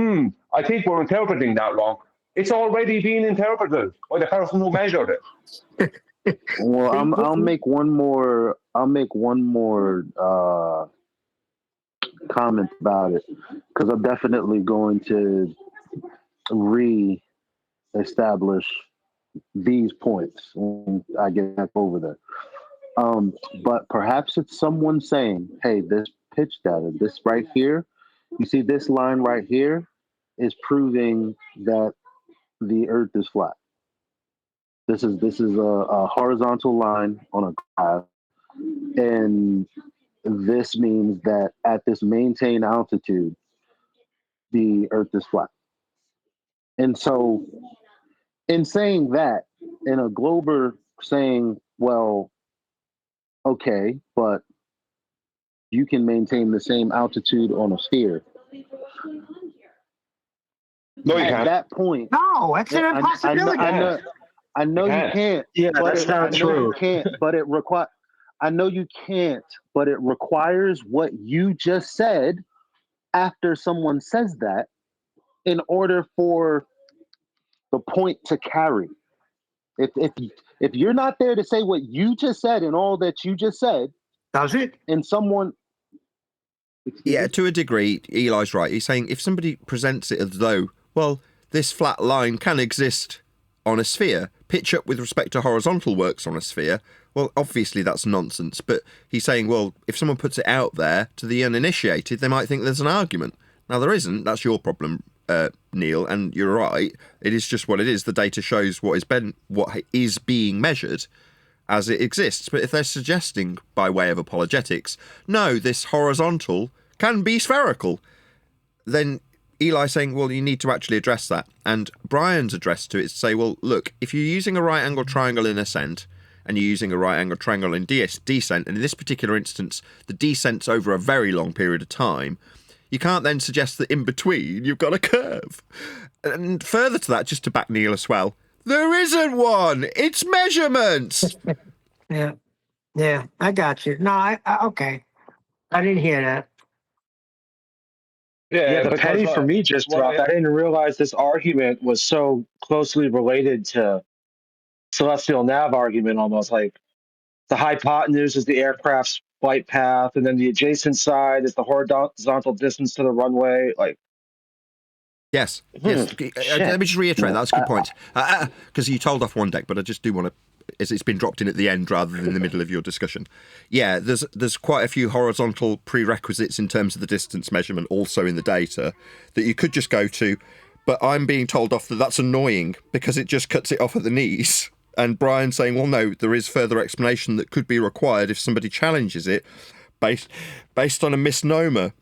I think we're interpreting that wrong? It's already been interpreted by the person who measured it. Well, I'll make one more comment about it, because I'm definitely going to re-establish these points when I get back over there. But perhaps it's someone saying, hey, this pitch data, this right here, you see this line right here is proving that the earth is flat. This is a horizontal line on a graph, and this means that at this maintained altitude, the earth is flat. And so in saying that, in a glober saying, well, okay, but you can maintain the same altitude on a sphere. No, you At can't. that point, No, it's an impossibility. I know you can't. Yeah, but that's not true. You can't, but it requires. I know you can't, but it requires what you just said after someone says that in order for the point to carry. If you're not there to say what you just said and all that you just said, does it? And someone. Yeah, to a degree, Eli's right. He's saying if somebody presents it as though, well, this flat line can exist on a sphere, pitch up with respect to horizontal works on a sphere, well, obviously that's nonsense. But he's saying, well, if someone puts it out there to the uninitiated, they might think there's an argument. Now, there isn't. That's your problem, Neil, and you're right. It is just what it is. The data shows what is being measured as it exists. But if they're suggesting, by way of apologetics, no, this horizontal can be spherical, then Eli's saying, well, you need to actually address that. And Brian's address to it is to say, well, look, if you're using a right-angled triangle in ascent and you're using a right-angled triangle in descent, and in this particular instance, the descent's over a very long period of time, you can't then suggest that in between you've got a curve. And further to that, just to back Neil as well, there isn't one. It's measurements. Yeah, I got you. No, I okay. I didn't hear that. Yeah, the penny for me just dropped. I didn't realize this argument was so closely related to celestial nav argument, almost like the hypotenuse is the aircraft's flight path, and then the adjacent side is the horizontal distance to the runway. Like, yes. Let me just reiterate. That's a good point. Because you told off one deck, but I just do want to. It's been dropped in at the end rather than in the middle of your discussion. Yeah, there's quite a few horizontal prerequisites in terms of the distance measurement also in the data that you could just go to, but I'm being told off that that's annoying because it just cuts it off at the knees. And Brian's saying, well, no, there is further explanation that could be required if somebody challenges it based on a misnomer.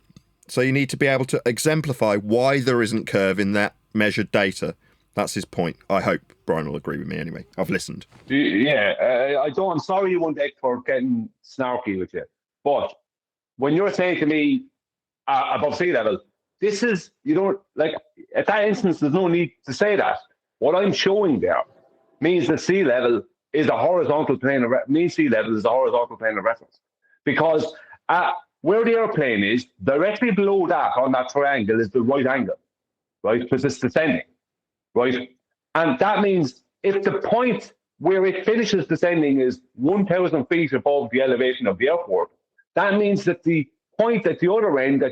So you need to be able to exemplify why there isn't curve in that measured data. That's his point. I hope Brian will agree with me anyway. I've listened. Yeah, I'm sorry you want for getting snarky with you. But when you're saying to me above sea level, this is, like, at that instance, there's no need to say that. What I'm showing there means that sea level is a horizontal plane of reference. Because where the airplane is, directly below that on that triangle is the right angle, right? Because it's descending. Right, and that means if the point where it finishes descending is 1,000 feet above the elevation of the airport, that means that the point at the other end,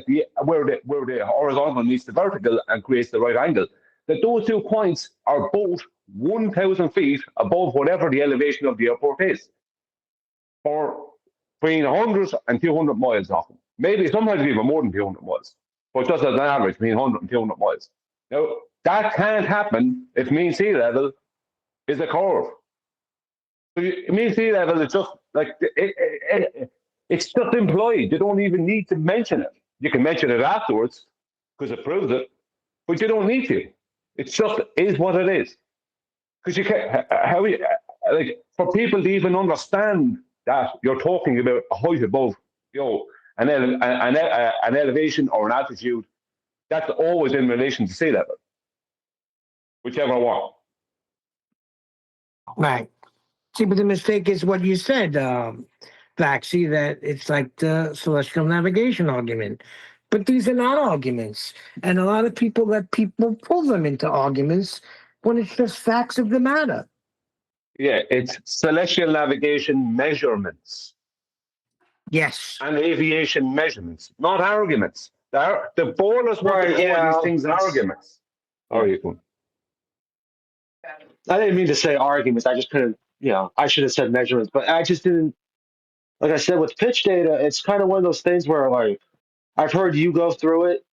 where the horizontal meets the vertical and creates the right angle, that those 2 points are both 1,000 feet above whatever the elevation of the airport is, for between 100 and 200 miles often. Maybe sometimes even more than 200 miles, but just as an average, between 100 and 200 miles. Now, that can't happen if mean sea level is a curve. So mean sea level is just like it's just implied. You don't even need to mention it. You can mention it afterwards because it proves it, but you don't need to. It just is what it is. Because you can't. For people to even understand that you're talking about a height above, an elevation or an altitude, that's always in relation to sea level. Whichever one. Right. See, but the mistake is what you said, Vaxi, that it's like the celestial navigation argument. But these are not arguments. And a lot of people let people pull them into arguments when it's just facts of the matter. Yeah, it's celestial navigation measurements. Yes. And aviation measurements, not arguments. The ballers want to call these things arguments. Argument. I didn't mean to say arguments. I just couldn't, I should have said measurements, but I just didn't. Like I said, with pitch data, it's kind of one of those things where, like, I've heard you go through it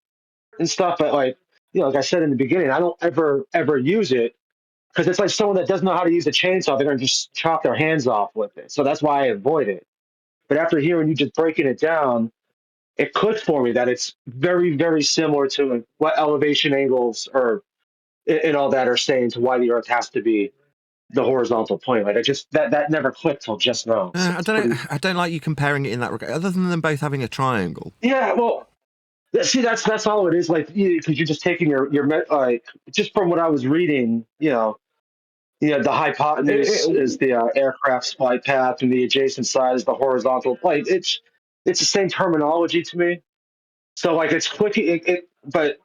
and stuff, but like I said in the beginning, I don't ever use it because it's like someone that doesn't know how to use a chainsaw, they're going to just chop their hands off with it. So that's why I avoid it. But after hearing you just breaking it down, it clicked for me that it's very, very similar to what elevation angles or and all that are saying to why the Earth has to be the horizontal plane. Like, I just that never clicked till just now. So I don't know. I don't like you comparing it in that regard. Other than them both having a triangle. Yeah, well, see, that's all it is. Like, because you're just taking your like, just from what I was reading, the hypotenuse is the aircraft's flight path, and the adjacent side is the horizontal. Like, it's the same terminology to me. So like, it's clicking. But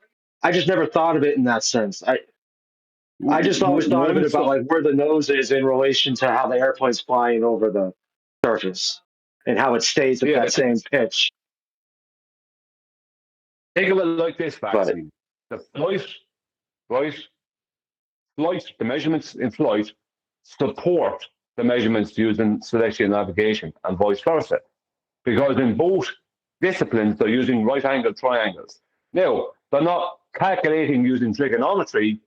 I just never thought of it in that sense. I just always thought of it about like where the nose is in relation to how the airplane's flying over the surface and how it stays at that same pitch. Think of it like this, vaccine. The the measurements in flight support the measurements using celestial navigation and vice versa. Because in both disciplines, they're using right-angled triangles. Now, they're not calculating using trigonometry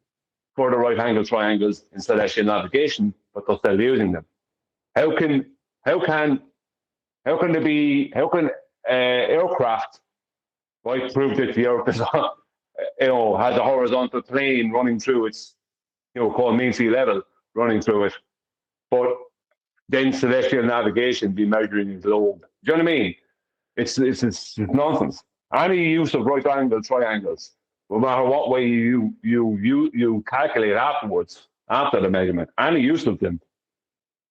for the right-angled triangles in celestial navigation, but they're still using them. How can aircraft prove that the Earth is, has a horizontal plane running through its, called mean sea level, running through it, but then celestial navigation be measuring the globe? Do you know what I mean? It's nonsense. Any use of right-angled triangles, no matter what way you calculate afterwards, after the measurement, any use of them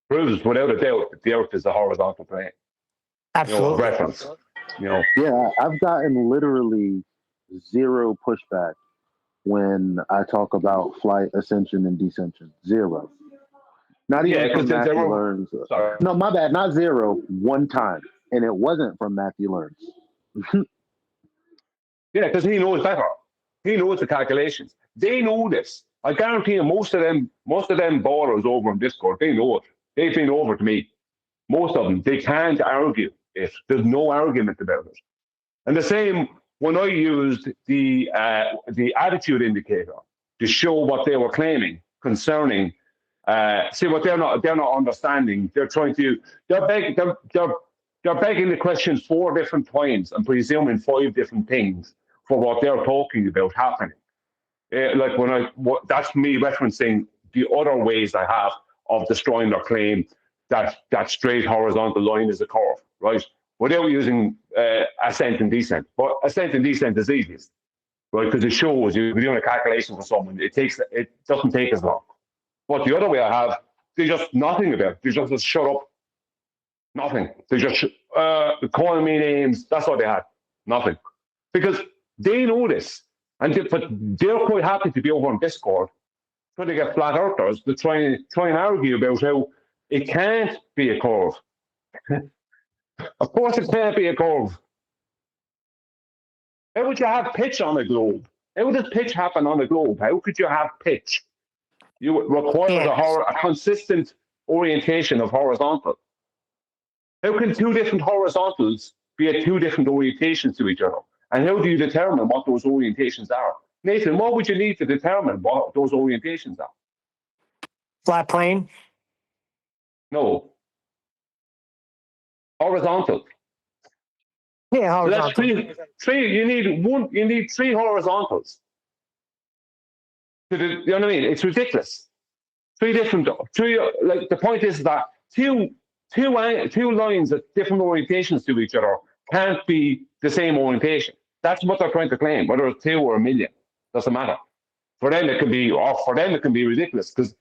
proves without a doubt that the Earth is a horizontal plane. Absolutely. Reference. Yeah, I've gotten literally zero pushback when I talk about flight ascension and descension. Zero. Not even from Matthew Learns. No, my bad. Not zero. One time, and it wasn't from Matthew Learns. Yeah, because he knows better. He knows the calculations. They know this. I guarantee you, most of them ballers over on Discord, they know it. They've been over to me. Most of them, they can't argue it. There's no argument about it. And the same when I used the attitude indicator to show what they were claiming concerning. See what they're not understanding. They're begging the question 4 different times and presuming 5 different things for what they're talking about happening. That's me referencing the other ways I have of destroying their claim that straight horizontal line is a curve, right? Without using ascent and descent. But ascent and descent is easiest, right? Because it shows you're doing a calculation for someone. It doesn't take as long. But the other way I have, they just nothing about it. They just shut up. Nothing. They just calling me names. That's what they had. Nothing. Because they know this. But they're quite happy to be over on Discord trying to get flat earthers to try and argue about how it can't be a curve. Of course it can't be a curve. How would you have pitch on a globe? How does pitch happen on a globe? How could you have pitch? You require a consistent orientation of horizontal. How can 2 different horizontals be at 2 different orientations to each other? And how do you determine what those orientations are? Nathan, what would you need to determine what those orientations are? Flat plane? No. Horizontal. Yeah, horizontal. So that's three. You need 3 horizontals. You know what I mean? It's ridiculous. 3 different. Like, the point is that two lines at different orientations to each other can't be the same orientation. That's what they're trying to claim. Whether it's 2 or a million, doesn't matter. For them it can be ridiculous because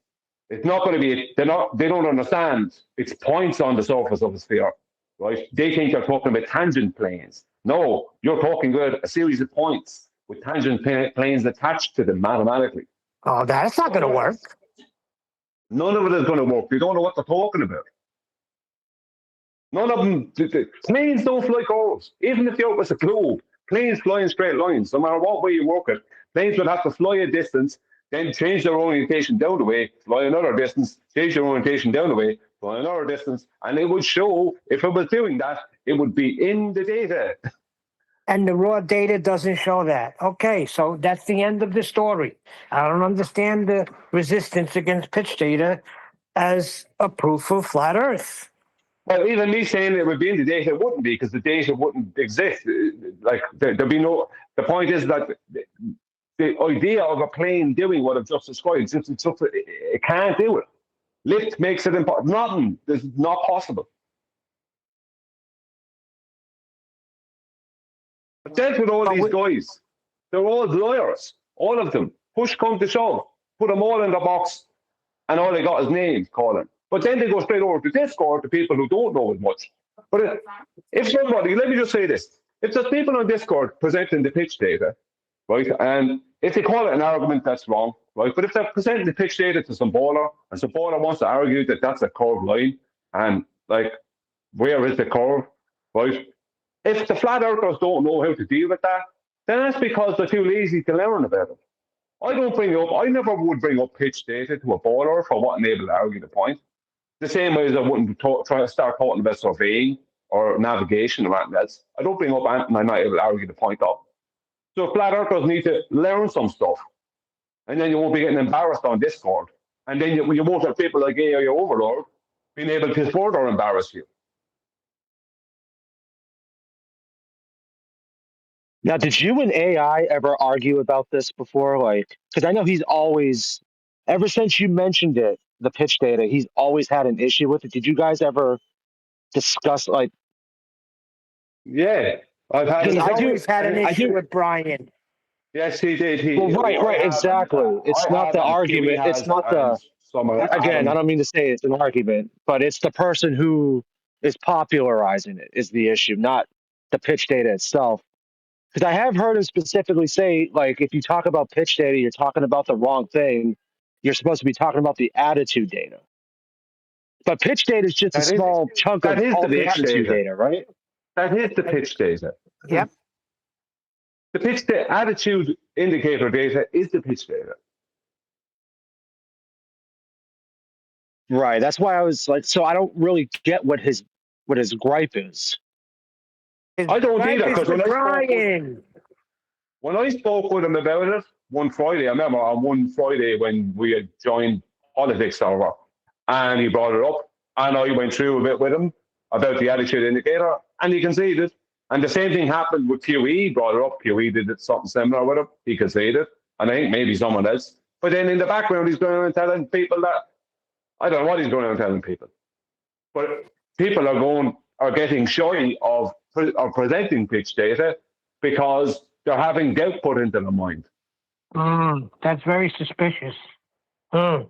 It's not going to be. They don't understand. It's points on the surface of the sphere, right? They think you're talking about tangent planes. No, you're talking about a series of points with tangent planes attached to them mathematically. Oh, that's not going to work. None of it is going to work. They don't know what they're talking about. None of them. Planes don't fly curves. Even if you're with a globe, planes fly in straight lines. No matter what way you work it, planes would have to fly a distance, then change their orientation down the way, fly another distance, change their orientation down the way, fly another distance, and it would show, if it was doing that, it would be in the data. And the raw data doesn't show that. Okay, so that's the end of the story. I don't understand the resistance against pitch data as a proof of flat Earth. Well, even me saying it would be in the data, it wouldn't be, because the data wouldn't exist. Like, there'd be no. The point is that the idea of a plane doing what I've just described, it can't do it. Lift makes it impossible. Nothing. This is not possible. I've dealt with all these guys. They're all liars. All of them. Push come to shove. Put them all in the box, and all they got is names calling. But then they go straight over to Discord to people who don't know as much. But if somebody, let me just say this. If there's people on Discord presenting the pitch data, right, and if they call it an argument, that's wrong, right? But if they're presenting the pitch data to some baller, and some baller wants to argue that that's a curved line, and like, where is the curve, right? If the flat earthers don't know how to deal with that, then that's because they're too lazy to learn about it. I never would bring up pitch data to a baller for what enabled to argue the point. The same way as I wouldn't try to start talking about surveying or navigation or anything else. I don't bring up anything I'm not able to argue the point of. So flat earthers need to learn some stuff. And then you won't be getting embarrassed on Discord. And then you won't have people like AI Overlord being able to further embarrass you. Now, did you and AI ever argue about this before? Like, because I know he's always, ever since you mentioned it, the pitch data, he's always had an issue with it. Did you guys ever discuss, like? Yeah, I've had. He's always had an issue with Brian. Yes, he did. Well, right, exactly. It's not the argument. It's not the. Again, I don't mean to say it's an argument, but it's the person who is popularizing it is the issue, not the pitch data itself. Because I have heard him specifically say, like, if you talk about pitch data, you're talking about the wrong thing. You're supposed to be talking about the attitude data. But pitch data is just a small chunk of all the attitude data, right? That is the pitch data. Yep. The pitch data, attitude indicator data is the pitch data. Right. That's why I was like, so I don't really get what his gripe is. I don't either, because when I spoke with him about it one Friday, I remember on one Friday when we had joined politics server, and he brought it up, and I went through a bit with him about the attitude indicator, and he conceded. And the same thing happened with QE. He brought it up. QE did something similar with him. He conceded, and I think maybe someone else. But then in the background, he's going around telling people that I don't know what he's going around telling people, but people are getting shy of presenting pitch data because they're having doubt put into their mind. That's very suspicious. I'm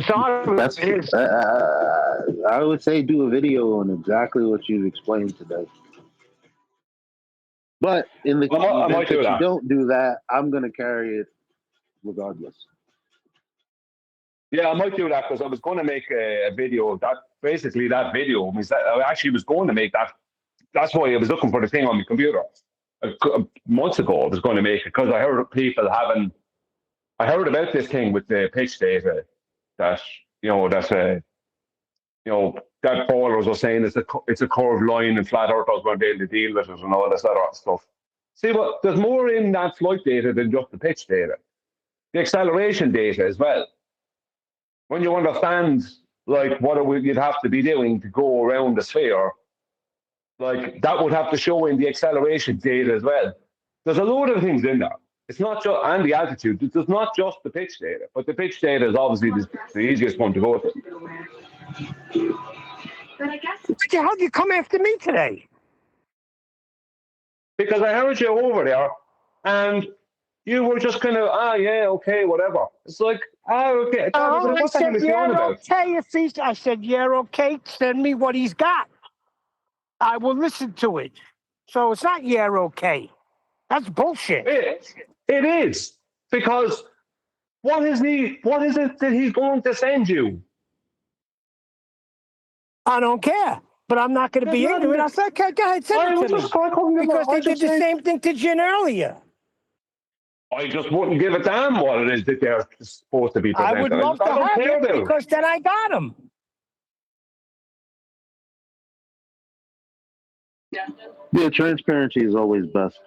sorry. I would say do a video on exactly what you've explained today. But in the event that you don't do that, I'm going to carry it regardless. Yeah, I might do that because I was going to make a video of that. Basically, that video means that I actually was going to make that. That's why I was looking for the thing on my computer. Months ago, I was going to make it because I heard people having. I heard about this thing with the pitch data that that ballers were saying it's a curved line and flat earthers weren't able to deal with it and all this other stuff. See, but there's more in that flight data than just the pitch data. The acceleration data as well. When you understand like what you'd have to be doing to go around the sphere, like that would have to show in the acceleration data as well. There's a load of things in there. It's not just, and the altitude. It's not just the pitch data, but the pitch data is obviously the easiest one to go to. How did you come after me today? Because I heard you over there, and you were just kind of, yeah, okay, whatever. It's like, okay. I What the hell said, is he on yeah, about? okay. I said, yeah, okay. Send me what he's got. I will listen to it. So it's not yeah, okay. That's bullshit. It is. Because what is it that he's going to send you? I don't care. But I'm not going to be ignorant. I said, okay, go ahead, send it to me. Because they did the same thing to Jin earlier. I just wouldn't give a damn what it is that they're supposed to be I presenting. would love to don't have care it about it. because then I got him. Yeah, transparency is always best.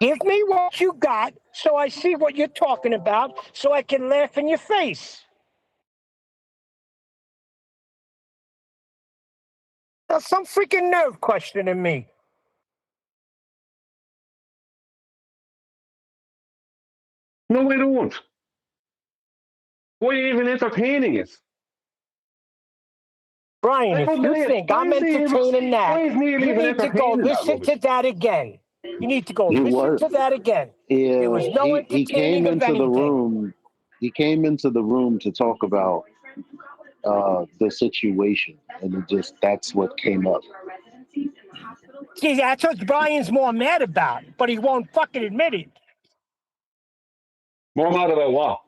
Give me what you got so I see what you're talking about so I can laugh in your face. That's some freaking nerve questioning me. No, I don't. Why are you even entertaining it? Brian, if you think I'm entertaining that, you need to go listen to that again. You need to go listen to that again. Yeah, There was no he came entertaining of into the anything. room. He came into the room to talk about the situation, and that's what came up. See, that's what Brian's more mad about, but he won't fucking admit it. More mad about what?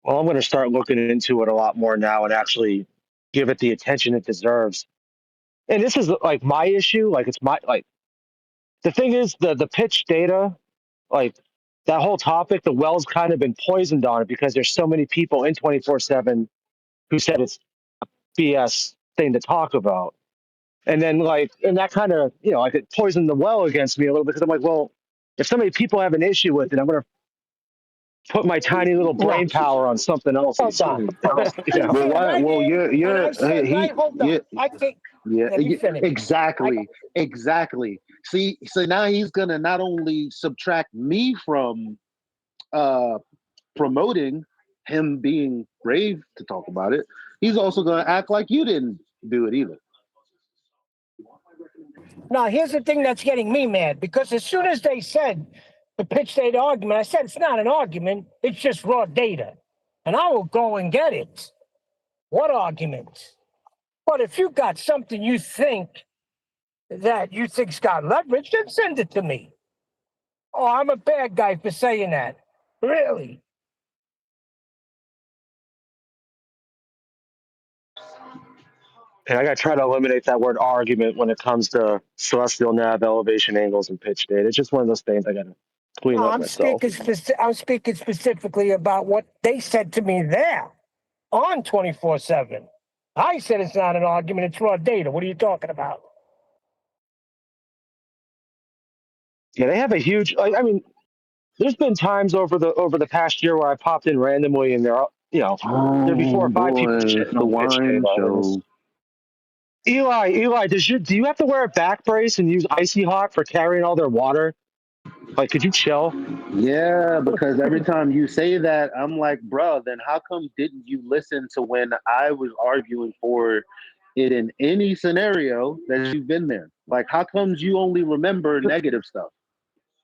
Well, I'm going to start looking into it a lot more now and actually give it the attention it deserves. And this is like my issue. Like it's my the thing is the pitch data, like that whole topic, the well's kind of been poisoned on it because there's so many people in 24/7 who said it's a BS thing to talk about. And then and that kind of like it poisoned the well against me a little bit because I'm like, well, if so many people have an issue with it, I'm going to put my tiny little brain power on something else. Hold on. Well, why? Well, I think. Yeah, Let me finish. exactly. See, so now he's gonna not only subtract me from promoting him being brave to talk about it, he's also gonna act like you didn't do it either. Now, here's the thing that's getting me mad, because as soon as they said the pitch data argument, I said it's not an argument, it's just raw data. And I will go and get it. What argument? But if you got something you think that you think's got leverage, then send it to me. Oh, I'm a bad guy for saying that. Really? And I got to try to eliminate that word argument when it comes to celestial nav elevation angles and pitch data. It's just one of those things I got to clean up myself. I'm speaking specifically about what they said to me there on 24/7. I said it's not an argument, it's raw data. What are you talking about? Yeah, they have a huge. I mean, there's been times over the past year where I popped in randomly and there'd be 4 or 5 people shitting on pitch data. Eli, do you have to wear a back brace and use Icy Hot for carrying all their water? Like, could you chill? Yeah, because every time you say that, I'm like, bro, then how come didn't you listen to when I was arguing for it in any scenario that you've been there? Like, how comes you only remember negative stuff?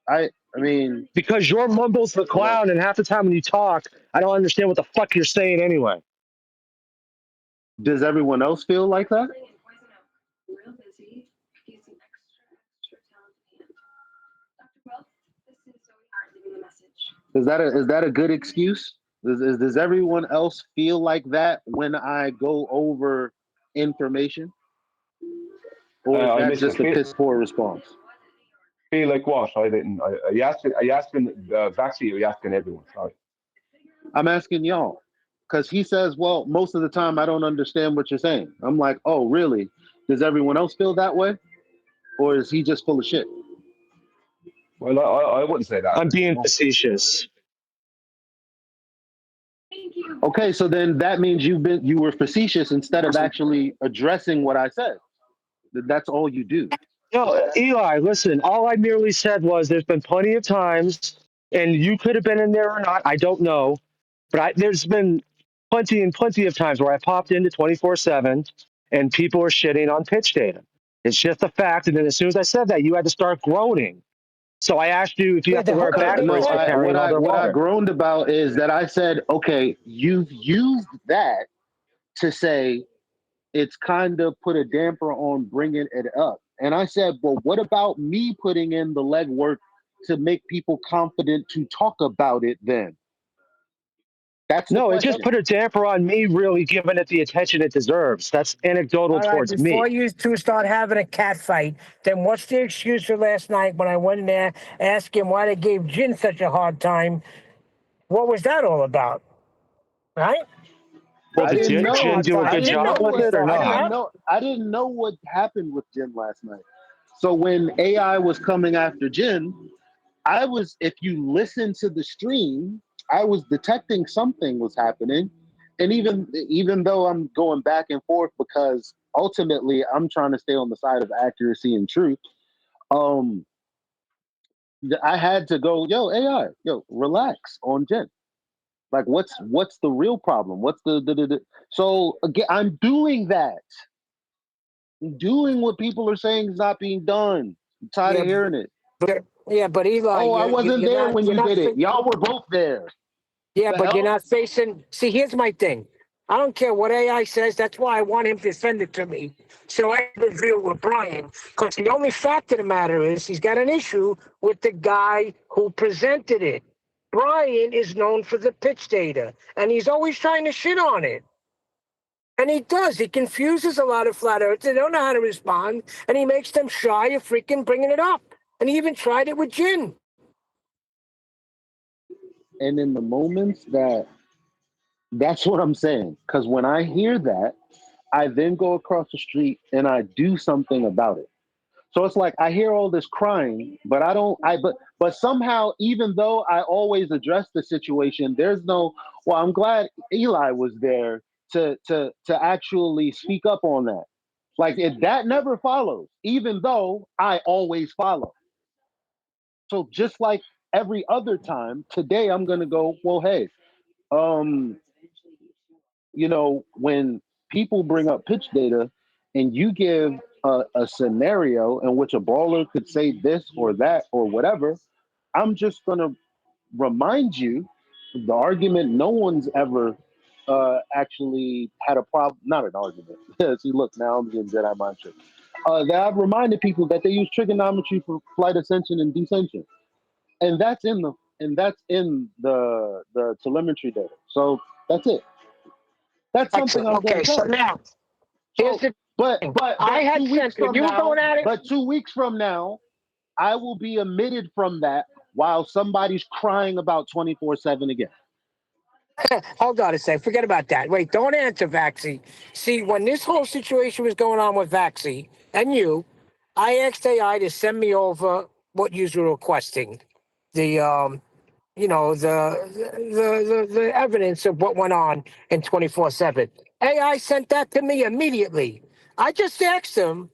I mean, because your mumble's the clown, and half the time when you talk, I don't understand what the fuck you're saying anyway. Does everyone else feel like that? Is that a good excuse? Does everyone else feel like that when I go over information? Or is that just a piss poor response? Feel like what? I didn't. Are you asking Vaxi, or are you asking everyone? Sorry. I'm asking y'all. Because he says, well, most of the time I don't understand what you're saying. I'm like, oh, really? Does everyone else feel that way? Or is he just full of shit? Well, I wouldn't say that. I'm being facetious. Okay, so then that means you were facetious instead of actually addressing what I said. That's all you do. No, Eli, listen, all I merely said was there's been plenty of times and you could have been in there or not. I don't know, but there's been plenty and plenty of times where I popped into 24/7 and people are shitting on pitch data. It's just a fact. And then as soon as I said that, you had to start groaning. So I asked you if you have to wear a back brace for carrying all their What I water. groaned about is that I said, okay, you've used that to say it's kind of put a damper on bringing it up. And I said, well, what about me putting in the legwork to make people confident to talk about it then? That's the No, it question. just put a damper on me really giving it the attention it deserves. That's anecdotal All right, towards before me. you two start having a cat fight, then what's the excuse for last night when I went in there asking why they gave Jin such a hard time? What was that all about? Right? Well, I did didn't Jin know. do a I good didn't know job with what. it or I not? didn't know. I didn't know what happened with Jin last night. So when AI was coming after Jin, I was. If you listen to the stream, I was detecting something was happening, and even though I'm going back and forth because ultimately I'm trying to stay on the side of accuracy and truth. Um, I had to go, yo, AI, yo, relax on Jin. Like, what's the real problem? What's the. So again, I'm doing that. I'm doing what people are saying is not being done. I'm tired of hearing it. But Eli, Oh, I wasn't there when you're you not. did it. Y'all were both there. Yeah, The but you're hell? not facing. See, here's my thing. I don't care what AI says. That's why I want him to send it to me. So I can deal with Brian. Because the only fact of the matter is he's got an issue with the guy who presented it. Brian is known for the pitch data, and he's always trying to shit on it. And he does. He confuses a lot of flat earthers. They don't know how to respond, and he makes them shy of freaking bringing it up. And he even tried it with Jin. And in the moments that's what I'm saying. Because when I hear that, I then go across the street and I do something about it. So it's like I hear all this crying, but I don't. But somehow, even though I always address the situation, there's no. Well, I'm glad Eli was there to actually speak up on that. Like that never follows, even though I always follow. So just like every other time, today I'm gonna go. Well, hey, um, when people bring up pitch data and you give a scenario in which a brawler could say this or that or whatever, I'm just going to remind you the argument no one's ever actually had a problem, not an argument. See, look, now I'm getting Jedi mind trick. That I've reminded people that they use trigonometry for flight ascension and descension. And that's in the telemetry data. So that's it. That's something I'm going to Okay, so tell. now, here's the But thing. but I but had 2 weeks sent, if from you were now, going at it, but 2 weeks from now, I will be omitted from that while somebody's crying about 24/7 again. hold on a second. Forget about that. Wait, don't answer Vaxi. See, when this whole situation was going on with Vaxi and you, I asked AI to send me over what you were requesting, the the evidence of what went on in 24/7. AI sent that to me immediately. I just asked him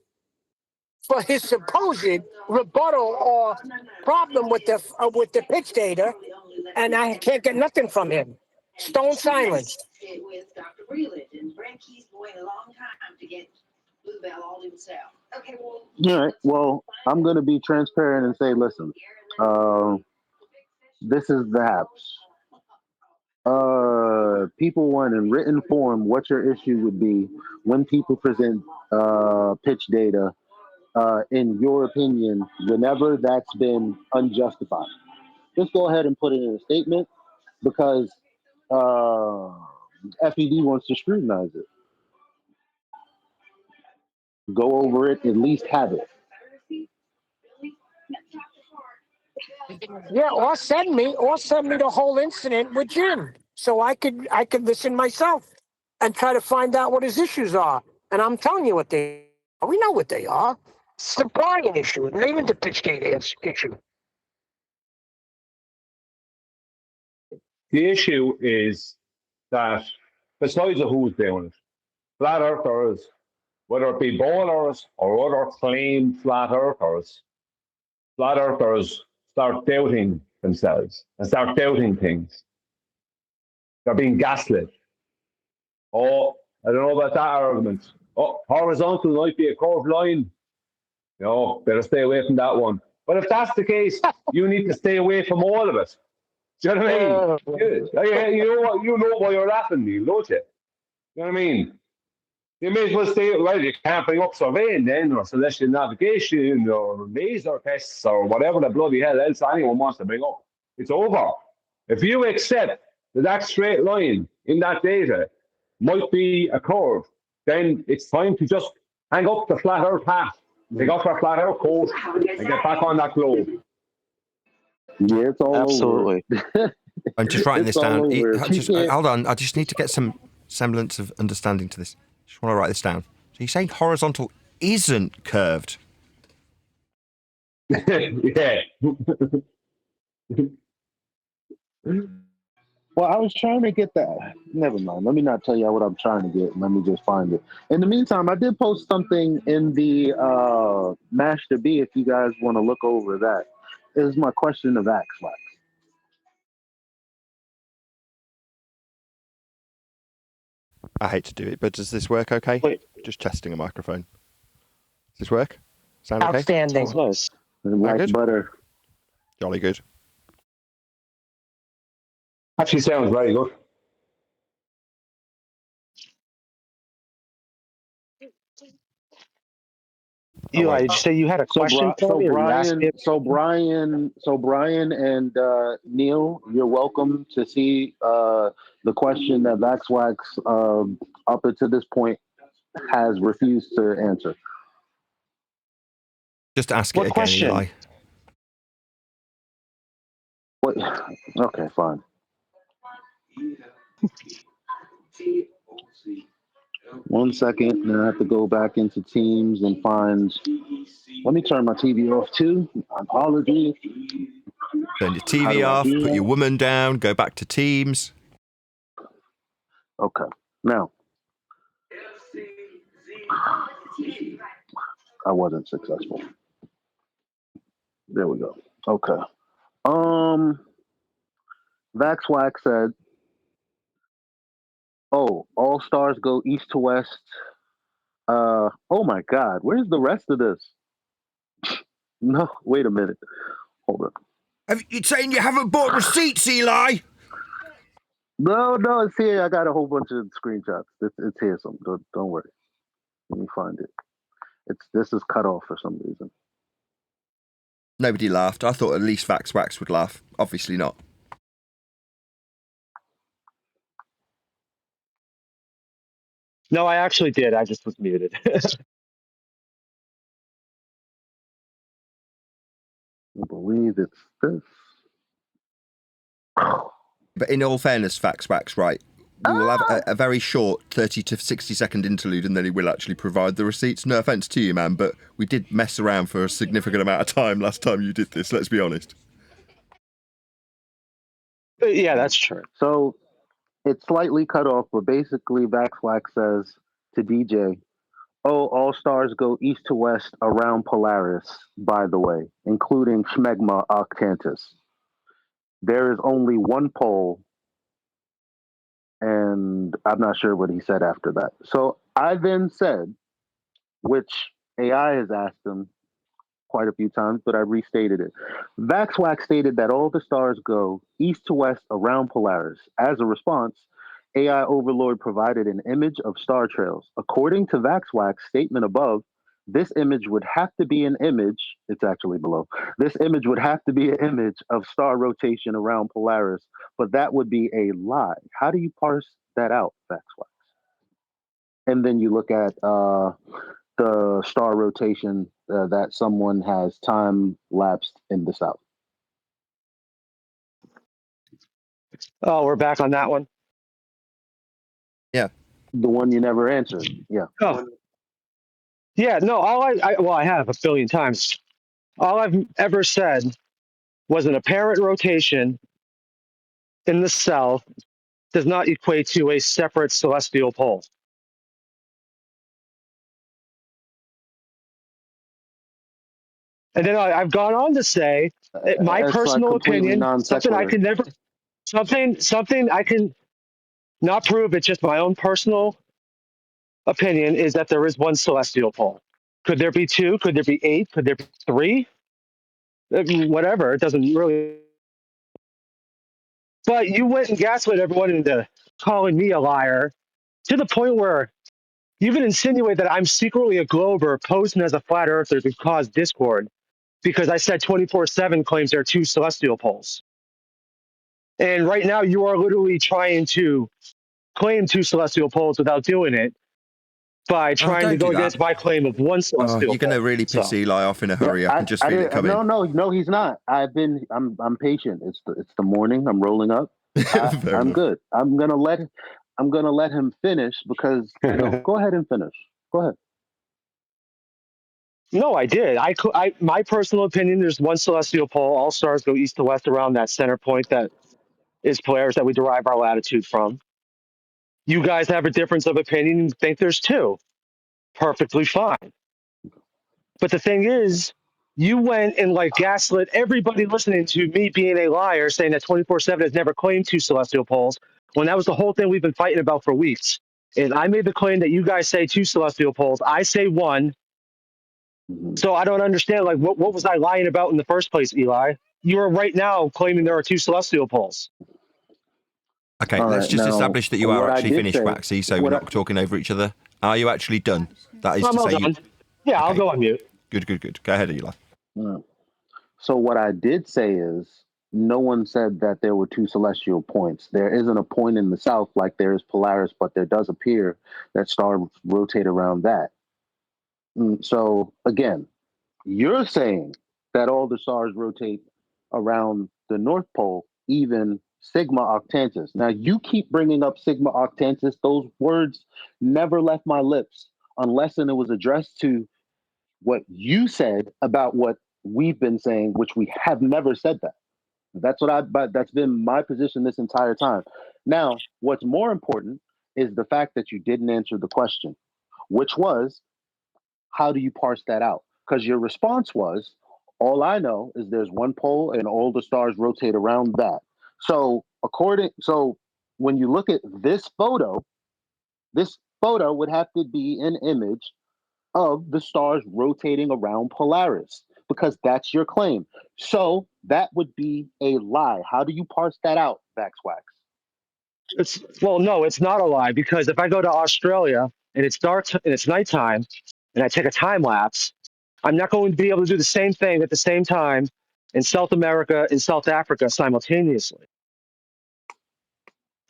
for his supposed rebuttal or problem with the pitch data, and I can't get nothing from him. Stone silence. All right. Well, I'm going to be transparent and say, listen, this is the haps. People want in written form what your issue would be when people present pitch data, in your opinion, whenever that's been unjustified. Just go ahead and put it in a statement because FED wants to scrutinize it. Go over it, at least have it. Yeah, or send me the whole incident with Jim, so I could listen myself and try to find out what his issues are. And I'm telling you what they are. We know what they are. It's the Brian issue, not even the pitch data issue. The issue is that besides of who's doing it, flat earthers, whether it be bowlers or other claimed flat earthers start doubting themselves and start doubting things. They're being gaslit. Oh, I don't know about that argument. Oh, horizontal might be a curved line. No, better stay away from that one. But if that's the case, you need to stay away from all of it. Do you know what I mean? You know why you're laughing, Neil, don't you? You know what I mean? You may as well stay, well, you can't bring up surveying then, or celestial navigation, or laser tests, or whatever the bloody hell else anyone wants to bring up. It's over. If you accept that straight line in that data might be a curve, then it's time to just hang up the flat earth hat, take off our flat earth coat, and get back on that globe. Yeah, it's all Absolutely. over. I'm just writing this It's all down. over. Hold on. I just need to get some semblance of understanding to this. Just want to write this down. So you're saying horizontal isn't curved? Yeah. Well, I was trying to get that. Never mind. Let me not tell you what I'm trying to get. Let me just find it. In the meantime, I did post something in the Master B if you guys want to look over that. It is my question of Axlax. I hate to do it, but does this work okay? Wait. Just testing a microphone. Does this work? Sound okay? Outstanding. Sounds nice. Like good? butter. Jolly good. Actually sounds very good. Eli, did you say you had a question for me, or you asked me? Brian and Neil, you're welcome to see the question that Vaxwax up until this point has refused to answer. Just ask What it again, question? Eli. What? Okay, fine. One second, and I have to go back into Teams and find. Let me turn my TV off too. Apologies. Turn your TV off, put your woman down, go back to Teams. Okay. Now, I wasn't successful. There we go. Okay. Vaxwax said, "Oh, all stars go east to west." Oh my God, where's the rest of this? No, wait a minute. Hold on. You're saying you haven't bought receipts, Eli? No, it's here. I got a whole bunch of screenshots. It's here. Some don't worry. Let me find it. This is cut off for some reason. Nobody laughed. I thought at least Vaxwax would laugh. Obviously not. No, I actually did. I just was muted. I believe it's this. But in all fairness, Vaxwax, right? We will have a very short 30 to 60 second interlude and then he will actually provide the receipts. No offence to you, man, but we did mess around for a significant amount of time last time you did this, let's be honest. Yeah, that's true. So it's slightly cut off, but basically Vaxwax says to DJ, "Oh, all stars go east to west around Polaris, by the way, including Schmegma Octantis. There is only one pole," and I'm not sure what he said after that. So I then said, which AI has asked him quite a few times, but I restated it. Vaxwax stated that all the stars go east to west around Polaris. As a response, AI Overlord provided an image of star trails. According to Vaxwax's statement above, this image would have to be an image, it's actually below. This image would have to be an image of star rotation around Polaris, but that would be a lie. How do you parse that out, Vaxwax? And then you look at the star rotation that someone has time lapsed in the south. Oh, we're back on that one. Yeah. The one you never answered. Yeah. Oh. Yeah, no, I have a billion times. All I've ever said was an apparent rotation in the south does not equate to a separate celestial pole. And then I've gone on to say my It's like personal completely opinion, non something I sequitur. can never, something I can not prove. It's just my own personal opinion is that there is one celestial pole. Could there be two? Could there be eight? Could there be three? Whatever. It doesn't really. But you went and gaslit everyone into calling me a liar to the point where you even insinuate that I'm secretly a glober posing as a flat earther to cause discord because I said 24/7 claims there are two celestial poles. And right now you are literally trying to claim two celestial poles without doing it by Oh, trying to don't go do that. against my claim of one Oh, celestial you're going pole. to really piss So Eli off in a hurry. I can just I feel it didn't. coming. No. He's not. I'm patient. It's the morning. I'm rolling up. Fair I'm enough. good. I'm gonna let him finish because go ahead and finish. Go ahead. no, I did. My personal opinion, there's one celestial pole. All stars go east to west around that center point that is Polaris that we derive our latitude from. You guys have a difference of opinion and think there's two. Perfectly fine. But the thing is, you went and like gaslit everybody listening to me being a liar, saying that 24/7 has never claimed two celestial poles, when that was the whole thing we've been fighting about for weeks. And I made the claim that you guys say two celestial poles. I say one. So I don't understand, like, what was I lying about in the first place, Eli? You are right now claiming there are two celestial poles. Okay, All let's right. just Now, establish that you are what I actually did finished, say, Waxy, so we're what I, not talking over each other. Are you actually done? That is I'm to all say you... done. Yeah, I'll Okay, go on mute. good. Go ahead, Eli. so what I did say is no one said that there were two celestial points. There isn't a point in the south like there is Polaris, but there does appear that stars rotate around that. So again, you're saying that all the stars rotate around the North Pole, even Sigma Octantis. Now, you keep bringing up Sigma Octantis. Those words never left my lips unless and it was addressed to what you said about what we've been saying, which we have never said that. But that's been my position this entire time. Now, what's more important is the fact that you didn't answer the question, which was, how do you parse that out? Because your response was, all I know is there's one pole and all the stars rotate around that. So when you look at this photo would have to be an image of the stars rotating around Polaris because that's your claim. So that would be a lie. How do you parse that out, Vaxwax? No, it's not a lie because if I go to Australia and it's dark and it's nighttime and I take a time lapse, I'm not going to be able to do the same thing at the same time in South America and South Africa simultaneously,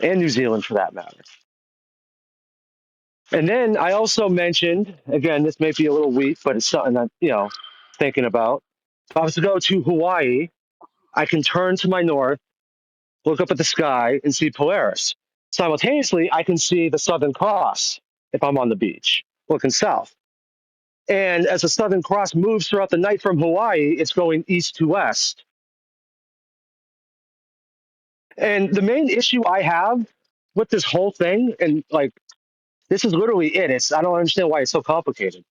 and New Zealand for that matter. And then I also mentioned, again, this may be a little weak, but it's something I'm, thinking about. If I was to go to Hawaii, I can turn to my north, look up at the sky, and see Polaris. Simultaneously, I can see the Southern Cross if I'm on the beach, looking south. And as the Southern Cross moves throughout the night from Hawaii, it's going east to west. And the main issue I have with this whole thing, and like, this is literally it. I don't understand why it's so complicated.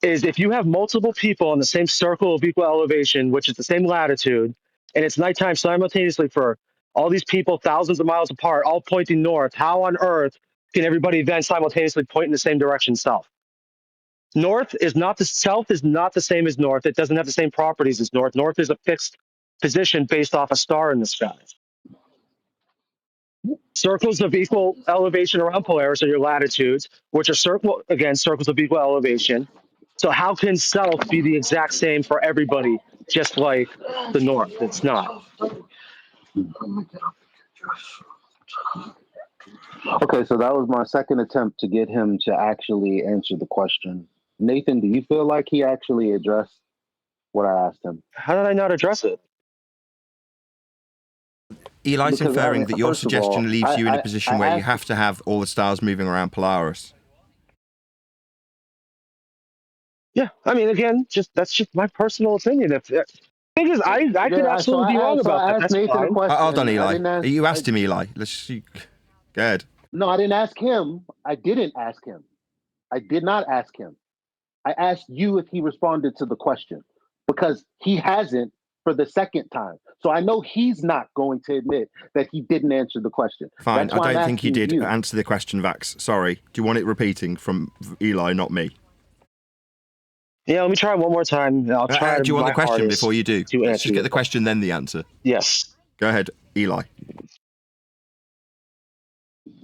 Is if you have multiple people on the same circle of equal elevation, which is the same latitude, and it's nighttime simultaneously for all these people thousands of miles apart, all pointing north, how on earth can everybody then simultaneously point in the same direction south? South is not the same as north. It doesn't have the same properties as north. North is a fixed position based off a star in the sky. Circles of equal elevation around Polaris are your latitudes, which are circles of equal elevation. So how can south be the exact same for everybody, just like the north? It's not. Okay, so that was my second attempt to get him to actually answer the question. Nathan, do you feel like he actually addressed what I asked him? How did I not address it? Eli's Because, inferring that your first of all, suggestion leaves you in a I position where you asked, have to have all the stars moving around Polaris. Yeah, I mean, again, that's just my personal opinion. If thing is, I could absolutely be wrong about that. asked That's Nathan a fine. question. Hold on, I Eli. didn't ask, You asked him, Eli. Let's see. Go ahead. No, I didn't ask him. I didn't ask him. I did not ask him. I asked you if he responded to the question because he hasn't for the second time. So I know he's not going to admit that he didn't answer the question. Fine, That's why I I'm don't think he asking did you. answer the question, Vax. Sorry. Do you want it repeating from Eli, not me? Yeah, let me try one more time. I'll try do you want my the question hardest before you do? to Let's answer just get your the question, then the answer. Yes. Go ahead, Eli.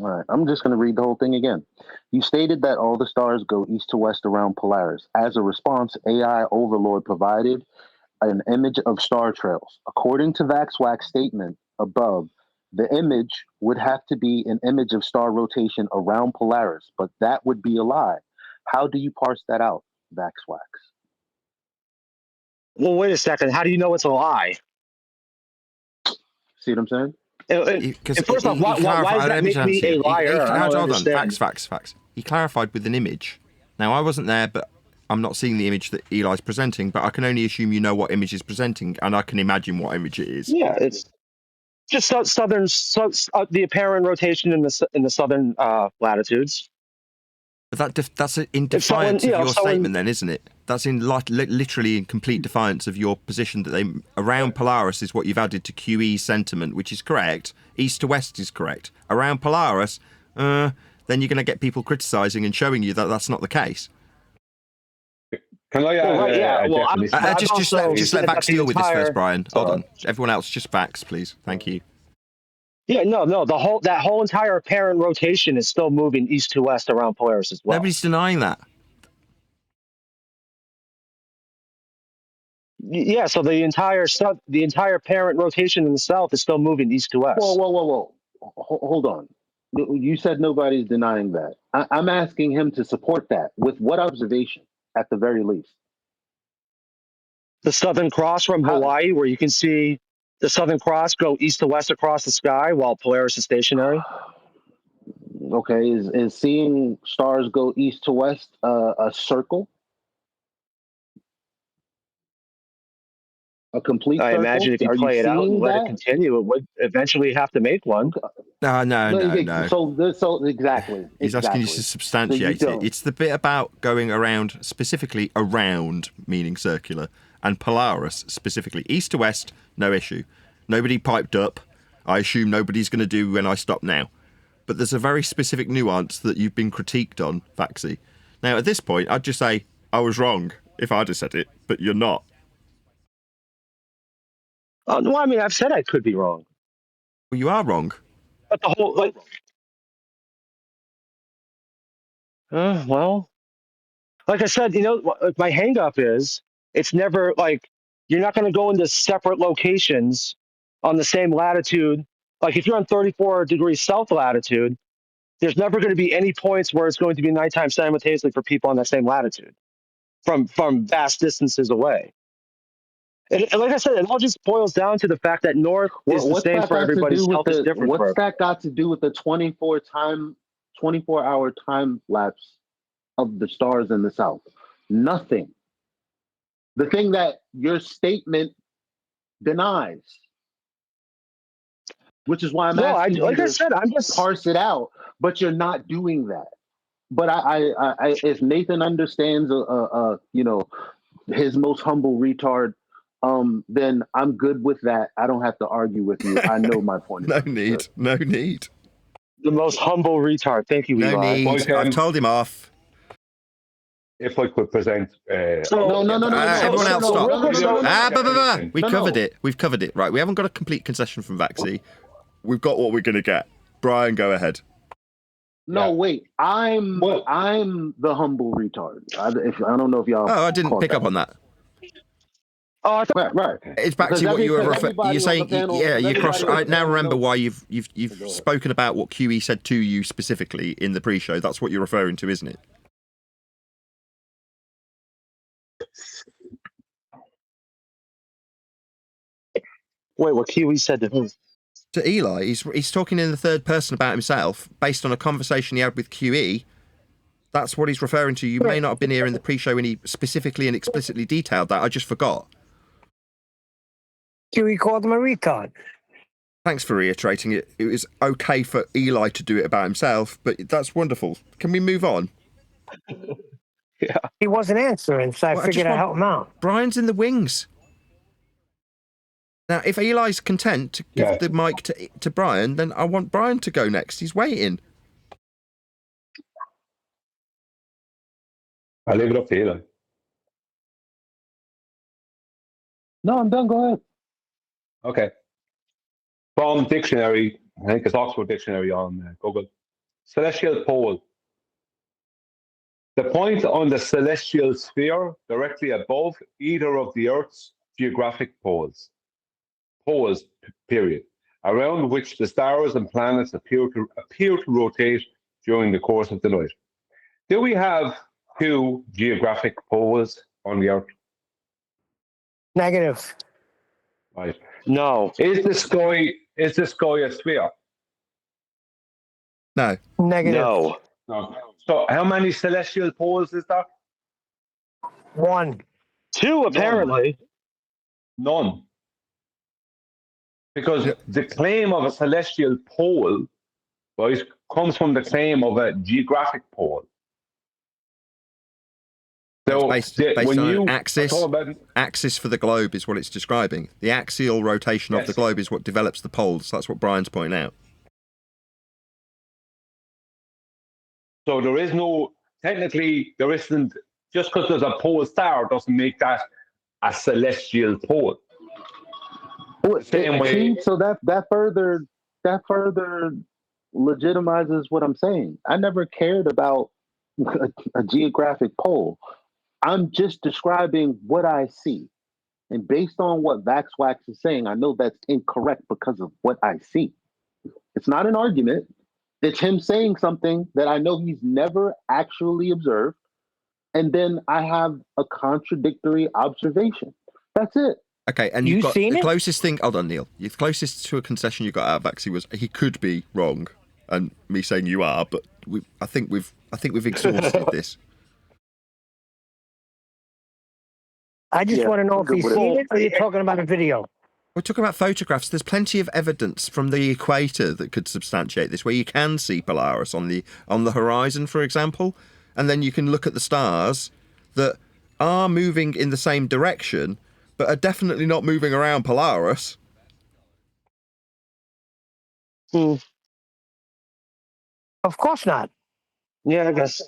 All right, I'm just going to read the whole thing again. You stated that all the stars go east to west around Polaris. As a response, AI Overlord provided an image of star trails. According to VaxWack's statement above, the image would have to be an image of star rotation around Polaris, but that would be a lie. How do you parse that out, VaxWax? Well, wait a second. How do you know it's a lie? See what I'm saying? And first off, why does that make me a liar? I don't understand. Facts. He clarified with an image. Now, I wasn't there, but I'm not seeing the image that Eli's presenting, but I can only assume you know what image is presenting, and I can imagine what image it is. Yeah, it's just the apparent rotation in the southern latitudes. But that's in defiance of your statement, then, isn't it? That's in literally in complete defiance of your position that around Polaris is what you've added to QE's sentiment, which is correct. East to west is correct. Around Polaris, then you're going to get people criticising and showing you that that's not the case. Can I? Just let Vax deal with this first, Brian. Hold on. Everyone else, just Vax, please. Thank you. Yeah, no. That whole entire apparent rotation is still moving east to west around Polaris as well. Nobody's denying that. Yeah, so the entire parent rotation in the south is still moving east to west. Whoa. Hold on. You said nobody's denying that. I'm asking him to support that. With what observation, at the very least? The Southern Cross from Hawaii, where you can see the Southern Cross go east to west across the sky while Polaris is stationary. Okay, is seeing stars go east to west a circle? A complete circle? I imagine if you play it out and let it continue, it would eventually have to make one. No. So exactly. He's asking you to substantiate it. It's the bit about going around, specifically around, meaning circular, and Polaris, specifically east to west, no issue. Nobody piped up. I assume nobody's going to do when I stop now. But there's a very specific nuance that you've been critiqued on, Vaxi. Now, at this point, I'd just say, I was wrong if I'd have said it, but you're not. No, I mean, I've said I could be wrong. Well, you are wrong. But the whole, like I said, my hang up is it's never like you're not going to go into separate locations on the same latitude. Like if you're on 34 degrees south latitude, there's never going to be any points where it's going to be nighttime simultaneously for people on that same latitude from vast distances away. And like I said, it all just boils down to the fact that north is the same for everybody, south is different. What's that got to do with the 24-hour time lapse of the stars in the south? Nothing. The thing that your statement denies, which is why I'm asking you to parse it out, but you're not doing that. But I if Nathan understands, his most humble retard, then I'm good with that. I don't have to argue with you. I know my point. No need. The most humble retard. Thank you, No Eli. need. I've told him off. If I could present... No. Everyone else stop. We covered it. We've covered it. Right, we haven't got a complete concession from Vaxi. We've got what we're going to get. Brian, go ahead. No, wait. I'm the humble retard. I don't know if y'all... Oh, I didn't pick up on that. Oh, right. It's back to what you were referring. You're saying, you cross. I now remember why you've spoken about what QE said to you specifically in the pre-show. That's what you're referring to, isn't it? Wait, what QE said to who? To Eli. He's talking in the third person about himself based on a conversation he had with QE. That's what he's referring to. You may not have been here in the pre-show when he specifically and explicitly detailed that. I just forgot. QE called him a retard. Thanks for reiterating it. It was okay for Eli to do it about himself, but that's wonderful. Can we move on? Yeah. He wasn't answering, so I Well, figured I'd help him out. Brian's in the wings. Now, if Eli's content to give the mic to Brian, then I want Brian to go next. He's waiting. I'll leave it up to Eli. No, I'm done. Go ahead. Okay. From dictionary, I think it's Oxford Dictionary on Google. Celestial pole. The point on the celestial sphere directly above either of the Earth's geographic poles. Poles, period. Around which the stars and planets appear to rotate during the course of the night. Do we have 2 geographic poles on the Earth? Negative. Right. No. Is the sky a sphere? No. Negative. No. No. So how many celestial poles is there? 1. 2, apparently. None. Because the claim of a celestial pole, right, comes from the claim of a geographic pole. So It's based when on you an axis for the globe is what it's describing. The axial rotation of the globe is what develops the poles. That's what Brian's pointing out. So there is no, technically, there isn't, just because there's a pole star doesn't make that a celestial pole. Same way. So that further legitimizes what I'm saying. I never cared about a geographic pole. I'm just describing what I see. And based on what Vaxwax is saying, I know that's incorrect because of what I see. It's not an argument. It's him saying something that I know he's never actually observed. And then I have a contradictory observation. That's it. Okay, and you've got the closest thing. Hold on, Neil. The closest to a concession you got out of Vaxi was he could be wrong, and me saying you are, but I think we've exhausted this. I just want to know if he's seen it, or you're talking about a video. We're talking about photographs. There's plenty of evidence from the equator that could substantiate this, where you can see Polaris on the horizon, for example, and then you can look at the stars that are moving in the same direction, but are definitely not moving around Polaris. Of course not. Yeah, I guess.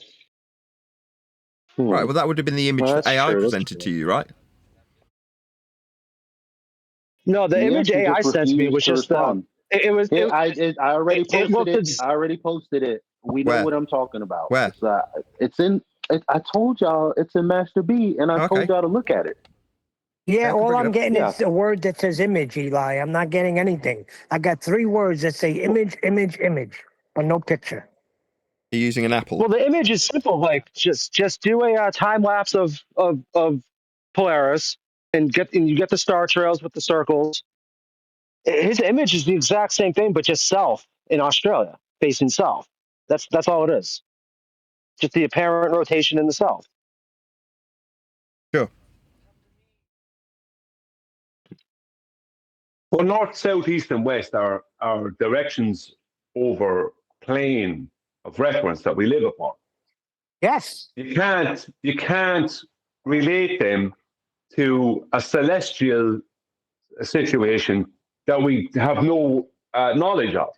Right, well, that would have been the image that AI presented to you, right? No, the image he AI just sent to me refused was to just respond. it was. I already posted it. As, I already posted it. We know Where? what I'm talking about. Where? It's in. I told y'all it's in Master B, and I told y'all to look at it. Yeah, all I'm getting Yeah. is a word that says image, Eli. I'm not getting anything. I got 3 words that say image, image, image, but no picture. You're using an Apple. Well, the image is simple. Like just do a time lapse of Polaris, and you get the star trails with the circles. His image is the exact same thing, but just south in Australia, facing south. That's all it is. Just the apparent rotation in the south. Sure. Well, north, south, east, and west are directions over plane of reference that we live upon. Yes. You can't relate them to a celestial situation that we have no knowledge of.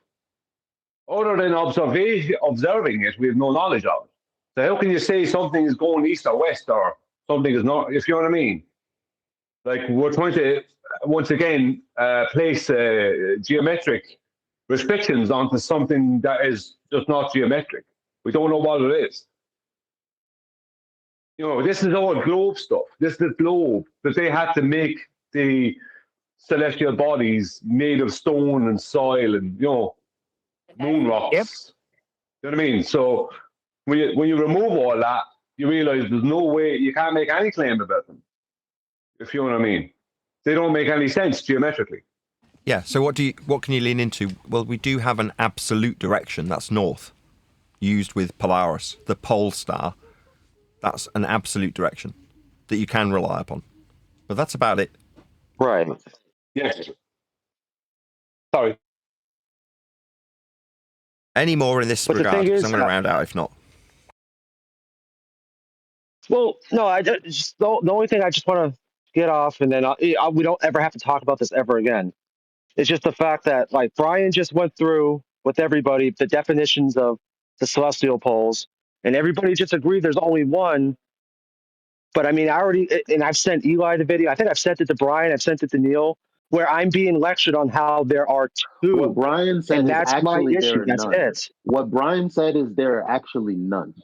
Other than observing it, we have no knowledge of it. So how can you say something is going east or west or something is not, if you know what I mean? Like we're trying to, once again, place geometric restrictions onto something that is just not geometric. We don't know what it is. You know, this is all globe stuff. This is the globe that they had to make the celestial bodies made of stone and soil and, you know, moon rocks. Yep. You know what I mean? So when you remove all that, you realize there's no way, you can't make any claim about them. If you know what I mean. They don't make any sense geometrically. Yeah, so what can you lean into? Well, we do have an absolute direction, that's north, used with Polaris, the pole star. That's an absolute direction that you can rely upon. But that's about it. Right. Yes. Sorry. Any more in this regard? Because I'm going to round out if not. Well, no, just the only thing I just want to get off, and then we don't ever have to talk about this ever again. It's just the fact that like Brian just went through with everybody the definitions of the celestial poles, and everybody just agreed there's only one. But I mean, and I've sent Eli the video. I think I've sent it to Brian. I've sent it to Neil, where I'm being lectured on how there are two. What Brian said and is that's my actually there issue. are That's none. it. What Brian said is there are actually none.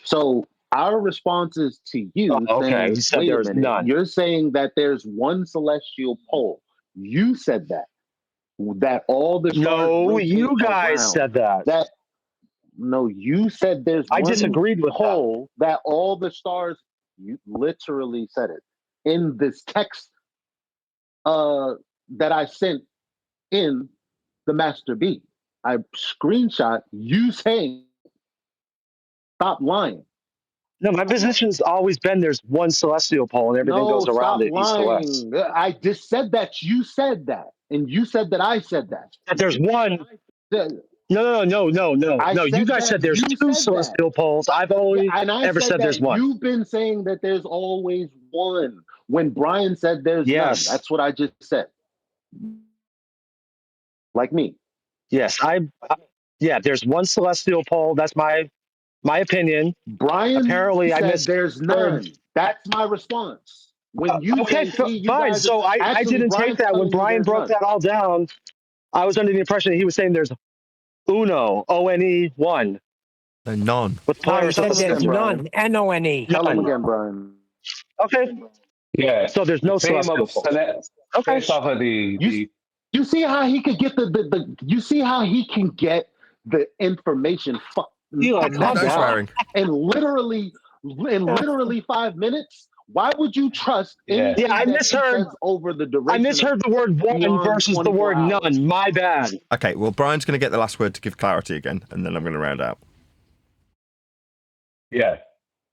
So our response is to you Okay, saying, he said wait a there's minute, none. you're saying that there's one celestial pole. You said that all the stars No, rotate you guys around. said that. No, you said there's I one disagreed with pole that all the stars. You literally said it in this text that I sent in the master beat. I screenshot you saying, "Stop lying." No, my position's always been there's one celestial pole and everything goes around Stop it east to west. lying. I just said that you said that, and you said that I said that. That there's one. The- No. I No, you said guys that said there's you two said that. celestial poles. I've only And I ever said that there's one. you've been saying that there's always one. When Brian said there's Yes. none, that's what I just said. Like me. Yes, yeah, there's one celestial pole. That's my opinion. Brian Apparently, I said missed. there's none. That's my response. When you Okay, say, see, you fine. guys, So I didn't take Brian's that when telling you Brian there's broke none. that all down. I was under the impression that he was saying there's uno, O-N-E, one. No, none. With pairs No, of he said there's them. none. N-O-N-E. Tell him None. again, Brian. Okay. Yeah. So there's no The claim celestial of poles. Okay. based off of the You see how he could get the you see how he can get the information Eli, calm No down. swearing. in literally 5 minutes? Why would you trust anything Yeah, I that he misheard. says over the duration? I misheard the word one beyond versus the 24 word hours? none. My bad. Okay, well, Brian's going to get the last word to give clarity again, and then I'm going to round out. Yeah.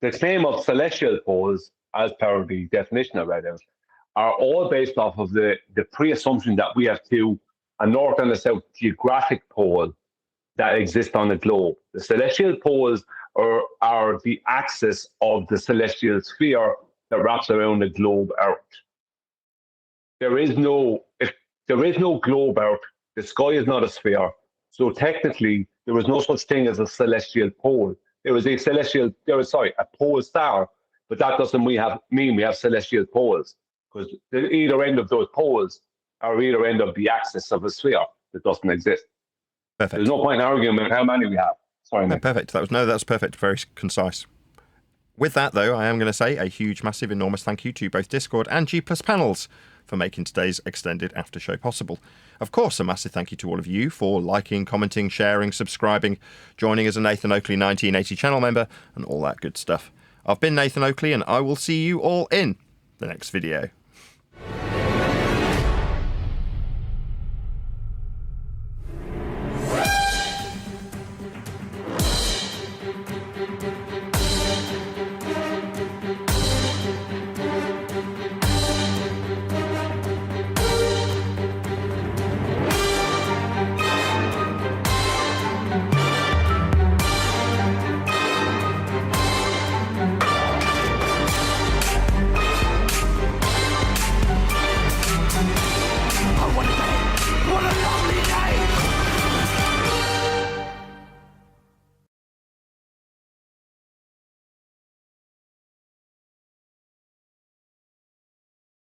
The claim of celestial poles, as per the definition I read out, are all based off of the pre-assumption that we have a north and a south geographic pole that exist on the globe. The celestial poles are the axis of the celestial sphere that wraps around the globe Earth. There is no globe Earth. The sky is not a sphere. So technically, there was no such thing as a celestial pole. There was a pole star, but that doesn't mean we have celestial poles, because either end of those poles are either end of the axis of a sphere that doesn't exist. Perfect. There's no point in arguing about how many we have. Sorry, No, Nick. perfect. That was perfect. Very concise. With that, though, I am going to say a huge, massive, enormous thank you to both Discord and G+ panels for making today's extended after show possible. Of course, a massive thank you to all of you for liking, commenting, sharing, subscribing, joining as a Nathan Oakley 1980 channel member, and all that good stuff. I've been Nathan Oakley, and I will see you all in the next video.